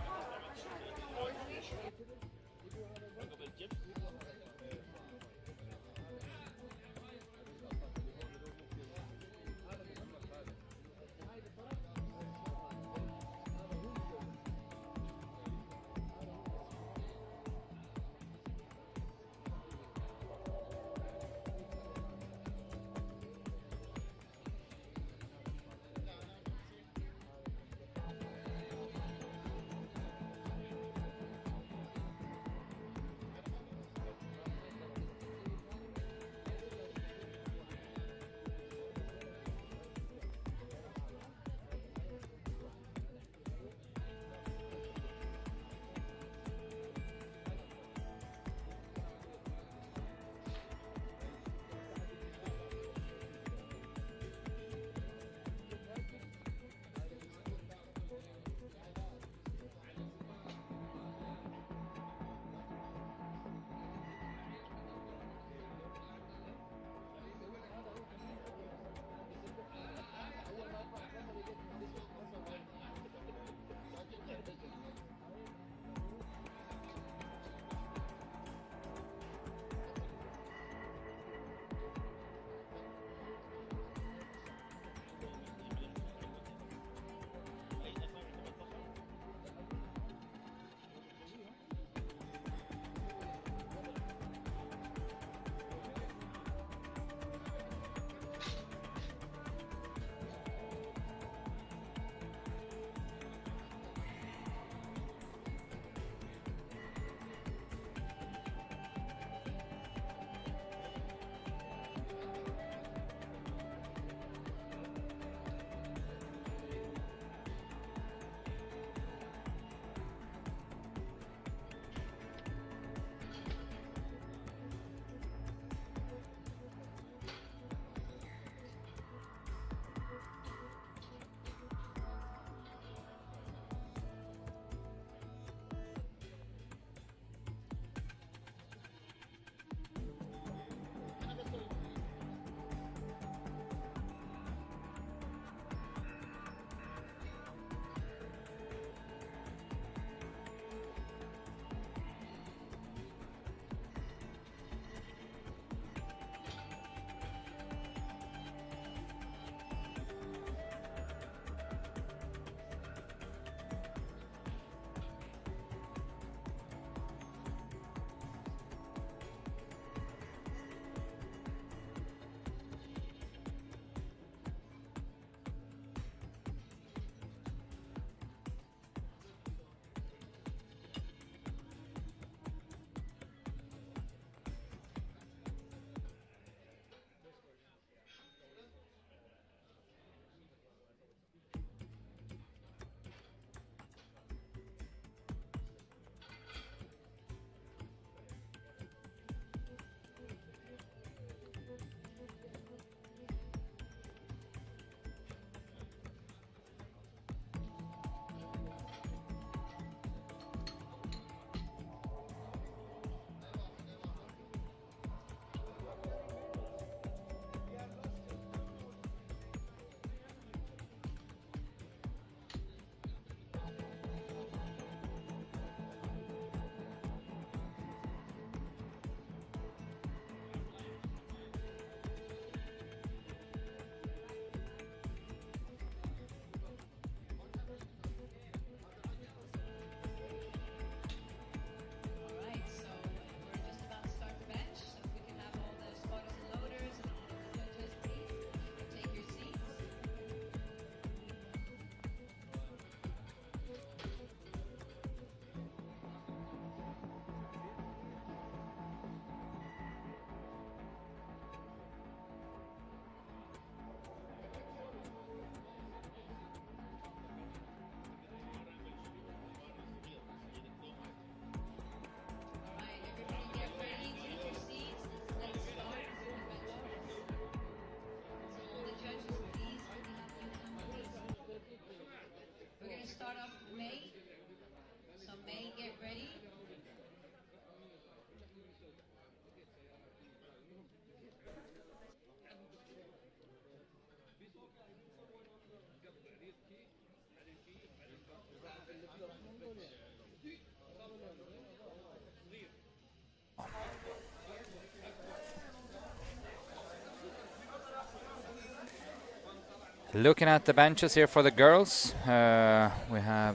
Looking at the benches here for the girls, we have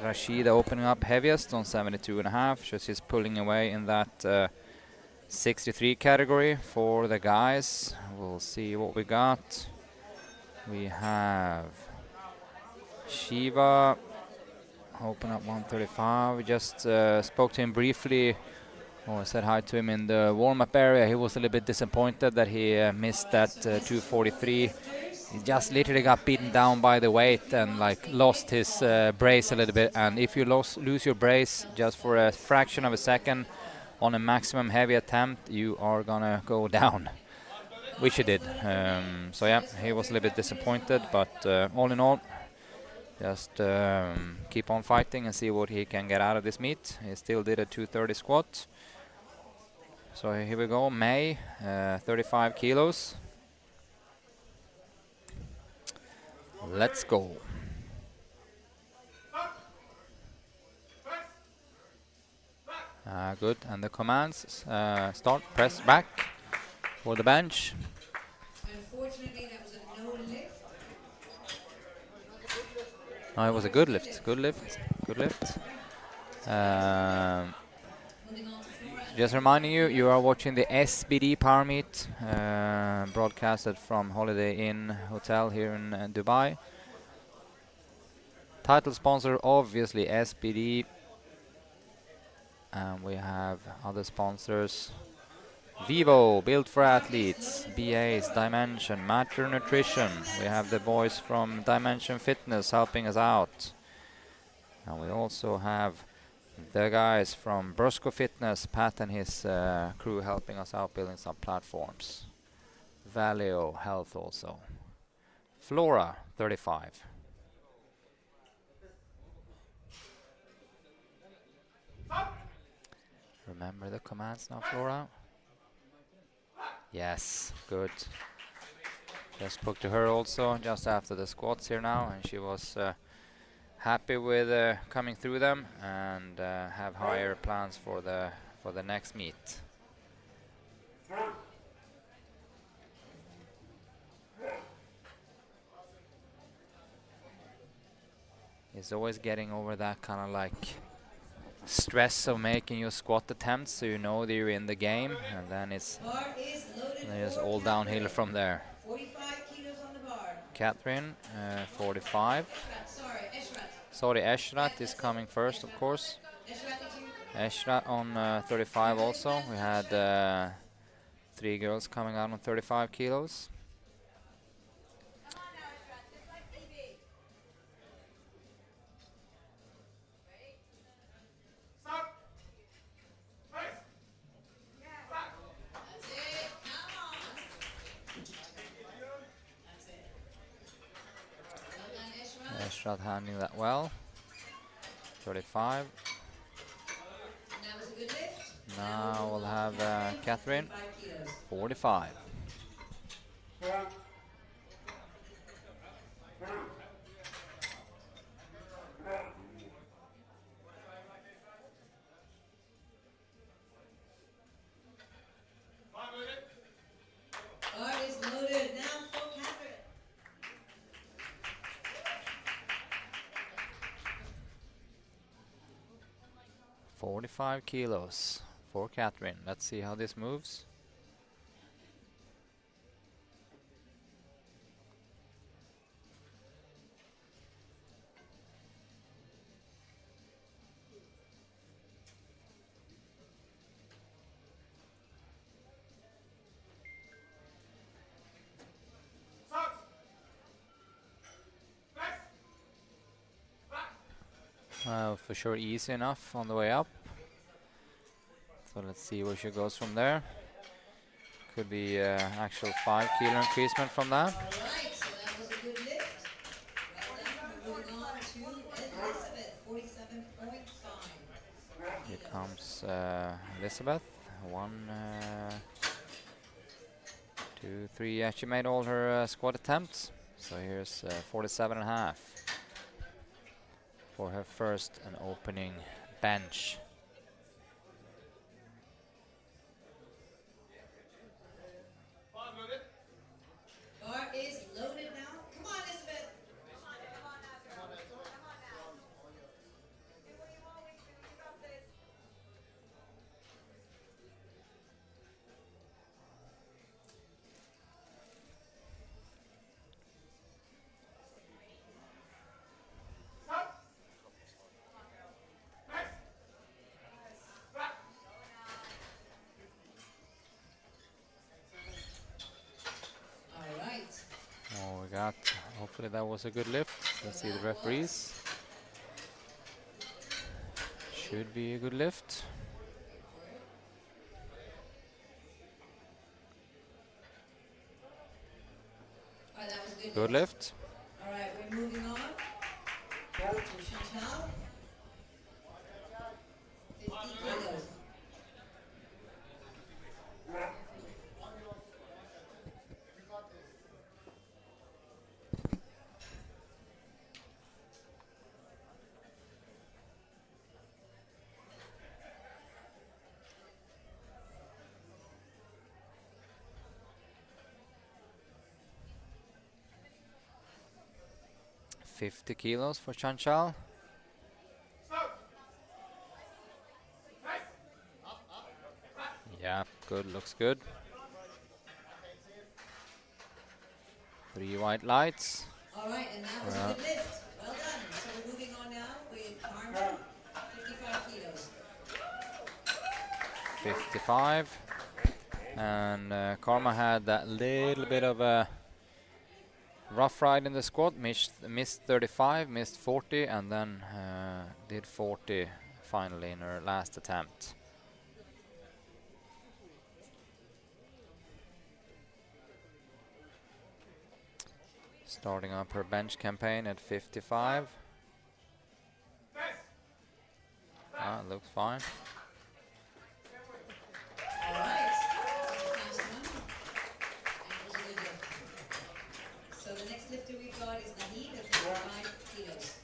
Rashida opening up heaviest on 72.5. She's pulling away in that 63 category. For the guys, we'll see what we got. We have Shiva open up 135. We just spoke to him briefly, or said hi to him in the warm-up area. He was a little bit disappointed that he missed that 243. He just literally got beaten down by the weight and like lost his brace a little bit. And if you lose your brace just for a fraction of a second on a maximum heavy attempt, you are gonna go down, which he did. So yeah, he was a little bit disappointed, but all in all, just keep on fighting and see what he can get out of this meet. He still did a 230 squat. So here we go, May, 35 kilos. Let's go. Good, and the commands, start, press back for the bench. Unfortunately, that was a no lift. No, it was a good lift, good lift, good lift. Moving on to Flora. Just reminding you, you are watching the SBD Power Meet, broadcasted from Holiday Inn Hotel here in Dubai. Title sponsor, obviously, SBD. And we have other sponsors. Vivo, Built for Athletes, BA's Dimension, Matter Nutrition. We have the boys from Dimension Fitness helping us out. And we also have the guys from Brusco Fitness, Pat and his crew helping us out building some platforms. Valeo Health also. Flora, 35. Remember the commands now, Flora? Yes, good. Just spoke to her also just after the squats here now, and she was happy with coming through them and have higher plans for the next meet. It's always getting over that kind of like stress of making your squat attempts, so you know that you're in the game, and then it's Bar is loaded. just all downhill from there. 45 kilos on the bar. Catherine, 45. Sorry, Eshrat is coming first, of course. Eshrat on 35 also. We had 3 girls coming out on 35 kilos. Eshrat handling that well. 35. That was a good lift. Now we'll have Catherine, 45. Bar is loaded. Now for Catherine. 45 kilos for Catherine. Let's see how this moves. For sure easy enough on the way up. So let's see where she goes from there. Could be actual 5 kilo increasement from that. All right, so that was a good lift. Well done. We're moving on to Elizabeth, 47.5. Here comes Elizabeth. 1, 2, 3. Yeah, she made all her squat attempts. So here's 47.5 for her first and opening bench. Bar is loaded now. Come on, Elizabeth. Come on now, girl. Come on now. Do what you always do. You got this. All right. Oh, we got, hopefully that was a good lift. Let's see the referees. Should be a good lift. All right, that was a good. Good lift. All right, we're moving on to Chantal. 50 kilos.50 kilos for Chanchal. Yeah, good, looks good. 3 white lights. All right, and that was a good lift. Well done. So we're moving on now with Carmen, 55 kilos. 55. And Karma had that little bit of a rough ride in the squat, missed 35, missed 40, and then did 40 finally in her last attempt. Starting up her bench campaign at 55. Looks fine. All right. Fast one. And it was a good lift. So the next lifter we've got is Nahid at 55 kilos.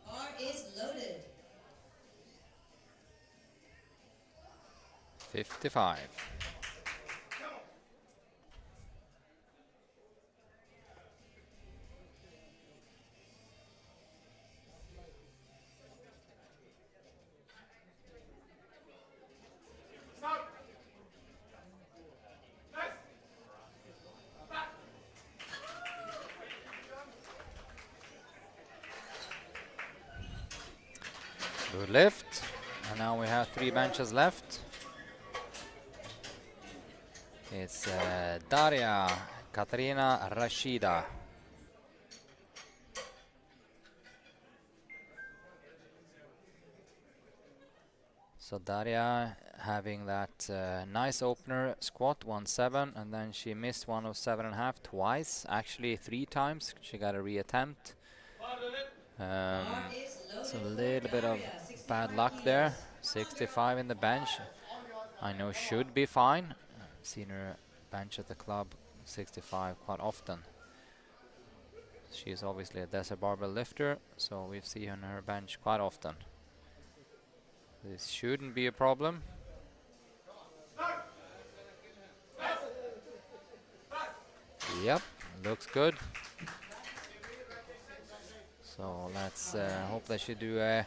Bar is loaded. 55. Good lift. And now we have 3 benches left. It's Daria, Katarina, Rashida. So Daria having that nice opener squat, 1.7, and then she missed one of 7.5 twice, actually 3 times. She got a reattempt. So a little bit of bad luck there. 65 in the bench. I know should be fine. Seen her bench at the club 65 quite often. She's obviously a desert barbell lifter, so we've seen her on her bench quite often. This shouldn't be a problem. Yep, looks good. So let's hope that she do a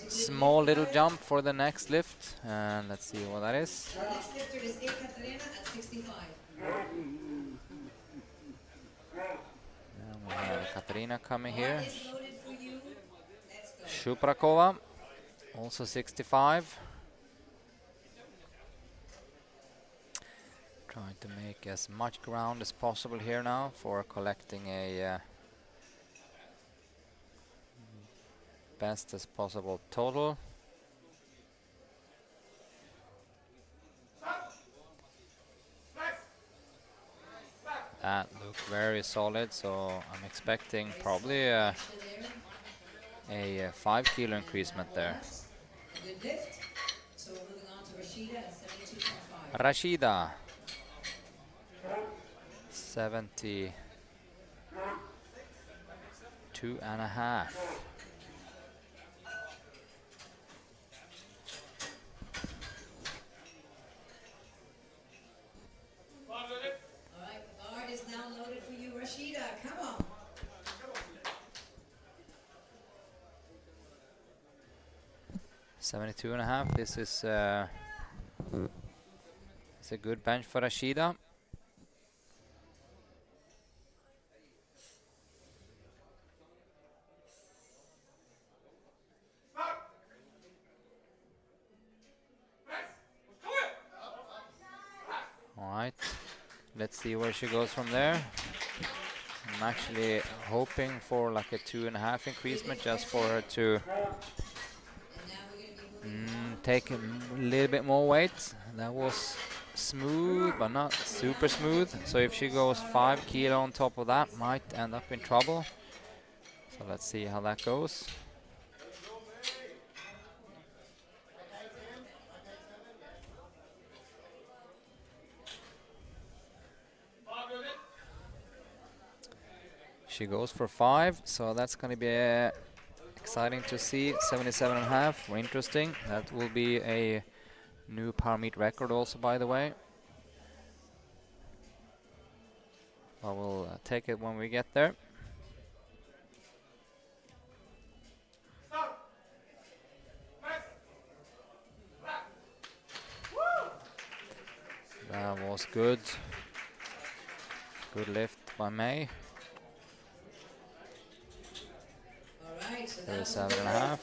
small little jump for the next lift, and let's see what that is. The next lifter is Katarina at 65. And we have Katarina coming here. Bar is loaded for you. Let's go. Shuprakova, also 65. Trying to make as much ground as possible here now for collecting a best as possible total. That looked very solid, so I'm expecting probably a 5 kilo increasement there. Good lift. So we're moving on to Rashida at 72.5. Rashida. 72.5. All right, the bar is now loaded for you, Rashida. Come on. 72.5. This is it's a good bench for Rashida. All right, let's see where she goes from there. I'm actually hoping for like a 2.5 increasement just for her to take a little bit more weight. That was smooth, but not super smooth. So if she goes 5 kilo on top of that, might end up in trouble. So let's see how that goes. She goes for 5, so that's going to be exciting to see. 77.5, interesting. That will be a new Power Meet record also, by the way. I will take it when we get there. That was good. Good lift by May. All right, so 37.5.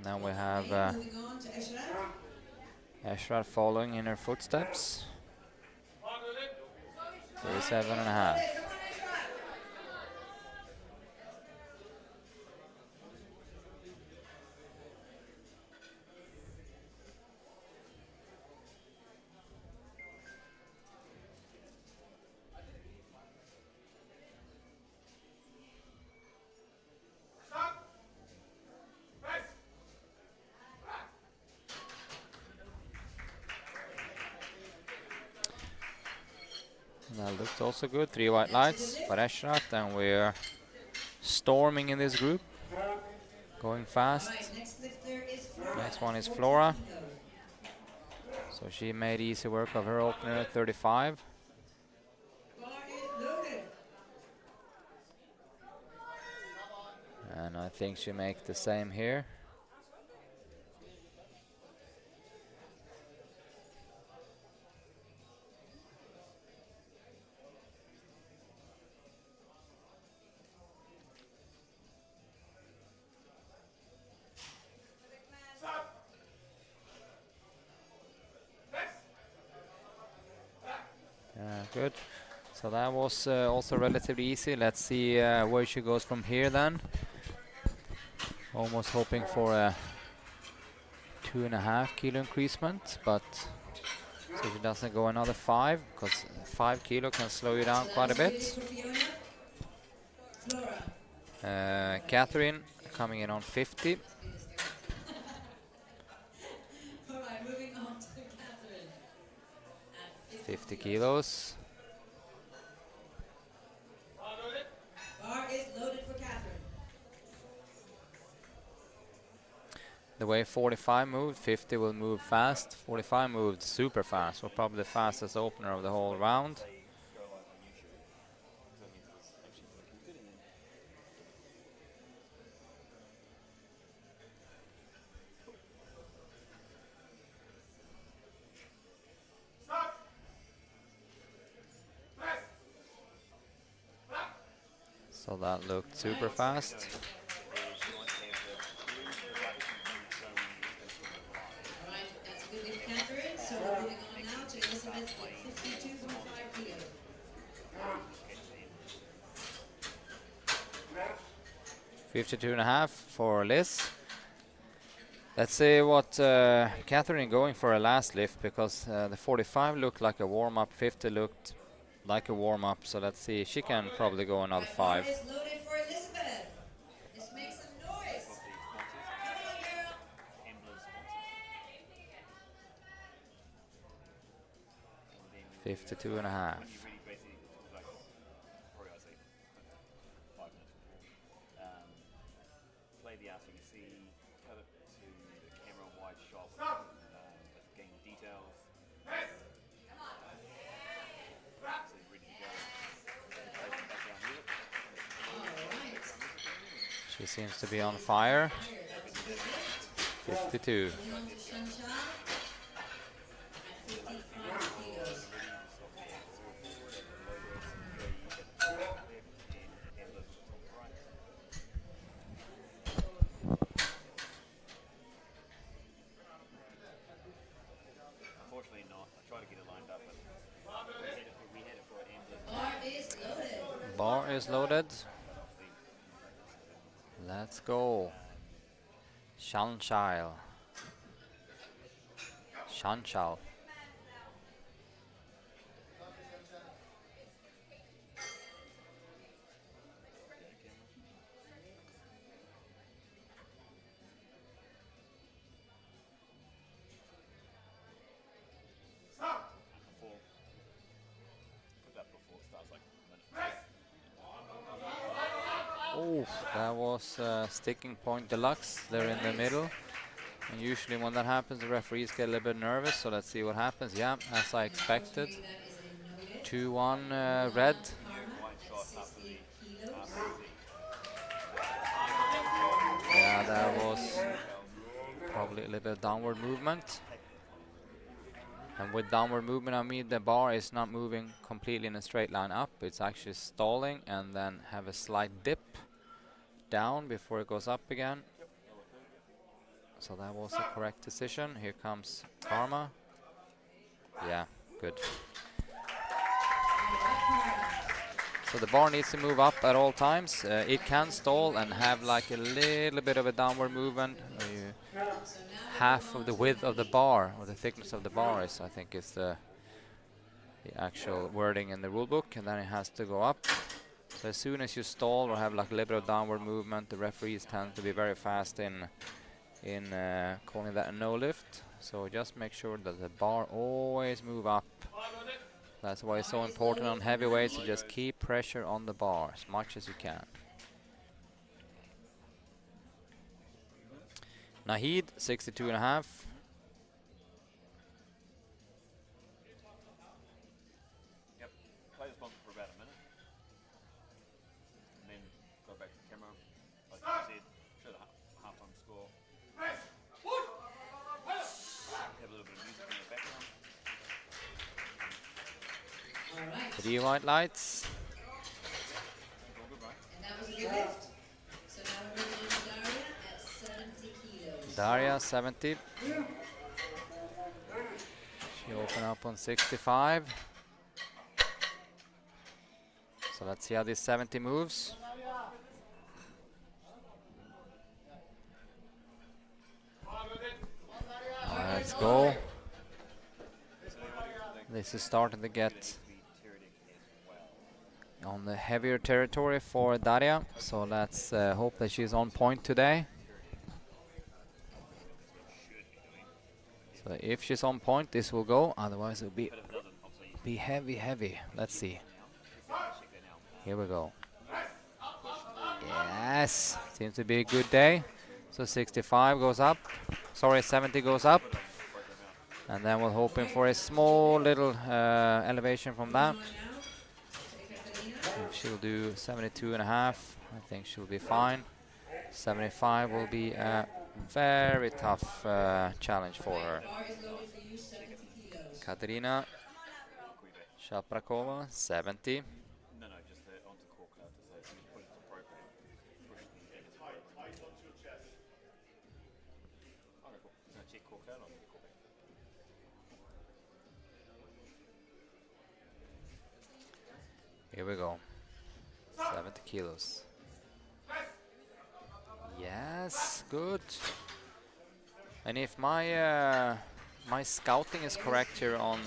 Now we have moving on to Eshrat. Eshrat following in her footsteps. 37.5. That looked also good. 3 white lights for Eshrat, and we're storming in this group. Going fast. Next one is Flora. So she made easy work of her opener at 35. And I think she makes the same here. Good. So that was also relatively easy. Let's see where she goes from here then. Almost hoping for a 2.5 kilo increasement, but so she doesn't go another 5, because 5 kilo can slow you down quite a bit. Catherine coming in on 50. All right, moving on to Catherine. 50 kilos. Bar is loaded for Catherine. The way 45 moved, 50 will move fast. 45 moved super fast. We're probably the fastest opener of the whole round. So that looked super fast. All right, that's good with Catherine. So we're moving on now to Elizabeth with 52.5 kilos. 52.5 for Liz. Let's see what Catherine going for a last lift, because the 45 looked like a warm-up, 50 looked like a warm-up. So let's see, she can probably go another 5. Bar is loaded for Elizabeth. Let's make some noise. Come on, girl. 52.5. shot with getting details. So you really go background music. All right. She seems to be on fire. Fire, that was a good lift. 52. Moving on to Shansha at 55 kilos. Unfortunately not. I tried to get it lined up, but we had it for an Bar is loaded. Bar is loaded. Let's go. Shanshile. Shanshal. Put that before it starts, like a minute. Oh, that was sticking point deluxe there in the middle. And usually when that happens, the referees get a little bit nervous. So let's see what happens. Yeah, as I expected. That is a no lift. 2-1 red. Karma at 60 kilos. Yeah, that was probably a little bit of downward movement. And with downward movement, I mean the bar is not moving completely in a straight line up. It's actually stalling and then have a slight dip down before it goes up again. So that was the correct decision. Here comes Karma. Yeah, good. So the bar needs to move up at all times. It can stall and have like a little bit of a downward movement. Half of the width of the bar, or the thickness of the bar is, I think, is the actual wording in the rule book, and then it has to go up. So as soon as you stall or have like a little bit of downward movement, the referees tend to be very fast in calling that a no lift. So just make sure that the bar always move up. That's why it's so important on heavyweights to just keep pressure on the bar as much as you can. Nahid, 62.5. Yep. Play this one for about a minute. And then go back to the camera. Like I said, show the halftime score. Have a little bit of music in the background. All right. 3 white lights. All good, right? And that was a good lift. So now we're moving on to Daria at 70 kilos. Daria, 70. She opened up on 65. So let's see how this 70 moves. Let's go. This is starting to get on the heavier territory for Daria. So let's hope that she's on point today. So if she's on point, this will go. Otherwise, it'll be heavy. Let's see. Here we go. Yes, seems to be a good day. So 65 goes up. Sorry, 70 goes up. And then we're hoping for a small little elevation from that. If she'll do 72.5, I think she'll be fine. 75 will be a very tough challenge for her. Bar is loaded for you, 70 kilos. Katerina Shaprakova, 70. No, just onto core cloud to say you put it appropriately. Push the edges away. Height onto your chest. Okay, cool. So check core cloud on the core back. Here we go. 70 kilos. Yes, good. And if my my scouting is correct here on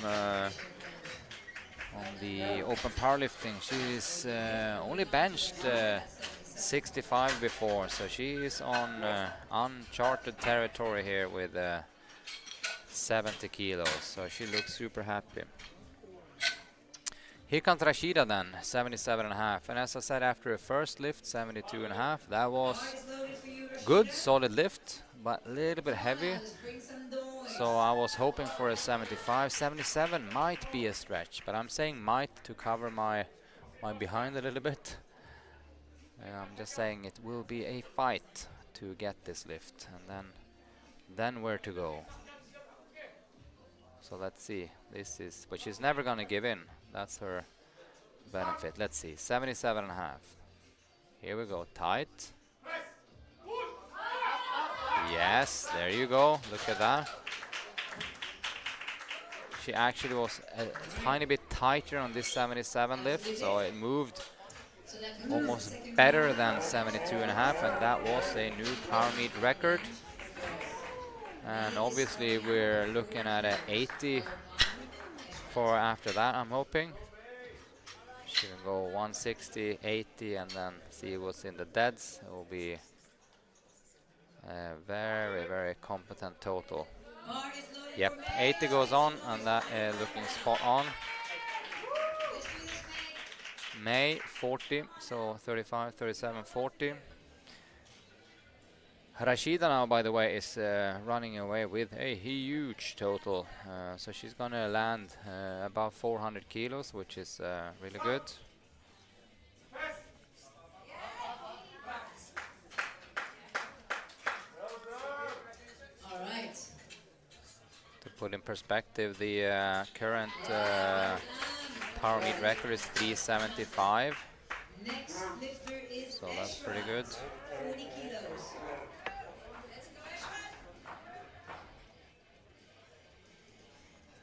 the open powerlifting, she's only benched 65 before, so she is on uncharted territory here with 70 kilos. So she looks super happy. Here comes Rashida then, 77.5. And as I said, after a first lift, 72.5, that was good, solid lift, but a little bit heavy. Let's bring some noise. So I was hoping for a 75. 77 might be a stretch, but I'm saying might to cover my behind a little bit. I'm just saying it will be a fight to get this lift, and then where to go. So let's see. This is, but she's never gonna give in. That's her benefit. Let's see. 77 and a half. Here we go. Tight. Yes, there you go. Look at that. She actually was a tiny bit tighter on this 77 lift, so it moved So that concludes the almost second better round. than 72 and a half, and that was a new Power Meet record. And obviously we're looking at a 80 for after that, I'm hoping. She can go 160, 80, and then see what's in the deads. It will be a very, very competent total. Bar is loaded Yep, for 80 goes on, and that is looking spot on. Let's do this, May. May 40, so 35, 37, 40. Rashida now, by the way, is running away with a huge total. So she's gonna land about 400 kilos, which is really good. All right. To put in perspective, the current Power Meet record is 375, Next lifter is so that's pretty good. 40 kilos.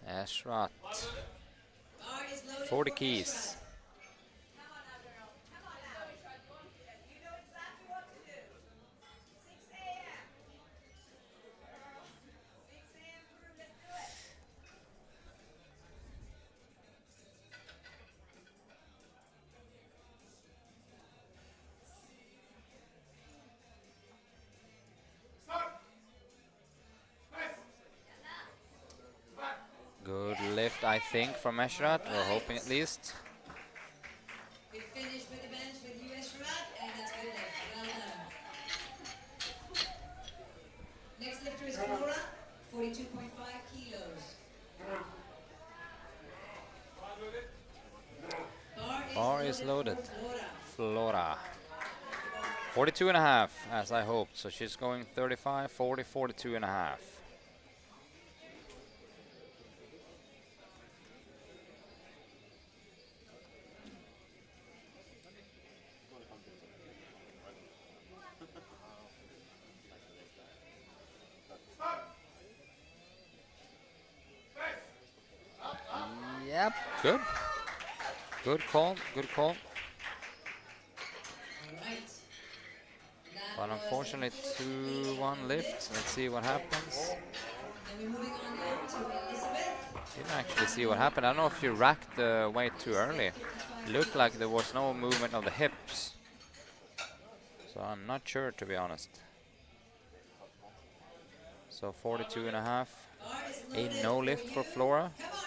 Ashrat, Bar is loaded 40 for keys. Ashrat. Come on now, girl. Come on now. You know exactly what to do. 6 a.m. 6 a.m. crew, let's do it. Good lift, I think, from Ashrat. We're hoping at least. We finished with the bench with you, Ashrat, and that's good lift. Well done. Next lifter is Flora, 42.5 kilos. Bar is loaded. for Flora. Flora. 42 and a half, as I hoped. So she's going 35, 40, 42 and a half. Yep, good. Good call, good call. All right. That But was unfortunately, 2-1 lift. Let's see what happens. And we're moving on now to Elizabeth. Didn't actually see what happened. I don't know if you racked the weight too early. Looked like there was no movement of the hips. So I'm not sure, to be honest. So 42 and a half. Bar is A loaded no lift for you. Flora. Come on now.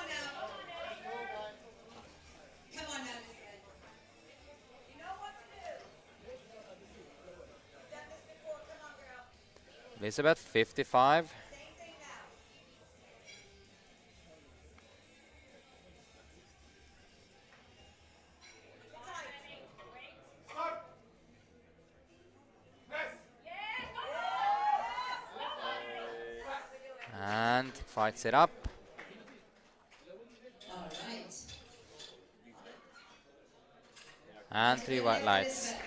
Come on now, Elizabeth. You know what to do. You've done this before. Come on, girl. Elizabeth, 55. Same thing now. And fights it up. All right. And 3 white lights. Elizabeth.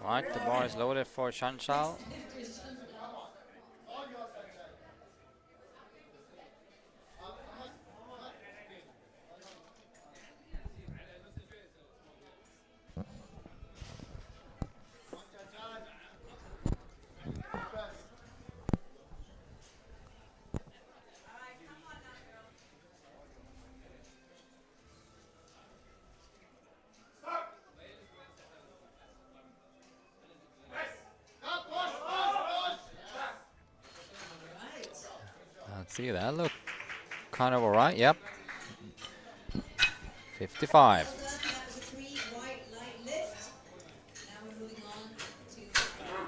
Right, the bar is loaded for Chanchal. see, that look kind of alright. Yep. 55. Well done. That was a 3 white light lift. Now we're moving on to Catherine.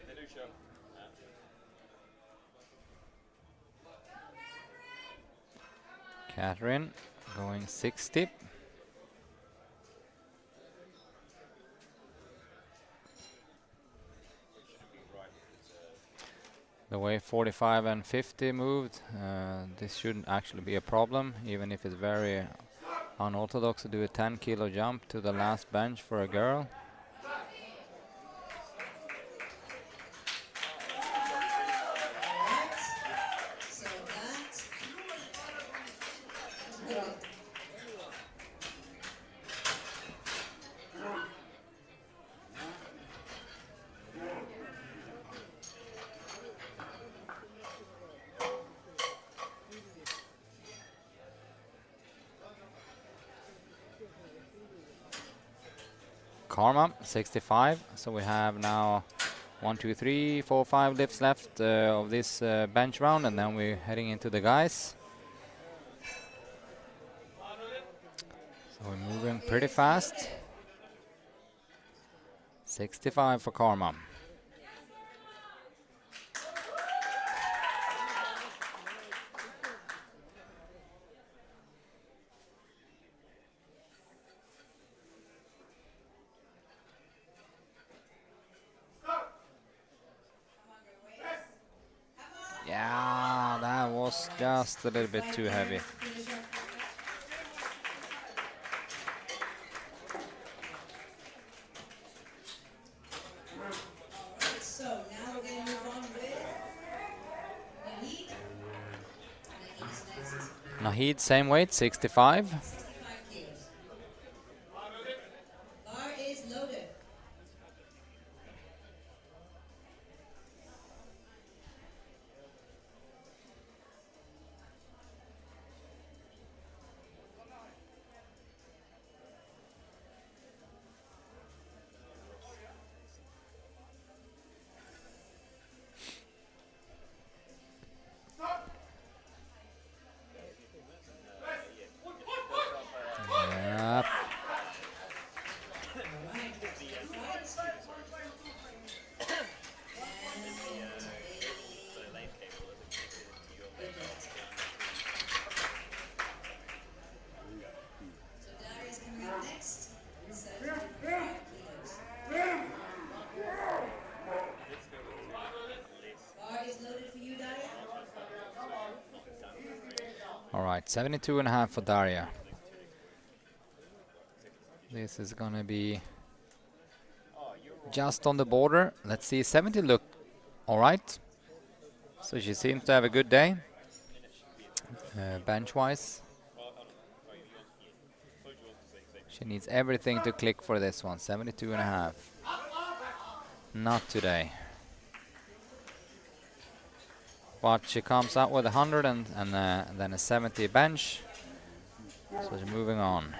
They do show. Catherine going 60. The way 45 and 50 moved, this shouldn't actually be a problem, even if it's very unorthodox to do a 10 kilo jump to the last bench for a girl. So that. Good. Karma 65. So we have now 1, 2, 3, 4, 5 lifts left of this bench round, and then we're heading into the guys. So we're moving pretty fast. 65 for Karma. Yeah, that was just a little bit too heavy. Alright, so now we're going to move on with Nahid. Nahid is next. Nahid, same weight, 65. 65 kilos. Bar is loaded. Yep. So Darius coming up next. 75 kilos. Bar is loaded for you, Daria. All right, 72.5 for Daria. This is gonna be just on the border. Let's see, 70 look all right. So she seems to have a good day, bench-wise. She needs everything to click for this one, 72.5. Not today. But she comes out with 100 and then a 70 bench. So she's moving on.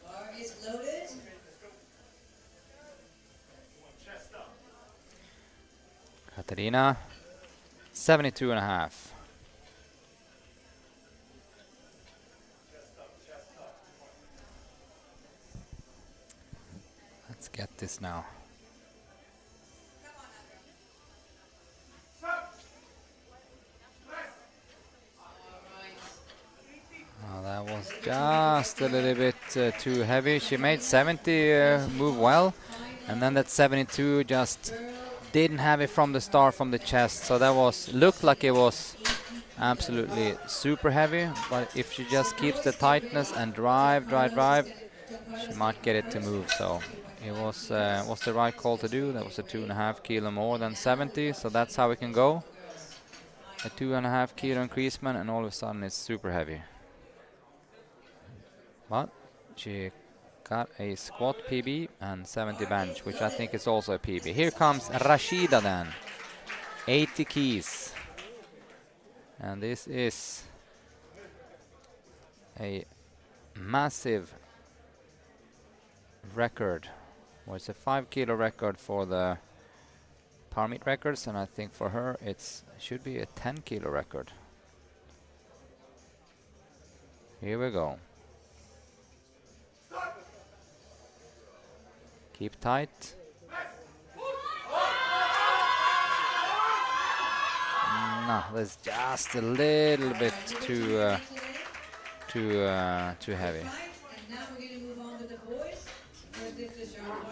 Bar is loaded. Katarina, 72.5. Let's get this now. Oh, that was just a little bit too heavy. She made 70 move well, and then that 72 just didn't have it from the start from the chest. So that was looked like it was absolutely super heavy. But if she just keeps the tightness and drive, she might get it to move. So it was the right call to do. That was a 2.5 kilo more than 70. So that's how we can go. A 2.5 kilo increasement, and all of a sudden it's super heavy. But she got a squat PB and 70 bench, which I think is also a PB. Here comes Rashida then, 80 keys. And this is a massive record. Well, it's a 5 kilo record for the Power Meet records, and I think for her it should be a 10 kilo record. Here we go. Keep tight. No, that's just a little bit too heavy.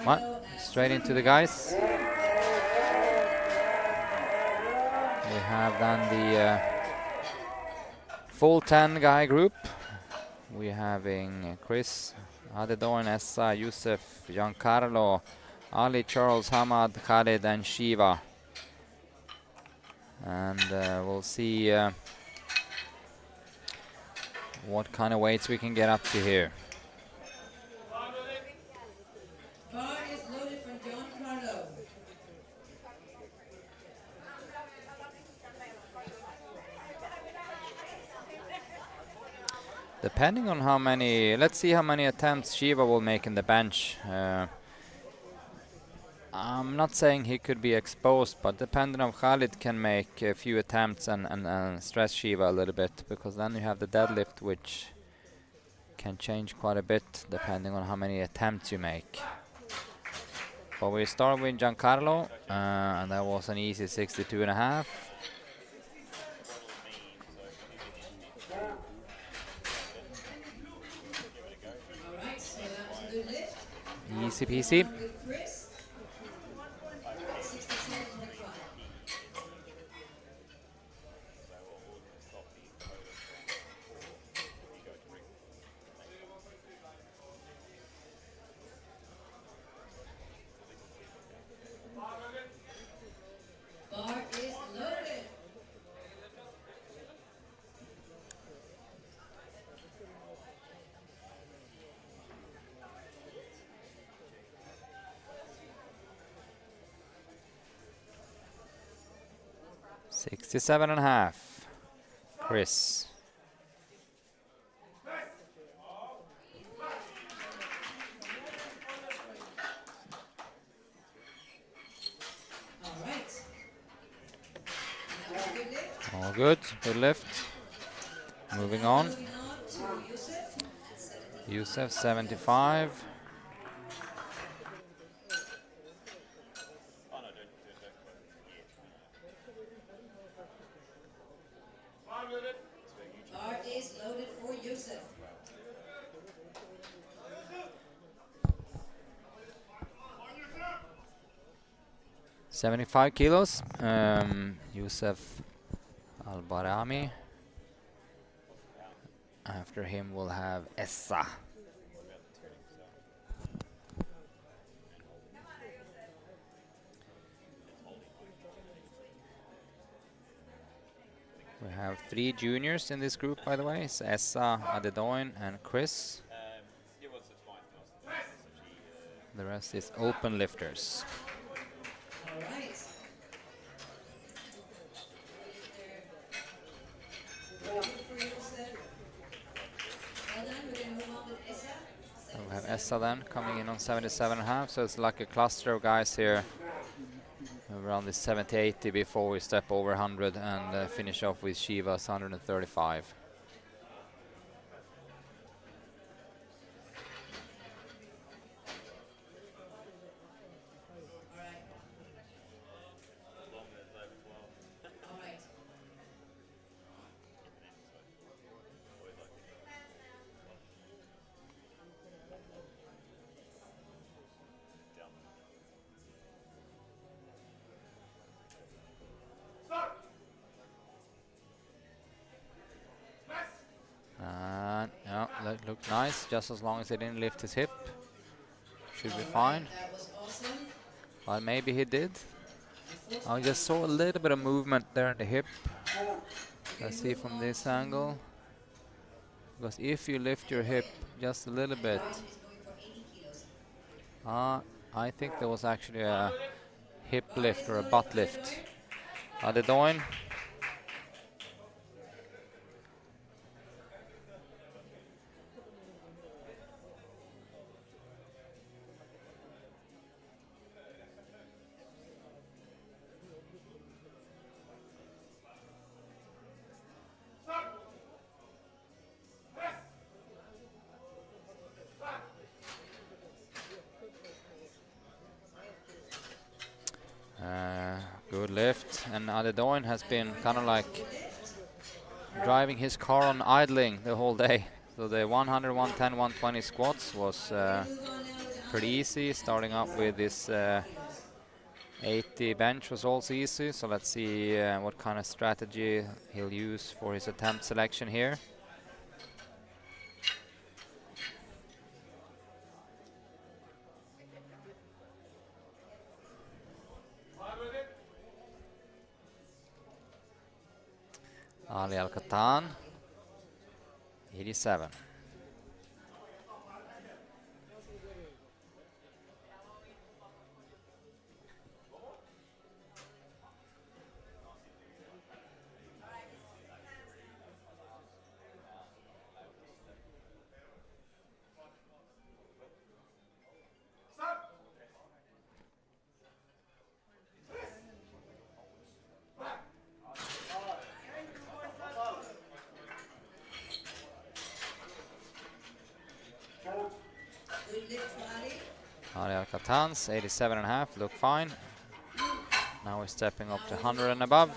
What? Straight into the guys. We have then the full 10 guy group. We're having Chris, Adedoin, Essa, Youssef, Giancarlo, Ali, Charles, Hamad, Khalid, and Shiva. And we'll see what kind of weights we can get up to here. Bar is loaded for Giancarlo. Depending on how many, let's see how many attempts Shiva will make in the bench. I'm not saying he could be exposed, but depending on Khalid can make a few attempts and stress Shiva a little bit, because then you have the deadlift, which can change quite a bit depending on how many attempts you make. But we start with Giancarlo, and that was an easy 62.5. Alright, so that was a good lift. Easy peasy. With Chris, 67.5. Bar is loaded. Sixty-seven and a half. Chris. Alright. That was a good lift. All good. Good lift. Moving on. Moving on to Youssef at 70. Youssef 75. Bar is loaded for Youssef. $75 kilos. Youssef Al-Barami. After him we'll have Essa. We have 3 juniors in this group, by the way. It's Essa, Adedoin, and Chris. The rest is open lifters. Alright. Well done, we're going to move on with Essa. So we have Essa then coming in on 77.5, so it's like a cluster of guys here around the 70-80 before we step over 100 and finish off with Shiva's 135. Alright. Alright. And yeah, that looked nice, just as long as he didn't lift his hip. Should be fine. That was awesome. But maybe he did. I just saw a little bit of movement there in the hip. Let's see from this angle. Because if you lift your hip just a little bit, He's going for 80 I think there was actually a hip lift or a butt lift. Adedoin. Good lift, and Adedoin has been kind of like driving his car on idling the whole day. So the 100, 110, 120 squats was pretty easy. Starting up with this 80 bench was also easy. So let's see what kind of strategy he'll use for his attempt selection here. Ali Al-Katan, 87. Ali Al-Katan's 87.5, look fine. Now we're stepping up to 100 and above.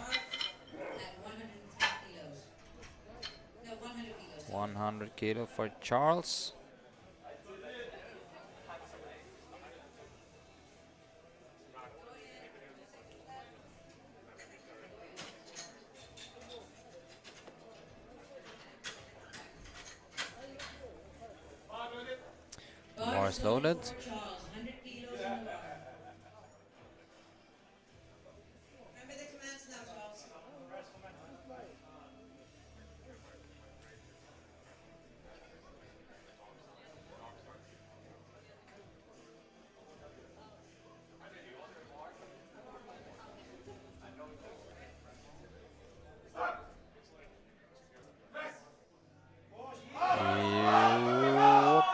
100 kilo for Charles. Bar is loaded.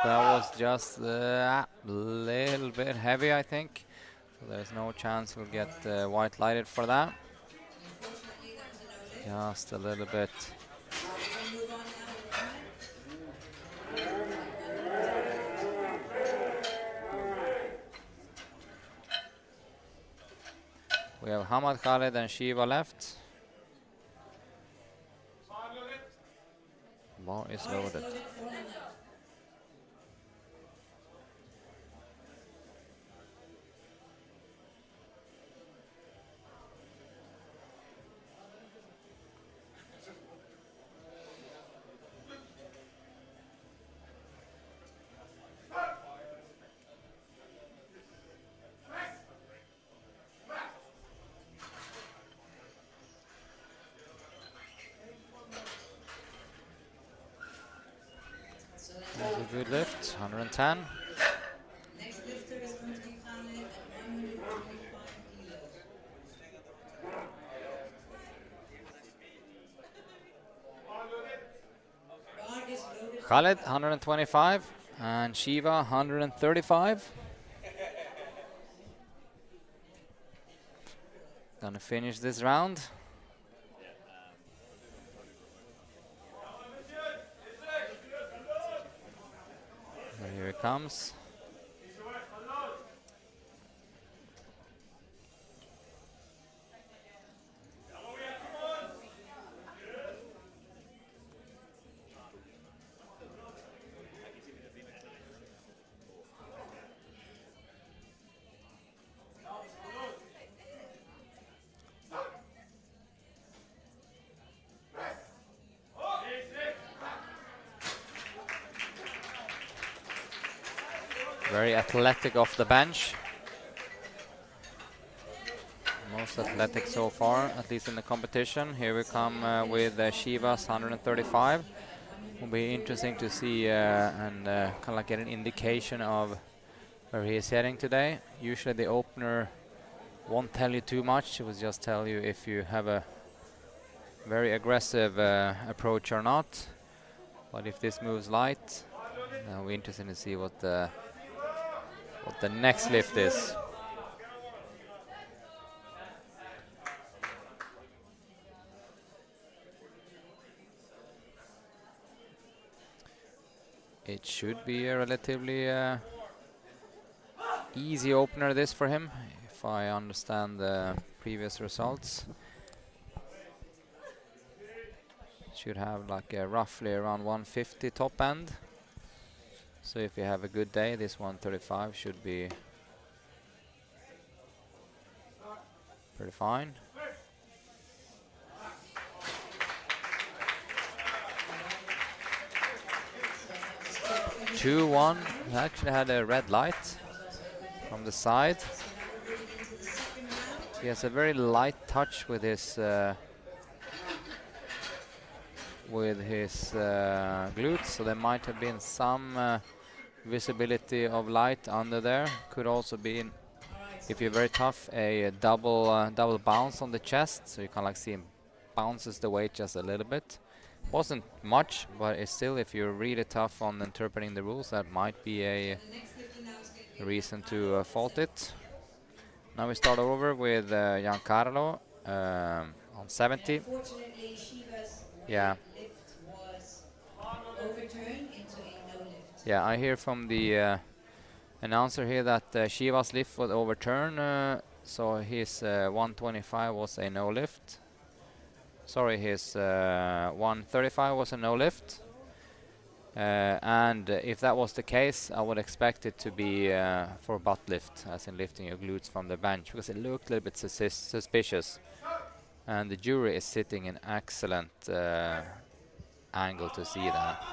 That was just a little bit heavy, I think. So there's no chance we'll get white lighted for that. Just a little bit. We have Hamad Khaled and Shiva left. Bar is loaded. That's a good lift, 110. Next lifter is going to be Khaled at 125 kilos. Bar is loaded. Khaled 125 and Shiva 135. Gonna finish this round. So here it comes. Very athletic off the bench. Most athletic so far, at least in the competition. Here we come with Shiva's 135. Will be interesting to see and kind of like get an indication of where he is heading today. Usually the opener won't tell you too much. It will just tell you if you have a very aggressive approach or not. But if this moves light, now we're interested to see what the next lift is. It should be a relatively easy opener this for him, if I understand the previous results. Should have like roughly around 150 top end. So if you have a good day, this 135 should be pretty fine. 2-1. He actually had a red light from the side. He has a very light touch with his glutes, so there might have been some visibility of light under there. Could also be, if you're very tough, a double bounce on the chest, so you can like see him bounces the weight just a little bit. Wasn't much, but it's still, if you're really tough on interpreting the rules, that might be a reason to fault it. Now we start over with Giancarlo on 70. Yeah. Yeah, I hear from the announcer here that Shiva's lift was overturned, so his 125 was a no lift. Sorry, his 135 was a no lift. And if that was the case, I would expect it to be for butt lift, as in lifting your glutes from the bench, because it looked a little bit suspicious. And the jury is sitting in excellent angle to see that.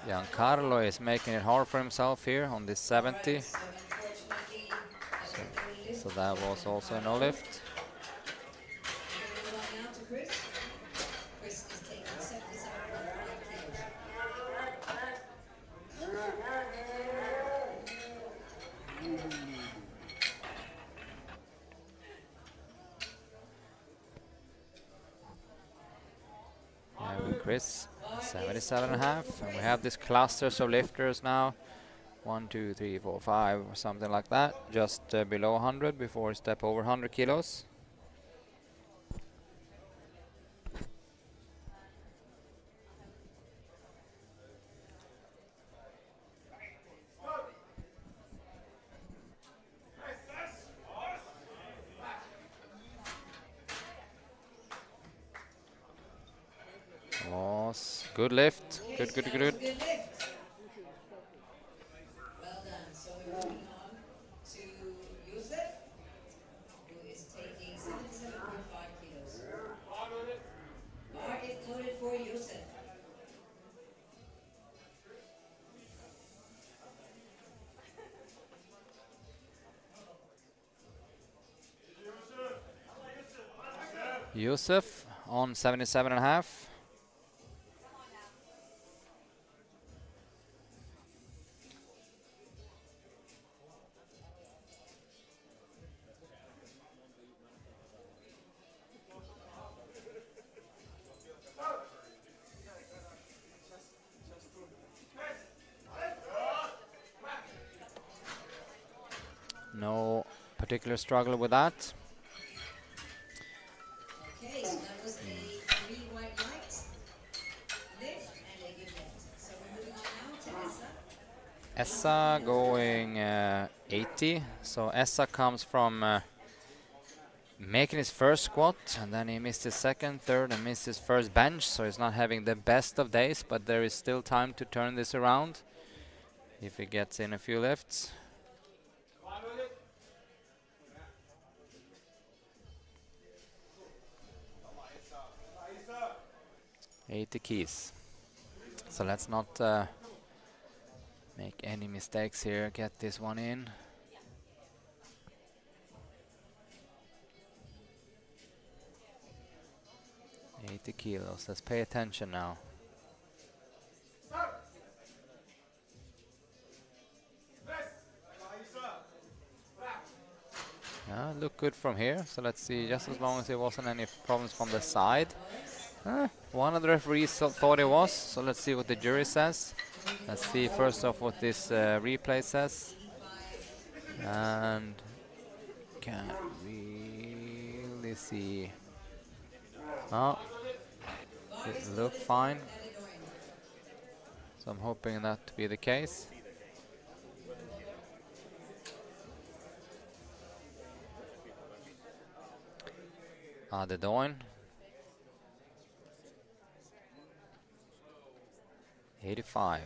Giancarlo is making it hard for himself here on this 70. So that was also a no lift. Chris, 77.5, and we have these clusters of lifters now. 1, 2, 3, 4, 5, or something like that, just below 100 before we step over 100 kilos. Good lift. Good. Well done. So we're moving on to Yusuf, who is taking 77.5 kilos. Bar is noted for Yusuf. Yusuf on 77.5. No particular struggle with that. Okay, so that was a 3 white light lift and a good lift. So we're moving on now to Essa. Essa going 80. So Essa comes from making his first squat, and then he missed his second, third, and missed his first bench. So he's not having the best of days, but there is still time to turn this around if he gets in a few lifts. 80 keys. So let's not make any mistakes here. Get this one in. $80 kilos. Let's pay attention now. Look good from here. So let's see, just as long as there wasn't any problems from the side. One of the referees thought it was, so let's see what the jury says. Let's see first off what this replay says. And can't really see. Oh, it looked fine. So I'm hoping that to be the case. The Doin. 85.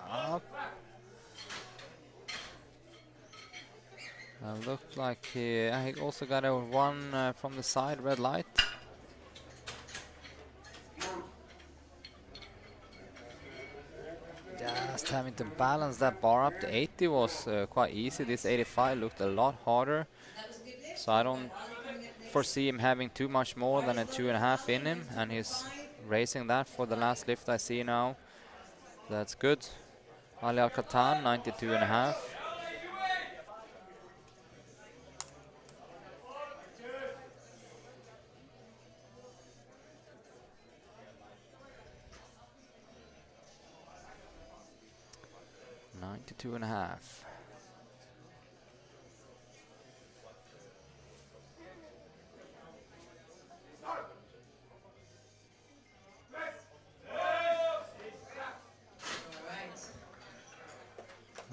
Up. Looked like he also got a one from the side, red light. Just having to balance that bar up. The 80 was quite easy. This 85 looked a lot harder. So I don't foresee him having too much more than a 2.5 in him. And he's racing that for the last lift I see now. That's good. Ali Al-Katan, 92.5. Two and a half.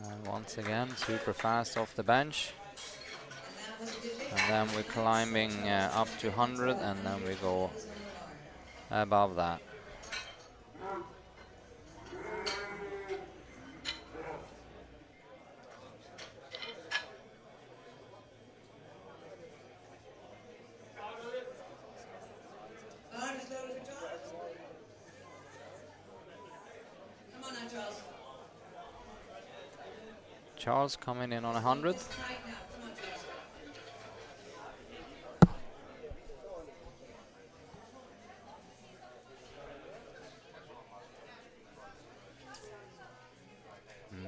And once again, super fast off the bench. And then we're climbing up to 100, and then we go above that. Charles coming in on 100.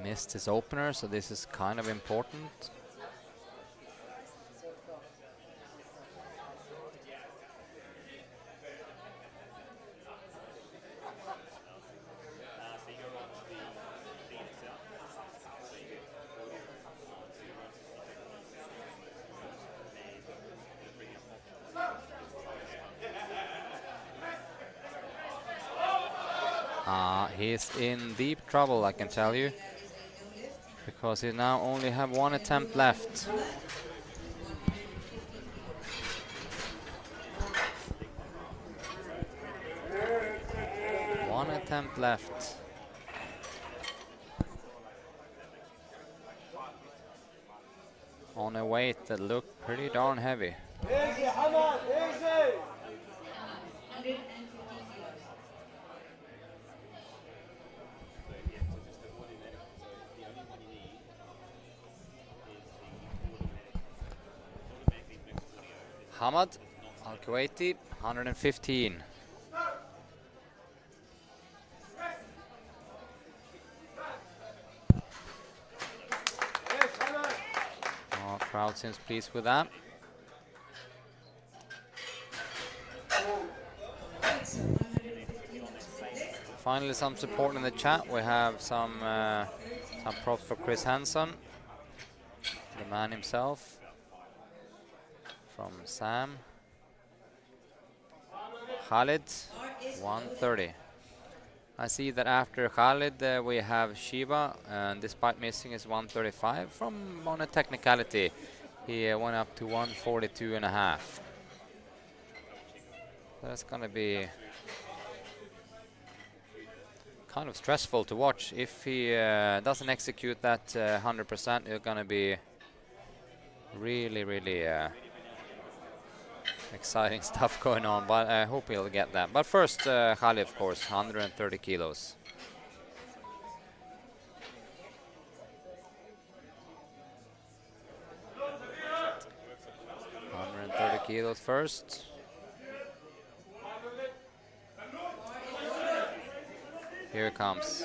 Missed his opener, so this is kind of important. He's in deep trouble, I can tell you, because he now only have one attempt left. One attempt left. On a weight that looked pretty darn heavy. Easy, Hamad, easy! 115 kilos. Hamad Al-Kuwaiti, 115. Crowd seems pleased with that. Finally, some support in the chat. We have some props for Chris Hansen, the man himself, from Sam. Khalid, 130. I see that after Khalid we have Shiva, and despite missing his 135 from on a technicality, he went up to 142.5. That's gonna be kind of stressful to watch. If he doesn't execute that 100%, it's gonna be really exciting stuff going on, but I hope he'll get that. But first, Khalid, of course, 130 kilos. 130 kilos first. Here it comes.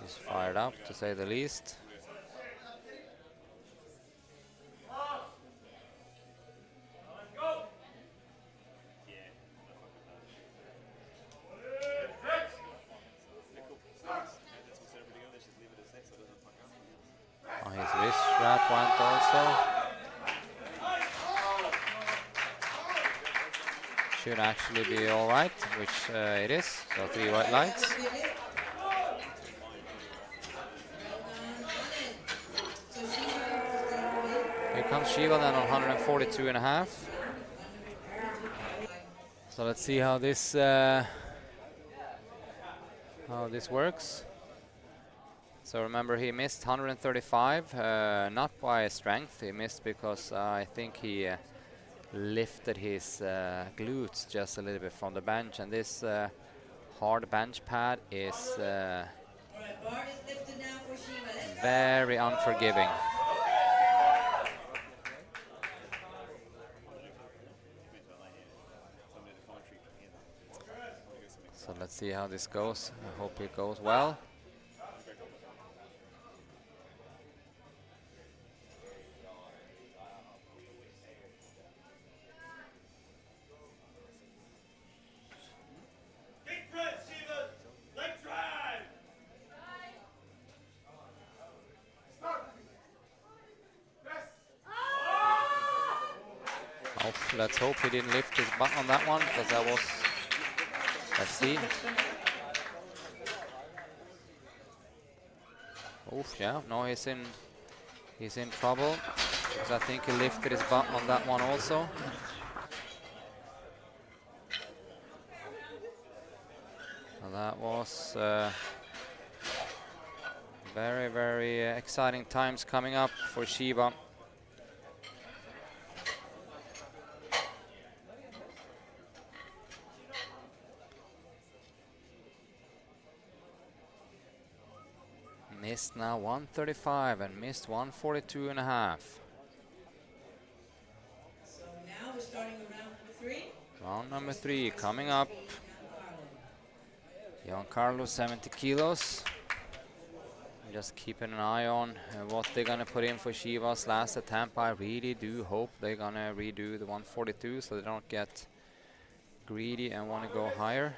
He's fired up, to say the least. Oh, his wrist strap went also. Should actually be all right, which it is. So 3 white lights. Here comes Shiva then on 142.5. So let's see how this works. So remember, he missed 135, not by strength. He missed because I think he lifted his glutes just a little bit from the bench, and this hard bench pad is very unforgiving. So let's see how this goes. I hope it goes well. Let's hope he didn't lift his butt on that one, because that was, let's see. Oof, yeah, no, he's in trouble, because I think he lifted his butt on that one also. And that was very, very exciting times coming up for Shiva. Missed now 135 and missed 142.5. So now we're starting round number 3. Round number 3 coming up. Giancarlo, 70 kilos. Just keeping an eye on what they're gonna put in for Shiva's last attempt. I really do hope they're gonna redo the 142 so they don't get greedy and want to go higher.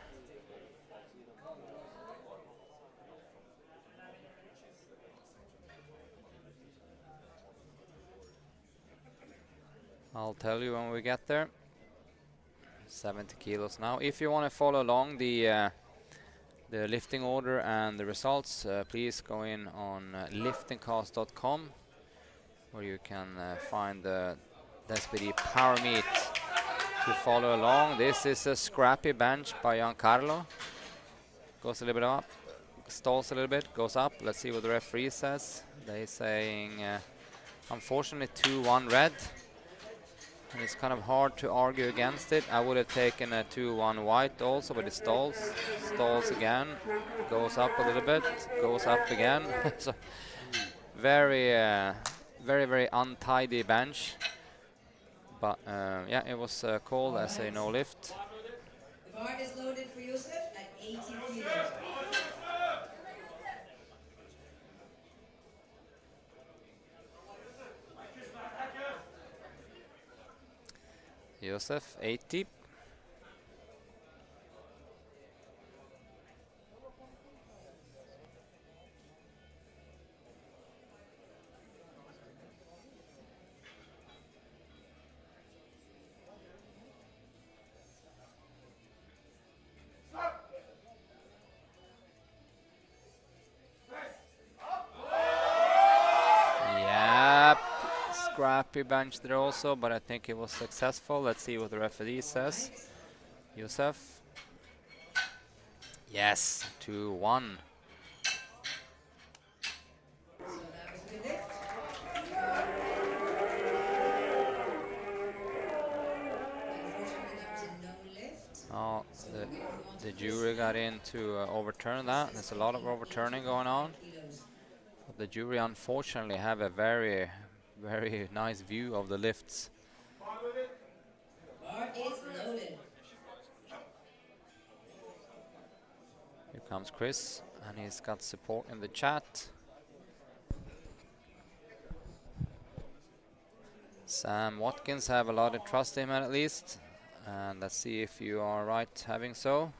I'll tell you when we get there. 70 kilos now. If you want to follow along the lifting order and the results, please go in on liftingcast.com, where you can find the SBD Power Meet to follow along. This is a scrappy bench by Giancarlo. Goes a little bit up, stalls a little bit, goes up. Let's see what the referee says. They're saying, unfortunately, 2-1 red. And it's kind of hard to argue against it. I would have taken a 2-1 white also, but it stalls again, goes up a little bit, goes up again. So very, very untidy bench. But yeah, it was called as a no lift. The bar is loaded for Yusuf at 80 kilos. Josef, 80. Scrappy bench there also, but I think it was successful. Let's see what the referee says. Yusuf. Yes, 2-1. So that was the lift. Unfortunately, that was a no lift. Oh, the jury got in to overturn that. There's a lot of overturning going on. Kilos. But the jury unfortunately have a very very nice view of the lifts. Bar is loaded. Here comes Chris, and he's got support in the chat. Sam Watkins have a lot of trust in him at least, and let's see if you are right having so.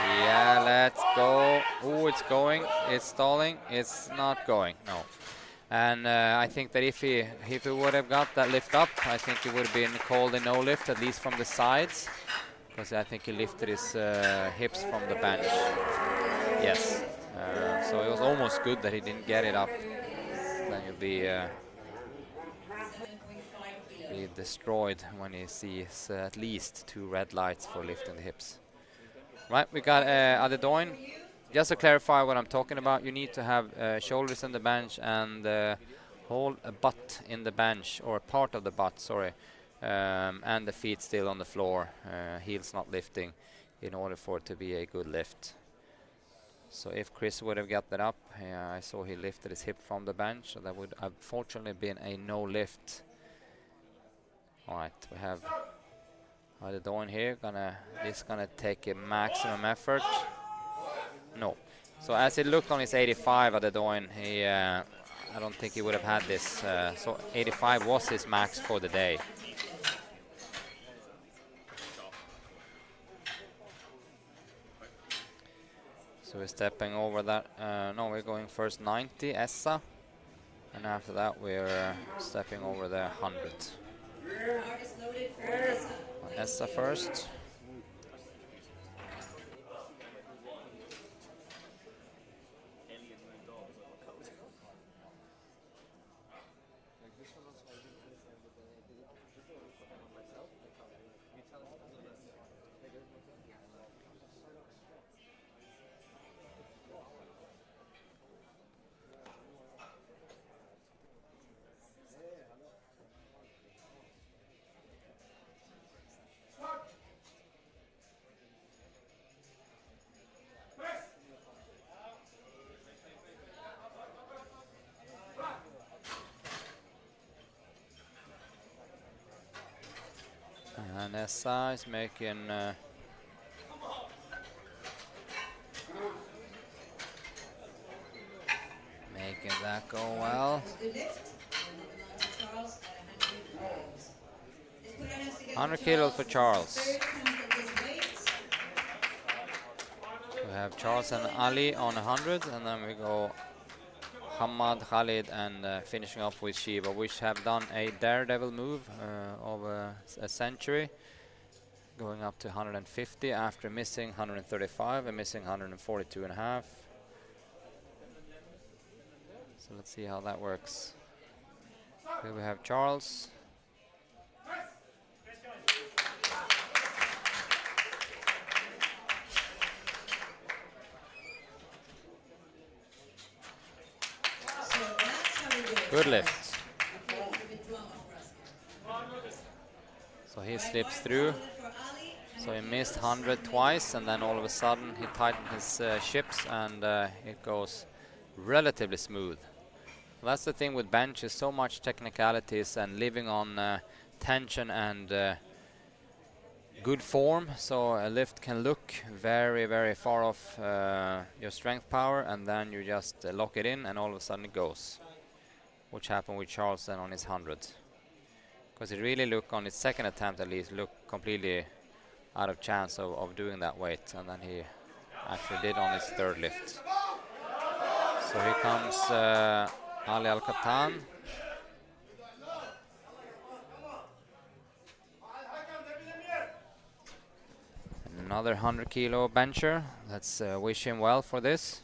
Yeah, let's go. Oh, it's going. It's stalling. It's not going. No. And I think that if he would have got that lift up, I think it would have been called a no lift, at least from the sides, because I think he lifted his hips from the bench. Yes. So it was almost good that he didn't get it up. Then you'll be destroyed when he sees at least 2 red lights for lifting the hips. Right, we got Adedoin. Just to clarify what I'm talking about, you need to have shoulders in the bench and whole butt in the bench, or part of the butt, sorry, and the feet still on the floor, heels not lifting, in order for it to be a good lift. So if Chris would have got that up, I saw he lifted his hip from the bench, so that would unfortunately been a no lift. All right, we have Adedoin here. This gonna take a maximum effort. No. So as it looked on his 85 Adedoin, he I don't think he would have had this. So 85 was his max for the day. So we're stepping over that. No, we're going first 90 Essa, and after that we're stepping over the 100. Bar is loaded for Essa. Essa first. And Essa is making that go well. Good lift. And moving on to Charles at 100 kilos. Let's put our hands together 100 kilos for Charles. Third comes at this weight. We have Charles and Ali on 100, and then we go Hamad, Khalid, and finishing up with Shiva, which have done a daredevil move of a century, going up to 150 after missing 135 and missing 142.5. So let's see how that works. Here we have Charles. So that's how we do it. Good lift. Okay, a bit drama for us. So he slips through. So he missed 100 twice, and then all of a sudden he tightened his ships, and it goes relatively smooth. That's the thing with bench, is so much technicalities and living on tension and good form. So a lift can look very, very far off your strength power, and then you just lock it in, and all of a sudden it goes. Which happened with Charles then on his 100. Because it really looked, on his second attempt at least, looked completely out of chance of doing that weight, and then he actually did on his third lift. So here comes Ali Al-Katan. Another 100 kilo bencher. Let's wish him well for this.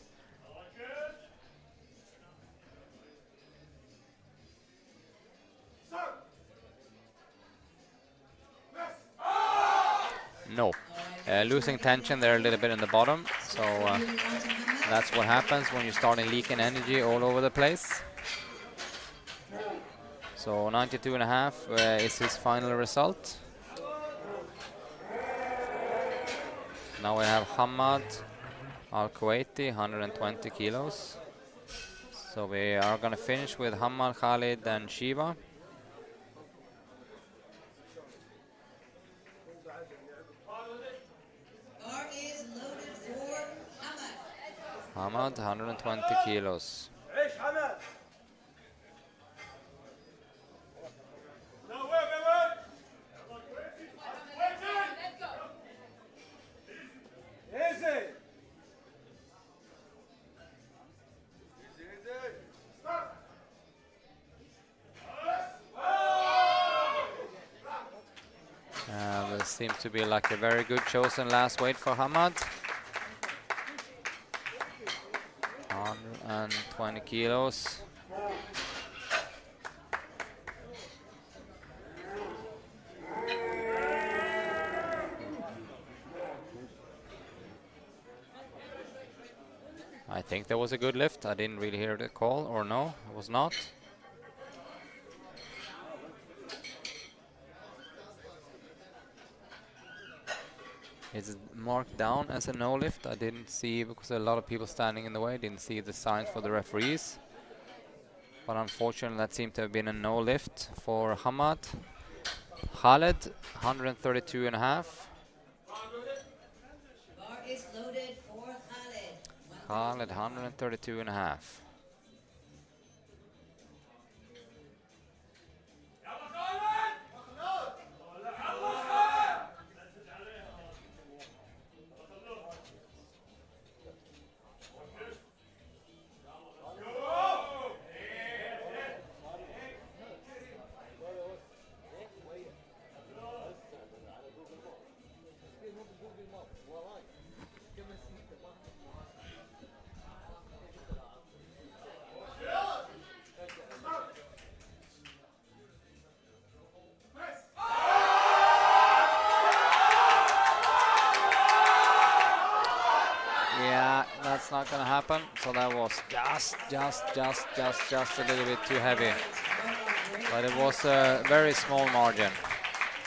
No. Losing tension there a little bit in the bottom. So that's what happens when you start leaking energy all over the place. So 92.5 is his final result. Now we have Hamad Al-Kuwaiti, 120 kilos. So we are going to finish with Hamad, Khalid, and Shiva. Bar is loaded for Hamad. Hamad, 120 kilos. ايش حمد؟ No, wait. Easy. Stop. There seems to be like a very good chosen last weight for Hamad. 120 kilos. I think that was a good lift. I didn't really hear the call, or no, it was not. It's marked down as a no lift. I didn't see, because a lot of people standing in the way, didn't see the signs for the referees. But unfortunately, that seemed to have been a no lift for Hamad. Khalid, 132 and a half. Bar is loaded for Khalid. Khalid, 132 and a half. Yeah, that's not gonna happen. So that was just a little bit too heavy. But it was a very small margin.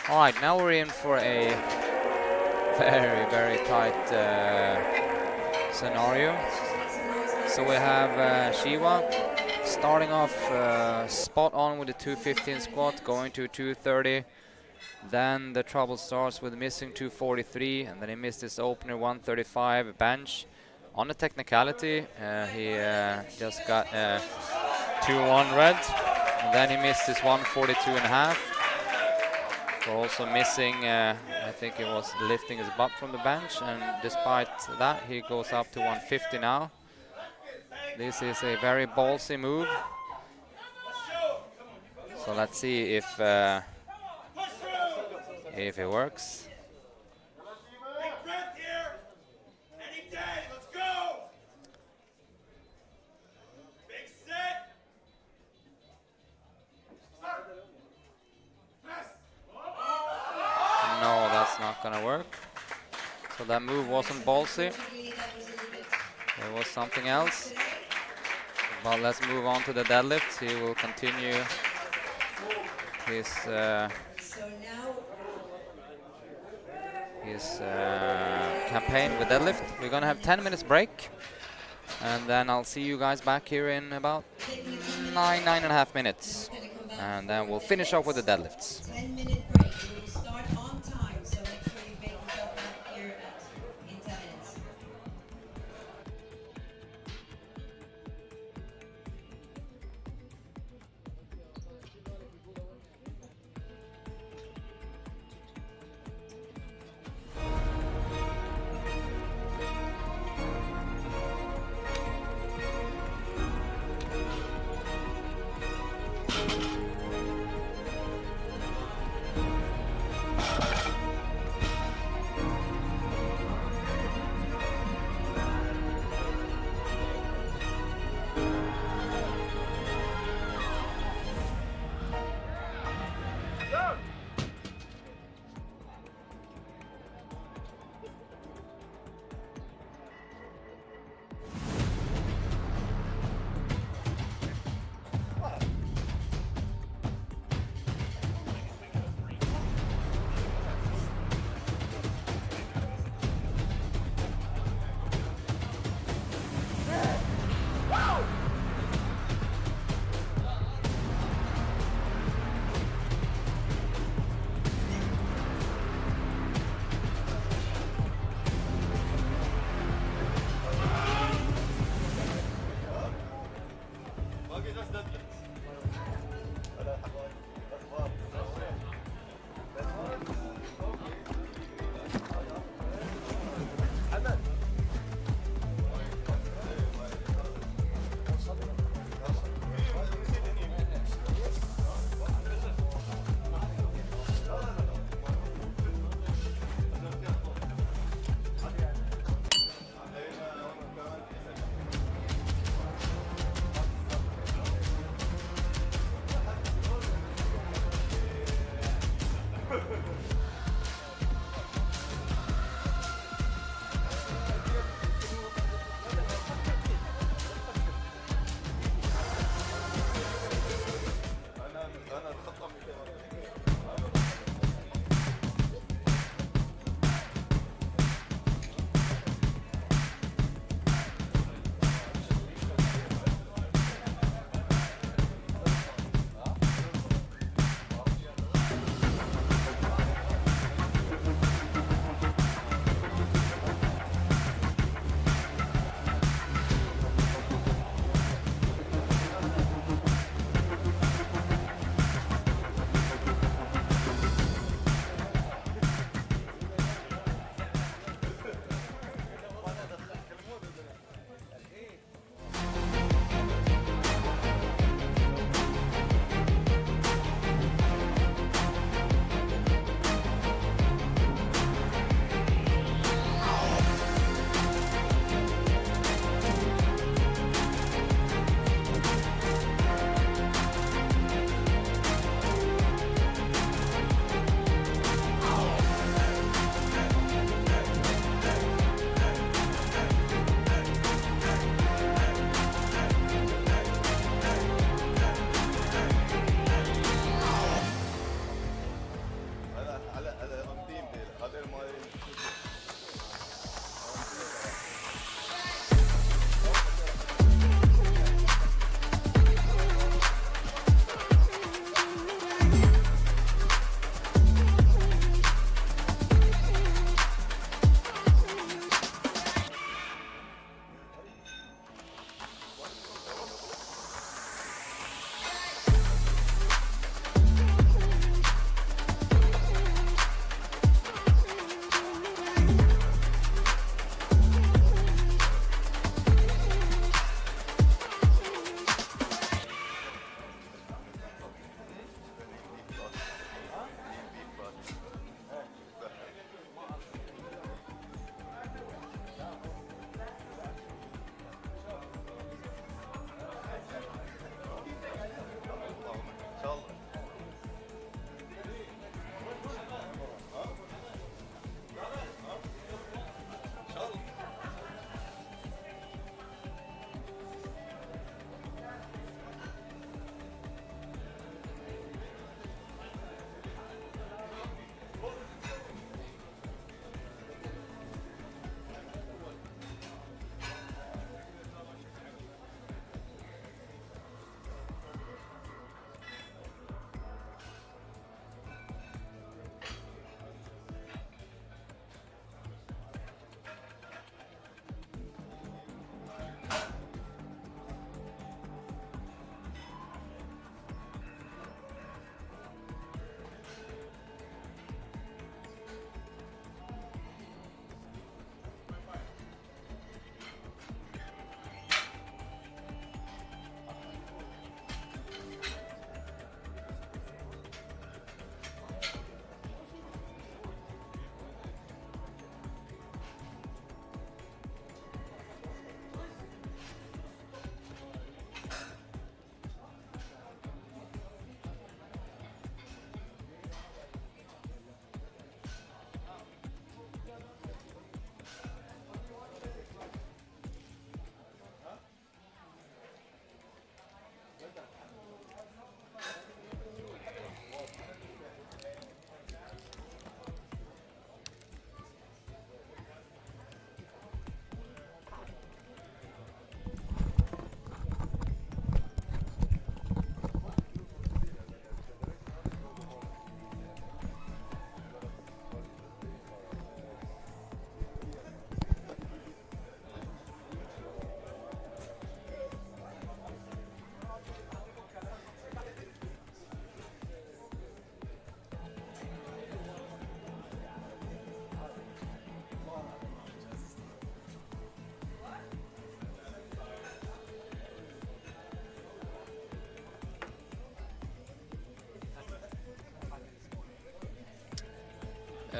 All right, now we're in for a very tight scenario. So we have Shiva starting off spot on with the 215 squat, going to 230. Then the trouble starts with missing 243, and then he missed his opener 135 bench. On the technicality, he just got 2-1 red, and then he missed his 142 and a half. For also missing, I think it was lifting his butt from the bench, and despite that, he goes up to 150 now. This is a very ballsy move. So let's see if it works. Big breath here. Any day. Let's go. Big set. Start. Press. No, that's not gonna work. So that move wasn't ballsy. It was something else. But let's move on to the deadlift. He will continue his campaign with deadlift. We're gonna have 10 minutes break, and then I'll see you guys back here in about 9.5 minutes, and then we'll finish off with the deadlifts. 10-minute break. We will start on time, so make sure you make yourself back here in 10 minutes. بس deadlift.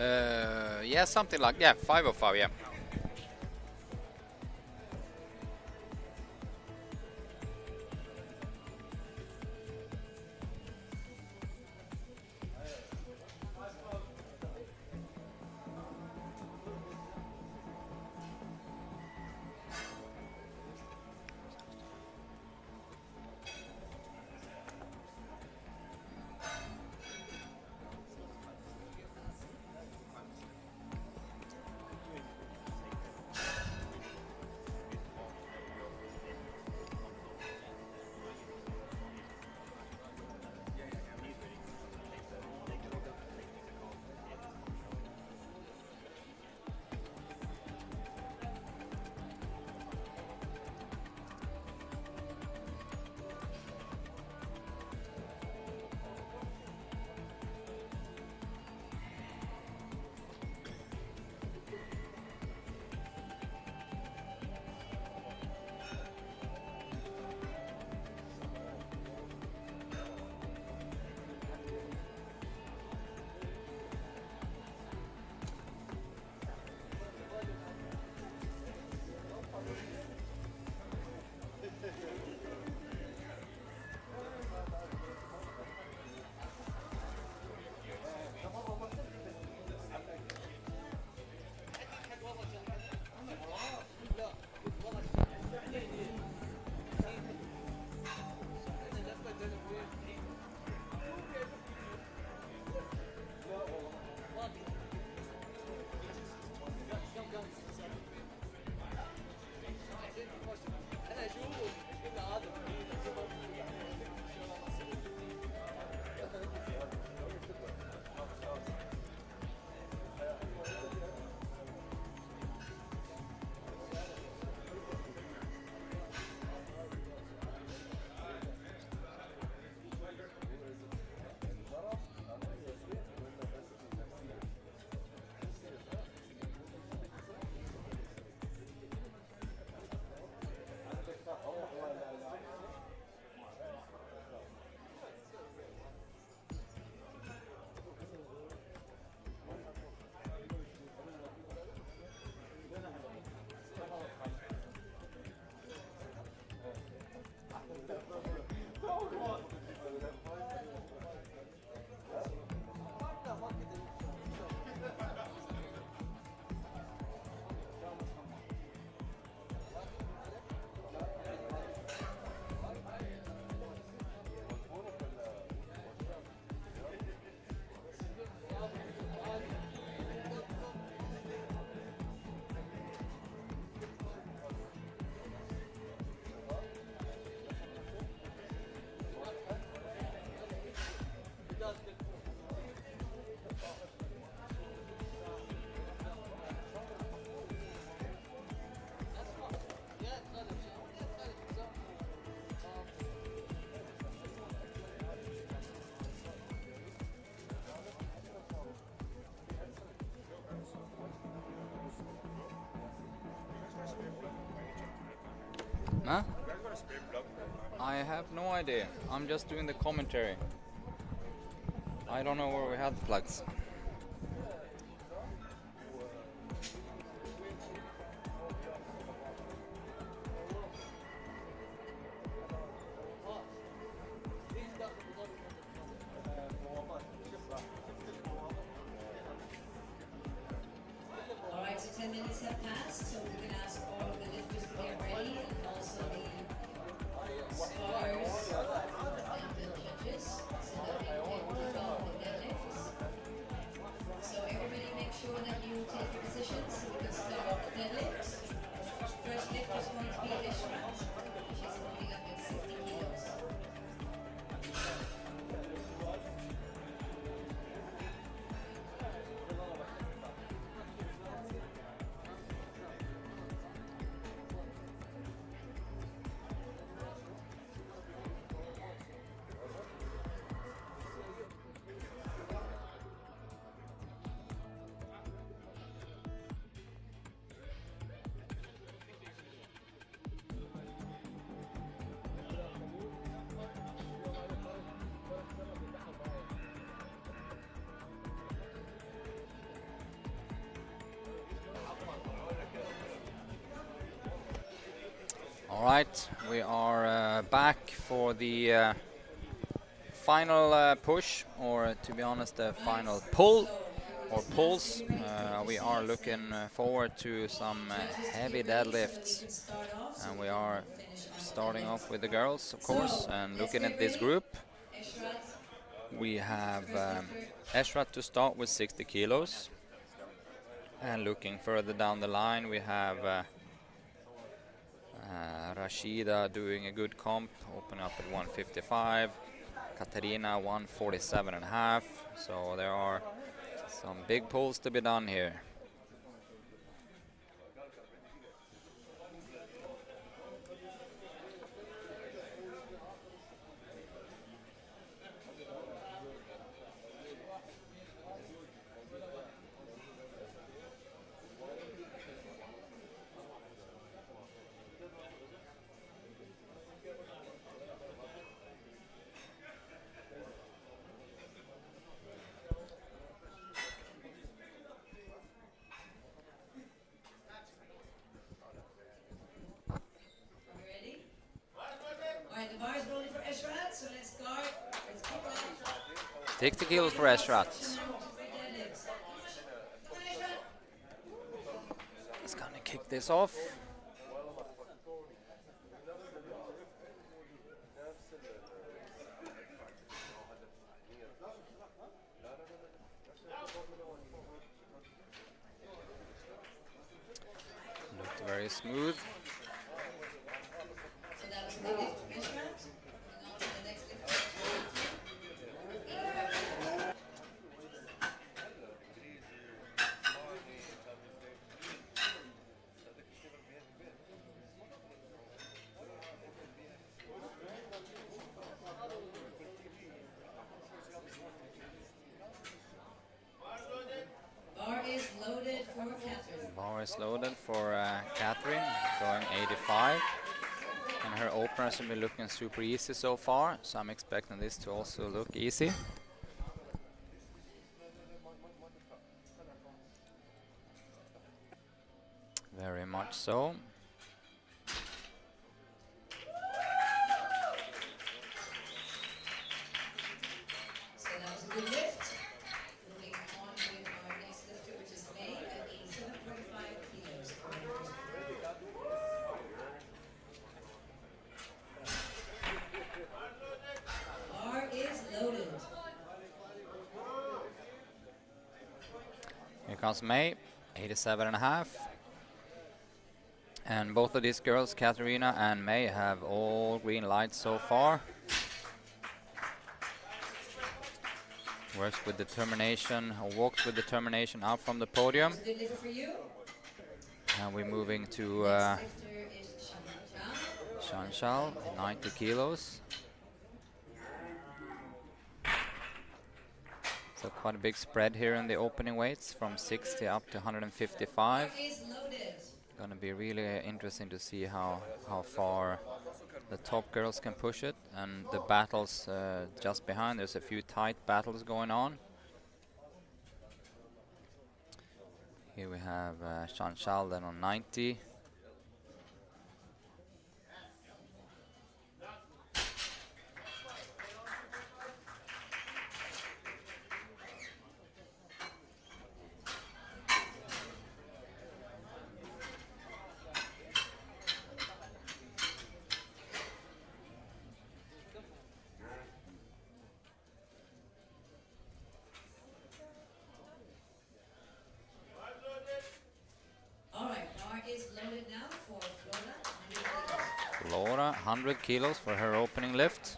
Yeah, something like, yeah, 505, yeah. Huh? I have no idea. I'm just doing the commentary. I don't know where we had the plugs. All right, so 10 minutes have passed, so we can ask all of the lifters to get ready, and also the spotters and the judges, so that we can kick off the deadlifts. All right, we are back for the final push, or to be honest, the final pull or pulls. We are looking forward to some heavy deadlifts, and we are starting off with the girls, of course, and looking at this group. We have Eshrat to start with 60 kilos, and looking further down the line, we have Rashida doing a good comp, opening up at 155. Katarina 147.5. So there are some big pulls to be done here. The bar is rolling for Eshrat, so let's start. Let's kick off. 60 kilos for Eshrat. He's gonna kick this off. Looked very smooth. So that was the lift for Eshrat. Moving on to the next lift. Bar is loaded for Catherine. Bar is loaded for Catherine, going 85. And her openers have been looking super easy so far, so I'm expecting this to also look easy. Very much so. So that was a good lift. Moving on with our next lifter, which is May at 87.5 kilos. Bar is loaded. Here comes May, 87.5. And both of these girls, Katarina and May, have all green lights so far. Works with determination, or walks with determination out from the podium. Good lift for you. And we're moving to Next lifter is Chantal. Chanchal, 90 kilos. So quite a big spread here in the opening weights, from 60 up to 155. Bar is loaded. Gonna be really interesting to see how far the top girls can push it, and the battles just behind. There's a few tight battles going on. Here we have Chanchal then on 90. All right, bar is loaded now for Flora. 100 kilos. Laura, 100 kilos for her opening lift.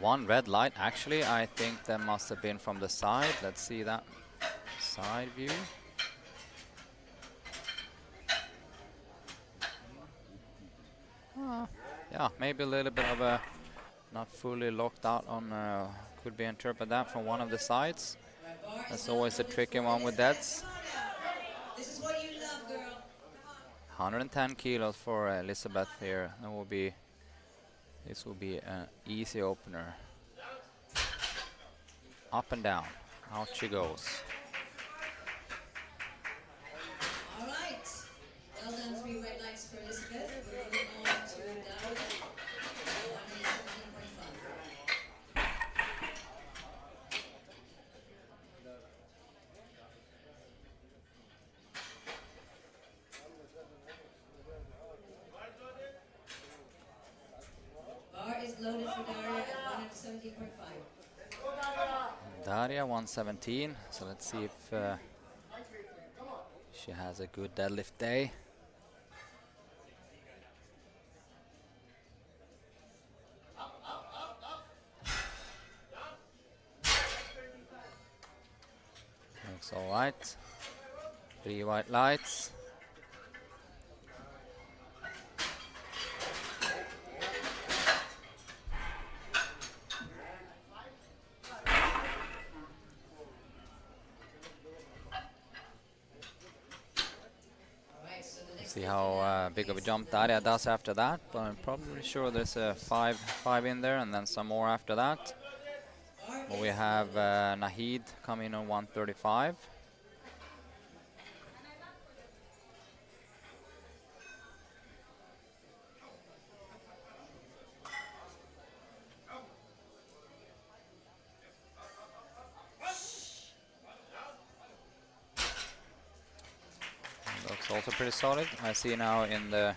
One red light, actually. I think that must have been from the side. Let's see that side view. Yeah, maybe a little bit of a not fully locked out on, could be interpreted that from one of the sides. Right, bar That's is now always a loaded tricky for one with Elizabeth. deads. Come on now. This is what you love, girl. 110 kilos for Elizabeth here. This will be an easy opener. Up and down. Out she goes. All right. Well done, 3 red lights for Elizabeth. We're moving on to Daria. 117.5. Bar is loaded for Daria at 117.5. Daria 117. So let's see if she has a good deadlift day. Looks all right. 3 white lights. See how big of a jump Daria does after that, but I'm probably sure there's a five in there and then some more after that. But we have Nahid coming on 135. Looks also pretty solid. I see now in the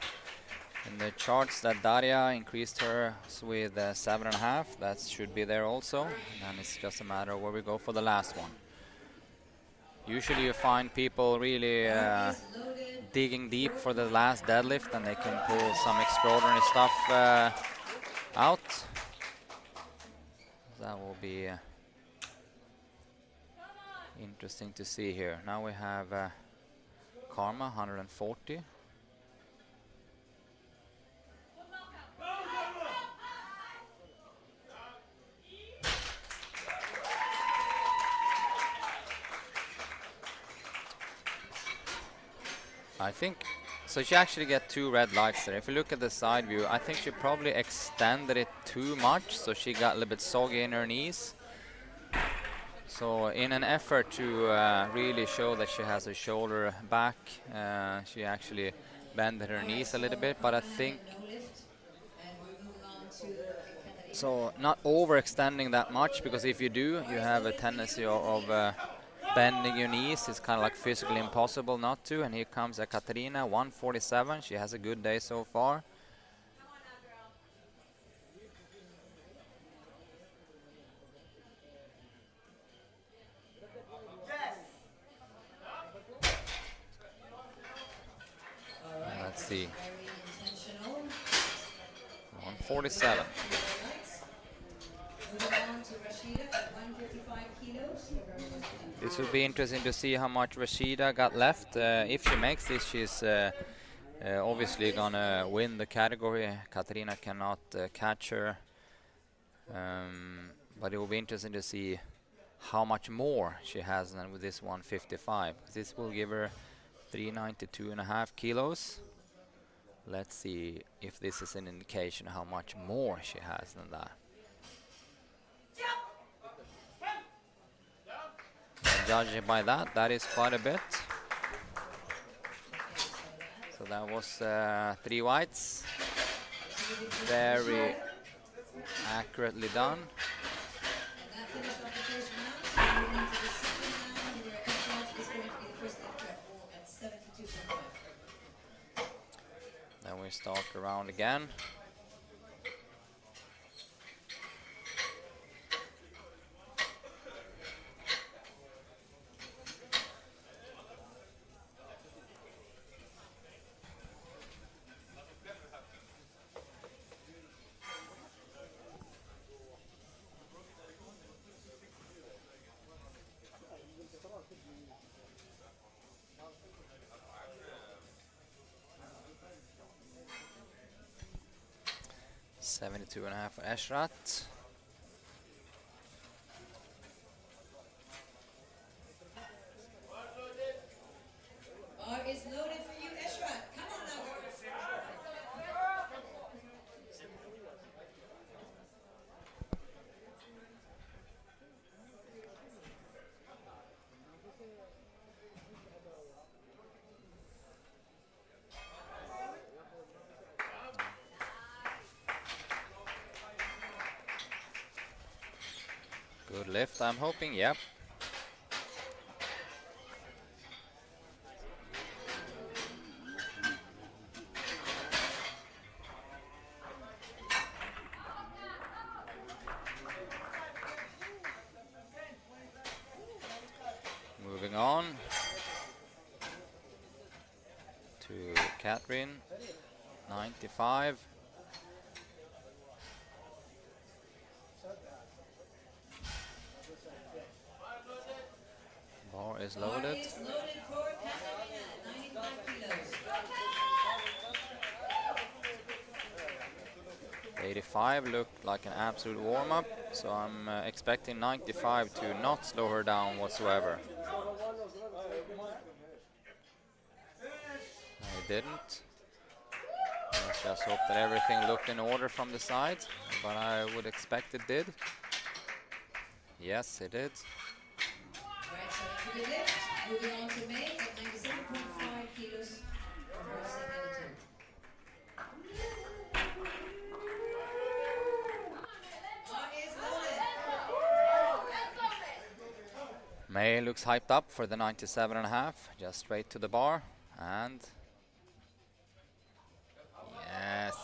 charts that Daria increased hers with 7.5. That should be there also. And it's just a matter of where we go for the last one. Usually you find people really digging deep for the last deadlift and they can pull some extraordinary stuff out. That will be interesting to see here. Now we have Karma 140. I think so. She actually get 2 red lights there. If you look at the side view, I think she probably extended it too much, so she got a little bit soggy in her knees. So in an effort to really show that she has her shoulder back, she actually bended her knees a little bit, but I think so not overextending that much, because if you do, you have a tendency of bending your knees. It's kind of like physically impossible not to. And here comes Katarina, 147. She has a good day so far. Let's see. 147. This will be interesting to see how much Rashida got left. If she makes this, she's obviously gonna win the category. Katarina cannot catch her. But it will be interesting to see how much more she has than with this 155. This will give her 392.5 kilos. Let's see if this is an indication how much more she has than that. And judging by that, that is quite a bit. So that was 3 whites. Very accurately done. Then we start the round again. $72.5 for Eshrat. Bar is loaded for you, Eshrat. Come on now, Good lift, I'm hoping, yep. Moving on to Catherine, 95. Bar is Bar loaded. is loaded for Catalina, 95 kilos. 85 looked like an absolute warm-up, so I'm expecting 95 to not slow her down whatsoever. I didn't. Let's just hope that everything looked in order from the side, but I would expect it did. Yes, it did. Right, so that's a good lift. Moving on to May at 97.5 kilos for her second attempt. Bar is loaded. May looks hyped up for the 97.5, just straight to the bar, and yes.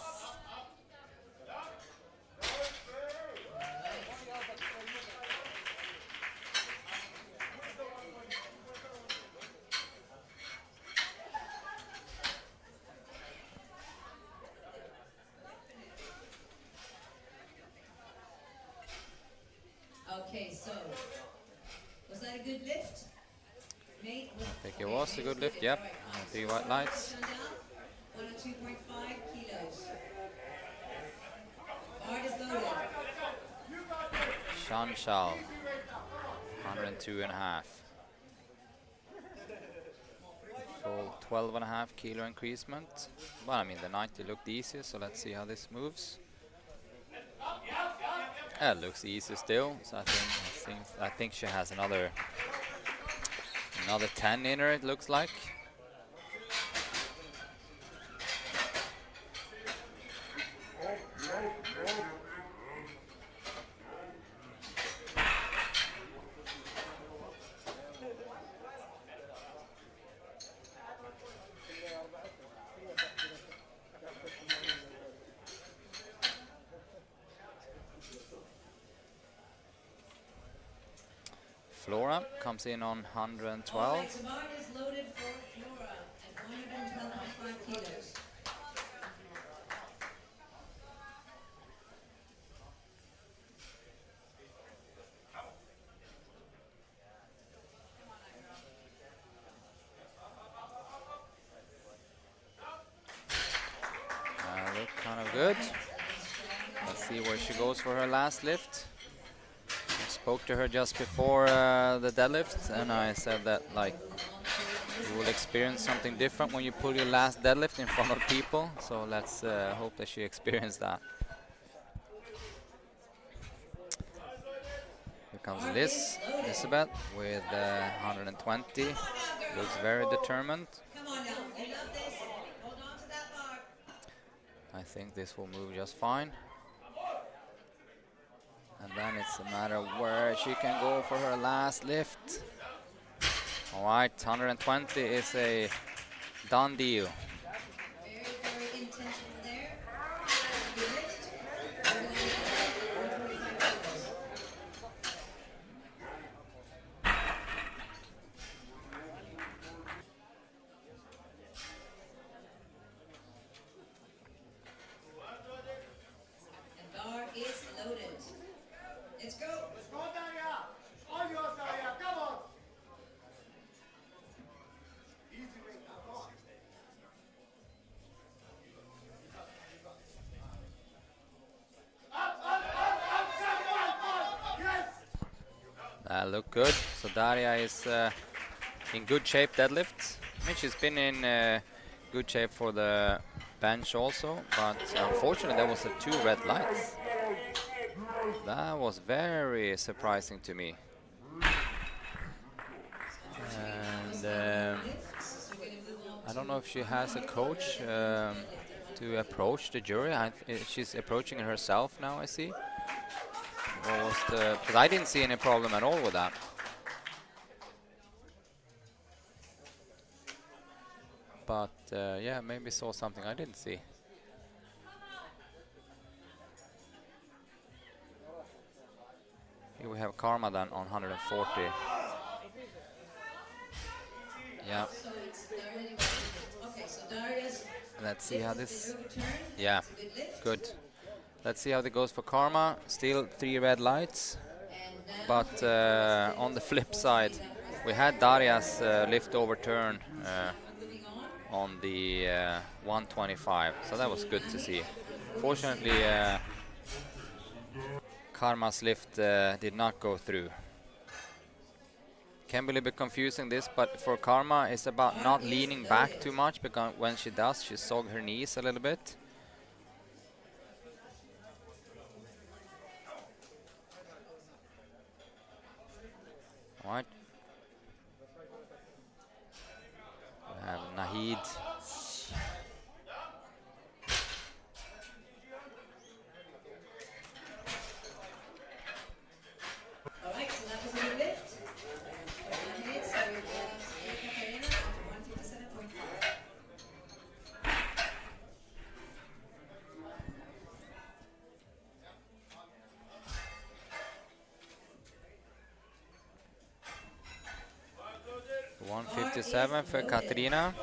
Okay, so was that a good lift? May was, I think it was a good lift, yep. All right, fine. 3 white lights. 102.5 kilos. Bar is loaded. Shanshal, 102.5. Full 12.5 kilo increasement. Well, I mean, the 90 looked easy, so let's see how this moves. It looks easy still, so I think she has another 10 in her, it looks like. Flora comes in on 112. All right, so bar is loaded for Flora at 112.5 kilos. Look kind of good. Let's see where she goes for her last lift. I spoke to her just before the deadlift, and I said that like you will experience something different when you pull your last deadlift in front of people. So let's hope that she experienced that. Here comes Elizabeth with 120. Looks very determined. Come on now, you love this. Hold on to that bar. I think this will move just fine. And then it's a matter of where she can go for her last lift. All right, 120 is a done deal. Very, very intentional there. Good lift. Moving on to 145 kilos. And bar is loaded. Let's go. Let's go, Daria. All yours, Daria. Come on. Easy, mate. Come on. Up. Yes. That looked good. So Daria is in good shape deadlift. I mean, she's been in good shape for the bench also, but unfortunately there was 2 red lights. That was very surprising to me. And I don't know if she has a coach to approach the jury. She's approaching it herself now, I see. What was the? Because I didn't see any problem at all with that. But yeah, maybe saw something I didn't see. Here we have Karma then on 140. Yeah. So it's Daria. Okay, so Daria's Let's see how this. overturn. Yeah, It's a good lift. good. Let's see how it goes for Karma. Still 3 red lights. And now But on the flip side, we had Daria's lift overturn moving on. on the 125, so that was good to see. Fortunately, Karma's lift did not go through. Can be a little bit confusing this, but for Karma, it's about not leaning back too much, because when she does, she sog her knees a little bit. All right. We have Nahid. All right, so that was a good lift. And it's Katarina at 157.5. Come 157 for Katarina.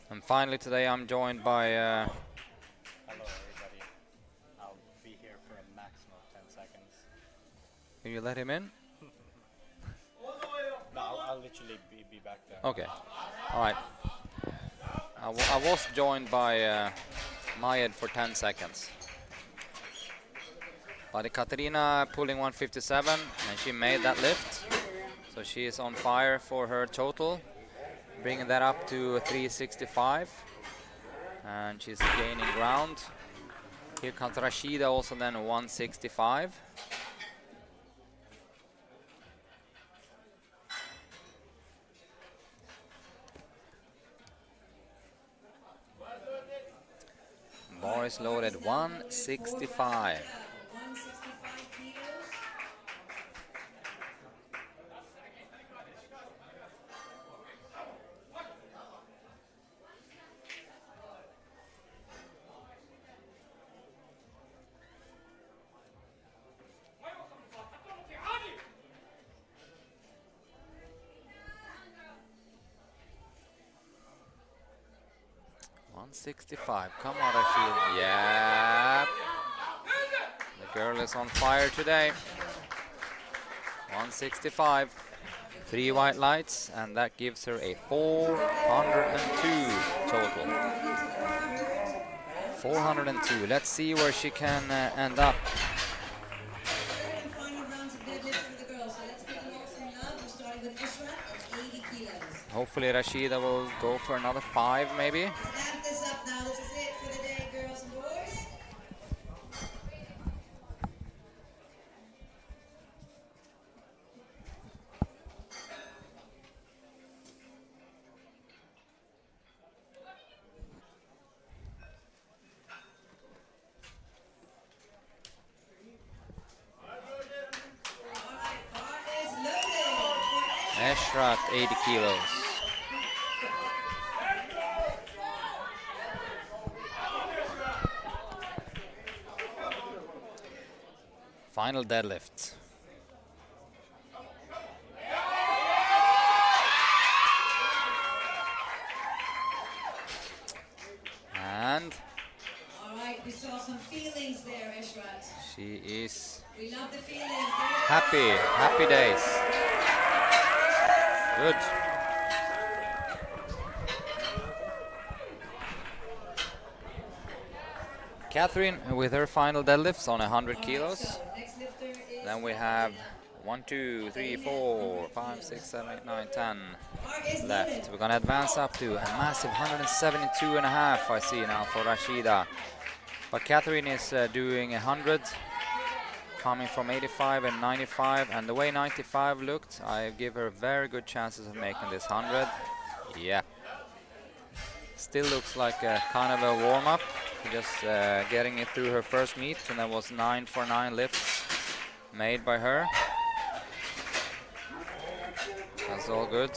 And finally today I'm joined by Hello everybody. I'll be here for a maximum of 10 seconds. can you let him in? No, I'll literally be back there. Okay. All right. I was joined by Mayed for 10 seconds. But Katarina pulling 157, and she made that lift. So she is on fire for her total, bringing that up to 365. And she's gaining ground. Here comes Rashida also then 165. Bar is loaded 165. 165 kilos. on 65. Come on, Rashid. Yeah. The girl is on fire today. 165. 3 white lights, and that gives her a 402 total. 402. Let's see where she can end up. And final rounds of deadlift for the girls. So let's give them all some love. We're starting with Ishrat at 80 kilos. Hopefully Rashida will go for another 5 maybe. Let's amp this up now. This is it for the day, girls and boys. Alright, bar is loaded. Eshrat, 80 kilos. Final deadlift. And Alright, we saw some feelings there, Ishrat. she is We love the feelings. happy, happy days. Good. Catherine with her final deadlifts on 100 kilos. So next lifter is Then we have 1, 2, 3, 4, 5, 6, 7, 8, 9, 10 bar is left. loaded. We're gonna advance up to a massive 172 and a half, I see now, for Rashida. But Catherine is doing 100, coming from 85 and 95, and the way 95 looked, I give her very good chances of making this 100. Yeah. Still looks like a kind of a warm-up. Just getting it through her first meet, and that was 9 for 9 lifts made by her. That's all good.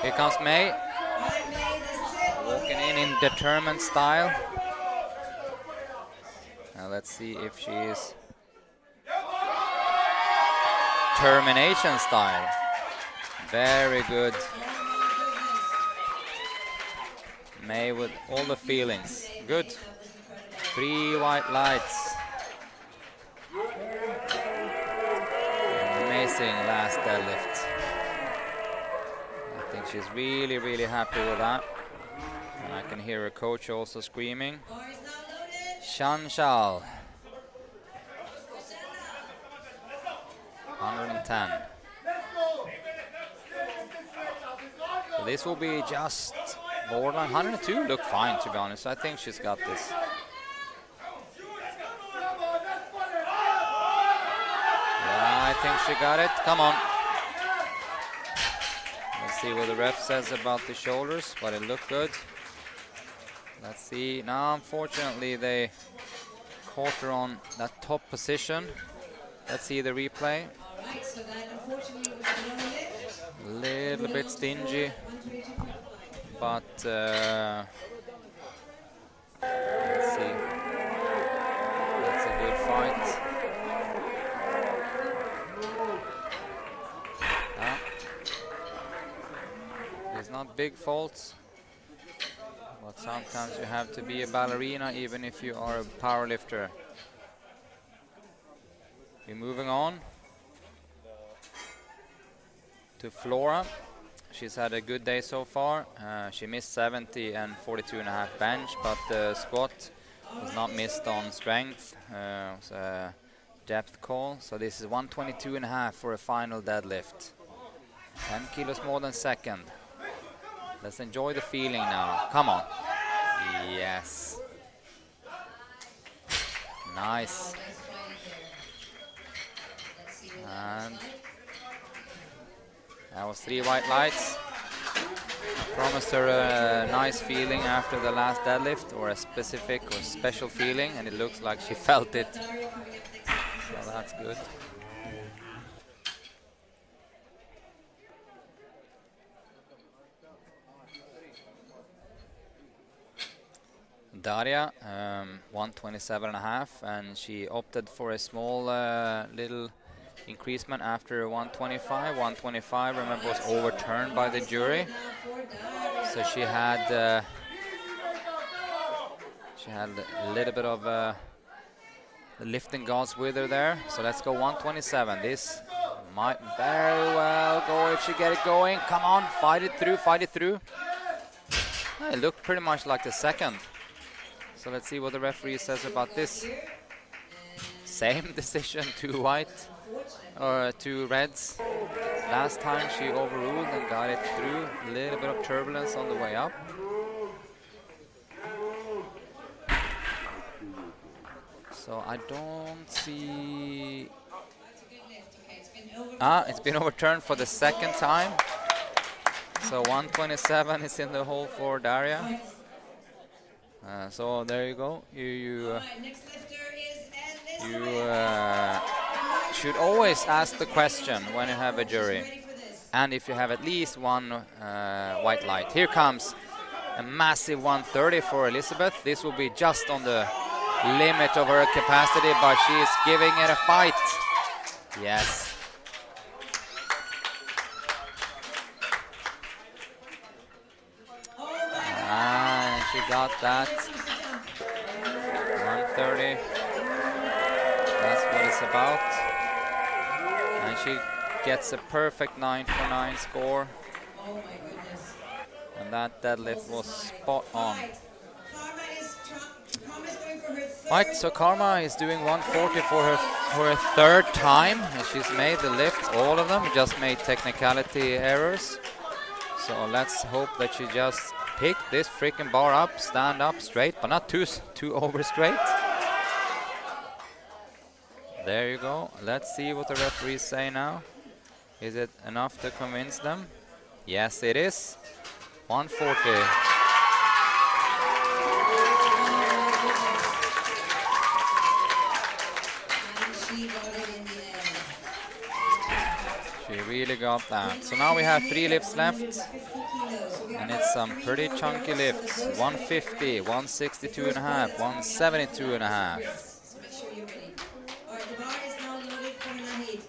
Here comes May, walking in determined style. Now let's see if she is termination style. Very good. May with all the feelings. Good. 3 white lights. Amazing last deadlift. I think she's really, really happy with that. And I can hear her coach also screaming. Shanshal. 110. So this will be just borderline. 102 look fine, to be honest. I think she's got this. Yeah, I think she got it. Come on. Let's see what the ref says about the shoulders, but it looked good. Let's see. Now, unfortunately, they caught her on that top position. Let's see the replay. Alright, so that unfortunately was a low lift. A little bit stingy, but let's see. That's a good fight. It's not big faults, but sometimes you have to be a ballerina even if you are a power lifter. We're moving on to Flora. She's had a good day so far. She missed 70 and 42.5 bench, but the squat was not missed on strength. It was a depth call. So this is 122.5 for a final deadlift. 10 kilos more than second. Let's enjoy the feeling now. Come on. Yes. Nice. And that was 3 white lights. Promised her a nice feeling after the last deadlift, or a specific or special feeling, and it looks like she felt it. So that's good. Daria, 127.5, and she opted for a small little increasement after 125. 125, remember, was overturned by the jury. So she had a little bit of the lifting gods with her there. So let's go 127. This might very well go if she get it going. Come on, fight it through, fight it through. It looked pretty much like the second. So let's see what the referee says about this. Same decision, 2 white or 2 reds. Last time she overruled and got it through. A little bit of turbulence on the way up. So I don't see. It's been overturned for the second time. So 127 is in the hole for Daria. So there you go. You should always ask the question when you have a jury, and if you have at least 1 white light. Here comes a massive 130 for Elizabeth. This will be just on the limit of her capacity, but she is giving it a fight. Yes. She got that. 130. That's what it's about. And she gets a perfect 9 for 9 score. Oh my goodness. And that deadlift was spot on. Right, so Karma is doing 140 for her third time. And she's made the lift, all of them, just made technicality errors. So let's hope that she just pick this freaking bar up, stand up straight, but not too over straight. There you go. Let's see what the referees say now. Is it enough to convince them? Yes, it is. 140. And she got it in the end. She really got that. So now we have 3 lifts left. 50 kilos. So we're And gonna it's go some 3 pretty more chunky girls. lifts. So the boys 150, 162 and a half, 172 and a half. So make sure you're ready. All right, the bar is now loaded for Nahid.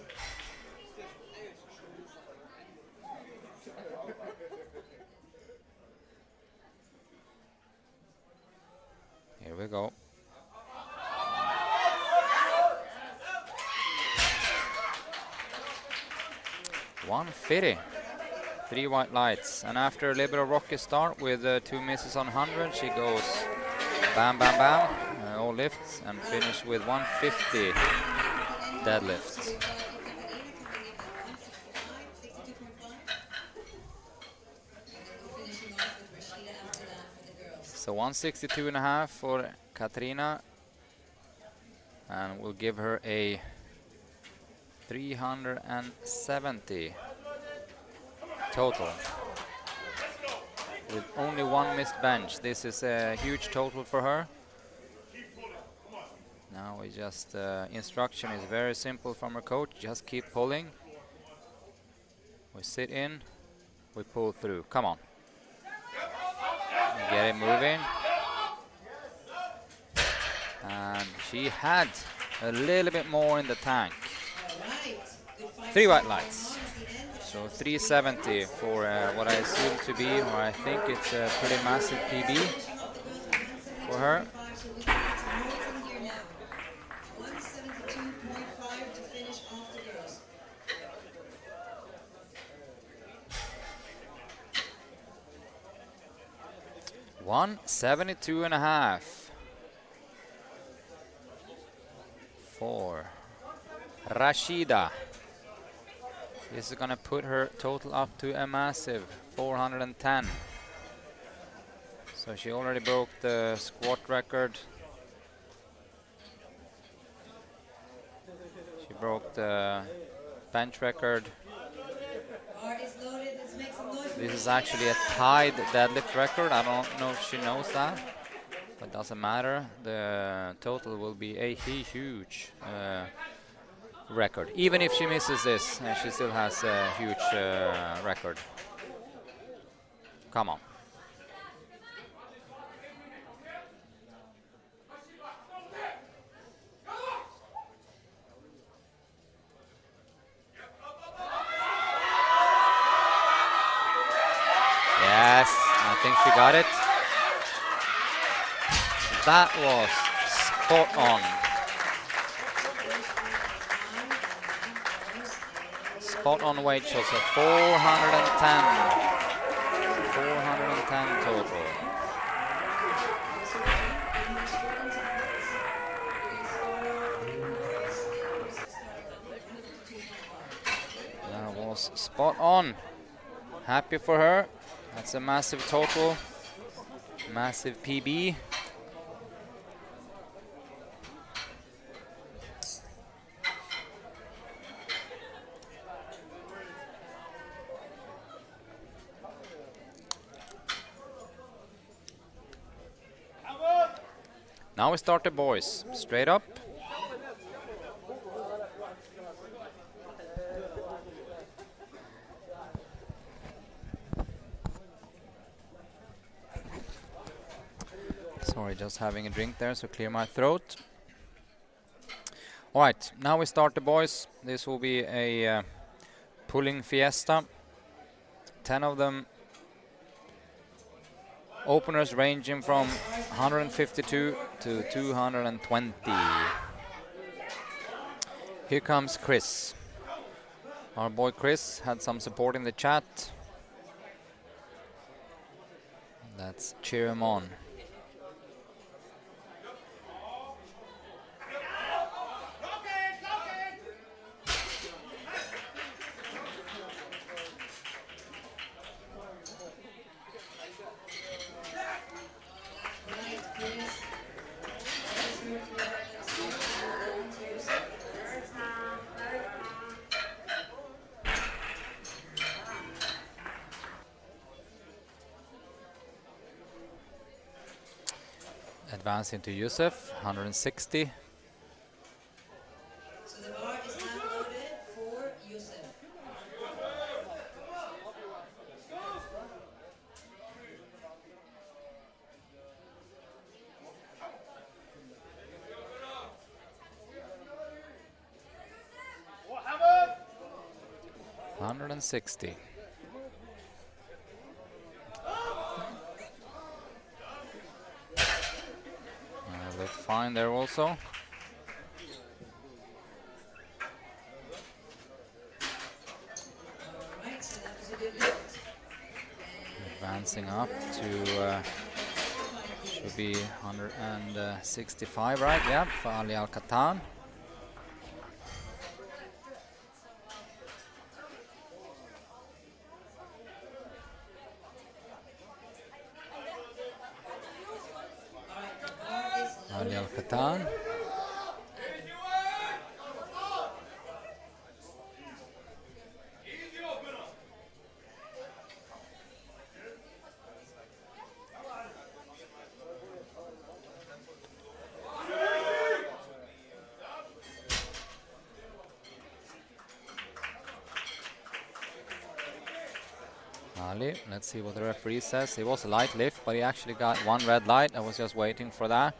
Here we go. $150. 3 white lights. And after a little bit of rocky start with 2 misses on 100, she goes bam, bam, bam, all lifts, and finish with 150 deadlift. So 162 and a half for Katrina, and we'll give her a 370 total with only 1 missed bench. This is a huge total for her. Now we just instruction is very simple from her coach. Just keep pulling. We sit in, we pull through. Come on. Get it moving. And she had a little bit more in the tank. 3 white lights. So 370 for what I assume to be, or I think it's a pretty massive PB for her. 172.5 to finish off the girls. $172.5 for Rashida. This is gonna put her total up to a massive 410. So she already broke the squat record. She broke the bench record. Bar is loaded. Let's make some noise. This is actually a tied deadlift record. I don't know if she knows that, but doesn't matter. The total will be a huge record. Even if she misses this, she still has a huge record. Come on. Yes, I think she got it. That was spot on. Spot on weight shows a 410. 410 total. That was spot on. Happy for her. That's a massive total. Massive PB. Now we start the boys. Straight up. Sorry, just having a drink there, so clear my throat. All right, now we start the boys. This will be a pulling fiesta. 10 of them. Openers ranging from 152 to 220. Here comes Chris. Our boy Chris had some support in the chat. Let's cheer him on. Advancing to Yusuf, 160. So the bar is now loaded for Yusuf. What happened? 160. Look fine there also. Alright, so that was a good lift. Advancing up to should be 165, right? Yeah, for Ali Al Katan. Alright, the bar is Ali Al loaded. Katan. Easy open up. Ali, let's see what the referee says. It was a light lift, but he actually got one red light. I was just waiting for that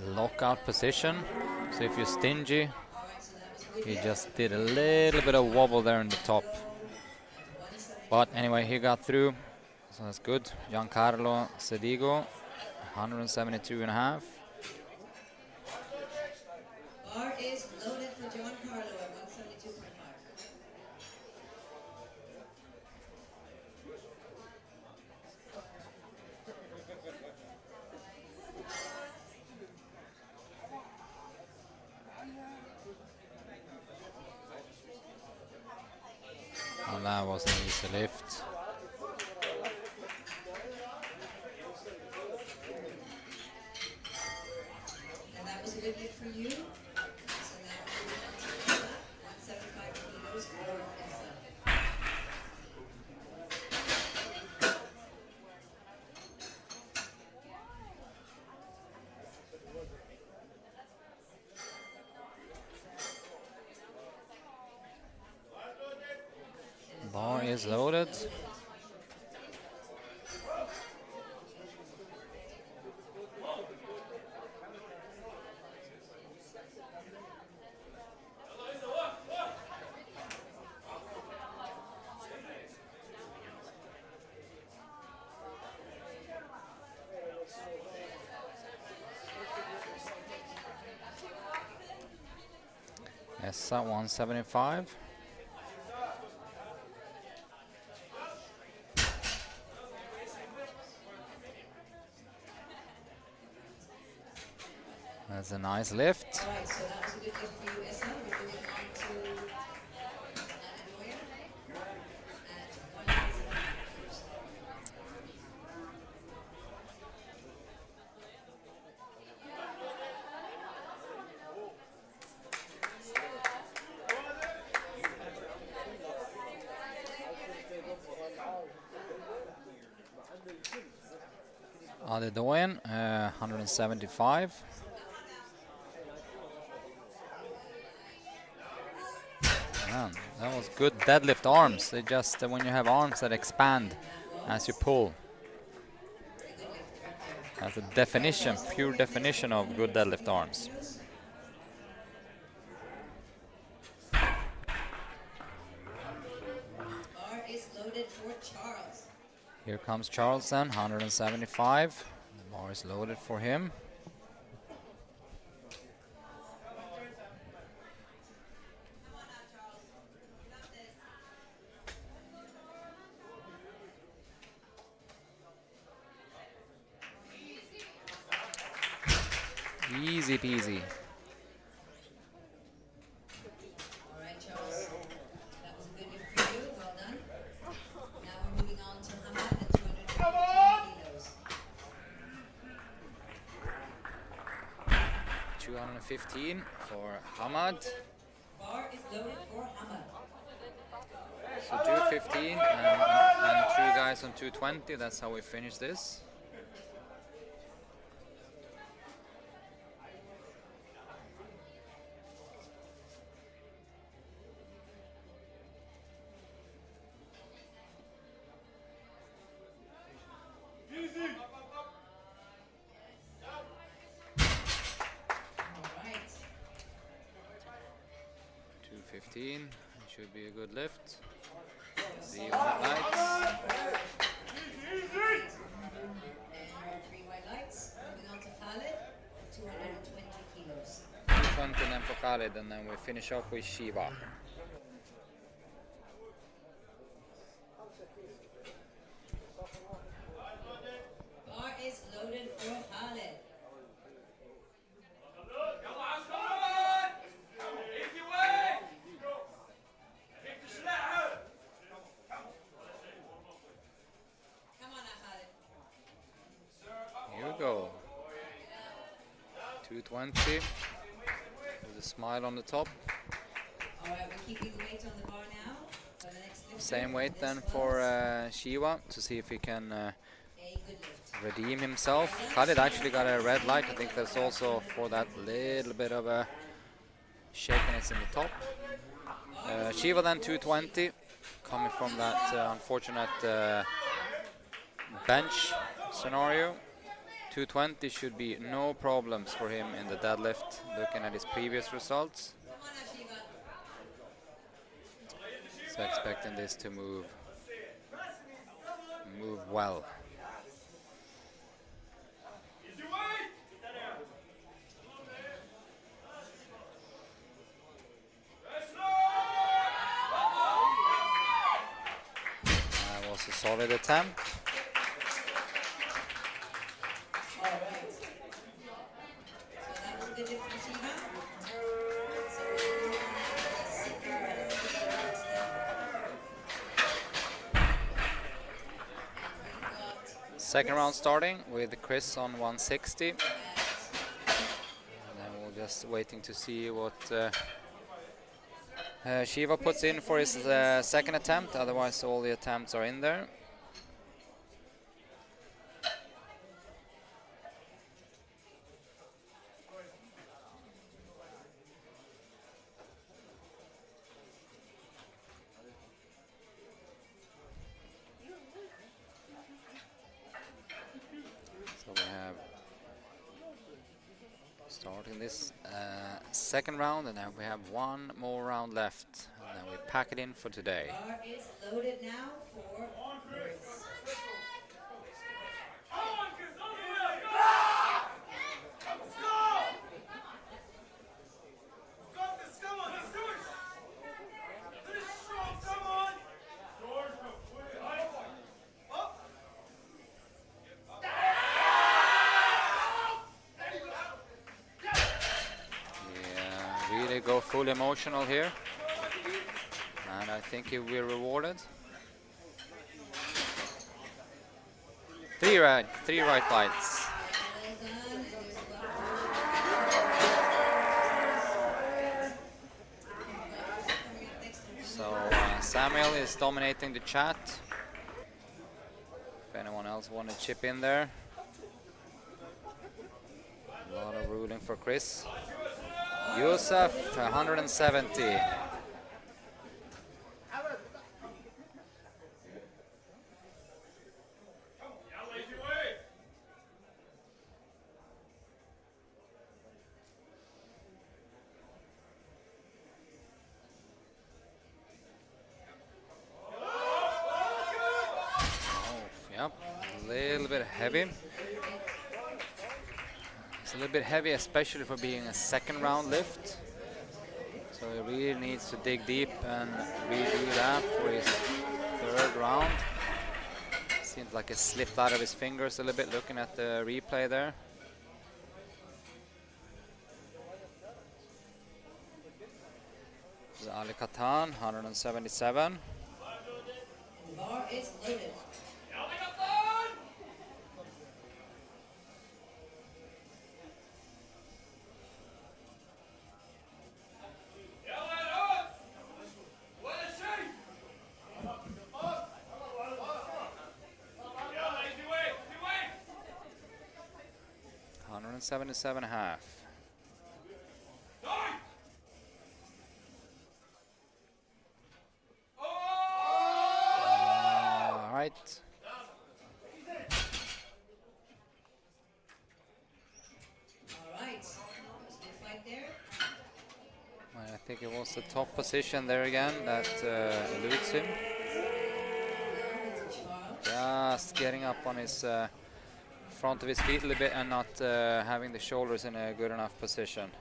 lockout position. So if you're stingy, Alright, so that was a good he lift. just did a little bit of wobble there in the top. But anyway, he got through, so that's good. Giancarlo Sedigo, 172 and a half. Bar is loaded for Giancarlo at 172.5. And that was an easy lift. And that was a good lift for you. So now we're moving on to Essa, 175 kilos for Essa. Bar is loaded. Essa 175. That's a nice lift. Alright, so that was a good lift for you, Essa. We're moving on to Anadoya at 175 kilos. Adedoyan, 175. Man, that was good deadlift arms. They just, when you have arms that expand as you pull. That's a definition, pure definition of good deadlift arms. Bar is loaded for Charles. Here comes Charles then, 175. The bar is loaded for him. Easy peasy. Alright, Charles. That was a good lift for you. Well done. Now we're moving on to Hamad at 215 kilos. 215 for Hamad. Bar is loaded for Hamad. So 215 and two guys on 220. That's how we finish this. 15. It should be a good lift. The white lights. And 3 white lights. Moving on to Khalid, 220 kilos. 220 and then for Khalid, and then we finish off with Shiva. Bar is loaded for Khalid. Easy way! Kick the slap! Come on now, Khalid. Here we go. 220 with a smile on the top. All right, we're keeping the weight on the bar now. For the next lifter. Same weight This then for Shiva to see if he can a good lift. redeem himself. Khalid actually got a red light. I think that's also for that little bit of a shakiness in the top. Shiva then 220, coming from that unfortunate bench scenario. 220 should be no problems for him in the deadlift, looking at his previous results. Come on now, Shiva. So expecting this to move well. Easy way! That was a solid attempt. All right. So that was a good lift for Shiva. So we're moving on to the second round of the next step. Second round starting with Chris on 160. And then we're just waiting to see what Shiva puts in for his second attempt. Otherwise, all the attempts are in there. So we have starting this second round, and then we have one more round left, and then we pack it in for today. Bar is loaded now for Chris. Yeah, really go full emotional here, and I think he will be rewarded. Three right lights. Well done. And there's a lot of So Samuel is dominating the chat. If anyone else want to chip in there. A lot of ruling for Chris. Yusuf, 170. Yep, a little bit heavy. It's a little bit heavy, especially for being a second round lift. So he really needs to dig deep and redo that for his third round. Seems like it slipped out of his fingers a little bit looking at the replay there. This is Ali Katan, 177. the bar is loaded. And 77 and a half. All right. All right. That was a good fight there. Well, I think it was the top position there again that eludes him. Just getting up on his front of his feet a little bit and not having the shoulders in a good enough position.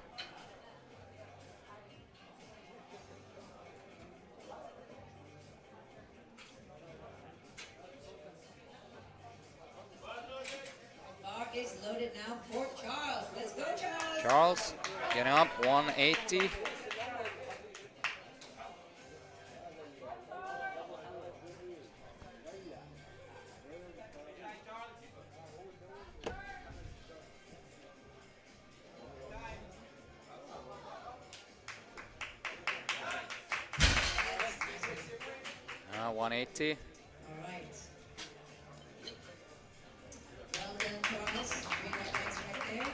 Bar is loaded now for Charles. Let's go, Charles. Charles getting up, 180. Now 180. All right. Well done, Charles. 3 right legs right there.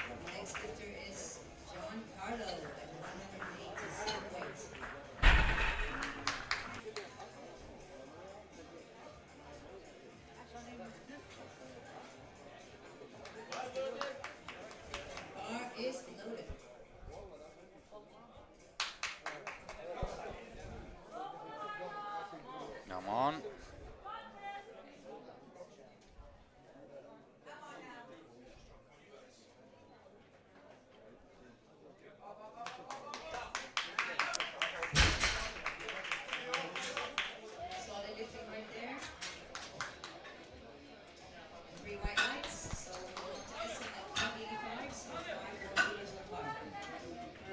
The next lifter is John Carlo at 180 weight. Bar is loaded. Come on. Solid lifting right there. 3 white lights. So we'll go to Essen at 185. So 5 more meters apart.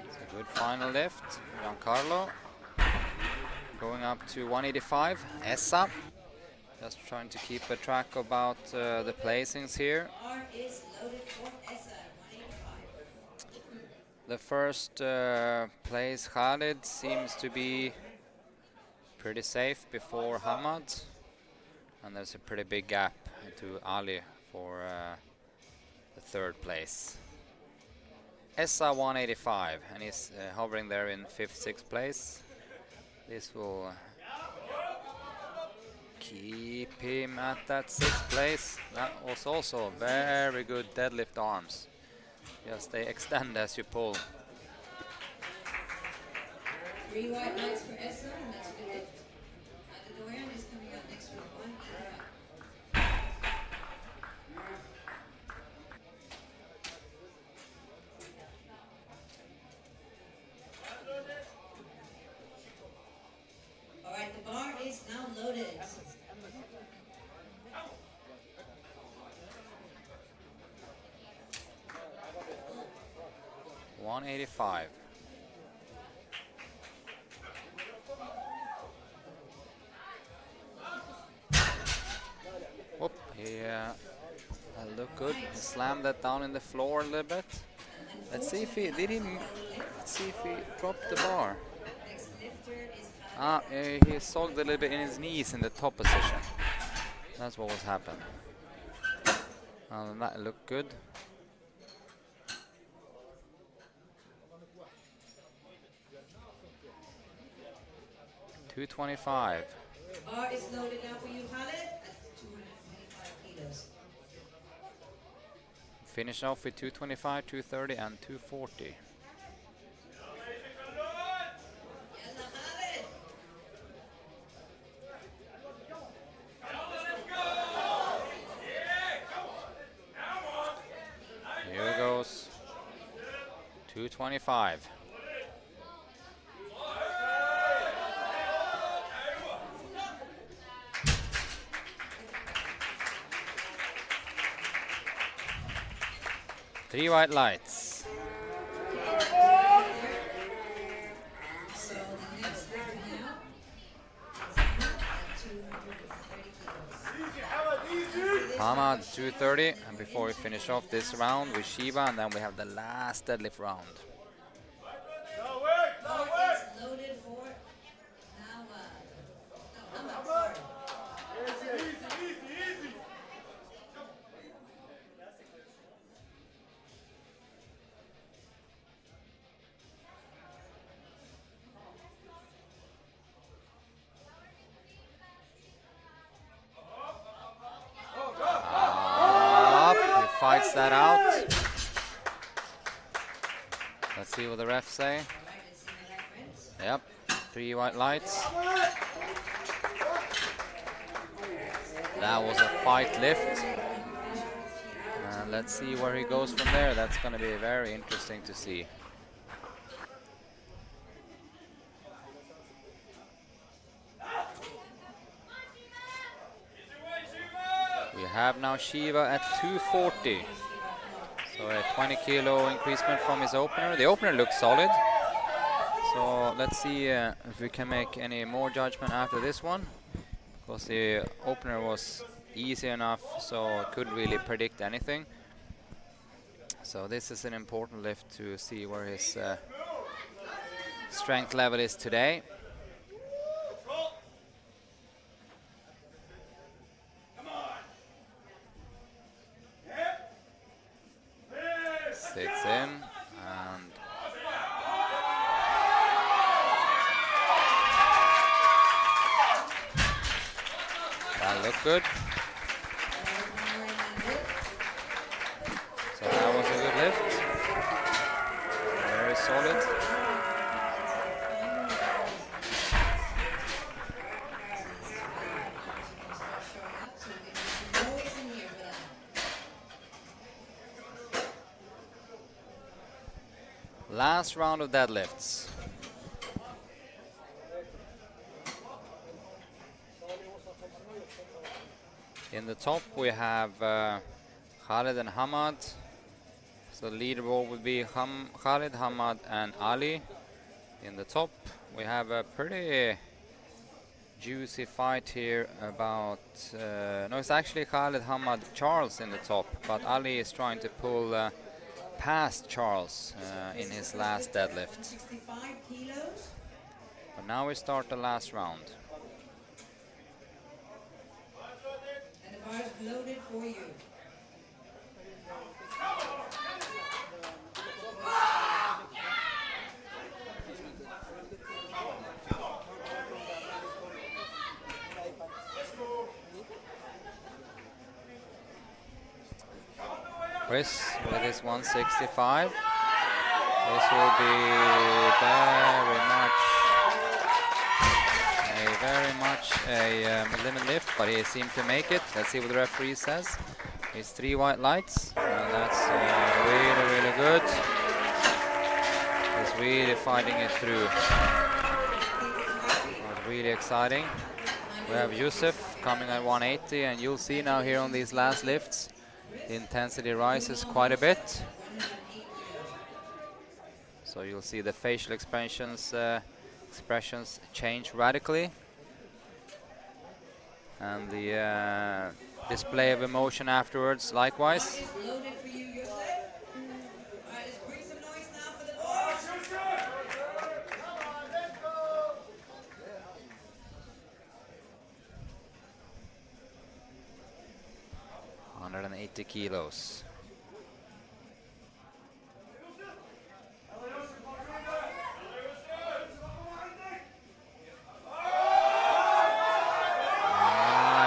It's a good final lift. Giancarlo going up to 185. Essa just trying to keep a track about the placings here. Bar is loaded for Essa at 185. The first place, Khalid, seems to be pretty safe before Hamad. And there's a pretty big gap to Ali for the third place. Essa 185, and he's hovering there in 5th, 6th place. This will keep him at that 6th place. That was also very good deadlift arms. Yes, they extend as you pull. 3 white lights for Essa, and that's a good lift. The Dorian is coming out next with 185. All right, the bar is now loaded. 185. Whoop, that looked good. He slammed that down in the floor a little bit. Let's see if he dropped the bar. Next lifter is He sogged a little bit in his knees in the top position. That's what was happening. That looked good. $225. Bar is loaded now for you, Khaled, at 225 kilos. Finish off with 225, 230, and 240. Yalla, Khaled. Here goes 225. Three white lights. So the next lifter now is at 230 kilos. Hamad 230, and before we finish off this round with Shiva, and then we have the last deadlift round. Bar is loaded for now. I'm sorry. Up, he fights that out. Let's see what the refs say. All right, let's Yep, 3 white lights. That was a fight lift. Let's see where he goes from there. That's going to be very interesting to see. We have now Shiva at 240. So a 20 kilo increasement from his opener. The opener looks solid. So let's see if we can make any more judgment after this one. Because the opener was easy enough, so couldn't really predict anything. So this is an important lift to see where his strength level is today. Sits in and that looked good. So that was a good lift. Very solid. Last round of deadlifts. In the top we have Khalid and Hamad. So the leaderboard would be Khalid, Hamad and Ali. In the top we have a pretty juicy fight here about no, it's actually Khalid, Hamad, Charles in the top, but Ali is trying to pull past Charles in his last deadlift. 65 kilos. But now we start the last round. And the bar is loaded for you. Chris with his 165. This will be very much a limit lift, but he seemed to make it. Let's see what the referee says. It's 3 white lights, and that's really, really good. He's really fighting it through. That's really exciting. We have Yusuf coming at 180, and you'll see now here on these last lifts, the intensity rises quite a bit. So you'll see the facial expressions change radically. And the display of emotion afterwards likewise. Loaded for you, Yusuf. All right, let's bring some noise now for the boys. 180 kilos.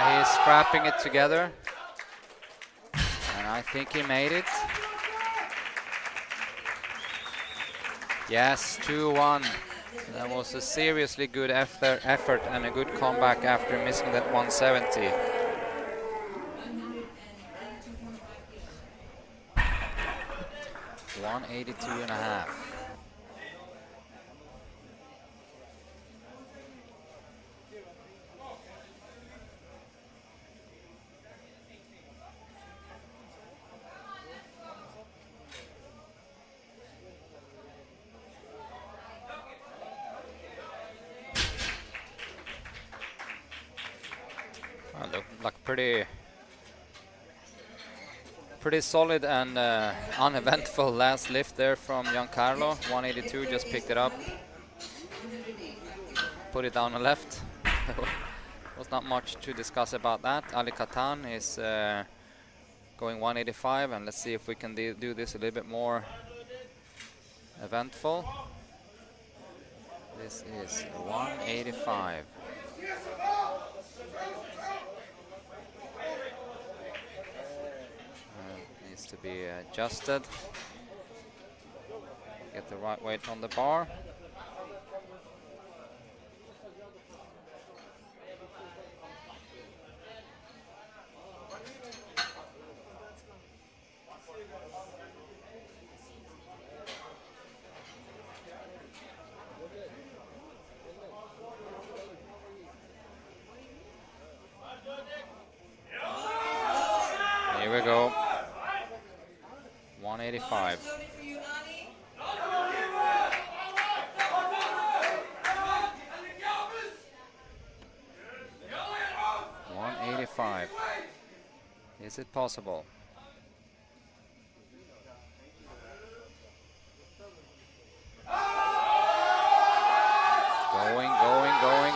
He's scrapping it together, and I think he made it. Yes, 2-1. That was a seriously good effort and a good comeback after missing that 170. 182.5. Looked like pretty solid and uneventful last lift there from Giancarlo. 182, just picked it up, put it down the left. Was not much to discuss about that. Ali Katan is going 185, and let's see if we can do this a little bit more eventful. This is 185. Needs to be adjusted. Get the right weight on the bar. we go. 185. Loaded for you, Ani. 185. Is it possible?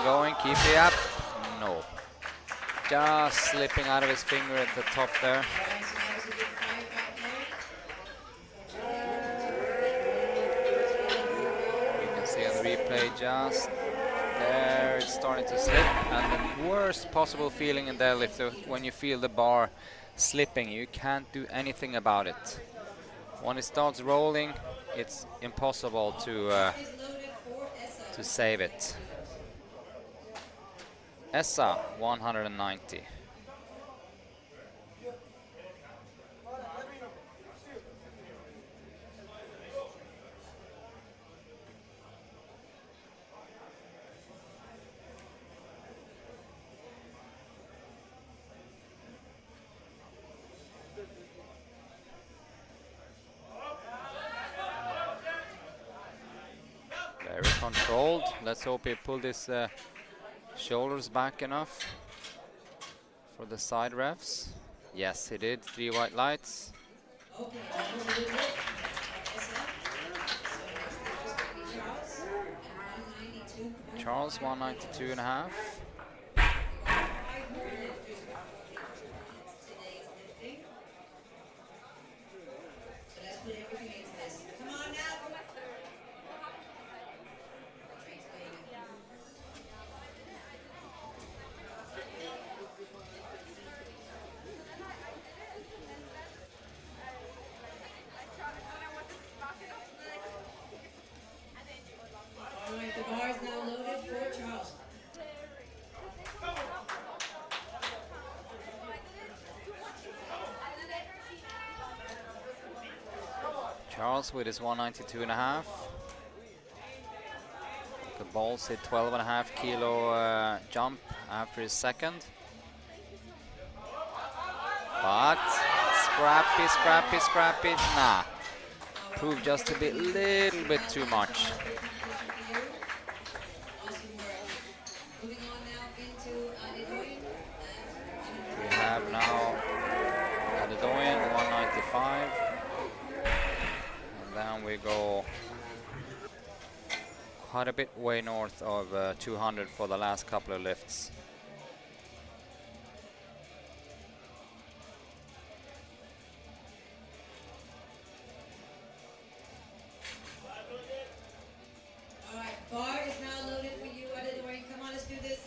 Going. Keep it up. No. Just slipping out of his finger at the top there. All right, so that was a good fight right there. You can see on the replay just there, it's starting to slip. And the worst possible feeling in deadlift is when you feel the bar slipping. You can't do anything about it. When it starts rolling, it's impossible to Is loaded for Essa. save it. Essa 190. Very controlled. Let's hope he pulled his shoulders back enough for the side refs. Yes, he did. 3 white lights. Okay, that was a good lift. Essa. So next is going to be Charles at 192. Charles 192 and a half. 5 more lifters will complete today's lifting. So let's put everything into this. Come on now. Great swing. All right, the bar is now loaded for Charles. Charles with his 192 and a half. The balls hit 12 and a half kilo jump after his second. But scrappy. Nah, proved just to be a little bit too much. Awesome work. Moving on now into Adedoyin. We have now Adedoyin 195. And then we go quite a bit way north of 200 for the last couple of lifts. All right, bar is now loaded for you, Adedoyin. Come on, let's do this.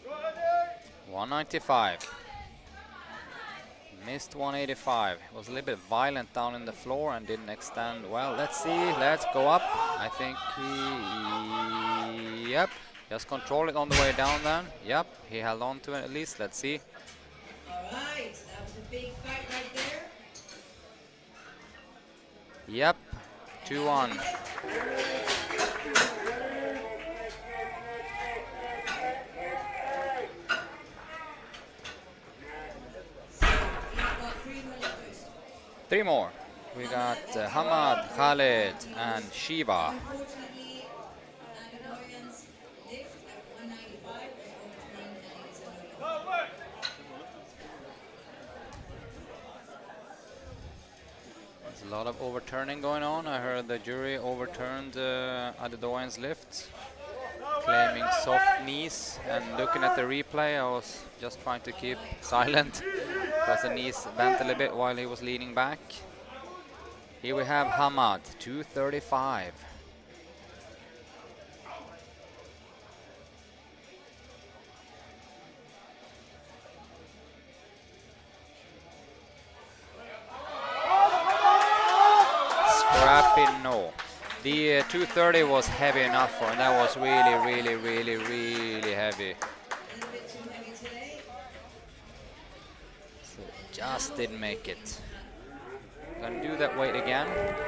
Go ahead, Derek. 195. Missed 185. Was a little bit violent down in the floor and didn't extend well. Let's see. Let's go up. I think he... Yep. Just control it on the way down then. Yep. He held on to it at least. Let's see. All right, that was a big fight right there. Yep. 2-1. We've got 3 more lifters. 3 more. We got Hamad, Khaled, and Shiva. Unfortunately, Adedoyin's lift at 195 was overturned and it is a no-go. No way. There's a lot of overturning going on. I heard the jury overturned Adedoyin's lift, claiming soft knees. And looking at the replay, I was just trying to keep silent because the knees bent a little bit while he was leaning back. Here we have Hamad, 235. Scrappy, no. The 230 was heavy enough for him. That was really heavy. A little bit too heavy today. So just didn't make it. Gonna do that weight again. 235.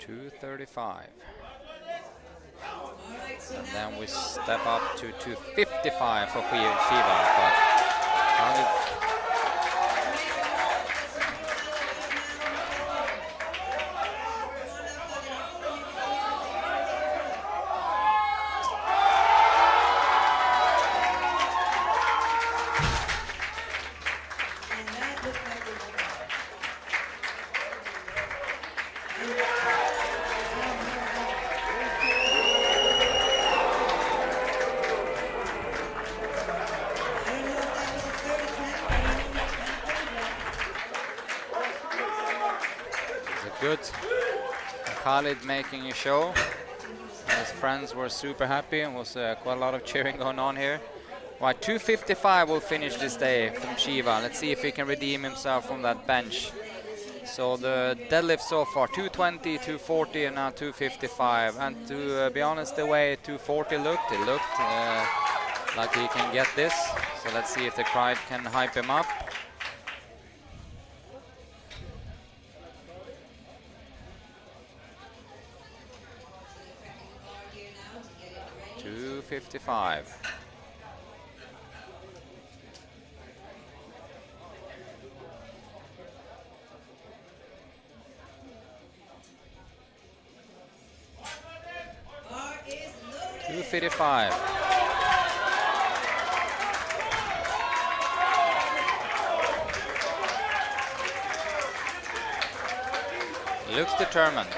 235. All right, so And now then we we go step up to 255 for Shiva. But Khalid, and that looked like it was I don't know if that was a 30 count, I don't know what happened, it's a good Khalid making a show. His friends were super happy and was quite a lot of cheering going on here. Right, 255 will finish this day from Shiva. Let's see if he can redeem himself from that bench. So the deadlift so far, 220, 240, and now 255. And to be honest, the way 240 looked, it looked like he can get this. So let's see if the crowd can hype him up. the bar here now to get it ready. 255. Bar is loaded. 255. Looks determined.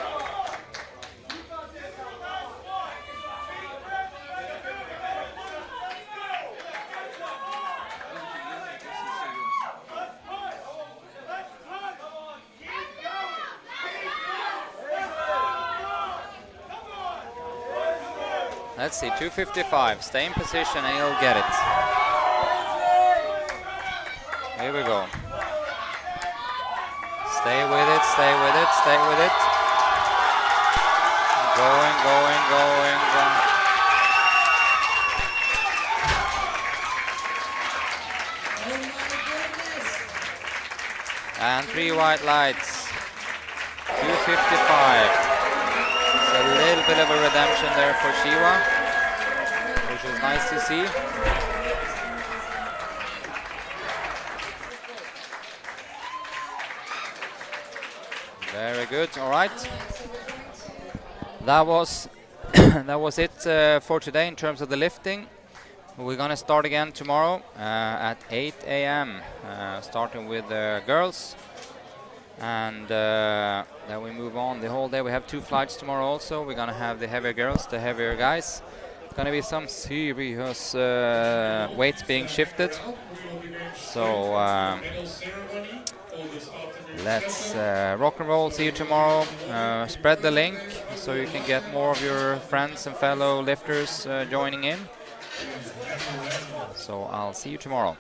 Let's see, 255. Stay in position and he'll get it. Here we go. Stay with it, stay with it, stay with it. Going, going, going, going. Oh my goodness. And 3 white lights. 255. It's a little bit of a redemption there for Shiva, which is nice to see. Very good. All right. That was that was it for today in terms of the lifting. We're gonna start again tomorrow at 8 a.m. Starting with the girls, and then we move on the whole day. We have 2 flights tomorrow also. We're gonna have the heavier girls, the heavier guys. It's gonna be some serious weights being shifted. So Medal ceremony for this afternoon. let's rock and roll. See you tomorrow. Spread the link so you can get more of your friends and fellow lifters joining in. So I'll see you tomorrow.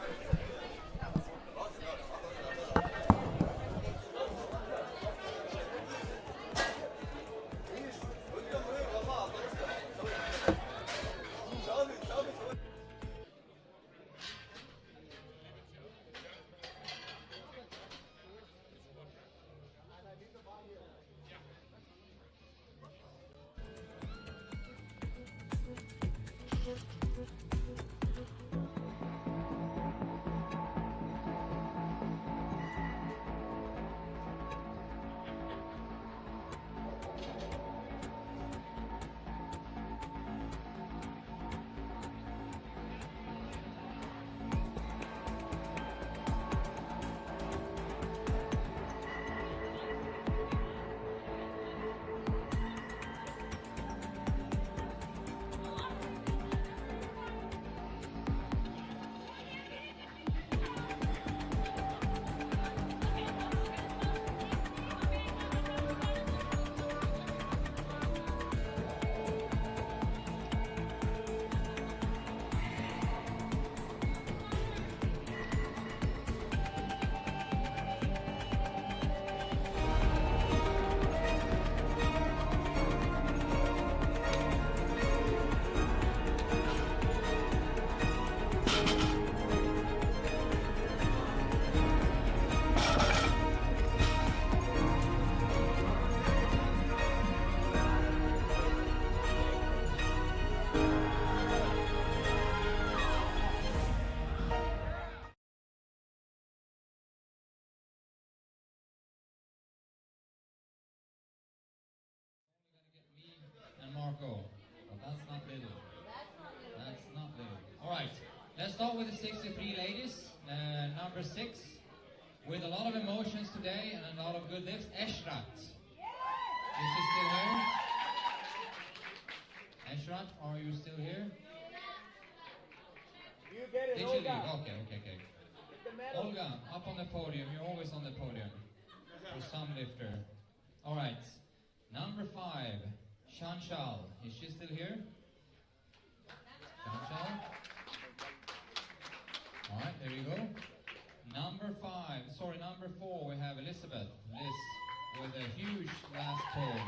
Marco. But that's not little. That's not little. All right. Let's start with the 63 ladies. Number 6. With a lot of emotions today and a lot of good lifts. Eshrat. Is she still here? Eshrat, are you still here? You get it, Did you leave? Olga. Okay. Get the medal. Olga, up on the podium. You're always on the podium. For some lifter. All right. Number 5, Shanshal. Is she still here? Shanshal. All right, there you go. Number 4, we have Elizabeth. Liz, with a huge last pull.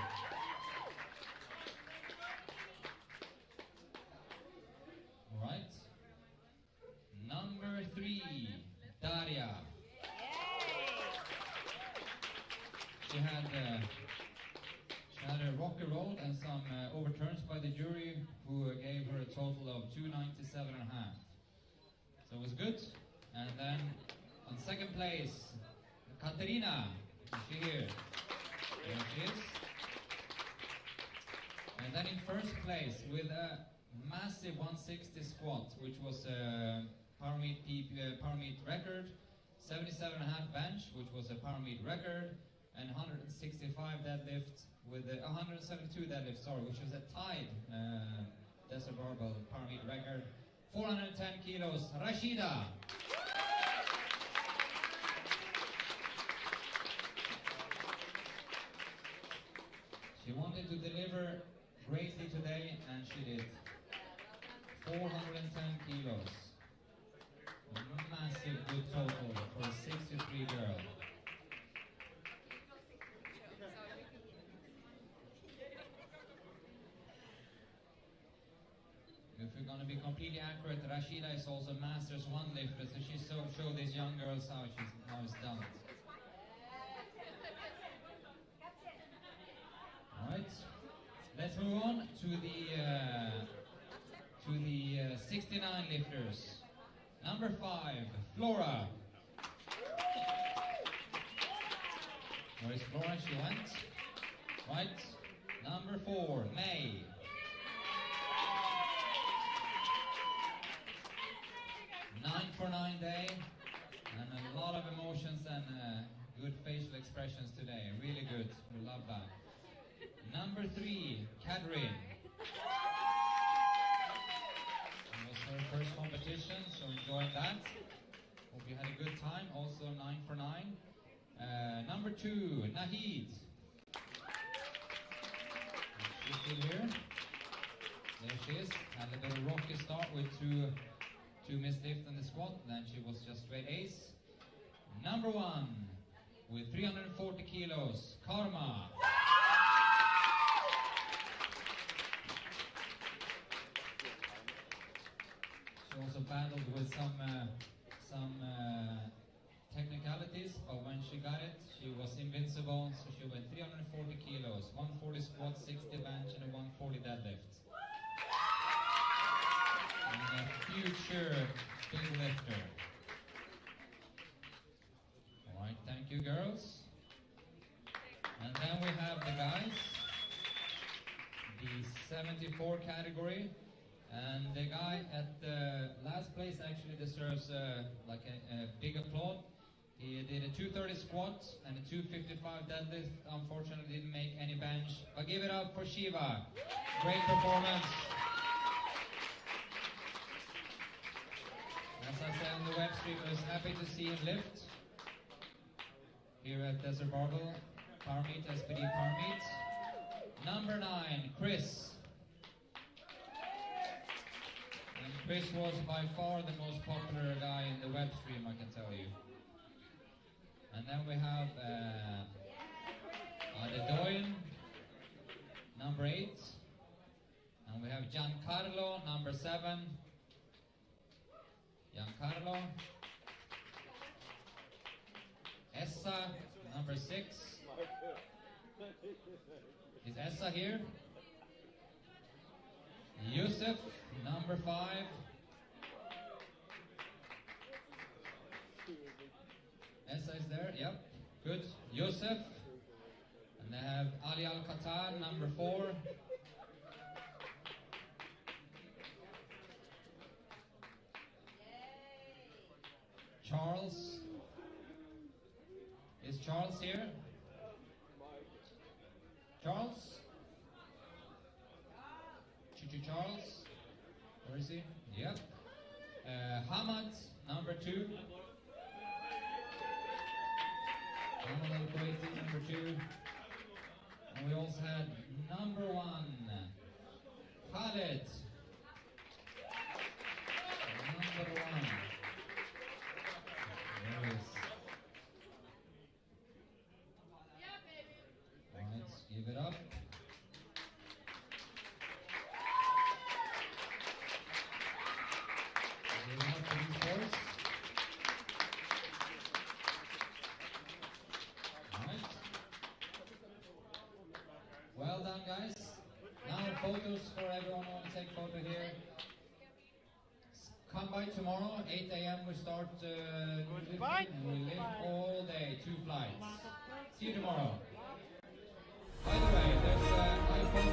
All right. Number 3, Daria. She had a rocky roll and some overturns by the jury, who gave her a total of 297.5. So it was good. And then on second place, Katerina. Is she here? There she is. And then in first place with a massive 160 squat, which was a Power Meet record, 77.5 bench, which was a Power Meet record, and 165 deadlift with 172 deadlift, which was a tied Desert Barbell Power Meet record. 410 kilos, Rashida. She wanted to deliver greatly today, and she did. 410 kilos. A massive good total for a 63 girl. If we're going to be completely accurate, Rashida is also Masters 1 lifter, so she showed these young girls how it's done. Alright, let's move on to the 69 lifters. Number 5, Flora. Where is Flora? She went. Right. Number 4, May. Nine for 9 day, and a lot of emotions and good facial expressions today. Really good. We love that. Number 3, Kadrin. It was her first competition, so enjoyed that. Hope you had a good time. Also 9 for 9. Number 2, Nahid. She's still here. There she is. Had a little rocky start with two missed lift on the squat, then she was just straight ace. Number 1, with 340 kilos, Karma. She also battled with some technicalities, but when she got it, she was invincible. So she went 340 kilos, 140 squat, 60 bench, and a 140 deadlift. And a future big lifter. Alright, thank you girls. And then we have the guys, the 74 category. And the guy at the last place actually deserves like a big applaud. He did a 230 squat and a 255 deadlift. Unfortunately didn't make any bench. But give it up for Shiva. Great performance. As I said on the web stream, I was happy to see him lift here at Desert Barbell Power Meet, SBD Power Meet. Number 9, Chris. And Chris was by far the most popular guy in the web stream, I can tell you. And then we have the Doyen, number 8. And we have Giancarlo, number 7. Giancarlo. Essa, number 6. Is Essa here? Yusuf, number 5. Essa is there, yep, good. Yusuf. And they have Ali Al-Qatar, number 4. Charles. Is Charles here? Charles? Charles? Where is he? Yep. Hamad, number 2. Hamad al-Kuwaiti, number 2. And we also had number 1, Khaled. Number 1. There he is. Right, give it up. Give it up for these boys. Right. Well done, guys. Now photos for everyone who wants to take photo here. Come by tomorrow, 8 a.m. we start lifting, and we lift all day, 2 flights. See you tomorrow. By the way, there's an iPhone